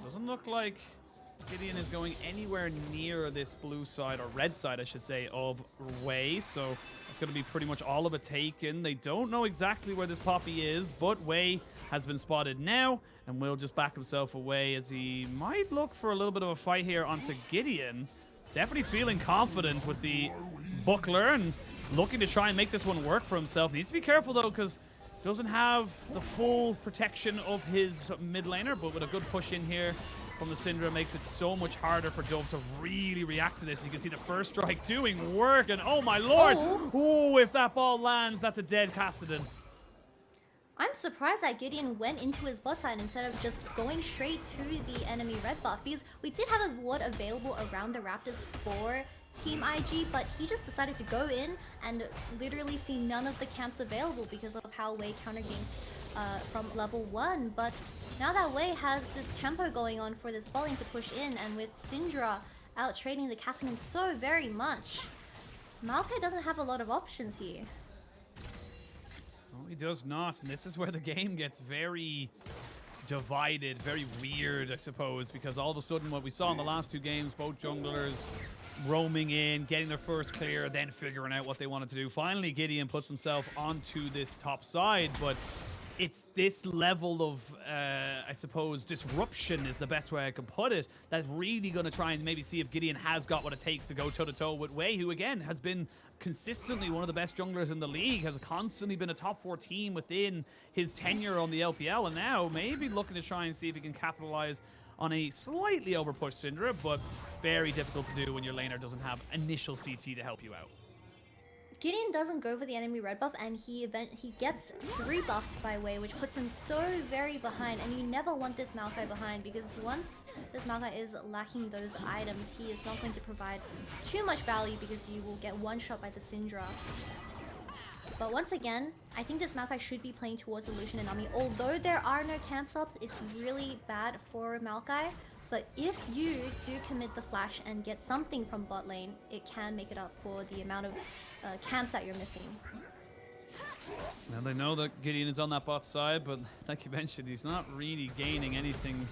Doesn't look like Gideon is going anywhere near this blue side, or red side, I should say, of Wei. So it's going to be pretty much all of it taken. They don't know exactly where this Poppy is, but Wei has been spotted now, and will just back himself away as he might look for a little bit of a fight here onto Gideon. Definitely feeling confident with the buckler and looking to try and make this one work for himself. Needs to be careful though, because doesn't have the full protection of his mid laner, but with a good push in here from the Syndra makes it so much harder for Dove to really react to this. You can see the first strike doing work, and oh my lord! Oh, if that ball lands, that's a dead Cassidy. I'm surprised that Gideon went into his bot side instead of just going straight to the enemy red buff, because we did have a ward available around the Raptors for Team IG, but he just decided to go in and literally see none of the camps available because of how Wei counterganked from level 1. But now that Wei has this tempo going on for this bowling to push in, and with Syndra out trading the Cassidy so very much, Maokai doesn't have a lot of options here. No, he does not, and this is where the game gets very divided, very weird, I suppose, because all of a sudden what we saw in the last 2 games, both junglers roaming in, getting their first clear, then figuring out what they wanted to do. Finally, Gideon puts himself onto this top side, but it's this level of, I suppose, disruption is the best way I can put it, that's really going to try and maybe see if Gideon has got what it takes to go toe-to-toe with Wei, who, again, has been consistently one of the best junglers in the league, has constantly been a top 4 team within his tenure on the LPL, and now maybe looking to try and see if he can capitalize on a slightly overpushed Syndra, but very difficult to do when your laner doesn't have initial CT to help you out. Gideon doesn't go for the enemy red buff, and he gets 3 buffed by Wei, which puts him so very behind, and you never want this Maokai behind, because once this Maokai is lacking those items, he is not going to provide too much value because you will get one shot by the Syndra. But once again, I think this Maokai should be playing towards the Lucian and Nami. Although there are no camps up, it's really bad for Maokai. But if you do commit the flash and get something from bot lane, it can make it up for the amount of camps that you're missing. Now they know that Gideon is on that bot side, but like you mentioned, he's not really gaining anything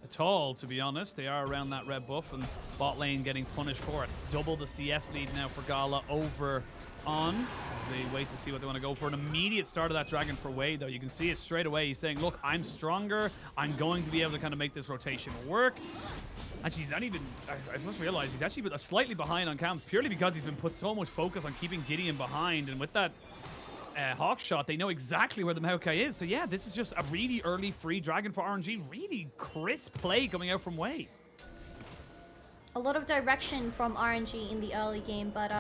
at all, to be honest. They are around that red buff, and bot lane getting punished for it. Double the CS lead now for Gala over on as they wait to see what they want to go for. An immediate start of that dragon for Wei, though. You can see it straight away. He's saying, look, I'm stronger. I'm going to be able to kind of make this rotation work. Actually, he's not even, I just realized he's actually slightly behind on camps purely because he's been put so much focus on keeping Gideon behind, and with that Hawk shot, they know exactly where the Maokai is. So yeah, this is just a really early free dragon for RNG. Really crisp play coming out from Wei. A lot of direction from RNG in the early game, but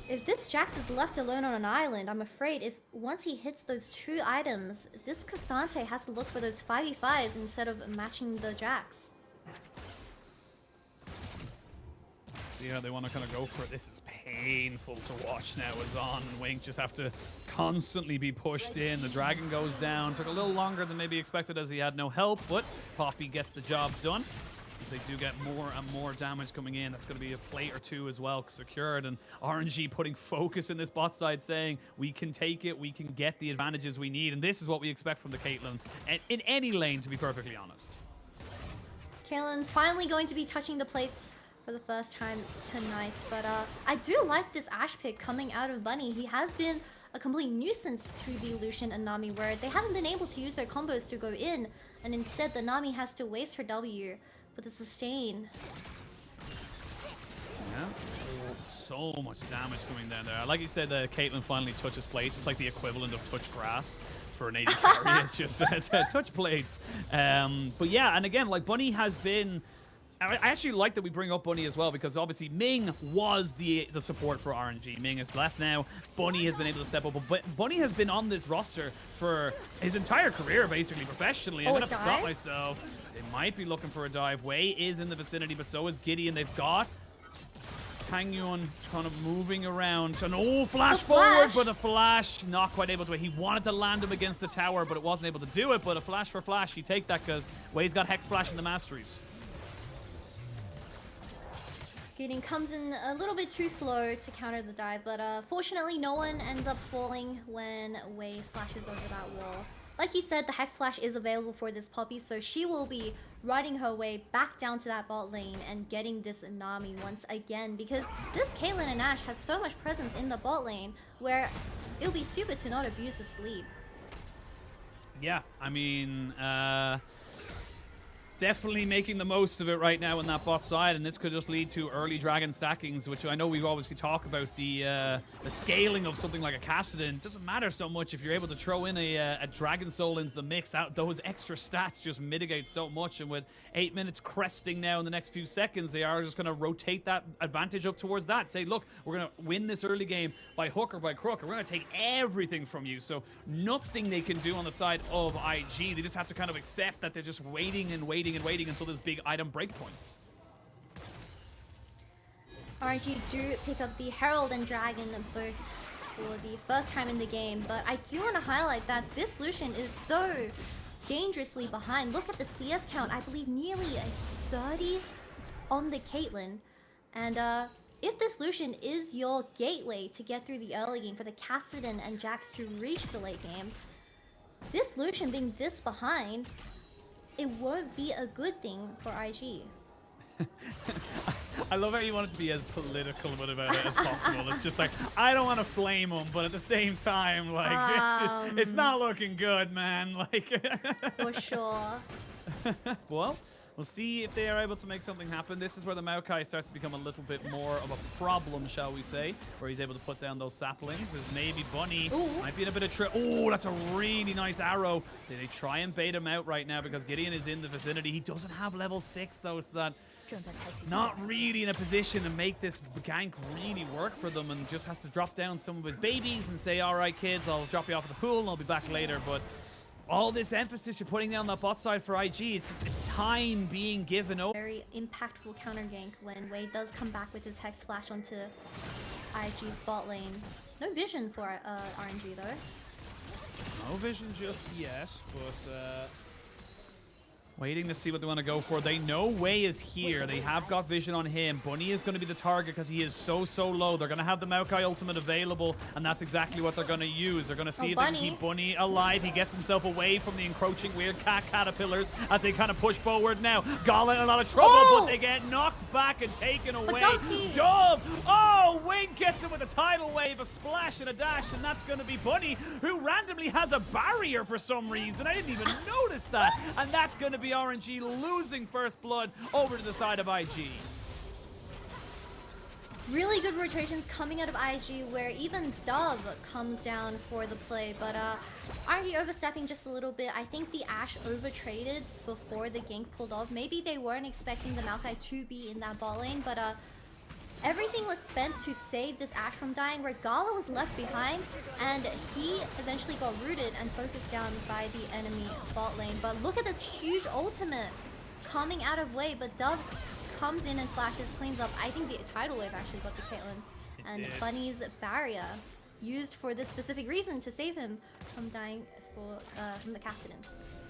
if this Jax is left alone on an island, I'm afraid if once he hits those 2 items, this Cassante has to look for those 5v5s instead of matching the Jax. See how they want to kind of go for it. This is painful to watch now as On and Wink just have to constantly be pushed in. The dragon goes down. Took a little longer than maybe expected as he had no help, but Poppy gets the job done. They do get more and more damage coming in. That's going to be a plate or 2 as well secured, and RNG putting focus in this bot side, saying we can take it, we can get the advantages we need, and this is what we expect from the Caitlyn in any lane, to be perfectly honest. Caitlyn's finally going to be touching the plates for the first time tonight, but I do like this Ashe pick coming out of Bunny. He has been a complete nuisance to the Lucian and Nami, where they haven't been able to use their combos to go in, and instead the Nami has to waste her W with the sustain. Yeah, so much damage coming down there. Like you said, Caitlyn finally touches plates. It's like the equivalent of touch grass for an AD carry. It's just touch plates. But yeah, and again, like Bunny has been... I actually like that we bring up Bunny as well, because obviously Ming was the support for RNG. Ming is left now. Bunny has been able to step up, but Bunny has been on this roster for his entire career, basically, professionally. I'm going to have to stop myself. They might be looking for a dive. Wei is in the vicinity, but so is Gideon. They've got Tangyun kind of moving around. And flash forward, but a flash not quite able to. He wanted to land him against the tower, but it wasn't able to do it. But a flash for flash, you take that because Wei's got Hex Flash in the Masteries. Gideon comes in a little bit too slow to counter the dive, but fortunately no one ends up falling when Wei flashes over that wall. Like you said, the Hex Flash is available for this Poppy, so she will be riding her way back down to that bot lane and getting this Nami once again, because this Caitlyn and Ashe has so much presence in the bot lane where it'll be stupid to not abuse this lead. Yeah, I mean, definitely making the most of it right now on that bot side, and this could just lead to early dragon stackings, which I know we've obviously talked about the scaling of something like a Kassadin. It doesn't matter so much if you're able to throw in a Dragon Soul into the mix. Those extra stats just mitigate so much, and with 8 minutes cresting now in the next few seconds, they are just going to rotate that advantage up towards that. Say, look, we're going to win this early game by hook or by crook, and we're going to take everything from you. So nothing they can do on the side of IG. They just have to kind of accept that they're just waiting and waiting and waiting until there's big item breakpoints. RNG do pick up the Herald and Dragon both for the first time in the game, but I do want to highlight that this Lucian is so dangerously behind. Look at the CS count, I believe nearly a 30 on the Caitlyn. And if this Lucian is your gateway to get through the early game for the Kassadin and Jax to reach the late game, this Lucian being this behind, it won't be a good thing for IG. I love how you want it to be as political about it as possible. It's just like, I don't want to flame him, but at the same time, like, it's not looking good, man. Like, for sure. Well, we'll see if they are able to make something happen. This is where the Maokai starts to become a little bit more of a problem, shall we say, where he's able to put down those saplings. As maybe Bunny might be in a bit of trouble. Oh, that's a really nice arrow. They try and bait him out right now because Gideon is in the vicinity. He doesn't have level 6 though, so that not really in a position to make this gank really work for them, and just has to drop down some of his babies and say, all right, kids, I'll drop you off at the pool and I'll be back later. But all this emphasis you're putting down that bot side for IG, it's time being given over. Very impactful counter gank when Wade does come back with his Hex Splash onto IG's bot lane. No vision for RNG though. No vision just yet, but waiting to see what they want to go for. They know Wei is here. They have got vision on him. Bunny is going to be the target because he is so low. They're going to have the Maokai ultimate available, and that's exactly what they're going to use. They're going to see if they can keep Bunny alive. He gets himself away from the encroaching weird cat caterpillars as they kind of push forward now. Gala in a lot of trouble, but they get knocked back and taken away. Dove! Oh, Wing gets him with a tidal wave, a splash and a dash, and that's going to be Bunny, who randomly has a barrier for some reason. I didn't even notice that. And that's going to be RNG losing first blood over to the side of IG. Really good rotations coming out of IG, where even Dove comes down for the play, but RNG overstepping just a little bit. I think the Ashe overtraded before the gank pulled off. Maybe they weren't expecting the Maokai to be in that bot lane, but everything was spent to save this Ashe from dying, where Gala was left behind, and he eventually got rooted and focused down by the enemy bot lane. But look at this huge ultimate coming out of Wei, but Dove comes in and flashes, cleans up. I think the tidal wave actually got the Caitlyn. And Bunny's barrier used for this specific reason to save him from dying from the Kassadin.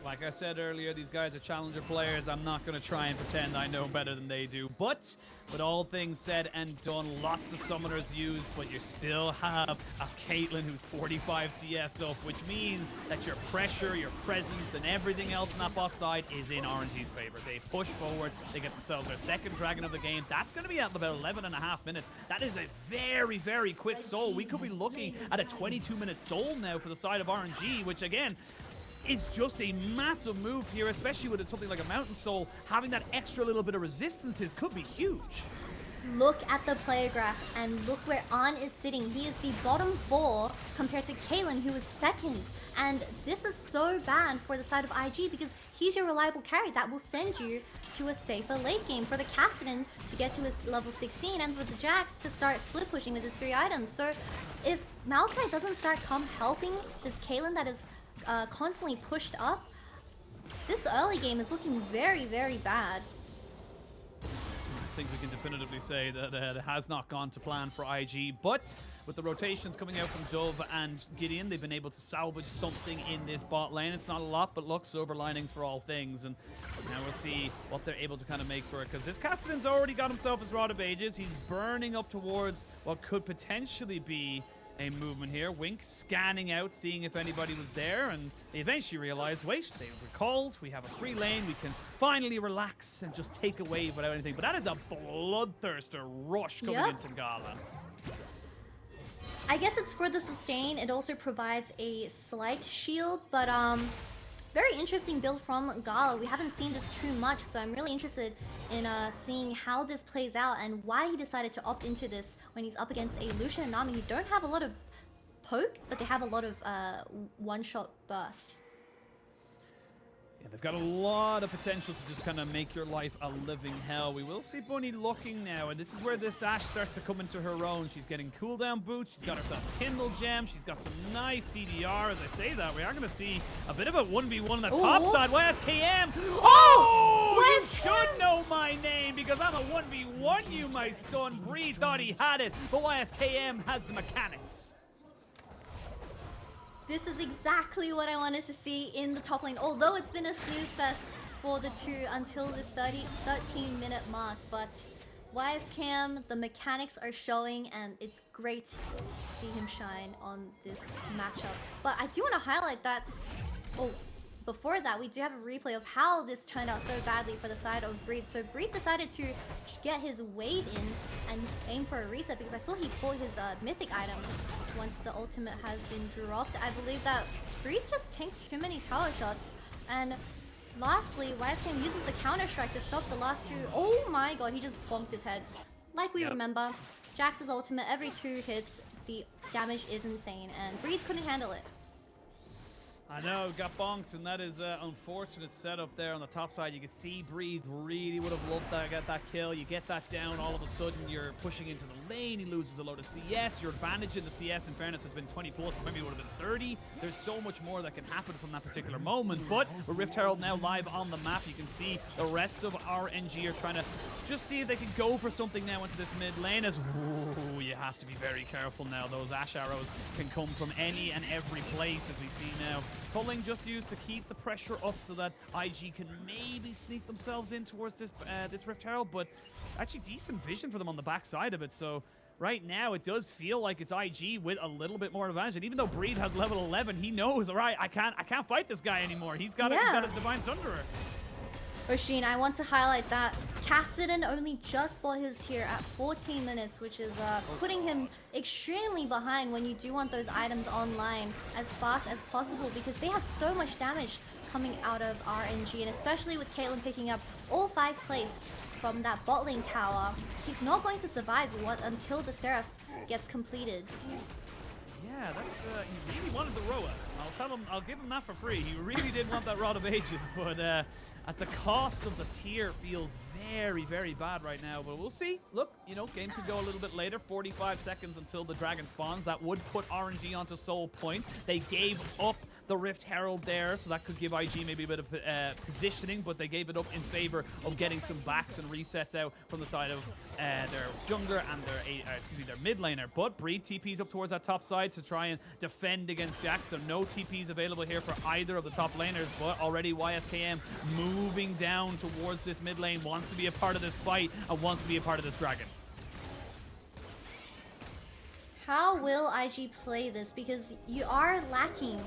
Like I said earlier, these guys are challenger players. I'm not going to try and pretend I know better than they do. But with all things said and done, lots of summoners used, but you still have a Caitlyn who's 45 CS up, which means that your pressure, your presence, and everything else on that bot side is in RNG's favor. They push forward. They get themselves their second dragon of the game. That's going to be at about 11.5 minutes. That is a very, very quick soul. We could be looking at a 22-minute soul now for the side of RNG, which, again, is just a massive move here, especially with something like a Mountain Soul. Having that extra little bit of resistances could be huge. Look at the player graph and look where An is sitting. He is the bottom 4 compared to Caitlyn, who is second. And this is so bad for the side of IG because he's your reliable carry that will send you to a safer late game for the Kassadin to get to his level 16 and for the Jax to start split pushing with his 3 items. So if Maokai doesn't start helping this Caitlyn that is constantly pushed up, this early game is looking very, very bad. I think we can definitively say that it has not gone to plan for IG, but with the rotations coming out from Dove and Gideon, they've been able to salvage something in this bot lane. It's not a lot, but look, silver linings for all things, and now we'll see what they're able to kind of make for it, because this Kassadin's already got himself his Rod of Ages. He's burning up towards what could potentially be A movement here. Wink scanning out, seeing if anybody was there, and they eventually realized, wait, they were called. We have a free lane. We can finally relax and just take a wave without anything. But that is a bloodthirster rush coming in from Gala. I guess it's for the sustain. It also provides a slight shield, but very interesting build from Gala. We haven't seen this too much, so I'm really interested in seeing how this plays out and why he decided to opt into this when he's up against a Lucian and Nami who don't have a lot of poke, but they have a lot of one-shot burst. Yeah, they've got a lot of potential to just kind of make your life a living hell. We will see Bunny looking now, and this is where this Ashe starts to come into her own. She's getting cooldown boots. She's got herself a Kindle gem. She's got some nice CDR. As I say that, we are going to see a bit of a 1v1 on the top side. YSKM. Oh! You should know my name because I'm a 1v1 you, my son. Bree thought he had it, but YSKM has the mechanics. This is exactly what I wanted to see in the top lane, although it's been a snooze fest for the two until this 13-minute mark, but YSCam, the mechanics are showing, and it's great to see him shine on this matchup. But I do want to highlight that, before that, we do have a replay of how this turned out so badly for the side of Breed. So Breed decided to get his wave in and aim for a reset because I saw he pulled his mythic item once the ultimate has been dropped. I believe that Breed just tanked too many tower shots. And lastly, YSKM uses the counter strike to stop the last two. Oh my god, he just bonked his head. Like we remember, Jax's ultimate, every 2 hits, the damage is insane, and Breed couldn't handle it. I know, got bonked, and that is unfortunate setup there on the top side. You can see Breathe really would have loved that, get that kill. You get that down, all of a sudden you're pushing into the lane. He loses a load of CS. Your advantage in the CS, in fairness, has been 20 plus, maybe it would have been 30. There's so much more that can happen from that particular moment. But with Rift Herald now live on the map, you can see the rest of RNG are trying to just see if they can go for something now into this mid lane. As you have to be very careful now. Those Ashe arrows can come from any and every place, as we see now. Culling just used to keep the pressure up so that IG can maybe sneak themselves in towards this this Rift Herald, but actually decent vision for them on the backside of it. So right now it does feel like it's IG with a little bit more advantage. And even though Breed has level 11, he knows, all right, I can't fight this guy anymore. He's got his Divine Sunderer. Roshin, I want to highlight that Kassadin only just bought his tier at 14 minutes, which is putting him extremely behind when you do want those items online as fast as possible because they have so much damage coming out of RNG, and especially with Caitlyn picking up all 5 plates from that bot lane tower, he's not going to survive until the Seraphs gets completed. Yeah, that's he really wanted the Roa. I'll give him that for free. He really did want that Rod of Ages, but at the cost of the tier feels very, very bad right now. But we'll see. Look, you know, game could go a little bit later. 45 seconds until the dragon spawns. That would put RNG onto Soul Point. They gave up the Rift Herald there, so that could give IG maybe a bit of positioning, but they gave it up in favor of getting some backs and resets out from the side of their jungler and their mid laner. But Breed TPs up towards that top side to try and defend against Jax, so no TPs available here for either of the top laners, but already YSKM moving down towards this mid lane, wants to be a part of this fight and wants to be a part of this dragon. How will IG play this? Because you are lacking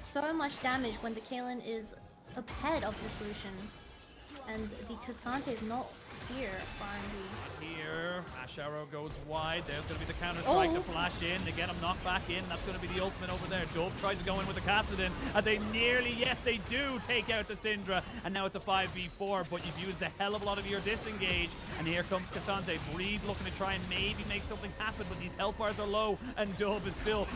so much damage when the Caitlyn is ahead of the solution. And the Cassante is not here for RNG. Here, Ashe arrow goes wide. There's going to be the counter strike to flash in. They get him knocked back in. That's going to be the ultimate over there. Dove tries to go in with the Kassadin, and they nearly, yes, they do take out the Syndra. And now it's a 5v4, but you've used a hell of a lot of your disengage. And here comes Cassante. Breed looking to try and maybe make something happen, but these health bars are low, and Dove is still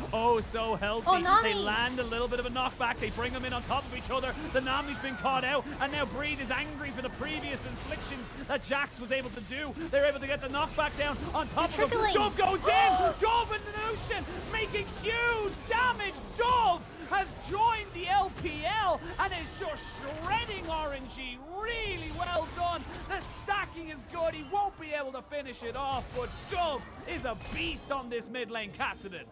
so healthy. They land a little bit of a knockback. They bring them in on top of each other. The Nami's been caught out, and now Breed is angry for the previous inflictions that Jax was able to do. They're able to get the knockback down on top of them. Dove goes in! Dove and Notion making huge damage! Dove has joined the LPL and is just shredding RNG. Really well done. The stacking is good. He won't be able to finish it off, but Dove is a beast on this mid lane. Kassadin.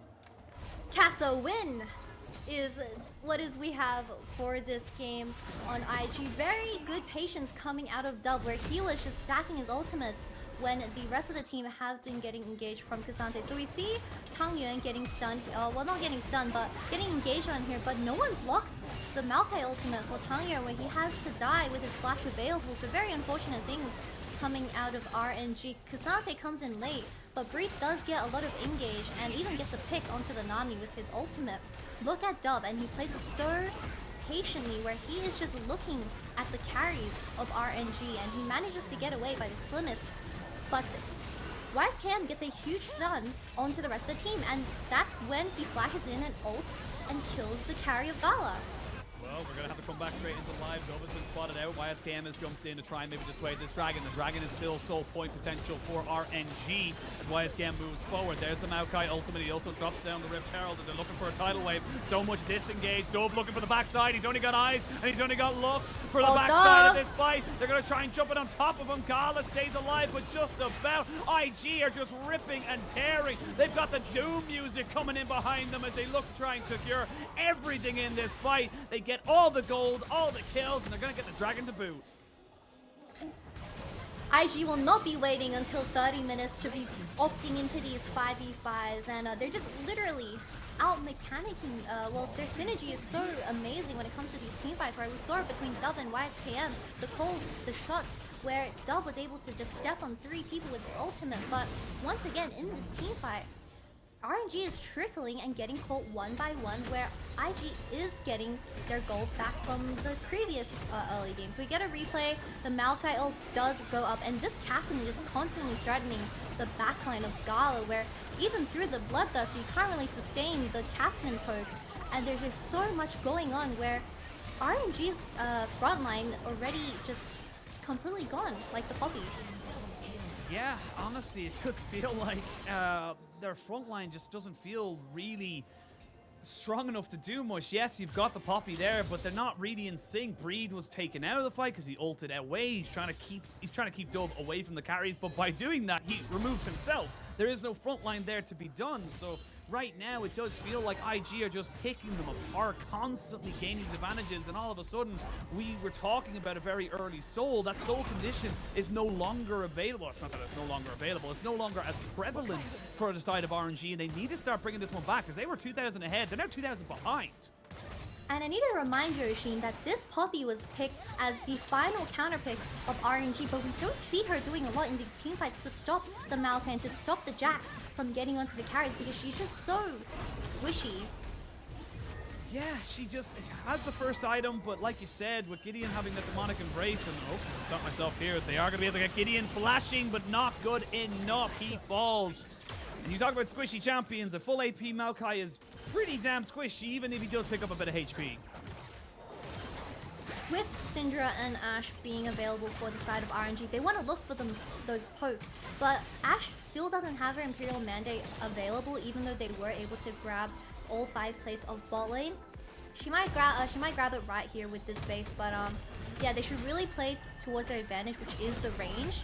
Casa win is what we have for this game on IG. Very good patience coming out of Dove, where he was just stacking his ultimates when the rest of the team have been getting engaged from K'Sante. So we see Tang Yuan getting stunned, well, not getting stunned, but getting engaged on here, but no one blocks the Maokai ultimate for Tang Yuan, where he has to die with his flash available. So very unfortunate things coming out of RNG. K'Sante comes in late, but Breeze does get a lot of engage and even gets a pick onto the Nami with his ultimate. Look at Dub, and he plays it so patiently, where he is just looking at the carries of RNG, and he manages to get away by the slimmest. But YSKM gets a huge stun onto the rest of the team, and that's when he flashes in and ults and kills the carry of Gala. Well, we're going to have to come back straight into live. Dove has been spotted out. YSKM has jumped in to try and maybe dissuade this Dragon. The Dragon is still sole point potential for RNG as YSKM moves forward. There's the Maokai ultimate. He also drops down the Rift Herald as they're looking for a tidal wave. So much disengaged. Dove looking for the backside. He's only got eyes and he's only got looks for the backside of this fight. They're going to try and jump it on top of him. Gala stays alive, but just about. IG are just ripping and tearing. They've got the Doom music coming in behind them as they look to try and secure everything in this fight. They get all the gold, all the kills, and they're going to get the Dragon to boot. IG will not be waiting until 30 minutes to be opting into these 5v5s, and they're just literally out mechanicking. Well, their synergy is so amazing when it comes to these team fights, right? We saw it between Dub and YSKM, the calls, the shots, where Dub was able to just step on 3 people with his ultimate, but once again, in this team fight, RNG is trickling and getting caught one by one, where IG is getting their gold back from the previous early games. We get a replay, the Maokai ult does go up, and this Cassidy is constantly threatening the backline of Gala, where even through the Bloodthirst, you can't really sustain the Cassidy poke, and there's just so much going on where RNG's frontline already just completely gone, like the poppy. Yeah, honestly, it does feel like their front line just doesn't feel really strong enough to do much. Yes, you've got the Poppy there, but they're not really in sync. Breed was taken out of the fight because he ulted away. He's trying to keep Dove away from the carries, but by doing that, he removes himself. There is no front line there to be done, so right now it does feel like IG are just picking them apart, constantly gaining these advantages, and all of a sudden we were talking about a very early soul. That soul condition is no longer available. It's not that it's no longer available, it's no longer as prevalent for the side of RNG, and they need to start bringing this one back because they were 2,000 ahead. They're now 2,000 behind. And I need to remind you, Oshin, that this Poppy was picked as the final counter pick of RNG, but we don't see her doing a lot in these team fights to stop the Maokai and to stop the Jax from getting onto the carries, because she's just so squishy. Yeah, she just has the first item, but like you said, with Gideon having the demonic embrace, and stop myself here, they are going to be able to get Gideon flashing, but not good enough. He falls. And you talk about squishy champions, a full AP Maokai is pretty damn squishy, even if he does pick up a bit of HP. With Syndra and Ashe being available for the side of RNG, they want to look for those pokes, but Ashe still doesn't have her Imperial Mandate available, even though they were able to grab all 5 plates of bot lane. She might grab it right here with this base, but yeah, they should really play towards their advantage, which is the range.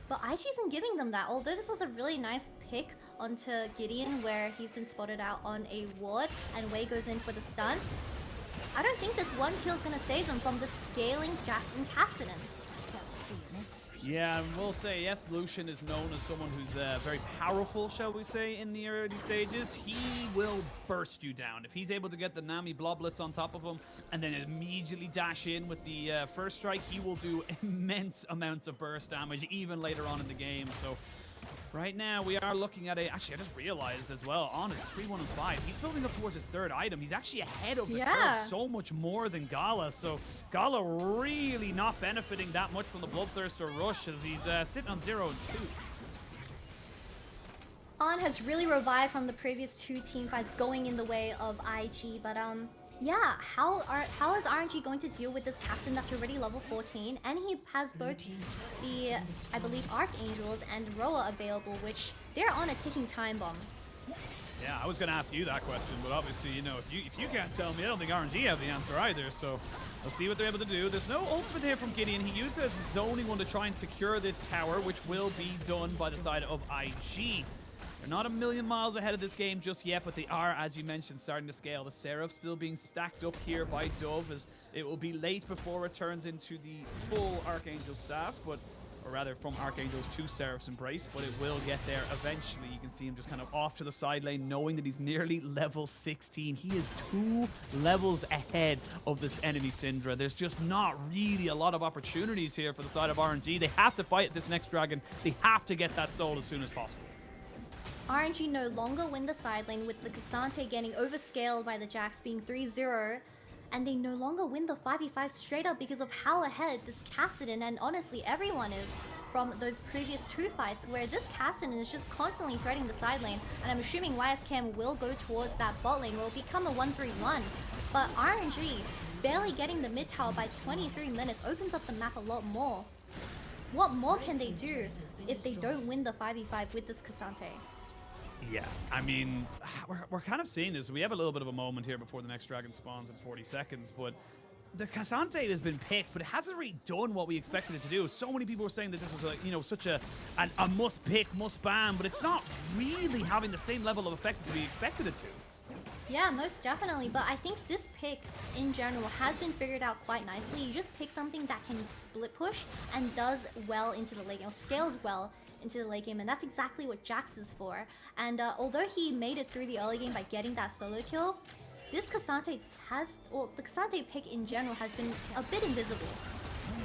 But IG isn't giving them that, although this was a really nice pick onto Gideon, where he's been spotted out on a ward, and Wei goes in for the stun. I don't think this one kill is going to save them from the scaling Jackson Cassidy. Yeah, and we'll say, yes, Lucian is known as someone who's very powerful, shall we say, in the early stages. He will burst you down. If he's able to get the Nami bloblets on top of him and then immediately dash in with the first strike, he will do immense amounts of burst damage even later on in the game. So right now we are looking at actually, I just realized as well, on his 3-1 and 5, he's building up towards his 3rd item. He's actually ahead of the curve so much more than Gala. So Gala really not benefiting that much from the Bloodthirster rush as he's sitting on 0 and 2. On has really revived from the previous 2 team fights going in the way of IG, but yeah, how is RNG going to deal with this Cassidy that's already level 14, and he has both the, I believe, Archangels and Roa available, which they're on a ticking time bomb. Yeah, I was going to ask you that question, but obviously, you know, if you can't tell me, I don't think RNG have the answer either, so we'll see what they're able to do. There's no ultimate here from Gideon. He uses his zoning one to try and secure this tower, which will be done by the side of IG. They're not a million miles ahead of this game just yet, but they are, as you mentioned, starting to scale. The Seraph still being stacked up here by Dove, as it will be late before it turns into the full Archangel staff, but or rather from Archangel's to Seraph's Embrace, but it will get there eventually. You can see him just kind of off to the side lane, knowing that he's nearly level 16. He is 2 levels ahead of this enemy Syndra. There's just not really a lot of opportunities here for the side of RNG. They have to fight this next dragon. They have to get that soul as soon as possible. RNG no longer win the side lane with the Cassante getting overscaled by the Jax being 3-0. And they no longer win the 5v5 straight up because of how ahead this Kassadin and honestly everyone is from those previous 2 fights where this Kassadin is just constantly threading the side lane. And I'm assuming YSKM will go towards that bot lane where it'll become a 1-3-1. But RNG barely getting the mid tower by 23 minutes opens up the map a lot more. What more can they do if they don't win the 5v5 with this Cassante? Yeah, I mean, we're kind of seeing this. We have a little bit of a moment here before the next dragon spawns in 40 seconds, but the Cassante has been picked, but it hasn't really done what we expected it to do. So many people were saying that this was, such a must pick, must ban, but it's not really having the same level of effect as we expected it to. Yeah, most definitely, but I think this pick in general has been figured out quite nicely. You just pick something that can split push and does well into the late game, scales well into the late game, and that's exactly what Jax is for. And although he made it through the early game by getting that solo kill, this Cassante the Cassante pick in general has been a bit invisible.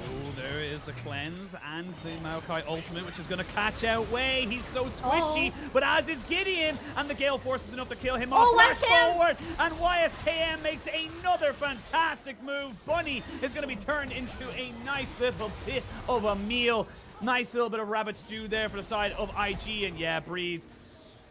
Oh, there is the cleanse and the Maokai ultimate, which is going to catch out Wei. He's so squishy, but as is Gideon, and the Gale Force is enough to kill him off. Flash forward, and YSKM makes another fantastic move. Bunny is going to be turned into a nice little bit of a meal. Nice little bit of rabbit stew there for the side of IG, and yeah, breathe.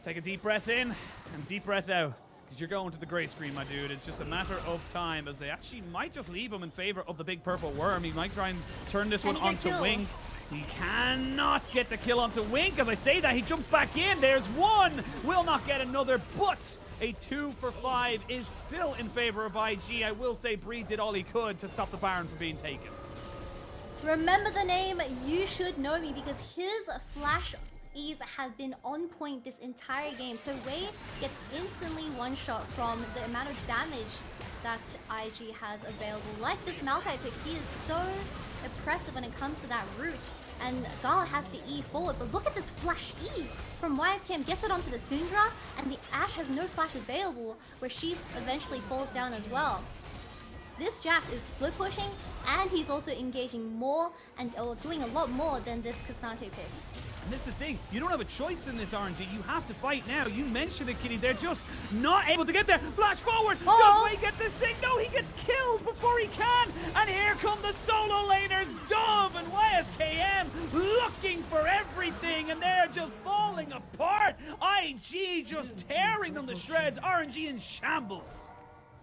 Take a deep breath in and deep breath out. Because you're going to the gray screen, my dude. It's just a matter of time, as they actually might just leave him in favor of the big purple worm. He might try and turn this one onto Wink. He cannot get the kill onto Wink. As I say that, he jumps back in. There's one. Will not get another, but a 2 for 5 is still in favor of IG. I will say Breed did all he could to stop the Baron from being taken. Remember the name, you should know me, because his flash E's have been on point this entire game. So Wei gets instantly one-shot from the amount of damage that IG has available. Like this Maokai pick, he is so impressive when it comes to that route. And Gala has to E forward, but look at this flash E from YSKM, gets it onto the Syndra, and the Ashe has no flash available, where she eventually falls down as well. This Jax is split pushing, and he's also engaging more and doing a lot more than this Cassante pick. And this is the thing, you don't have a choice in this RNG. You have to fight now. You mentioned it, Kitty. They're just not able to get there. Flash forward. Does Wei get this thing? No, he gets killed before he can. And here come the solo laners, Dove and YSKM, looking for everything, and they're just falling apart. IG just tearing them to shreds. RNG in shambles.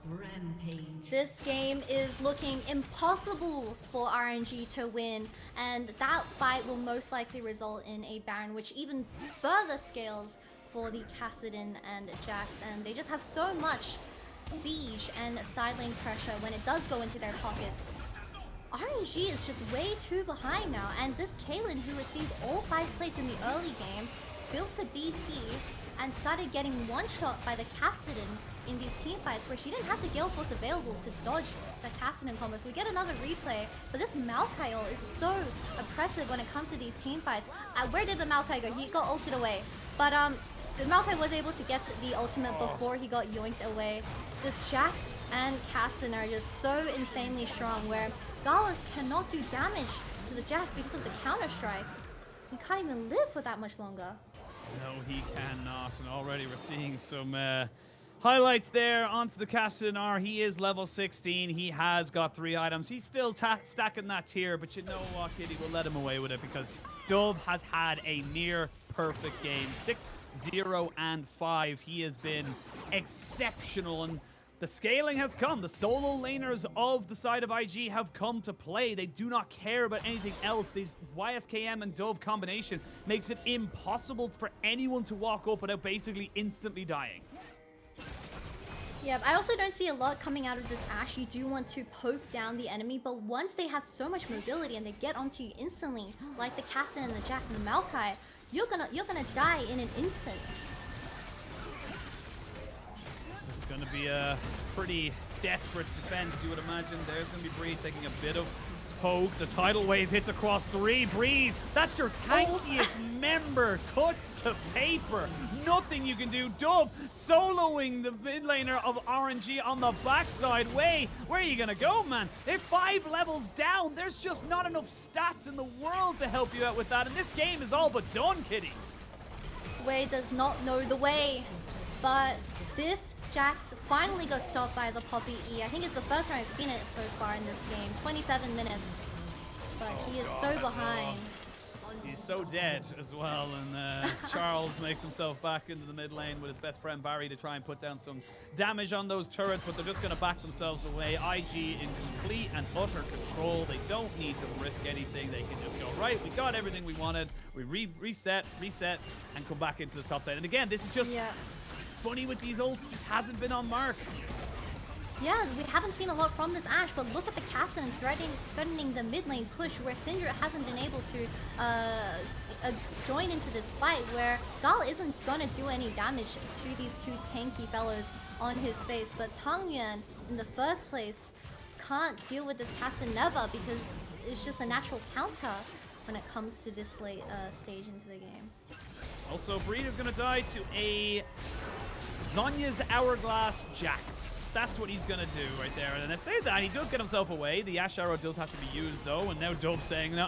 Rampage. This game is looking impossible for RNG to win, and that fight will most likely result in a Baron, which even further scales for the Kassadin and Jax, and they just have so much siege and side lane pressure when it does go into their pockets. RNG is just way too behind now, and this Kaylin, who received all 5 plates in the early game, built a BT and started getting one-shot by the Kassadin in these team fights where she didn't have the Gale Force available to dodge the Kassadin combos. We get another replay, but this Maokai ult is so oppressive when it comes to these team fights. Where did the Maokai go? He got ulted away, but the Maokai was able to get the ultimate before he got yoinked away. This Jax and Kassadin are just so insanely strong, where Gala cannot do damage to the Jax because of the counter-strike. He can't even live for that much longer. No, he cannot, and already we're seeing some highlights there onto the Kassadin. He is level 16. He has got 3 items. He's still stacking that tier, but you know what, Kitty? We'll let him away with it because Dove has had a near perfect game. 6-0 and 5. He has been exceptional, and the scaling has come. The solo laners of the side of IG have come to play. They do not care about anything else. This YSKM and Dove combination makes it impossible for anyone to walk up without basically instantly dying. Yeah, I also don't see a lot coming out of this Ashe. You do want to poke down the enemy, but once they have so much mobility and they get onto you instantly, like the Kassadin and the Jax and the Maokai, you're gonna die in an instant. This is going to be a pretty desperate defense, you would imagine. There's going to be Breed taking a bit of poke. The tidal wave hits across 3. Breathe. That's your tankiest member cut to paper. Nothing you can do. Dove soloing the mid laner of RNG on the backside. Wei, where are you gonna go, man? They're 5 levels down. There's just not enough stats in the world to help you out with that. And this game is all but done, Kitty. Wei does not know the way, but this Jax finally got stopped by the Poppy E. I think it's the first time I've seen it so far in this game. 27 minutes, but he is so behind. He's so dead as well, and Charles makes himself back into the mid lane with his best friend Barry to try and put down some damage on those turrets, but they're just going to back themselves away. IG in complete and utter control. They don't need to risk anything. They can just go, right, we got everything we wanted. We reset, and come back into the top side. And again, this is just funny with these ults. Just hasn't been on mark. Yeah, we haven't seen a lot from this Ashe, but look at the Cassin threatening the mid lane push, where Syndra hasn't been able to join into this fight, where Gal isn't gonna do any damage to these two tanky fellows on his face. But Tang Yuan, in the first place, can't deal with this Cassin never, because it's just a natural counter when it comes to this late stage into the game. Also, Breed is gonna die to a Zhonya's Hourglass Jax. That's what he's going to do right there. And I say that, he does get himself away. The Ashe Arrow does have to be used, though. And now Dove saying,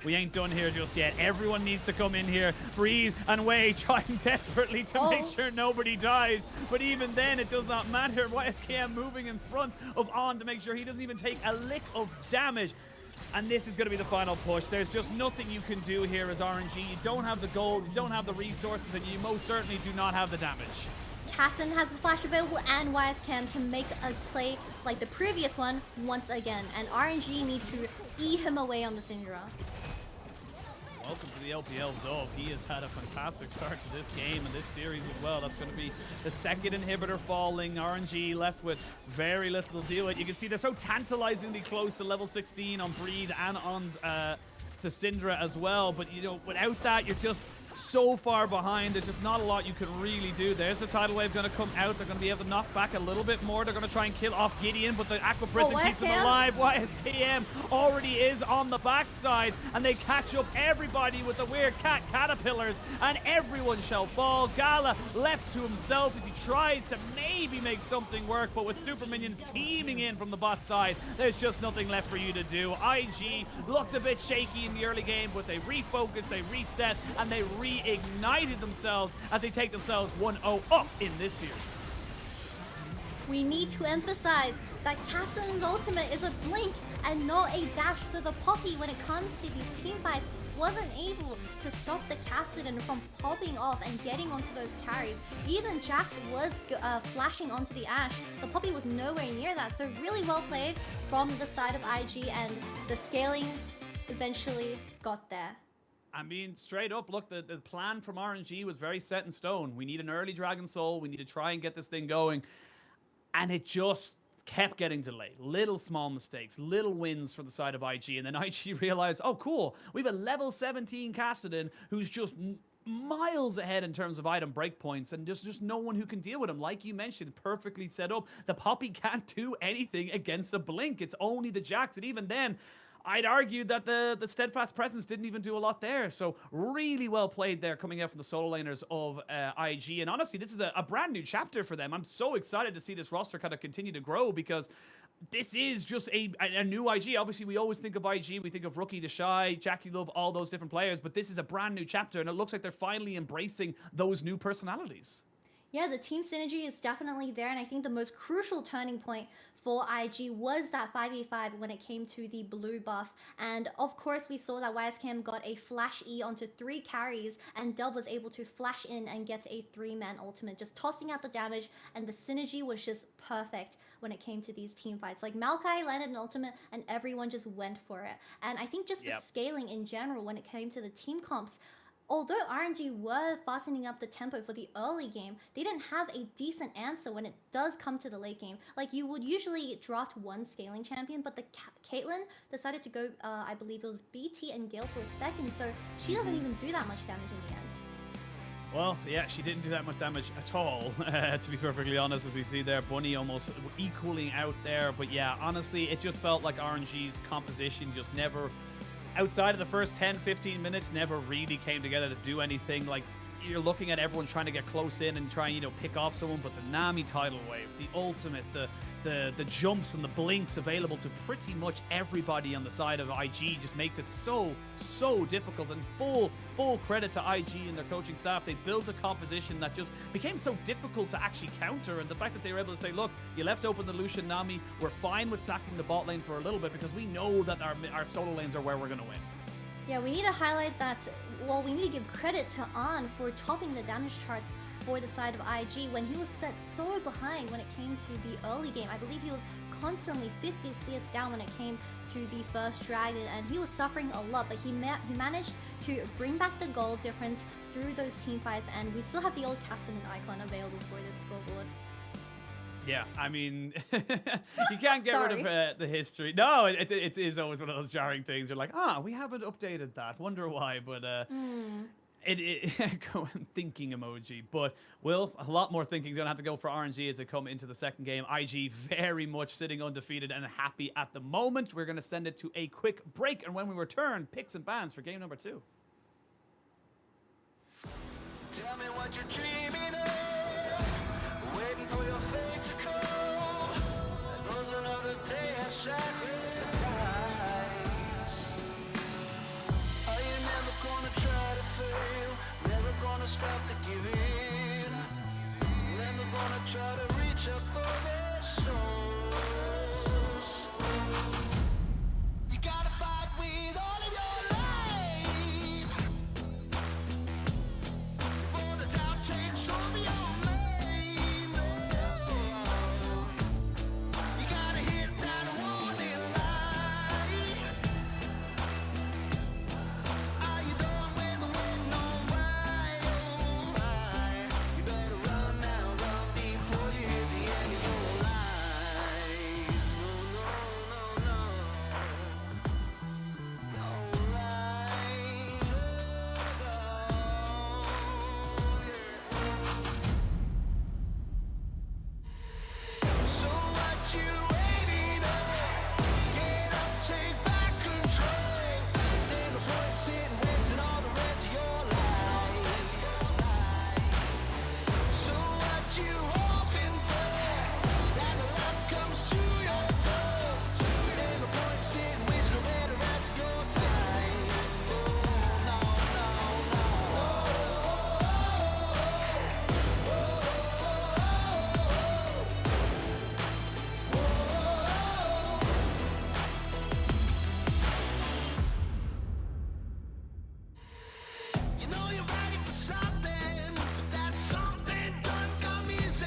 we ain't done here just yet. Everyone needs to come in here, breathe, and Wei trying desperately to make sure nobody dies. But even then, it does not matter. YSKM moving in front of On to make sure he doesn't even take a lick of damage. And this is going to be the final push. There's just nothing you can do here as RNG. You don't have the gold, you don't have the resources, and you most certainly do not have the damage. Cassin has the flash available, and YSKM can make a play like the previous one once again. And RNG need to E him away on the Syndra. Welcome to the LPL Dove. He has had a fantastic start to this game and this series as well. That's going to be the second inhibitor falling. RNG left with very little to deal with. You can see they're so tantalizingly close to level 16 on Breed and on to Syndra as well. But, you know, without that, you're just so far behind. There's just not a lot you can really do. There's the tidal wave going to come out. They're going to be able to knock back a little bit more. They're going to try and kill off Gideon, but the Aqua Prison keeps him alive. YSKM already is on the backside, and they catch up everybody with the weird cat caterpillars, and everyone shall fall. Gala left to himself as he tries to maybe make something work, but with super minions teaming in from the bot side, there's just nothing left for you to do. IG looked a bit shaky in the early game, but they refocused, they reset, and they reignited themselves as they take themselves 1-0 up in this series. We need to emphasize that Cassin's ultimate is a blink and not a dash, so the Poppy, when it comes to these team fights, wasn't able to stop the Cassidon from popping off and getting onto those carries. Even Jax was flashing onto the Ashe. The Poppy was nowhere near that, so really well played from the side of IG, and the scaling eventually got there. I mean, straight up, look, the plan from RNG was very set in stone. We need an early Dragon Soul. We need to try and get this thing going. And it just kept getting delayed. Little small mistakes, little wins for the side of IG. And then IG realized, oh, cool, we have a level 17 Cassidon who's just miles ahead in terms of item breakpoints, and just no one who can deal with him. Like you mentioned, perfectly set up. The Poppy can't do anything against the Blink. It's only the Jax. And even then, I'd argue that the Steadfast Presence didn't even do a lot there. So really well played there coming out from the solo laners of IG. And honestly, this is a brand new chapter for them. I'm so excited to see this roster kind of continue to grow, because this is just a new IG. Obviously, we always think of IG. We think of Rookie, The Shy, Jackie Love, all those different players. But this is a brand new chapter, and it looks like they're finally embracing those new personalities. Yeah, the team synergy is definitely there, and I think the most crucial turning point for IG was that 5v5 when it came to the blue buff. And of course, we saw that YSKM got a flash E onto 3 carries, and Dove was able to flash in and get a 3-man ultimate, just tossing out the damage, and the synergy was just perfect when it came to these team fights. Like, Maokai landed an ultimate and everyone just went for it. And I think just the scaling in general when it came to the team comps, although RNG were fastening up the tempo for the early game, they didn't have a decent answer when it does come to the late game. Like, you would usually draft one scaling champion, but the Caitlyn decided to go, I believe it was BT and Gale for a second, so she doesn't even do that much damage in the end. Well, yeah, she didn't do that much damage at all, to be perfectly honest, as we see there. Bunny almost equaling out there. But yeah, honestly, it just felt like RNG's composition just never, outside of the first 10, 15 minutes, never really came together to do anything. Like, you're looking at everyone trying to get close in and try and, pick off someone, but the Nami tidal wave, the ultimate, the jumps and the blinks available to pretty much everybody on the side of IG just makes it so difficult. And full credit to IG and their coaching staff. They built a composition that just became so difficult to actually counter, and the fact that they were able to say, look, you left open the Lucian Nami, we're fine with sacking the bot lane for a little bit because we know that our solo lanes are where we're going to win. Yeah, we need to highlight that, well, we need to give credit to An for topping the damage charts for the side of IG when he was set so behind when it came to the early game. I believe he was constantly 50 CS down when it came to the first dragon, and he was suffering a lot, but he managed to bring back the goal difference through those team fights, and we still have the old Cassidy icon available for this scoreboard. Yeah, I mean, you can't get rid of the history. No, it is always one of those jarring things. You're like, we haven't updated that. Wonder why, but thinking emoji. But Will, a lot more thinking gonna have to go for RNG as they come into the second game. IG very much sitting undefeated and happy at the moment. We're gonna send it to a quick break, and when we return, picks and bans for game number 2. Tell me what you're dreaming of, waiting for your fate to come. There's another day of sacrifice. Are you never gonna try to fail? Never gonna stop to give in. Never gonna try to reach up for the stars. You gotta fight with all of your life. For the doubt change, show me your name. You gotta hit that warning light. Are you done with the waiting on why? Oh why? You better run now, run before you hit the end of your life. No, no, no, no. No light. So what you waiting on? Get up, take back control. Ain't no point sitting wasting all the rest of your life. So what you hoping for? That the luck comes to your door. Ain't no point sitting wasting away the rest of your time. Oh, no, no, You know you're ready for something, but that something don't come easy.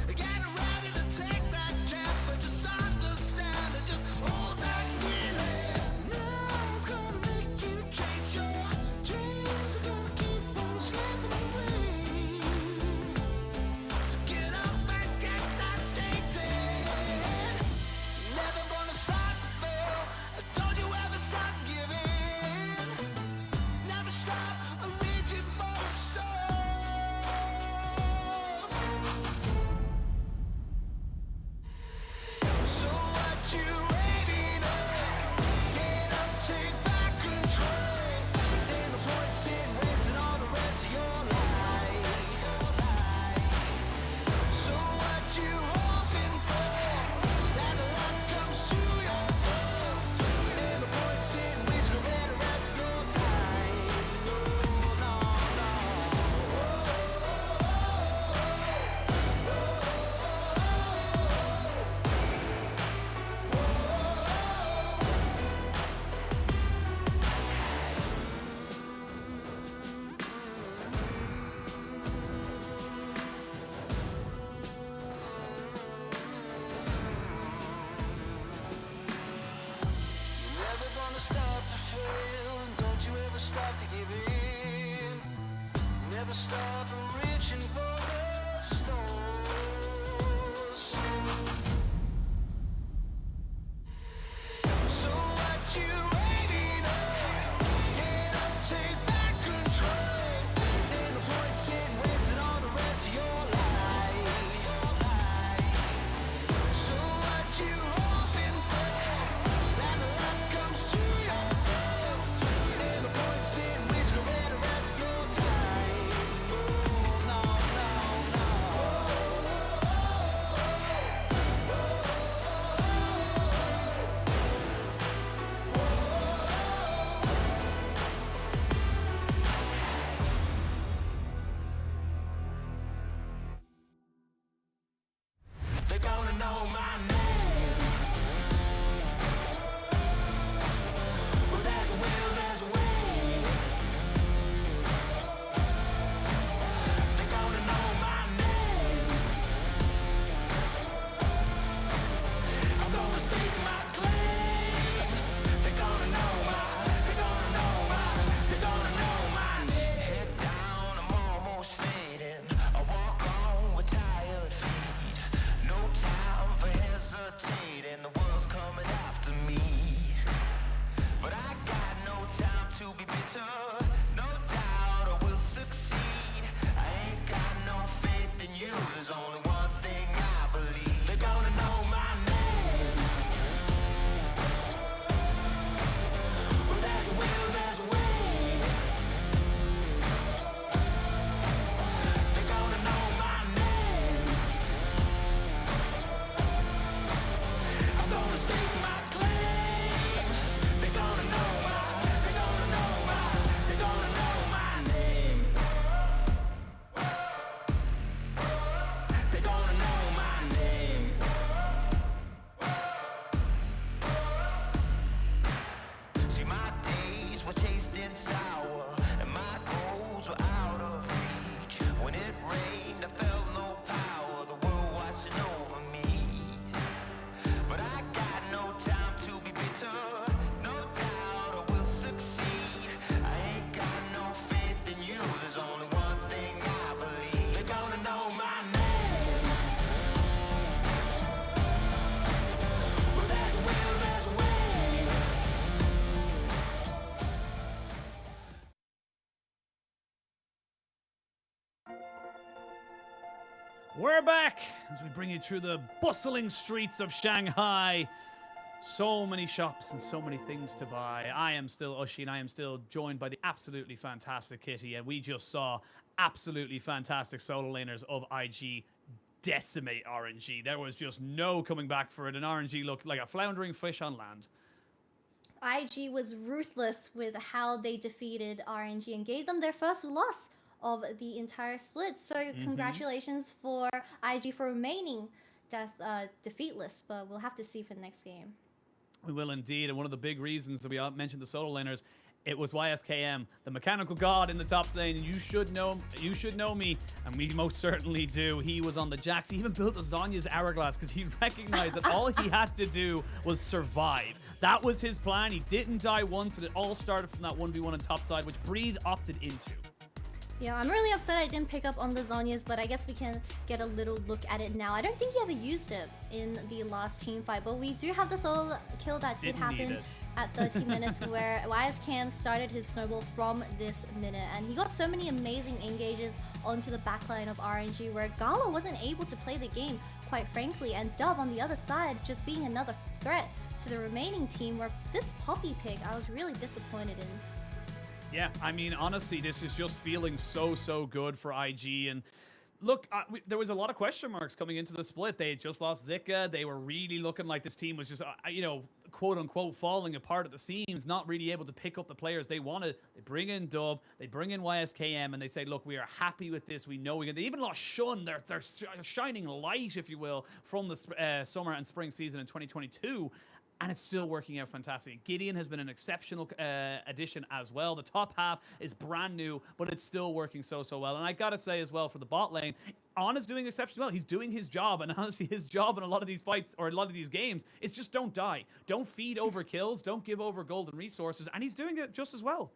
Getting ready to take that jump, but just understand it, just hold that feeling. Nothing's gonna make you chase your dreams, are gonna keep on slipping away. So get up and get that station. Never gonna stop to fail. Don't you ever stop to give in. Never stop reaching for the stars. So what you waiting on? Get up, take back control. Ain't no point sitting wasting all the rest of your life. So what you hoping for? That the luck comes to your door. Ain't no point sitting wasting away the rest of your time. No, no, no. You're never gonna stop to fail, and don't you ever stop to give in. Never stop reaching for the stars. So what you waiting on? Get up, take back control. Ain't We're back as we bring you through the bustling streets of Shanghai. So many shops and so many things to buy. I am still Ushi, and I am still joined by the absolutely fantastic Kitty, and we just saw absolutely fantastic solo laners of IG decimate RNG. There was just no coming back for it, and RNG looked like a floundering fish on land. IG was ruthless with how they defeated RNG and gave them their first loss of the entire split. So congratulations for IG for remaining defeatless, but we'll have to see for the next game. We will indeed, and one of the big reasons that we mentioned the solo laners, it was YSKM, the mechanical god in the top lane. You should know me, and we most certainly do. He was on the Jax. He even built a Zhonya's hourglass because he recognized that all he had to do was survive. That was his plan. He didn't die once, and it all started from that 1v1 on top side, which Breathe opted into. Yeah, I'm really upset I didn't pick up on the Zhonya's, but I guess we can get a little look at it now. I don't think he ever used it in the last team fight, but we do have the solo kill that did happen at 30 minutes where YSKM started his snowball from this minute, and he got so many amazing engages onto the backline of RNG where Gala wasn't able to play the game, quite frankly, and Dub on the other side just being another threat to the remaining team, where this Poppy pick I was really disappointed in. Yeah, I mean, honestly, this is just feeling so good for IG. And look, there was a lot of question marks coming into the split. They had just lost Zika. They were really looking like this team was just, quote unquote, falling apart at the seams, not really able to pick up the players they wanted. They bring in Dove, they bring in YSKM, and they say, look, we are happy with this. We know we can. They even lost Shun, their shining light, if you will, from the summer and spring season in 2022. And it's still working out fantastic. Gideon has been an exceptional addition as well. The top half is brand new, but it's still working so well. And I gotta say as well, for the bot lane, On is doing exceptionally well. He's doing his job, and honestly, his job in a lot of these fights or a lot of these games is just don't die. Don't feed over kills. Don't give over golden resources. And he's doing it just as well.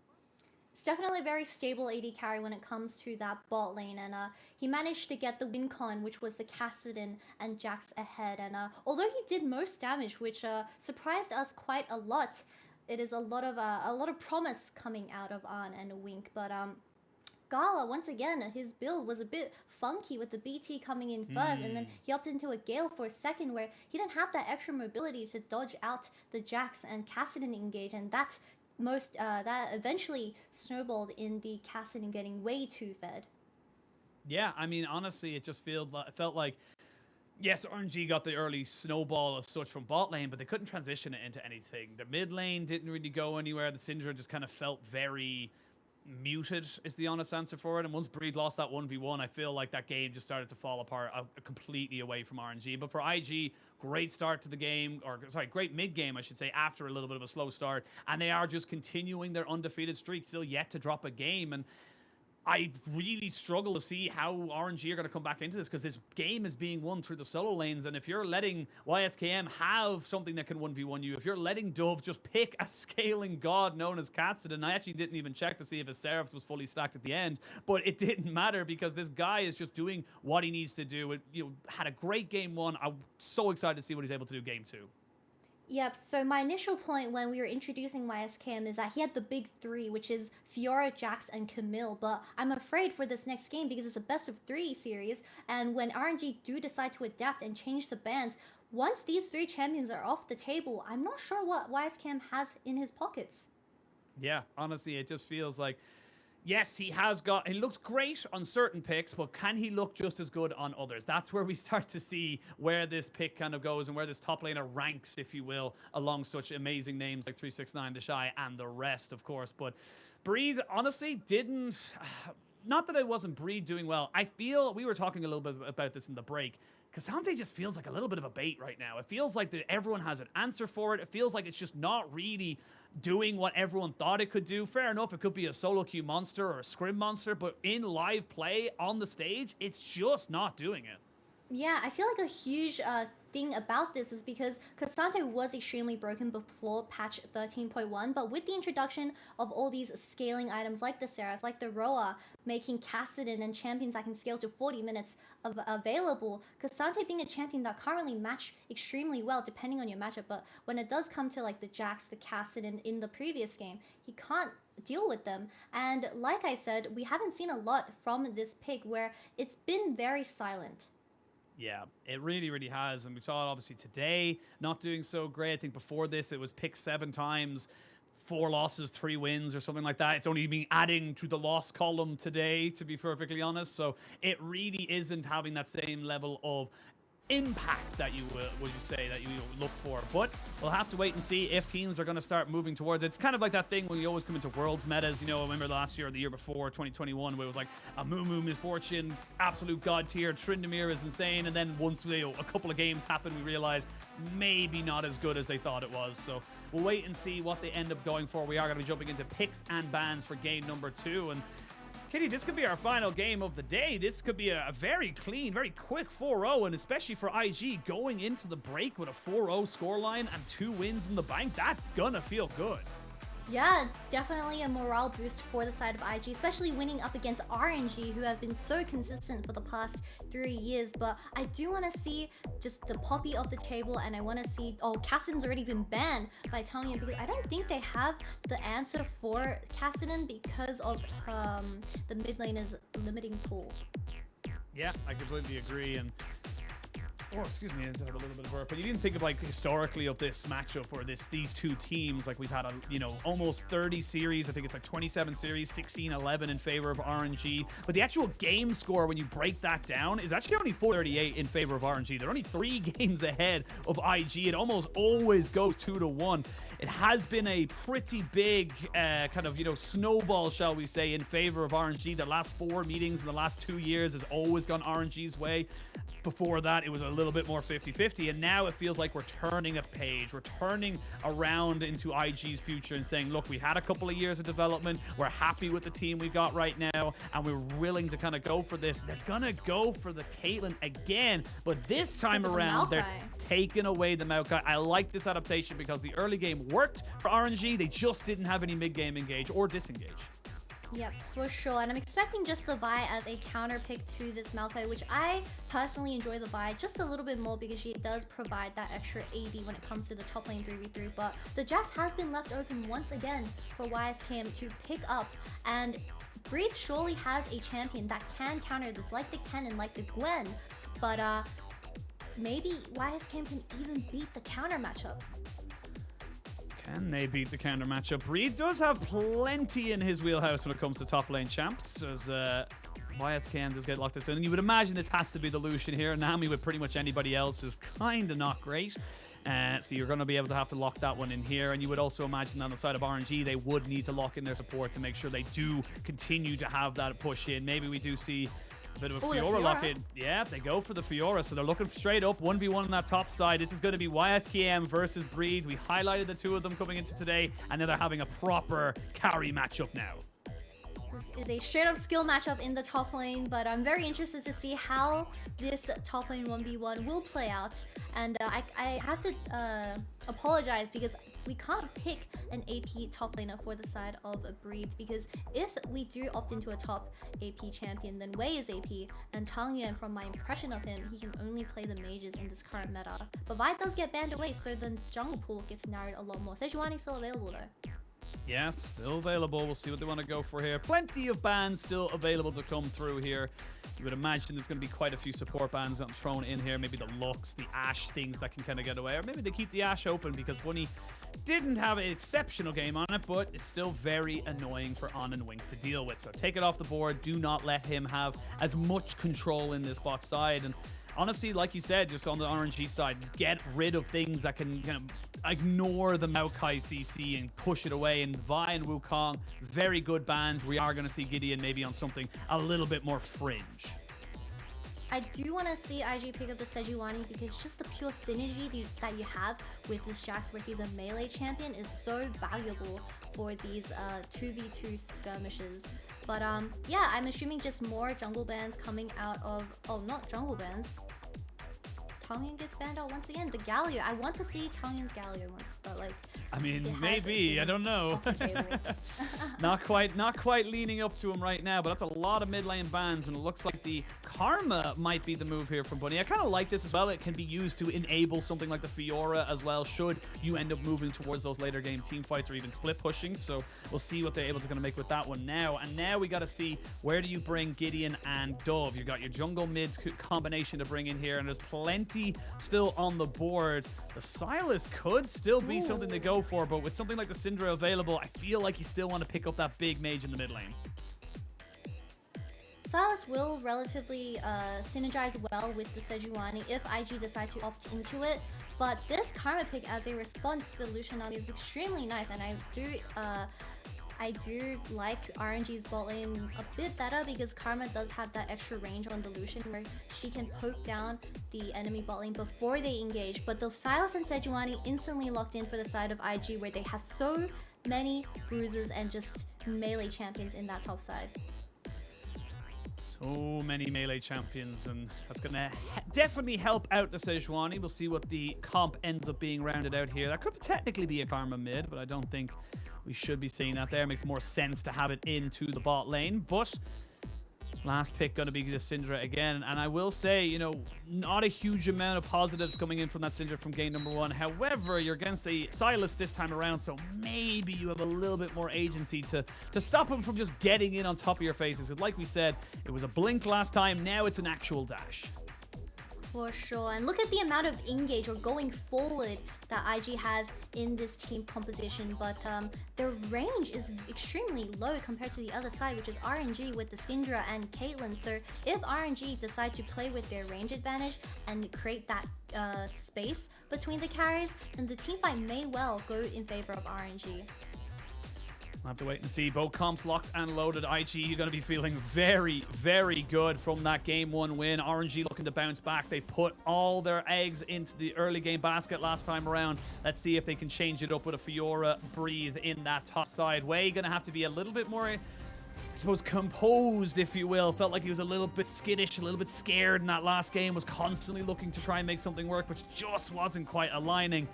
It's definitely a very stable AD carry when it comes to that bot lane, and he managed to get the win con, which was the Kassadin and Jax ahead. And although he did most damage, which surprised us quite a lot, it is a lot of promise coming out of Arn and Wink. But Gala, once again, his build was a bit funky with the BT coming in first, and then he opted into a Gale for a second where he didn't have that extra mobility to dodge out the Jax and Kassadin engage, and that eventually snowballed in the Kassadin getting way too fed. Yeah, I mean, honestly, it just felt like, yes, RNG got the early snowball of such from bot lane, but they couldn't transition it into anything. The mid lane didn't really go anywhere. The Syndra just kind of felt very muted, is the honest answer for it. And once Breed lost that 1v1, I feel like that game just started to fall apart completely away from RNG. But for IG, great start to the game, or sorry, great mid game, I should say, after a little bit of a slow start. And they are just continuing their undefeated streak, still yet to drop a game. And I really struggle to see how RNG are going to come back into this, because this game is being won through the solo lanes, and if you're letting YSKM have something that can 1v1 you, if you're letting Dove just pick a scaling god known as Kassadin, I actually didn't even check to see if his Seraphs was fully stacked at the end, but it didn't matter because this guy is just doing what he needs to do. It, had a great game one. I'm so excited to see what he's able to do game two. Yep, so my initial point when we were introducing YSKM is that he had the big three, which is Fiora, Jax, and Camille, but I'm afraid for this next game because it's a best of 3 series, and when RNG do decide to adapt and change the bans, once these 3 champions are off the table, I'm not sure what YSKM has in his pockets. Yeah, honestly, it just feels like, yes, he looks great on certain picks, but can he look just as good on others? That's where we start to see where this pick kind of goes and where this top laner ranks, if you will, along such amazing names like 369, The Shy, and the rest, of course. But Breathe, honestly, didn't... Not that it wasn't Breed doing well. I feel, we were talking a little bit about this in the break, K'Sante just feels like a little bit of a bait right now. It feels like that everyone has an answer for it. It feels like it's just not really doing what everyone thought it could do. Fair enough, it could be a solo queue monster or a scrim monster, but in live play on the stage, it's just not doing it. Yeah, I feel like a huge thing about this is because K'Sante was extremely broken before patch 13.1, but with the introduction of all these scaling items like the Seras, like the Roa, making Kassadin and champions that can scale to 40 minutes available, K'Sante being a champion that currently match extremely well depending on your matchup, but when it does come to like the Jax, the Kassadin in the previous game, he can't deal with them. And like I said, we haven't seen a lot from this pick where it's been very silent. Yeah, it really, really has. And we saw it obviously today, not doing so great. I think before this, it was picked 7 times, 4 losses, 3 wins, or something like that. It's only been adding to the loss column today, to be perfectly honest. So it really isn't having that same level of impact that you would you say that you look for. But we'll have to wait and see if teams are going to start moving towards it. It's kind of like that thing when you always come into worlds metas. You know, I remember last year or the year before, 2021, where it was like a Moo Misfortune, absolute god tier, Tryndamere is insane, and then once a couple of games happen, we realize maybe not as good as they thought it was. So we'll wait and see what they end up going for. We are going to be jumping into picks and bans for game number 2, and Kitty, this could be our final game of the day. This could be a very clean, very quick 4-0, and especially for IG going into the break with a 4-0 scoreline and 2 wins in the bank, that's gonna feel good. Yeah, definitely a morale boost for the side of IG, especially winning up against RNG, who have been so consistent for the past 3 years. But I do want to see just the poppy of the table, and I want to see, oh, Kassadin's already been banned by Tanya, because I don't think they have the answer for Kassadin because of the mid laner's limiting pool. Yeah, I completely agree. And oh, excuse me, I just had a little bit of burp. But you didn't think of, like, historically of this matchup or these two teams. Like, we've had almost 30 series. I think it's like 27 series, 16-11 in favor of RNG. But the actual game score, when you break that down, is actually only 438 in favor of RNG. They're only 3 games ahead of IG. It almost always goes 2-1. It has been a pretty big kind of, snowball, shall we say, in favor of RNG. The last 4 meetings in the last 2 years has always gone RNG's way. Before that, it was a little bit more 50-50, and now it feels like we're turning a page. We're turning around into IG's future and saying, look, we had a couple of years of development. We're happy with the team we got right now, and we're willing to kind of go for this. They're going to go for the Caitlyn again, but this time around, they're taking away the Maokai. I like this adaptation because the early game worked for RNG. They just didn't have any mid-game engage or disengage. Yep, for sure. And I'm expecting just the Vi as a counter pick to this Maokai, which I personally enjoy the Vi just a little bit more because she does provide that extra AD when it comes to the top lane 3v3. But the Jax has been left open once again for YSKM to pick up. And Breathe surely has a champion that can counter this, like the Ken and like the Gwen. But maybe YSKM can even beat the counter matchup. Can they beat the counter matchup? Reed does have plenty in his wheelhouse when it comes to top lane champs, as YSKM does get locked this in. And you would imagine this has to be the Lucian here. Nami with pretty much anybody else is kind of not great. So you're going to be able to have to lock that one in here. And you would also imagine on the side of RNG, they would need to lock in their support to make sure they do continue to have that push in. Maybe we do see a bit of a Fiora lock in. Yeah, they go for the Fiora, so they're looking straight up 1v1 on that top side. This is going to be YSKM versus Breeze. We highlighted the 2 of them coming into today, and now they're having a proper carry matchup now. This is a straight up skill matchup in the top lane, but I'm very interested to see how this top lane 1v1 will play out. And I have to apologize because we can't pick an AP top laner for the side of a Breathe, because if we do opt into a top AP champion, then Wei is AP, and Tangyan, from my impression of him, he can only play the mages in this current meta. But Vi does get banned away, so the jungle pool gets narrowed a lot more. Sejuani's still available though. Yeah, still available. We'll see what they want to go for here. Plenty of bans still available to come through here. You would imagine there's going to be quite a few support bans thrown in here. Maybe the Lux, the Ashe, things that can kind of get away. Or maybe they keep the Ashe open because Bunny didn't have an exceptional game on it, but it's still very annoying for On and Wink to deal with. So take it off the board. Do not let him have as much control in this bot side. And honestly, like you said, just on the RNG side, get rid of things that can kind of ignore the Maokai CC and push it away. And Vi and Wukong, very good bans. We are going to see Gideon maybe on something a little bit more fringe. I do want to see IG pick up the Sejuani because just the pure synergy that you have with this Jax, where he's a melee champion, is so valuable for these 2v2 skirmishes. But yeah, I'm assuming just more jungle bans coming out of, oh, not jungle bans, Tangyun gets banned out once again. The Galio. I want to see Tangyun's Galio once, but like. I mean, it has maybe. I been don't know. off the table. Not quite leaning up to him right now, but that's a lot of mid lane bans, and it looks like the Karma might be the move here from Bunny. I kind of like this as well. It can be used to enable something like the Fiora as well, should you end up moving towards those later game team fights or even split pushing. So we'll see what they're able to kind of make with that one now. And now we got to see, where do you bring Gideon and Dove? You've got your jungle mid combination to bring in here, and there's plenty still on the board. The Silas could still be something to go for, but with something like the Syndra available, I feel like you still want to pick up that big mage in the mid lane. Silas will relatively synergize well with the Sejuani if IG decide to opt into it, but this Karma pick as a response to the Lucian army is extremely nice, and I do like RNG's bot lane a bit better because Karma does have that extra range on the Lucian where she can poke down the enemy bot lane before they engage, but the Silas and Sejuani instantly locked in for the side of IG where they have so many bruises and just melee champions in that top side. So many melee champions, and that's going to definitely help out the Sejuani. We'll see what the comp ends up being rounded out here. That could technically be a Karma mid, but I don't think we should be seeing that there. It makes more sense to have it into the bot lane, but last pick going to be the Syndra again. And I will say, you know, not a huge amount of positives coming in from that Syndra from game number 1. However, you're against a Silas this time around, so maybe you have a little bit more agency to stop him from just getting in on top of your faces. Because like we said, it was a blink last time, now it's an actual dash. For sure, and look at the amount of engage or going forward that IG has in this team composition, but their range is extremely low compared to the other side, which is RNG with the Syndra and Caitlyn. So if RNG decide to play with their range advantage and create that space between the carries, then the team fight may well go in favor of RNG. We'll have to wait and see. Both comps locked and loaded. IG, you're going to be feeling very, very good from that game 1 win. RNG looking to bounce back. They put all their eggs into the early game basket last time around. Let's see if they can change it up with a Fiora Breathe in that top side. Wei going to have to be a little bit more, I suppose, composed, if you will. Felt like he was a little bit skittish, a little bit scared in that last game. Was constantly looking to try and make something work, which just wasn't quite aligning.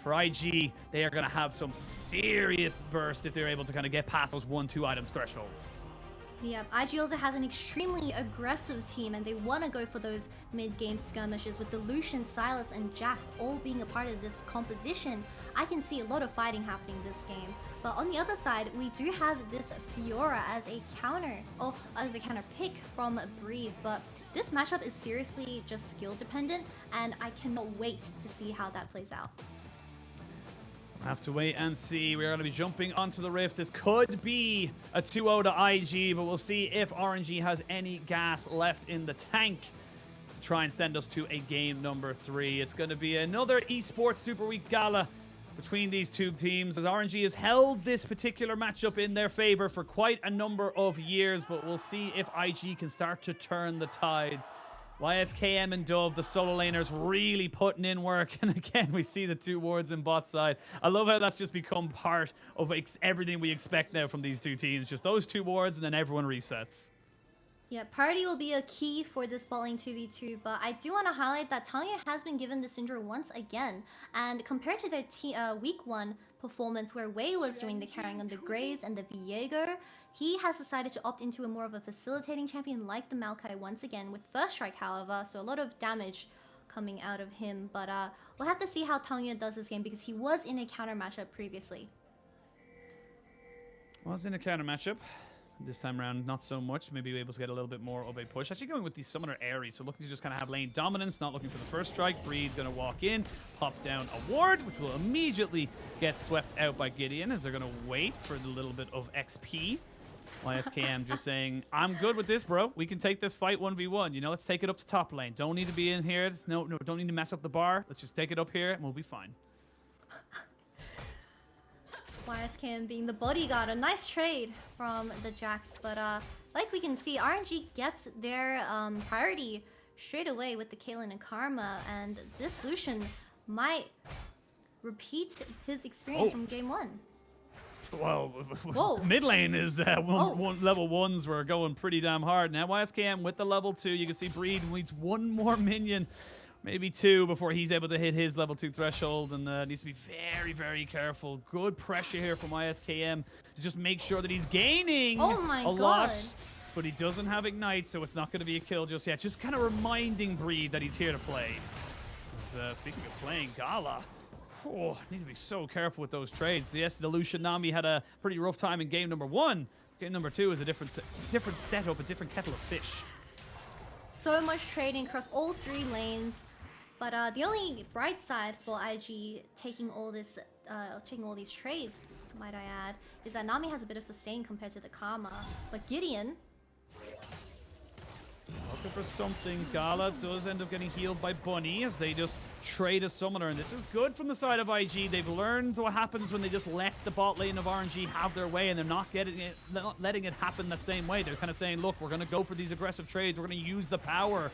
For IG, they are going to have some serious burst if they're able to kind of get past those 1-2 items thresholds. Yeah, IG also has an extremely aggressive team, and they want to go for those mid-game skirmishes with the Lucian, Silas, and Jax all being a part of this composition. I can see a lot of fighting happening this game. But on the other side, we do have this Fiora as a counter, or as a counter pick from Breathe, but this matchup is seriously just skill dependent, and I cannot wait to see how that plays out. Have to wait and see. We're going to be jumping onto the Rift. This could be a 2-0 to IG, but we'll see if RNG has any gas left in the tank to try and send us to a game number 3. It's going to be another Esports Super Week gala between these two teams, as RNG has held this particular matchup in their favor for quite a number of years, but we'll see if IG can start to turn the tides. YSKM and Dove, the solo laners, really putting in work. And again, we see the 2 wards in bot side. I love how that's just become part of everything we expect now from these two teams. Just those 2 wards and then everyone resets. Yeah, parity will be a key for this bot lane 2v2, but I do want to highlight that Tanya has been given the Syndra once again. And compared to their week 1 performance where Wei was doing the carrying on the Graves and the Viego, he has decided to opt into a more of a facilitating champion like the Maokai once again with First Strike, however, so a lot of damage coming out of him. But we'll have to see how Tanya does this game because he was in a counter matchup previously. Was in a counter matchup. This time around, not so much. Maybe we're able to get a little bit more of a push. Actually going with the Summoner Ares, so looking to just kind of have lane dominance, not looking for the first strike. Breed going to walk in, pop down a ward, which will immediately get swept out by Gideon as they're going to wait for the little bit of XP. YSKM just saying, I'm good with this, bro. We can take this fight 1v1. You know, let's take it up to top lane. Don't need to be in here. No, don't need to mess up the bar. Let's just take it up here and we'll be fine. YSKM being the bodyguard, a nice trade from the Jax, but like we can see, RNG gets their priority straight away with the Caitlyn and Karma, and this Lucian might repeat his experience from game 1. Well, mid lane is level 1s were going pretty damn hard. Now YSKM with the level 2, you can see Breed needs 1 more minion. maybe 2 before he's able to hit his level 2 threshold, and needs to be very, very careful. Good pressure here from ISKM to just make sure that he's gaining Oh my a lot. God. But he doesn't have Ignite, so it's not going to be a kill just yet. Just kind of reminding Breed that he's here to play. Speaking of playing, Gala, need to be so careful with those trades. Yes, the Lucian Nami had a pretty rough time in game number 1. Game number 2 is a different setup, a different kettle of fish. So much trading across all 3 lanes. But the only bright side for IG taking all these trades, might I add, is that Nami has a bit of sustain compared to the Karma. But Gideon, looking for something. Gala does end up getting healed by Bunny as they just trade a summoner, and this is good from the side of IG. They've learned what happens when they just let the bot lane of RNG have their way, and they're not letting it happen the same way. They're kind of saying, look, we're going to go for these aggressive trades. We're going to use the power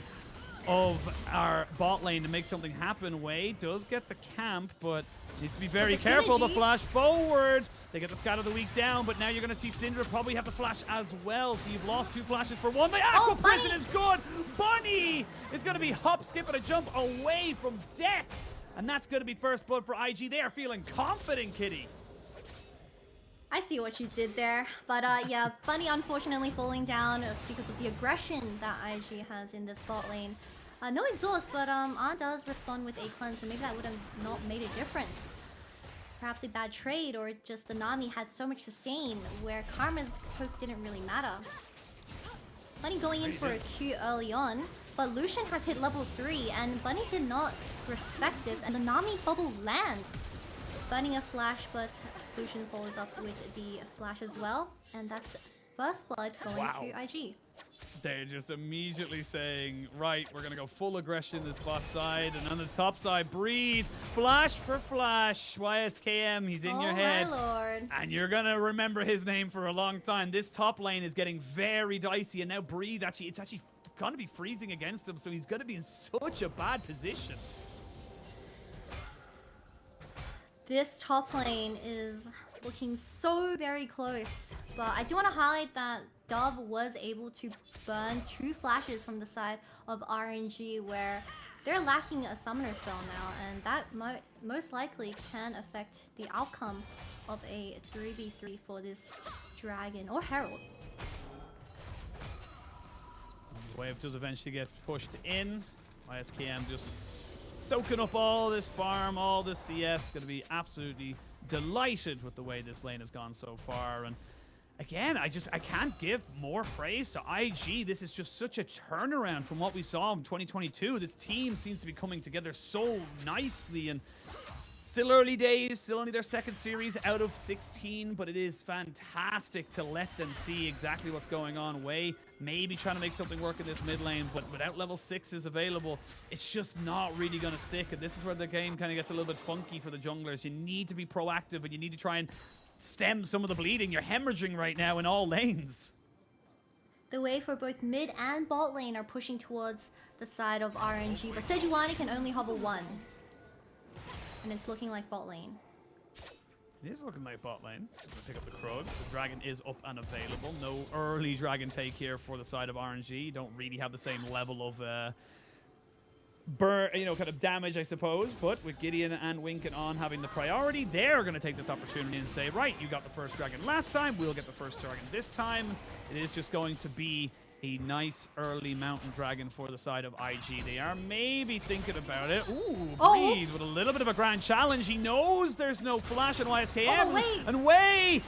of our bot lane to make something happen. Wei does get the camp, but needs to be very careful to flash forward. They get the Scat of the Week down, but now you're going to see Syndra probably have to flash as well. So you've lost 2 flashes for 1. The Aqua Prison is good. Bunny is going to be hop, skip, and a jump away from death. And that's going to be first blood for IG. They are feeling confident, Kitty. I see what you did there. But yeah, Bunny unfortunately falling down because of the aggression that IG has in this bot lane. No exhaust, but R does respond with a cleanse, so maybe that would have not made a difference. Perhaps a bad trade, or just the Nami had so much sustain where Karma's poke didn't really matter. Bunny going in for a Q early on, but Lucian has hit level 3, and Bunny did not respect this, and the Nami bubble lands. Burning a flash, but Lucian follows up with the flash as well, and that's first blood going to IG. They're just immediately saying, right, we're going to go full aggression this bot side, and on this top side, Breathe, flash for flash, YSKM, he's in your head. Oh my lord. And you're going to remember his name for a long time. This top lane is getting very dicey, and now Breathe, it's actually going to be freezing against him, so he's going to be in such a bad position. This top lane is looking so very close, but I do want to highlight that Dove was able to burn 2 flashes from the side of RNG, where they're lacking a summoner spell now, and that most likely can affect the outcome of a 3v3 for this Dragon or Herald. Wave does eventually get pushed in. ISKM just soaking up all this farm, all this CS. Going to be absolutely delighted with the way this lane has gone so far. And again, I can't give more praise to IG. This is just such a turnaround from what we saw in 2022. This team seems to be coming together so nicely, and still early days, still only their 2nd series out of 16, but it is fantastic to let them see exactly what's going on. Wei maybe trying to make something work in this mid lane, but without level 6s available, it's just not really going to stick. And this is where the game kind of gets a little bit funky for the junglers. You need to be proactive, and you need to try and stem some of the bleeding. You're hemorrhaging right now in all lanes. The way for both mid and bot lane are pushing towards the side of RNG, but Sejuani can only hover 1. And it's looking like bot lane. It is looking like bot lane. Pick up the Krugs. The Dragon is up and available. No early Dragon take here for the side of RNG. Don't really have the same level of kind of damage, I suppose. But with Gideon and Winkin on having the priority, they're going to take this opportunity and say, right, you got the first Dragon last time, we'll get the first Dragon this time. It is just going to be a nice early Mountain Dragon for the side of IG. They are maybe thinking about it. Ooh, Breathe with a little bit of a grand challenge. He knows there's no flash on YSKM. Oh, wait. And Wei!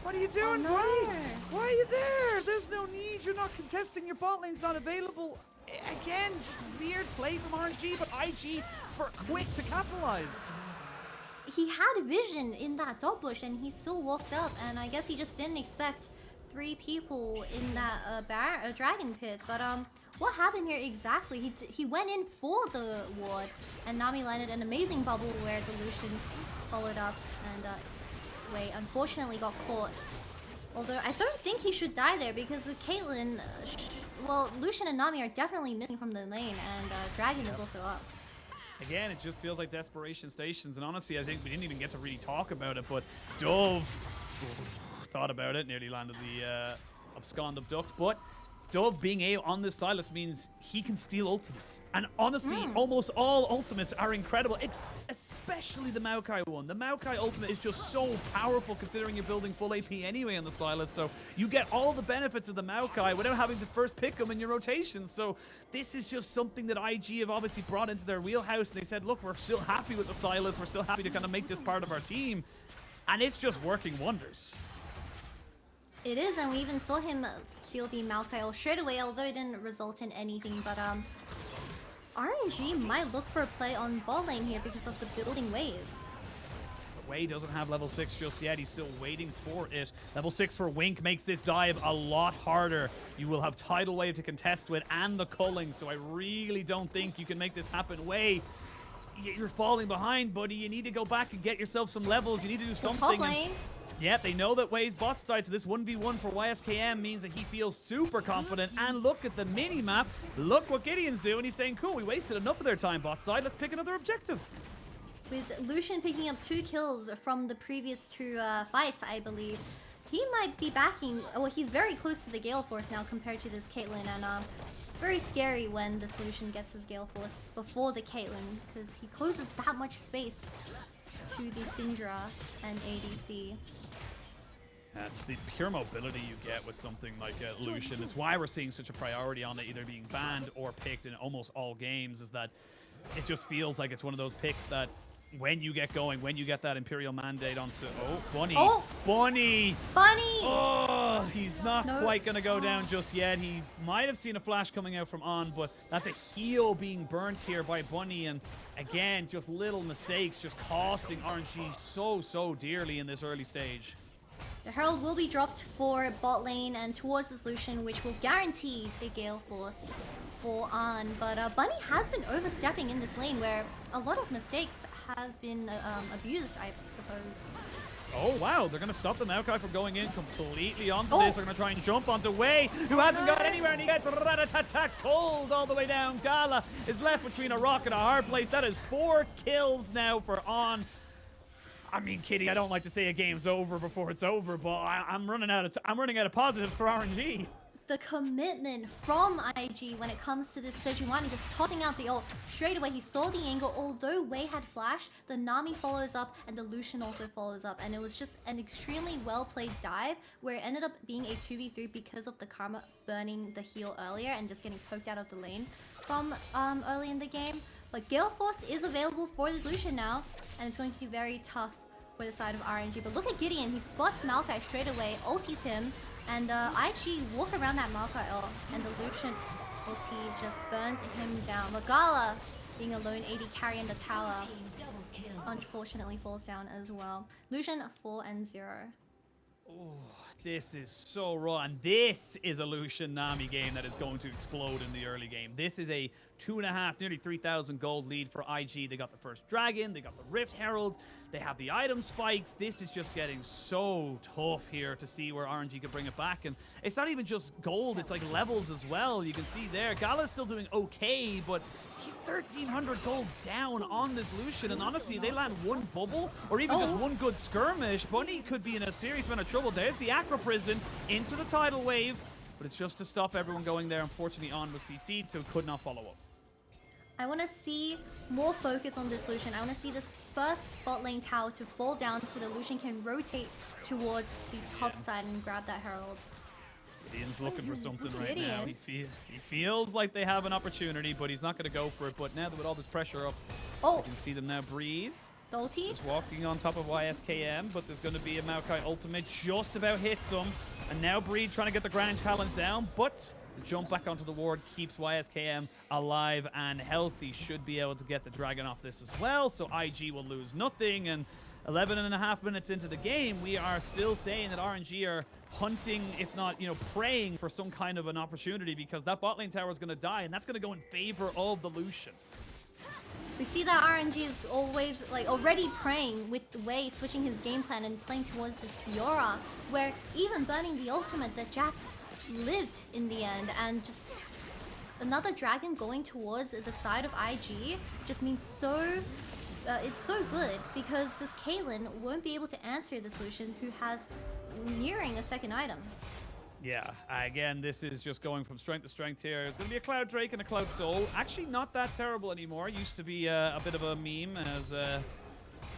What are you doing, Oh, no. Wei? Why are you there? There's no need. You're not contesting. Your bot lane's not available. Again, just weird play from RNG, but IG for quick to capitalize. He had vision in that dot bush, and he still walked up, and I guess he just didn't expect 3 people in that dragon pit. But what happened here exactly? He went in for the ward, and Nami landed an amazing bubble where the Lucians followed up, and Wei unfortunately got caught. Although I don't think he should die there, because Caitlyn, well, Lucian and Nami are definitely missing from the lane, and Dragon is also up. Again, it just feels like desperation stations, and honestly, I think we didn't even get to really talk about it, but Dove thought about it, nearly landed the abscond abduct, but Dove being on this silence means he can steal ultimates. And honestly, almost all ultimates are incredible, especially the Maokai one. The Maokai ultimate is just so powerful considering you're building full AP anyway on the silence. So you get all the benefits of the Maokai without having to first pick them in your rotation. So this is just something that IG have obviously brought into their wheelhouse. And they said, look, we're still happy with the silence. We're still happy to kind of make this part of our team. And it's just working wonders. It is, and we even saw him steal the Maokai straight away, although it didn't result in anything. But RNG might look for a play on bot lane here because of the building waves. Wei doesn't have level 6 just yet. He's still waiting for it. Level 6 for Wink makes this dive a lot harder. You will have Tidal Wave to contest with and the culling, so I really don't think you can make this happen. Wei, you're falling behind, buddy. You need to go back and get yourself some levels. You need to do something. Top lane. Yeah, they know that Wei's bot side, so this 1v1 for YSKM means that he feels super confident. And look at the mini-map. Look what Gideon's doing. He's saying, cool, we wasted enough of their time bot side. Let's pick another objective. With Lucian picking up 2 kills from the previous 2 fights, I believe, he might be backing... Well, he's very close to the Gale Force now compared to this Caitlyn. And it's very scary when the Lucian gets his Gale Force before the Caitlyn, because he closes that much space to the Syndra and ADC. It's the pure mobility you get with something like Lucian. It's why we're seeing such a priority on it either being banned or picked in almost all games, is that it just feels like it's one of those picks that when you get going, when you get that Imperial mandate onto... Oh, Bunny. Oh! Bunny! Bunny! Oh, he's not quite going to go down just yet. He might have seen a flash coming out from On, but that's a heal being burnt here by Bunny. And again, just little mistakes just costing RNG so dearly in this early stage. The Herald will be dropped for bot lane and towards the Lucian, which will guarantee the Gale Force for On. But Bunny has been overstepping in this lane where a lot of mistakes have been abused, I suppose. Oh, wow. They're going to stop the Maokai from going in completely onto this. They're going to try and jump onto Wei, who hasn't got anywhere, and he gets rat-a-tat-tat cold all the way down. Gala is left between a rock and a hard place. That is 4 kills now for On. I mean, Kitty, I don't like to say a game's over before it's over, but I'm running out of positives for RNG. The commitment from IG when it comes to this Sejuani, just tossing out the ult straight away. He saw the angle. Although Wei had flash, the Nami follows up and the Lucian also follows up, and it was just an extremely well played dive where it ended up being a 2v3 because of the Karma burning the heal earlier and just getting poked out of the lane from early in the game. But Gale Force is available for this Lucian now, and it's going to be very tough for the side of RNG. But look at Gideon. He spots Maokai straight away, ultis him, and IG walk around that Maokai ult, and the Lucian ulti just burns him down. Magala, being a lone AD carry in the tower, unfortunately falls down as well. Lucian 4-0. Oh, this is so raw, and this is a Lucian Nami game that is going to explode in the early game. This is a 2.5, nearly 3,000 gold lead for IG. They got the first dragon, they got the Rift Herald, they have the item spikes. This is just getting so tough here to see where RNG can bring it back. And it's not even just gold, it's like levels as well. You can see there, Gala's still doing okay, but he's 1,300 gold down on this Lucian, and honestly, they land one bubble or even just one good skirmish, Bunny could be in a serious amount of trouble. There's the Acro Prison into the tidal wave, but it's just to stop everyone going there. Unfortunately, On was CC'd, so could not follow up. I want to see more focus on this Lucian. I want to see this first bot lane tower to fall down so the Lucian can rotate towards the top side and grab that Herald. Gideon's looking for something right now. He feels like they have an opportunity, but he's not going to go for it. But now that with all this pressure up, you can see them now breathe. The ulti? Just walking on top of YSKM, but there's going to be a Maokai ultimate. Just about hits him. And now Breed trying to get the Grand Challenge down, but the jump back onto the ward keeps YSKM alive and healthy. Should be able to get the dragon off this as well, so IG will lose nothing. And 11.5 minutes into the game, we are still saying that RNG are hunting, if not, praying for some kind of an opportunity, because that bot lane tower is going to die, and that's going to go in favor of the Lucian. We see that RNG is always, already praying with the way switching his game plan and playing towards this Fiora, where even burning the ultimate that Jax lived in the end, and just another dragon going towards the side of IG just means it's so good, because this Caitlyn won't be able to answer this Lucian, who has nearing a second item. Yeah, again, this is just going from strength to strength here. It's going to be a Cloud Drake and a Cloud Soul. Actually, not that terrible anymore. Used to be a bit of a meme as,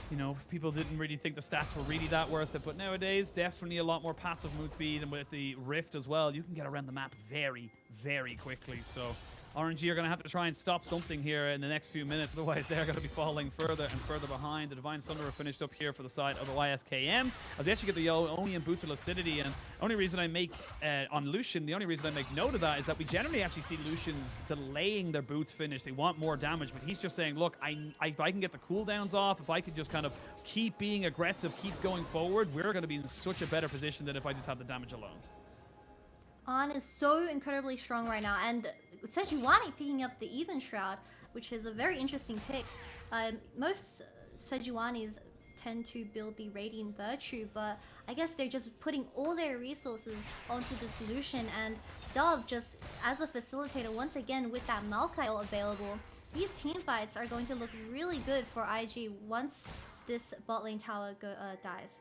you know, people didn't really think the stats were really that worth it. But nowadays, definitely a lot more passive move speed. And with the Rift as well, you can get around the map very, very quickly. So RNG are going to have to try and stop something here in the next few minutes. Otherwise, they're going to be falling further and further behind. The Divine Sunderer finished up here for the side of the YSKM. They actually get the Ionian Boots of Lucidity. And the only reason I make, on Lucian, the only reason I make note of that is that we generally actually see Lucians delaying their boots finish. They want more damage, but he's just saying, look, if I can get the cooldowns off, if I could just kind of keep being aggressive, keep going forward, we're going to be in such a better position than if I just have the damage alone. On is so incredibly strong right now, and Sejuani picking up the Even Shroud, which is a very interesting pick. Most Sejuanis tend to build the Radiant Virtue, but I guess they're just putting all their resources onto this Lucian, and Dove just as a facilitator once again with that Malkail available. These team fights are going to look really good for IG once this bot lane tower dies.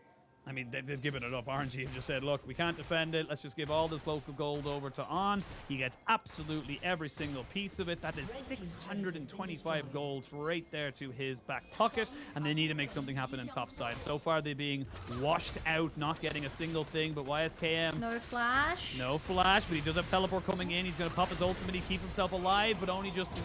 I mean, they've given it up. RNG have just said, look, we can't defend it. Let's just give all this local gold over to On. He gets absolutely every single piece of it. That is 625 gold right there to his back pocket. And they need to make something happen in top side. So far, they're being washed out, not getting a single thing. But YSKM... No flash. No flash, but he does have teleport coming in. He's going to pop his ultimate. He keeps himself alive, but only just to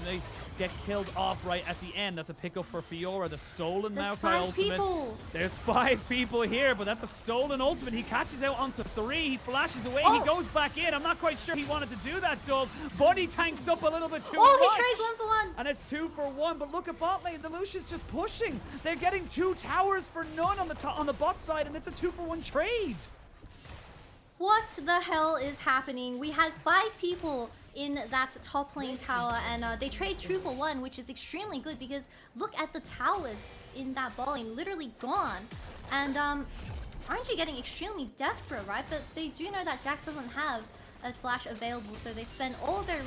get killed off right at the end. That's a pickup for Fiora. The stolen Maokai ultimate. People. There's 5 people here, but that's a stolen ultimate. He catches out onto 3. He flashes away. Oh. He goes back in. I'm not quite sure he wanted to do that, Dove. Buddy tanks up a little bit too much. Oh, he trades 1 for 1. And it's 2 for 1. But look at bot lane. The Lucian's just pushing. They're getting 2 towers for none on the bot side, and it's a 2 for 1 trade. What the hell is happening? We had 5 people in that top lane tower, and they trade 2 for 1, which is extremely good because look at the towers in that bot lane, literally gone. And RNG getting extremely desperate, right? But they do know that Jax doesn't have a flash available, so they spend all their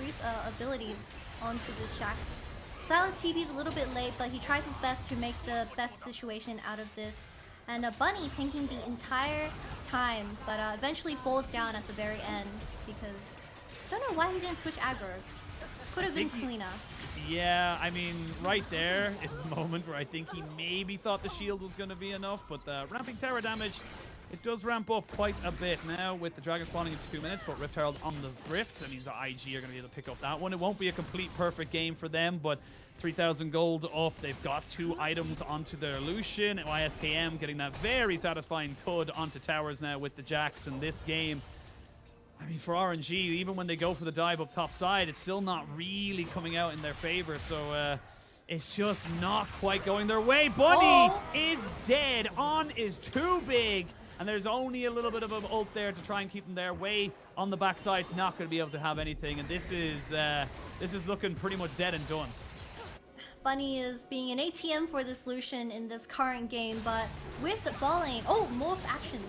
abilities onto this Jax. Silas TP is a little bit late, but he tries his best to make the best situation out of this. And Bunny tanking the entire time, but eventually falls down at the very end because I don't know why he didn't switch aggro. Could have been cleaner. Yeah, I mean, right there is the moment where I think he maybe thought the shield was going to be enough, but the ramping terror damage, it does ramp up quite a bit now with the dragon spawning in 2 minutes, but Rift Herald on the Rift. That means that IG are going to be able to pick up that one. It won't be a complete perfect game for them, but 3,000 gold up. They've got 2 items onto their Lucian. YSKM getting that very satisfying TUD onto towers now with the Jax in this game. I mean, for RNG, even when they go for the dive up top side, it's still not really coming out in their favor. So it's just not quite going their way. Bunny is dead. On is too big. And there's only a little bit of an ult there to try and keep them there. Way on the backside, it's not going to be able to have anything. And this is looking pretty much dead and done. Bunny is being an ATM for this Lucian in this current game, but with the ball lane, oh, morph action.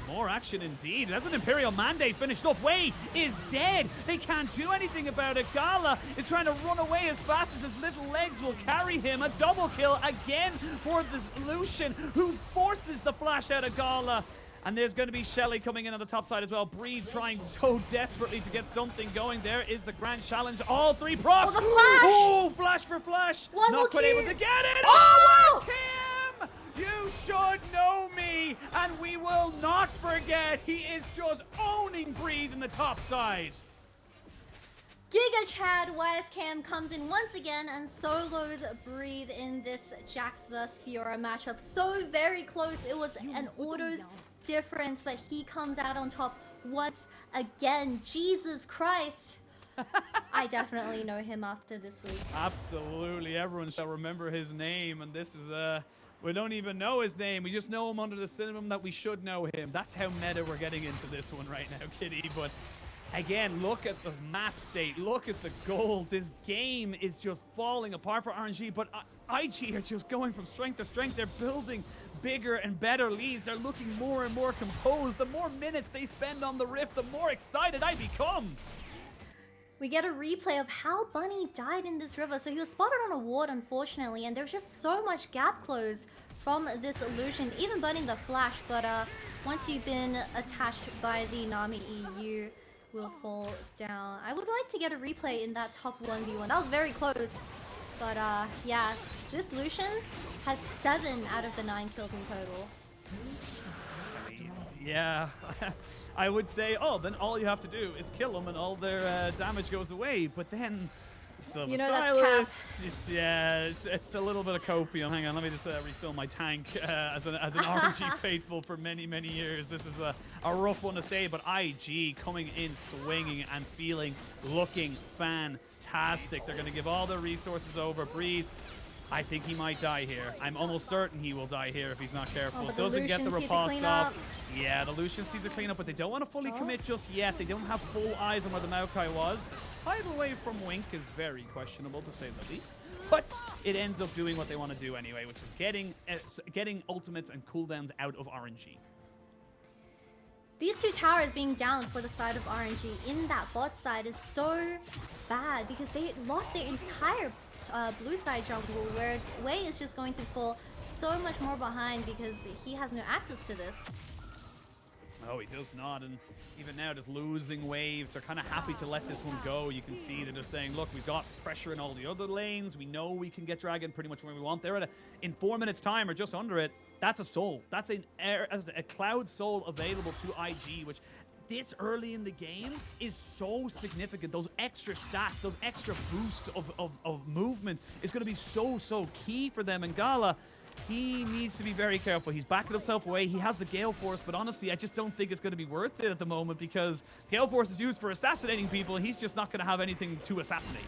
More action indeed. That's an Imperial Mandate finished off. Wei is dead. They can't do anything about it. Gala is trying to run away as fast as his little legs will carry him. A double kill again for this Lucian, who forces the flash out of Gala. And there's going to be Shelly coming in on the top side as well. Breed trying so desperately to get something going. There is the grand challenge. All 3 procs. Oh, the flash! Oh, flash for flash. One Not quite kill. able to get it. Oh! Kim! You should know me, and we will not forget. He is just owning Breed in the top side. Giga Chad YSKM comes in once again and solos Breathe in this Jax vs Fiora matchup. So very close. It was an autos difference, but he comes out on top once again. Jesus Christ. I definitely know him after this week. Absolutely. Everyone shall remember his name, and this is we don't even know his name. We just know him under the synonym that we should know him. That's how meta we're getting into this one right now, Kitty. But again, look at the map state. Look at the gold. This game is just falling apart for RNG, but IG are just going from strength to strength. They're building bigger and better leads. They're looking more and more composed. The more minutes they spend on the Rift, the more excited I become. We get a replay of how Bunny died in this river. So he was spotted on a ward, unfortunately, and there's just so much gap close from this illusion, even burning the flash. But once you've been attached by the Nami E, you will fall down. I would like to get a replay in that top 1v1. That was very close. But yeah, this Lucian has 7 out of the 9 kills in total. Yeah, I would say, oh, then all you have to do is kill them and all their damage goes away. But then you still have You a know that's Silas. Yeah, it's a little bit of copium. Hang on, let me just refill my tank as an RNG faithful for many, many years. This is a rough one to say, but IG coming in swinging and looking fantastic. They're going to give all their resources over. Breathe. I think he might die here. I'm almost certain he will die here if he's not careful. Oh, but Doesn't get the Lucian sees a riposte cleanup. off. Yeah, the Lucian sees a cleanup, but they don't want to fully commit just yet. They don't have full eyes on where the Maokai was. Hide away from Wink is very questionable, to say the least. But it ends up doing what they want to do anyway, which is getting ultimates and cooldowns out of RNG. These 2 towers being down for the side of RNG in that bot side is so bad because they lost their entire blue side jungle, where Wei is just going to fall so much more behind because he has no access to this. Oh, he does not, and even now just losing waves. They're kind of happy to let this one go. You can see they're just saying, look, we've got pressure in all the other lanes. We know we can get Dragon pretty much where we want. They're at in 4 minutes time or just under it. That's a soul. That's a Cloud soul available to IG, which this early in the game is so significant. Those extra stats, those extra boosts of movement is going to be so key for them. And Gala, he needs to be very careful. He's backing himself away. He has the Gale Force, but honestly, I just don't think it's going to be worth it at the moment because Gale Force is used for assassinating people, and he's just not going to have anything to assassinate.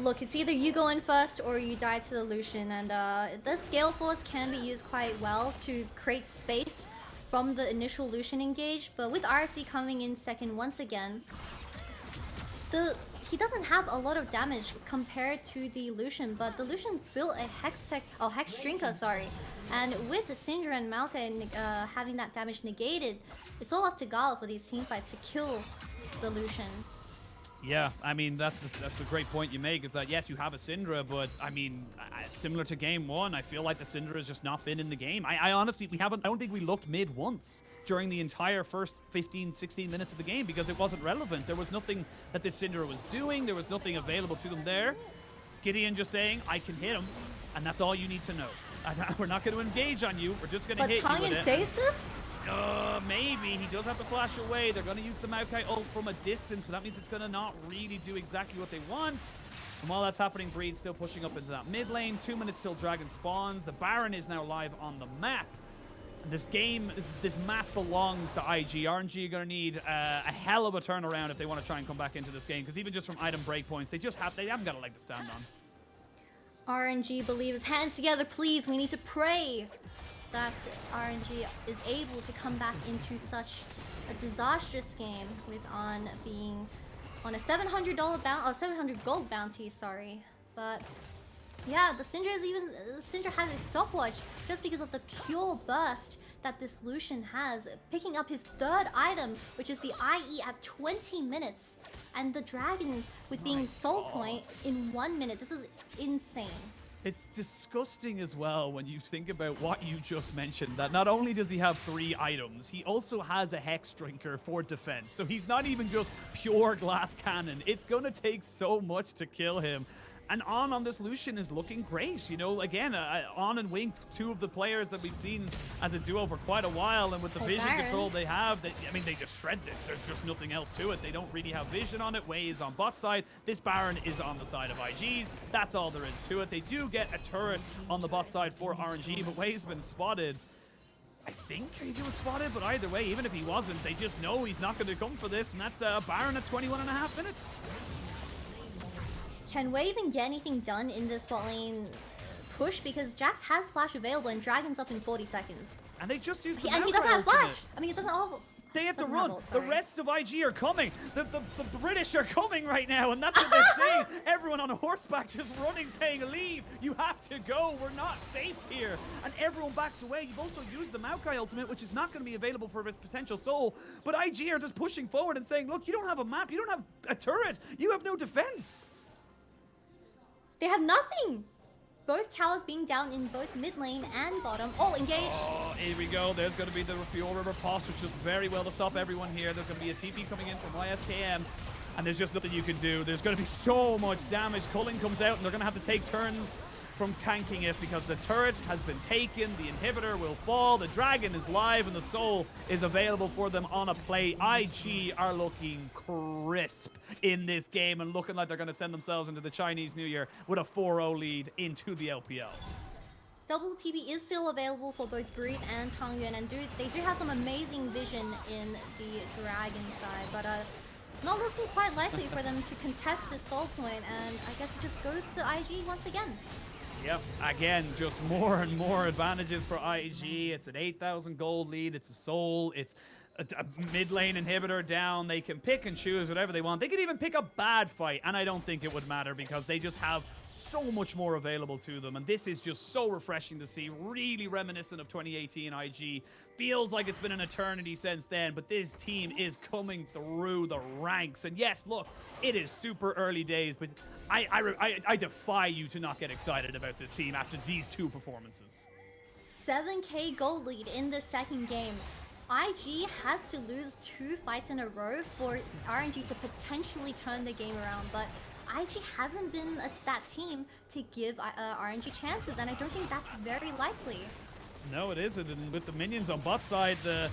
Look, it's either you go in first or you die to the Lucian, and the Gale Force can be used quite well to create space from the initial Lucian engage, but with RC coming in second once again, he doesn't have a lot of damage compared to the Lucian, but the Lucian built a Hex Drinker, sorry. And with the Syndra and Maokai having that damage negated, it's all up to Gala for these teamfights to kill the Lucian. Yeah, I mean, that's a great point you make, is that, yes, you have a Syndra, but, I mean, similar to Game 1, I feel like the Syndra has just not been in the game. I honestly, I don't think we looked mid once during the entire first 15, 16 minutes of the game because it wasn't relevant. There was nothing that this Syndra was doing. There was nothing available to them there. Gideon just saying, I can hit him, and that's all you need to know. We're not going to engage on you. We're just going to hit you with it. But Tongan saves this? Maybe. He does have to flash away. They're going to use the Maokai ult from a distance, but that means it's going to not really do exactly what they want. And while that's happening, Breed's still pushing up into that mid lane. 2 minutes till Dragon spawns. The Baron is now live on the map. And this map belongs to IG. RNG are going to need a hell of a turnaround if they want to try and come back into this game, because even just from item breakpoints, they haven't got a leg to stand on. RNG believers, hands together, please. We need to pray that RNG is able to come back into such a disastrous game with On being on a $700 700 gold bounty, sorry. But yeah, the Syndra has a stopwatch just because of the pure burst that this Lucian has, picking up his 3rd item, which is the IE at 20 minutes, and the Dragon with being soul point in 1 minute. This is insane. It's disgusting as well when you think about what you just mentioned, that not only does he have 3 items, he also has a Hex Drinker for defense. So he's not even just pure glass cannon. It's going to take so much to kill him. And on this Lucian is looking great. You know, again, On and Wink, 2 of the players that we've seen as a duo for quite a while, and with the vision Baron control they have, they just shred this. There's just nothing else to it. They don't really have vision on it. Wei is on bot side. This Baron is on the side of IG's. That's all there is to it. They do get a turret on the bot side for RNG, but Wei's been spotted. I think he was spotted, but either way, even if he wasn't, they just know he's not going to come for this, and that's Baron at 21.5 minutes. Can Wei even get anything done in this bot lane push? Because Jax has flash available and Dragon's up in 40 seconds. And they just used the And he doesn't have flash! I mean, he doesn't all... They have to doesn't run. ult, The sorry. rest of IG are coming. The British are coming right now, and that's what they're saying. Everyone on horseback just running, saying, leave. You have to go. We're not safe here. And everyone backs away. You've also used the Maokai ultimate, which is not going to be available for its potential soul. But IG are just pushing forward and saying, look, you don't have a map. You don't have a turret. You have no defense. They have nothing! both towers being down in both mid lane and bottom. Oh, engage. Oh, here we go. There's going to be the Fuel River Post, which does very well to stop everyone here. There's going to be a TP coming in from YSKM, and there's just nothing you can do. There's going to be so much damage. Culling comes out, and they're going to have to take turns from tanking it because the turret has been taken, the inhibitor will fall, the dragon is live, and the soul is available for them on a play. IG are looking crisp in this game and looking like they're going to send themselves into the Chinese New Year with a 4-0 lead into the LPL. Double TP is still available for both Breed and Tangyuan, and they do have some amazing vision in the dragon side, but not looking quite likely for them to contest this soul point, and I guess it just goes to IG once again. Yep, again, just more and more advantages for IG. It's an 8,000 gold lead, it's a soul, it's a mid lane inhibitor down. They can pick and choose whatever they want. They could even pick a bad fight, and I don't think it would matter because they just have so much more available to them. And this is just so refreshing to see, really reminiscent of 2018 IG. Feels like it's been an eternity since then, but this team is coming through the ranks. And yes, look, it is super early days, but I defy you to not get excited about this team after these two performances. 7k gold lead in the second game. IG has to lose 2 fights in a row for RNG to potentially turn the game around, but IG hasn't been that team to give RNG chances, and I don't think that's very likely. No, it isn't, and with the minions on bot side, the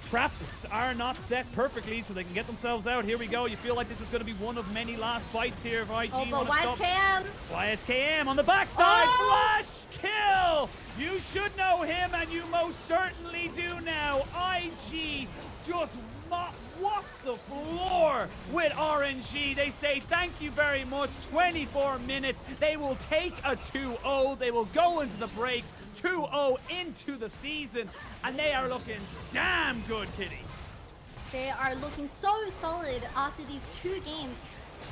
traps are not set perfectly so they can get themselves out. Here we go. You feel like this is going to be one of many last fights here if IG Oh, but want to YSKM! YSKM on the backside. Oh! Flash kill! You should know him, and you most certainly do now. IG just walk the floor with RNG. They say thank you very much. 24 minutes. They will take a 2-0. They will go into the break 2-0 into the season, and they are looking damn good, Kitty. They are looking so solid after these 2 games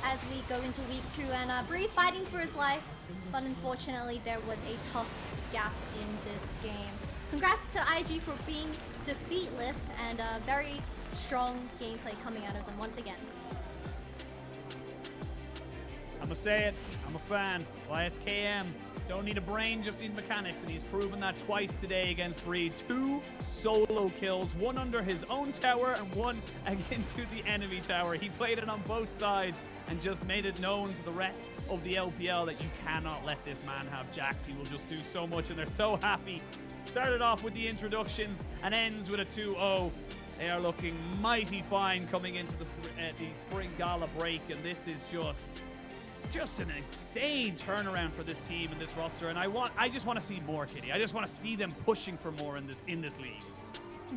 as we go into week 2, and Bree fighting for his life, but unfortunately there was a tough gap in this game. Congrats to IG for being defeatless, and very strong gameplay coming out of them once again. I'ma say it, I'm a fan. YSKM don't need a brain, just need mechanics, and he's proven that twice today against Breed. 2 solo kills, 1 under his own tower and 1 into the enemy tower. He played it on both sides and just made it known to the rest of the LPL that you cannot let this man have Jax. He will just do so much, and they're so happy. Started off with the introductions and ends with a 2-0. They are looking mighty fine coming into the Spring Gala break, and this is just an insane turnaround for this team and this roster, and I just want to see more, Kitty. I just want to see them pushing for more in this league.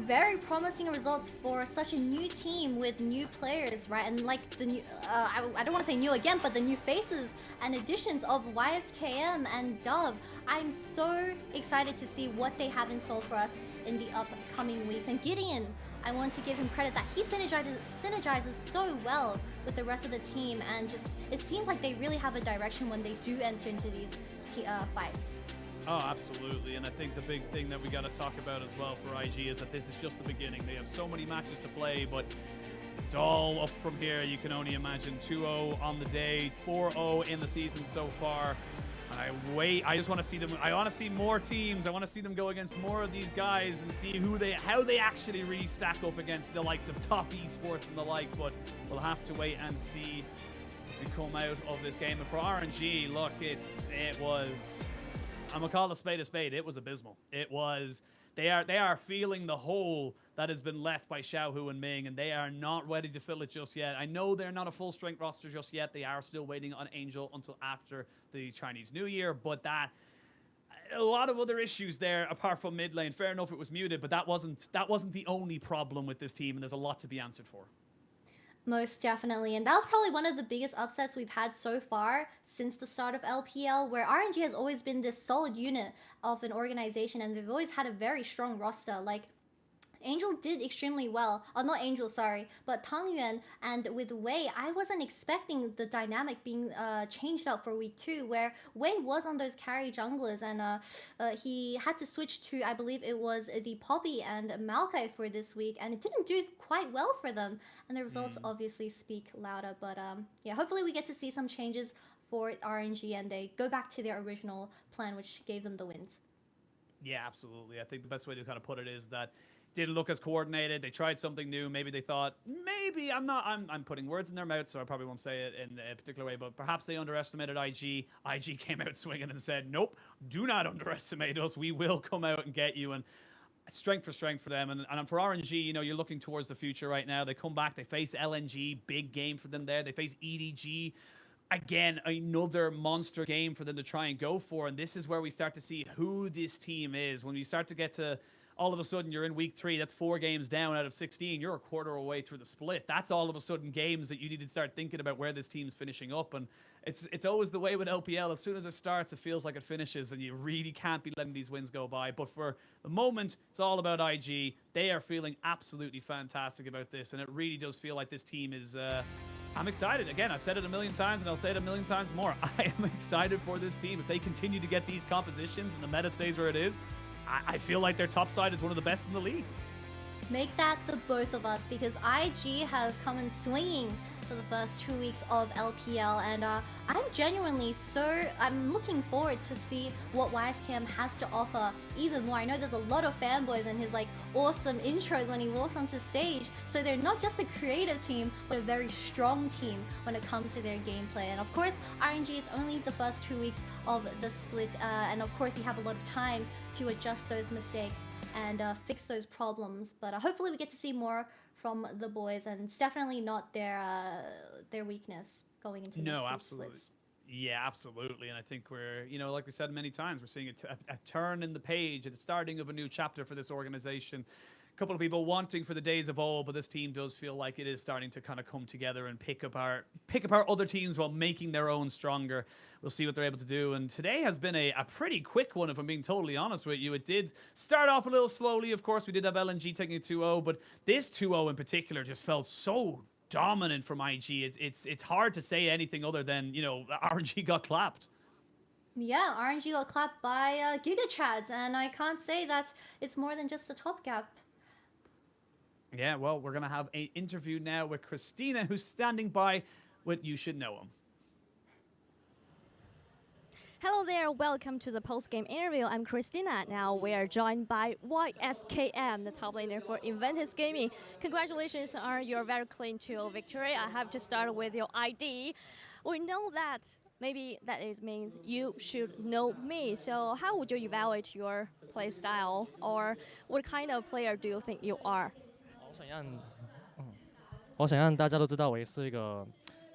Very promising results for such a new team with new players, right? And like the new, I don't want to say new again, but the new faces and additions of YSKM and Dove. I'm so excited to see what they have in store for us in the upcoming weeks. And Gideon, I want to give him credit that he synergizes so well with the rest of the team, and just it seems like they really have a direction when they do enter into these fights. Oh, absolutely. And I think the big thing that we got to talk about as well for IG is that this is just the beginning. They have so many matches to play, but it's all up from here. You can only imagine 2-0 on the day, 4-0 in the season so far. I just want to see them. I want to see more teams. I want to see them go against more of these guys and see how they actually really stack up against the likes of top esports and the like. But we'll have to wait and see as we come out of this game. And for RNG, look, it was. I'm gonna call a spade a spade. It was abysmal. It was. They are feeling the hole that has been left by Xiaohu and Ming, and they are not ready to fill it just yet. I know they're not a full strength roster just yet. They are still waiting on Angel until after the Chinese New Year, but a lot of other issues there apart from mid lane. Fair enough, it was muted, but that wasn't the only problem with this team, and there's a lot to be answered for. Most definitely, and that was probably one of the biggest upsets we've had so far since the start of LPL, where RNG has always been this solid unit of an organization, and they've always had a very strong roster. Like, Angel did extremely well. Not Angel, sorry, but Tang Yuan and with Wei, I wasn't expecting the dynamic being changed up for week 2, where Wei was on those carry junglers and he had to switch to, I believe it was the Poppy and Maokai for this week, and it didn't do quite well for them. And the results obviously speak louder. But yeah, hopefully we get to see some changes for RNG and they go back to their original plan, which gave them the wins. Yeah, absolutely. I think the best way to kind of put it is that didn't look as coordinated. They tried something new. Maybe they thought, maybe I'm putting words in their mouth, so I probably won't say it in a particular way, but perhaps they underestimated IG. IG came out swinging and said, nope, do not underestimate us. We will come out and get you. And strength for strength for them. And for RNG, you know, you're looking towards the future right now. They come back, they face LNG, big game for them there. They face EDG. Again, another monster game for them to try and go for. And this is where we start to see who this team is. When we start to get to, all of a sudden, you're in week 3. That's 4 games down out of 16. You're a quarter away through the split. That's all of a sudden games that you need to start thinking about where this team's finishing up. And it's always the way with LPL. As soon as it starts, it feels like it finishes. And you really can't be letting these wins go by. But for the moment, it's all about IG. They are feeling absolutely fantastic about this. And it really does feel like this team is... I'm excited. Again, I've said it a million times and I'll say it a million times more. I am excited for this team. If they continue to get these compositions and the meta stays where it is, I feel like their top side is one of the best in the league. Make that the both of us, because IG has come in swinging for the first 2 weeks of LPL, and I'm looking forward to see what YSKM has to offer even more. I know there's a lot of fanboys and his like awesome intros when he walks onto stage, so they're not just a creative team but a very strong team when it comes to their gameplay. And of course RNG, it's only the first 2 weeks of the split, and of course you have a lot of time to adjust those mistakes and fix those problems, but hopefully we get to see more from the boys, and it's definitely not their weakness going into no, next absolutely. splits. Yeah, absolutely. And I think we're, you know, like we said many times, we're seeing a turn in the page at the starting of a new chapter for this organization. A couple of people wanting for the days of old, but this team does feel like it is starting to kind of come together and pick apart other teams while making their own stronger. We'll see what they're able to do. And today has been a pretty quick one, if I'm being totally honest with you. It did start off a little slowly. Of course, we did have LNG taking a 2-0, but this 2-0 in particular just felt so dominant from IG. It's hard to say anything other than, you know, RNG got clapped. Yeah, RNG got clapped by GigaChads, and I can't say that it's more than just a top gap. Yeah, well, we're going to have an interview now with Christina, who's standing by with You Should Know Him. Hello there, welcome to the post-game interview. I'm Christina. Now we are joined by YSKM, the top laner for Inventus Gaming. Congratulations on your very clean 2-0 victory. I have to start with your ID. We know that maybe that is means you should know me. So how would you evaluate your play style, or what kind of player do you think you are? 我想让大家都知道我是一个，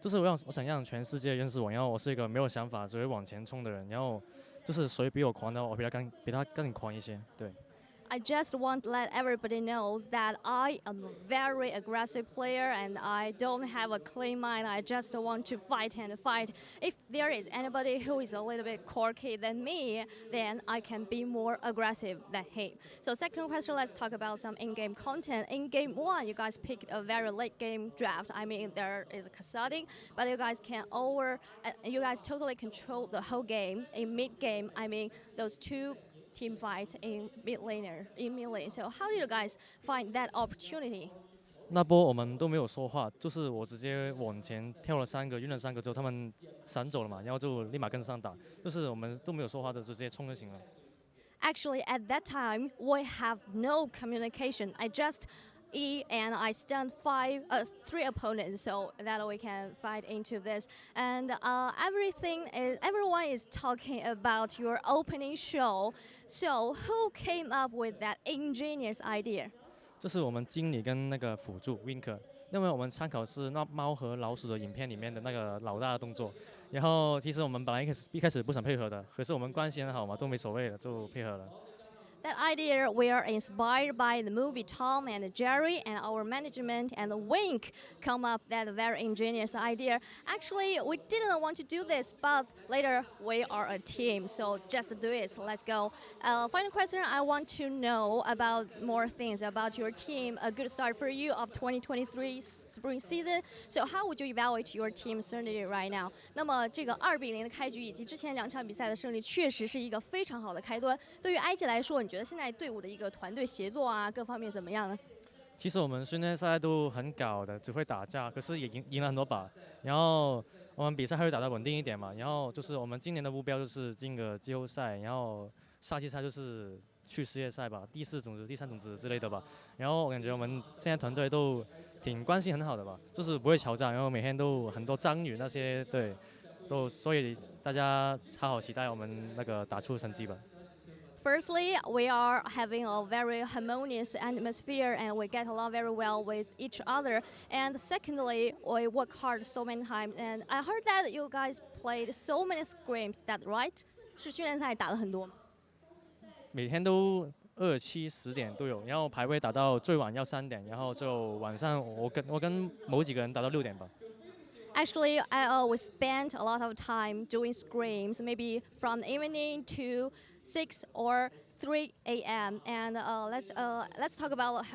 就是我想让全世界认识我，然后我是一个没有想法只会往前冲的人，然后就是谁比我狂的，我比他更狂一些，对。 I just want to let everybody know that I am a very aggressive player and I don't have a clean mind. I just want to fight and fight. If there is anybody who is a little bit quirky than me, then I can be more aggressive than him. So second question, let's talk about some in-game content. In game 1, you guys picked a very late game draft. I mean, there is a cascading, but you guys you guys totally control the whole game. In mid-game, I mean, those 2 team fights in mid lane. So how do you guys find that opportunity? 那波我们都没有说话，就是我直接往前跳了3个，晕了3个之后，他们闪走了嘛，然后就立马跟上打，就是我们都没有说话的，就直接冲就行了。Actually, at that time, we have no communication. I just and I stunned 3 opponents so that we can fight into this. And everyone is talking about your opening show. So who came up with that ingenious idea? 这是我们经理跟那个辅助 Winker， 因为我们参考是那猫和老鼠的影片里面的那个老大的动作。然后其实我们本来一开始不想配合的，可是我们关系很好嘛，都没所谓的，就配合了。That idea were inspired by the movie Tom and Jerry, and our management and Wink come up that very ingenious idea. Actually, we didn't want to do this, but later we are a team, so just do it. Let's go. Final question, I want to know about more things about your team. A good start for you of 2023 spring season. So how would you evaluate your team certainly right now? 那么这个2-0的开局以及之前2场比赛的胜利，确实是一个非常好的开端。对于埃及来说，你觉得现在队伍的一个团队协作啊，各方面怎么样呢？其实我们训练赛都很搞的，只会打架，可是也赢了很多把。然后我们比赛还会打得稳定一点嘛。然后就是我们今年的目标就是进个季后赛，然后夏季赛就是去世界赛吧，第4种子、第3种子之类的吧。然后我感觉我们现在团队都挺关系很好的吧，就是不会吵架，然后每天都很多章鱼那些，对，所以大家好好期待我们那个打出成绩吧。Firstly, we are having a very harmonious atmosphere and we get along very well with each other. And secondly, we work hard so many times. And I heard that you guys played so many scrims, that right? 是训练赛打了很多吗？每天都2、7、10点都有，然后排位打到最晚要3点，然后就晚上我跟某几个人打到6点吧。Actually, we spent a lot of time doing scrims, maybe from the evening to 6 or 3 a.m. And let's talk about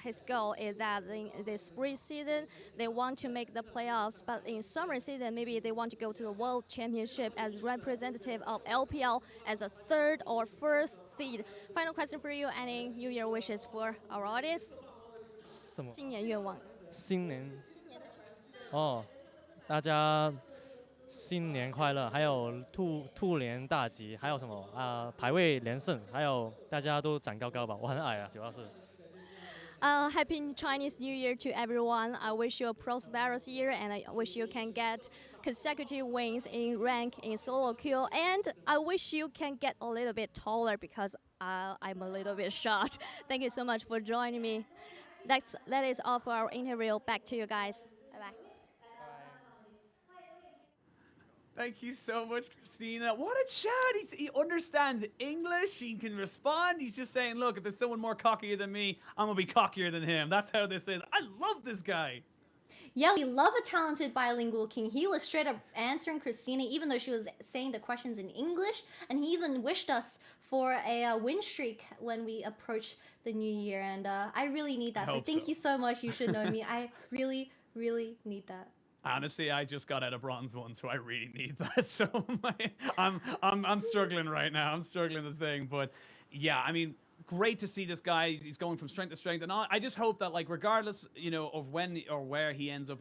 his goal is that in this spring season they want to make the playoffs, but in summer season maybe they want to go to the World Championship as representative of LPL as the 3rd or 4th seed. Final question for you, any New Year wishes for our audience? 什么？新年愿望。新年哦，大家新年快乐，还有兔年大吉，还有什么排位连胜，还有大家都长高高吧，我很矮啊，主要是。Happy Chinese New Year to everyone. I wish you a prosperous year and I wish you can get consecutive wins in rank in solo queue, and I wish you can get a little bit taller because I'm a little bit short. Thank you so much for joining me. That is all for our interview. Back to you guys. Bye-bye. Thank you so much, Christina. What a chat. He understands English. He can respond. He's just saying, look, if there's someone more cockier than me, I'm going to be cockier than him. That's how this is. I love this guy. Yeah, we love a talented bilingual king. He was straight up answering Christina, even though she was saying the questions in English. And he even wished us for a win streak when we approach the new year. And I really need that. So thank you so much. You should know me. I really, really need that. Honestly, I just got out of bronze 1, so I really need that. So I'm struggling right now. I'm struggling the thing, but yeah, I mean, great to see this guy. He's going from strength to strength, and I just hope that, like, regardless, of when or where he ends up,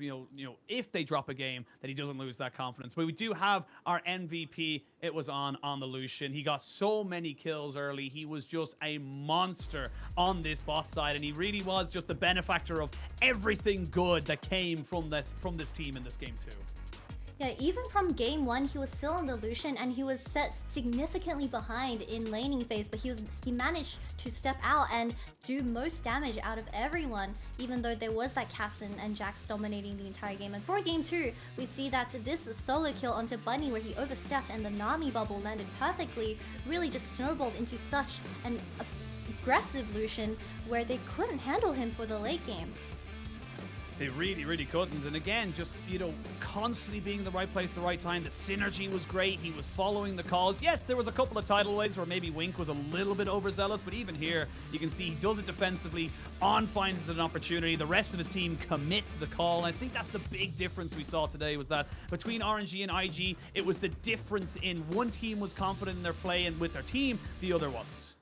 if they drop a game, that he doesn't lose that confidence. But we do have our MVP. It was on the Lucian. He got so many kills early. He was just a monster on this bot side, and he really was just the benefactor of everything good that came from this team in this game too. Yeah, even from game 1, he was still on the Lucian and he was set significantly behind in laning phase, but he managed to step out and do most damage out of everyone, even though there was that Cassin and Jax dominating the entire game. And for game 2, we see that this solo kill onto Bunny where he overstepped and the Nami bubble landed perfectly really just snowballed into such an aggressive Lucian where they couldn't handle him for the late game. They really, really couldn't. And again, just, constantly being in the right place at the right time. The synergy was great. He was following the calls. Yes, there was a couple of tidal waves where maybe Wink was a little bit overzealous, but even here, you can see he does it defensively. On finds an opportunity. The rest of his team commit to the call. And I think that's the big difference we saw today, was that between RNG and IG, it was the difference in one team was confident in their play and with their team, the other wasn't.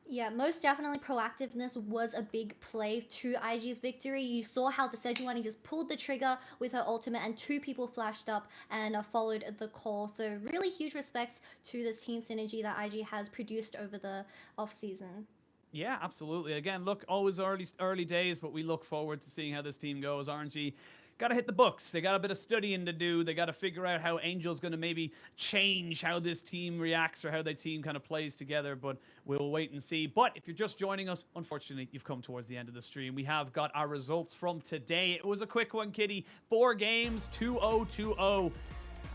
Yeah, most definitely proactiveness was a big play to IG's victory. You saw how the Sejuani just pulled the trigger with her ultimate and 2 people flashed up and followed the call. So really huge respects to this team synergy that IG has produced over the off-season. Yeah, absolutely. Again, look, always early days, but we look forward to seeing how this team goes. RNG got to hit the books. They got a bit of studying to do. They got to figure out how Angel's going to maybe change how this team reacts or how their team kind of plays together, but we'll wait and see. But if you're just joining us, unfortunately, you've come towards the end of the stream. We have got our results from today. It was a quick one, Kitty. 4 games, 2-0, 2-0.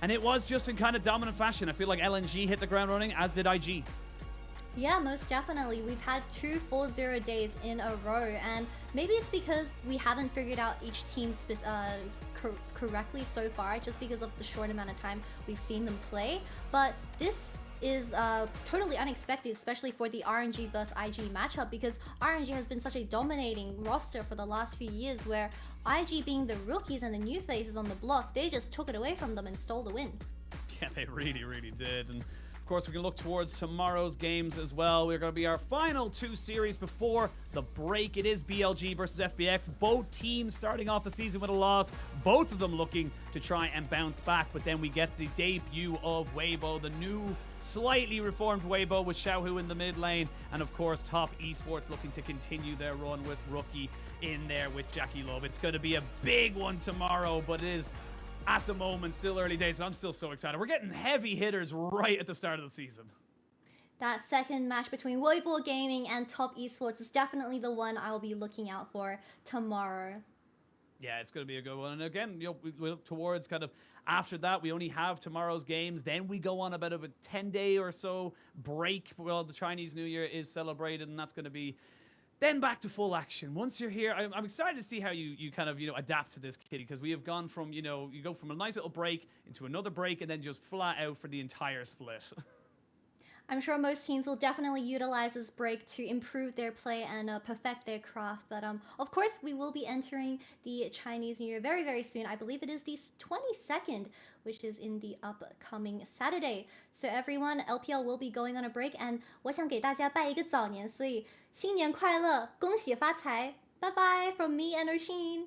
And it was just in kind of dominant fashion. I feel like LNG hit the ground running, as did IG. Yeah, most definitely. We've had 2 full 0 days in a row, and maybe it's because we haven't figured out each team correctly so far, just because of the short amount of time we've seen them play. But this is totally unexpected, especially for the RNG vs IG matchup, because RNG has been such a dominating roster for the last few years, where IG, being the rookies and the new faces on the block, they just took it away from them and stole the win. Yeah, they really, really did. And of course, we can look towards tomorrow's games as well. We're going to be our final 2 series before the break. It is BLG versus FBX. Both teams starting off the season with a loss. Both of them looking to try and bounce back. But then we get the debut of Weibo, the new, slightly reformed Weibo with Xiaohu in the mid lane. And of course, Top Esports looking to continue their run with Rookie in there with Jackie Love. It's going to be a big one tomorrow, but it is, at the moment, still early days, and I'm still so excited. We're getting heavy hitters right at the start of the season. That second match between Weibo Gaming and Top Esports is definitely the one I'll be looking out for tomorrow. Yeah, it's going to be a good one. And again, we look towards kind of after that, we only have tomorrow's games. Then we go on about a 10-day or so break while the Chinese New Year is celebrated, and that's going to be then back to full action. Once you're here, I'm excited to see how you kind of, adapt to this, Kitty, because we have gone from, you go from a nice little break into another break and then just flat out for the entire split. I'm sure most teams will definitely utilize this break to improve their play and perfect their craft. But of course, we will be entering the Chinese New Year very, very soon. I believe it is the 22nd, which is in the upcoming Saturday. So everyone, LPL will be going on a break, and 我想给大家拜一个早年，所以新年快乐，恭喜发财，拜拜 from me and Oshin.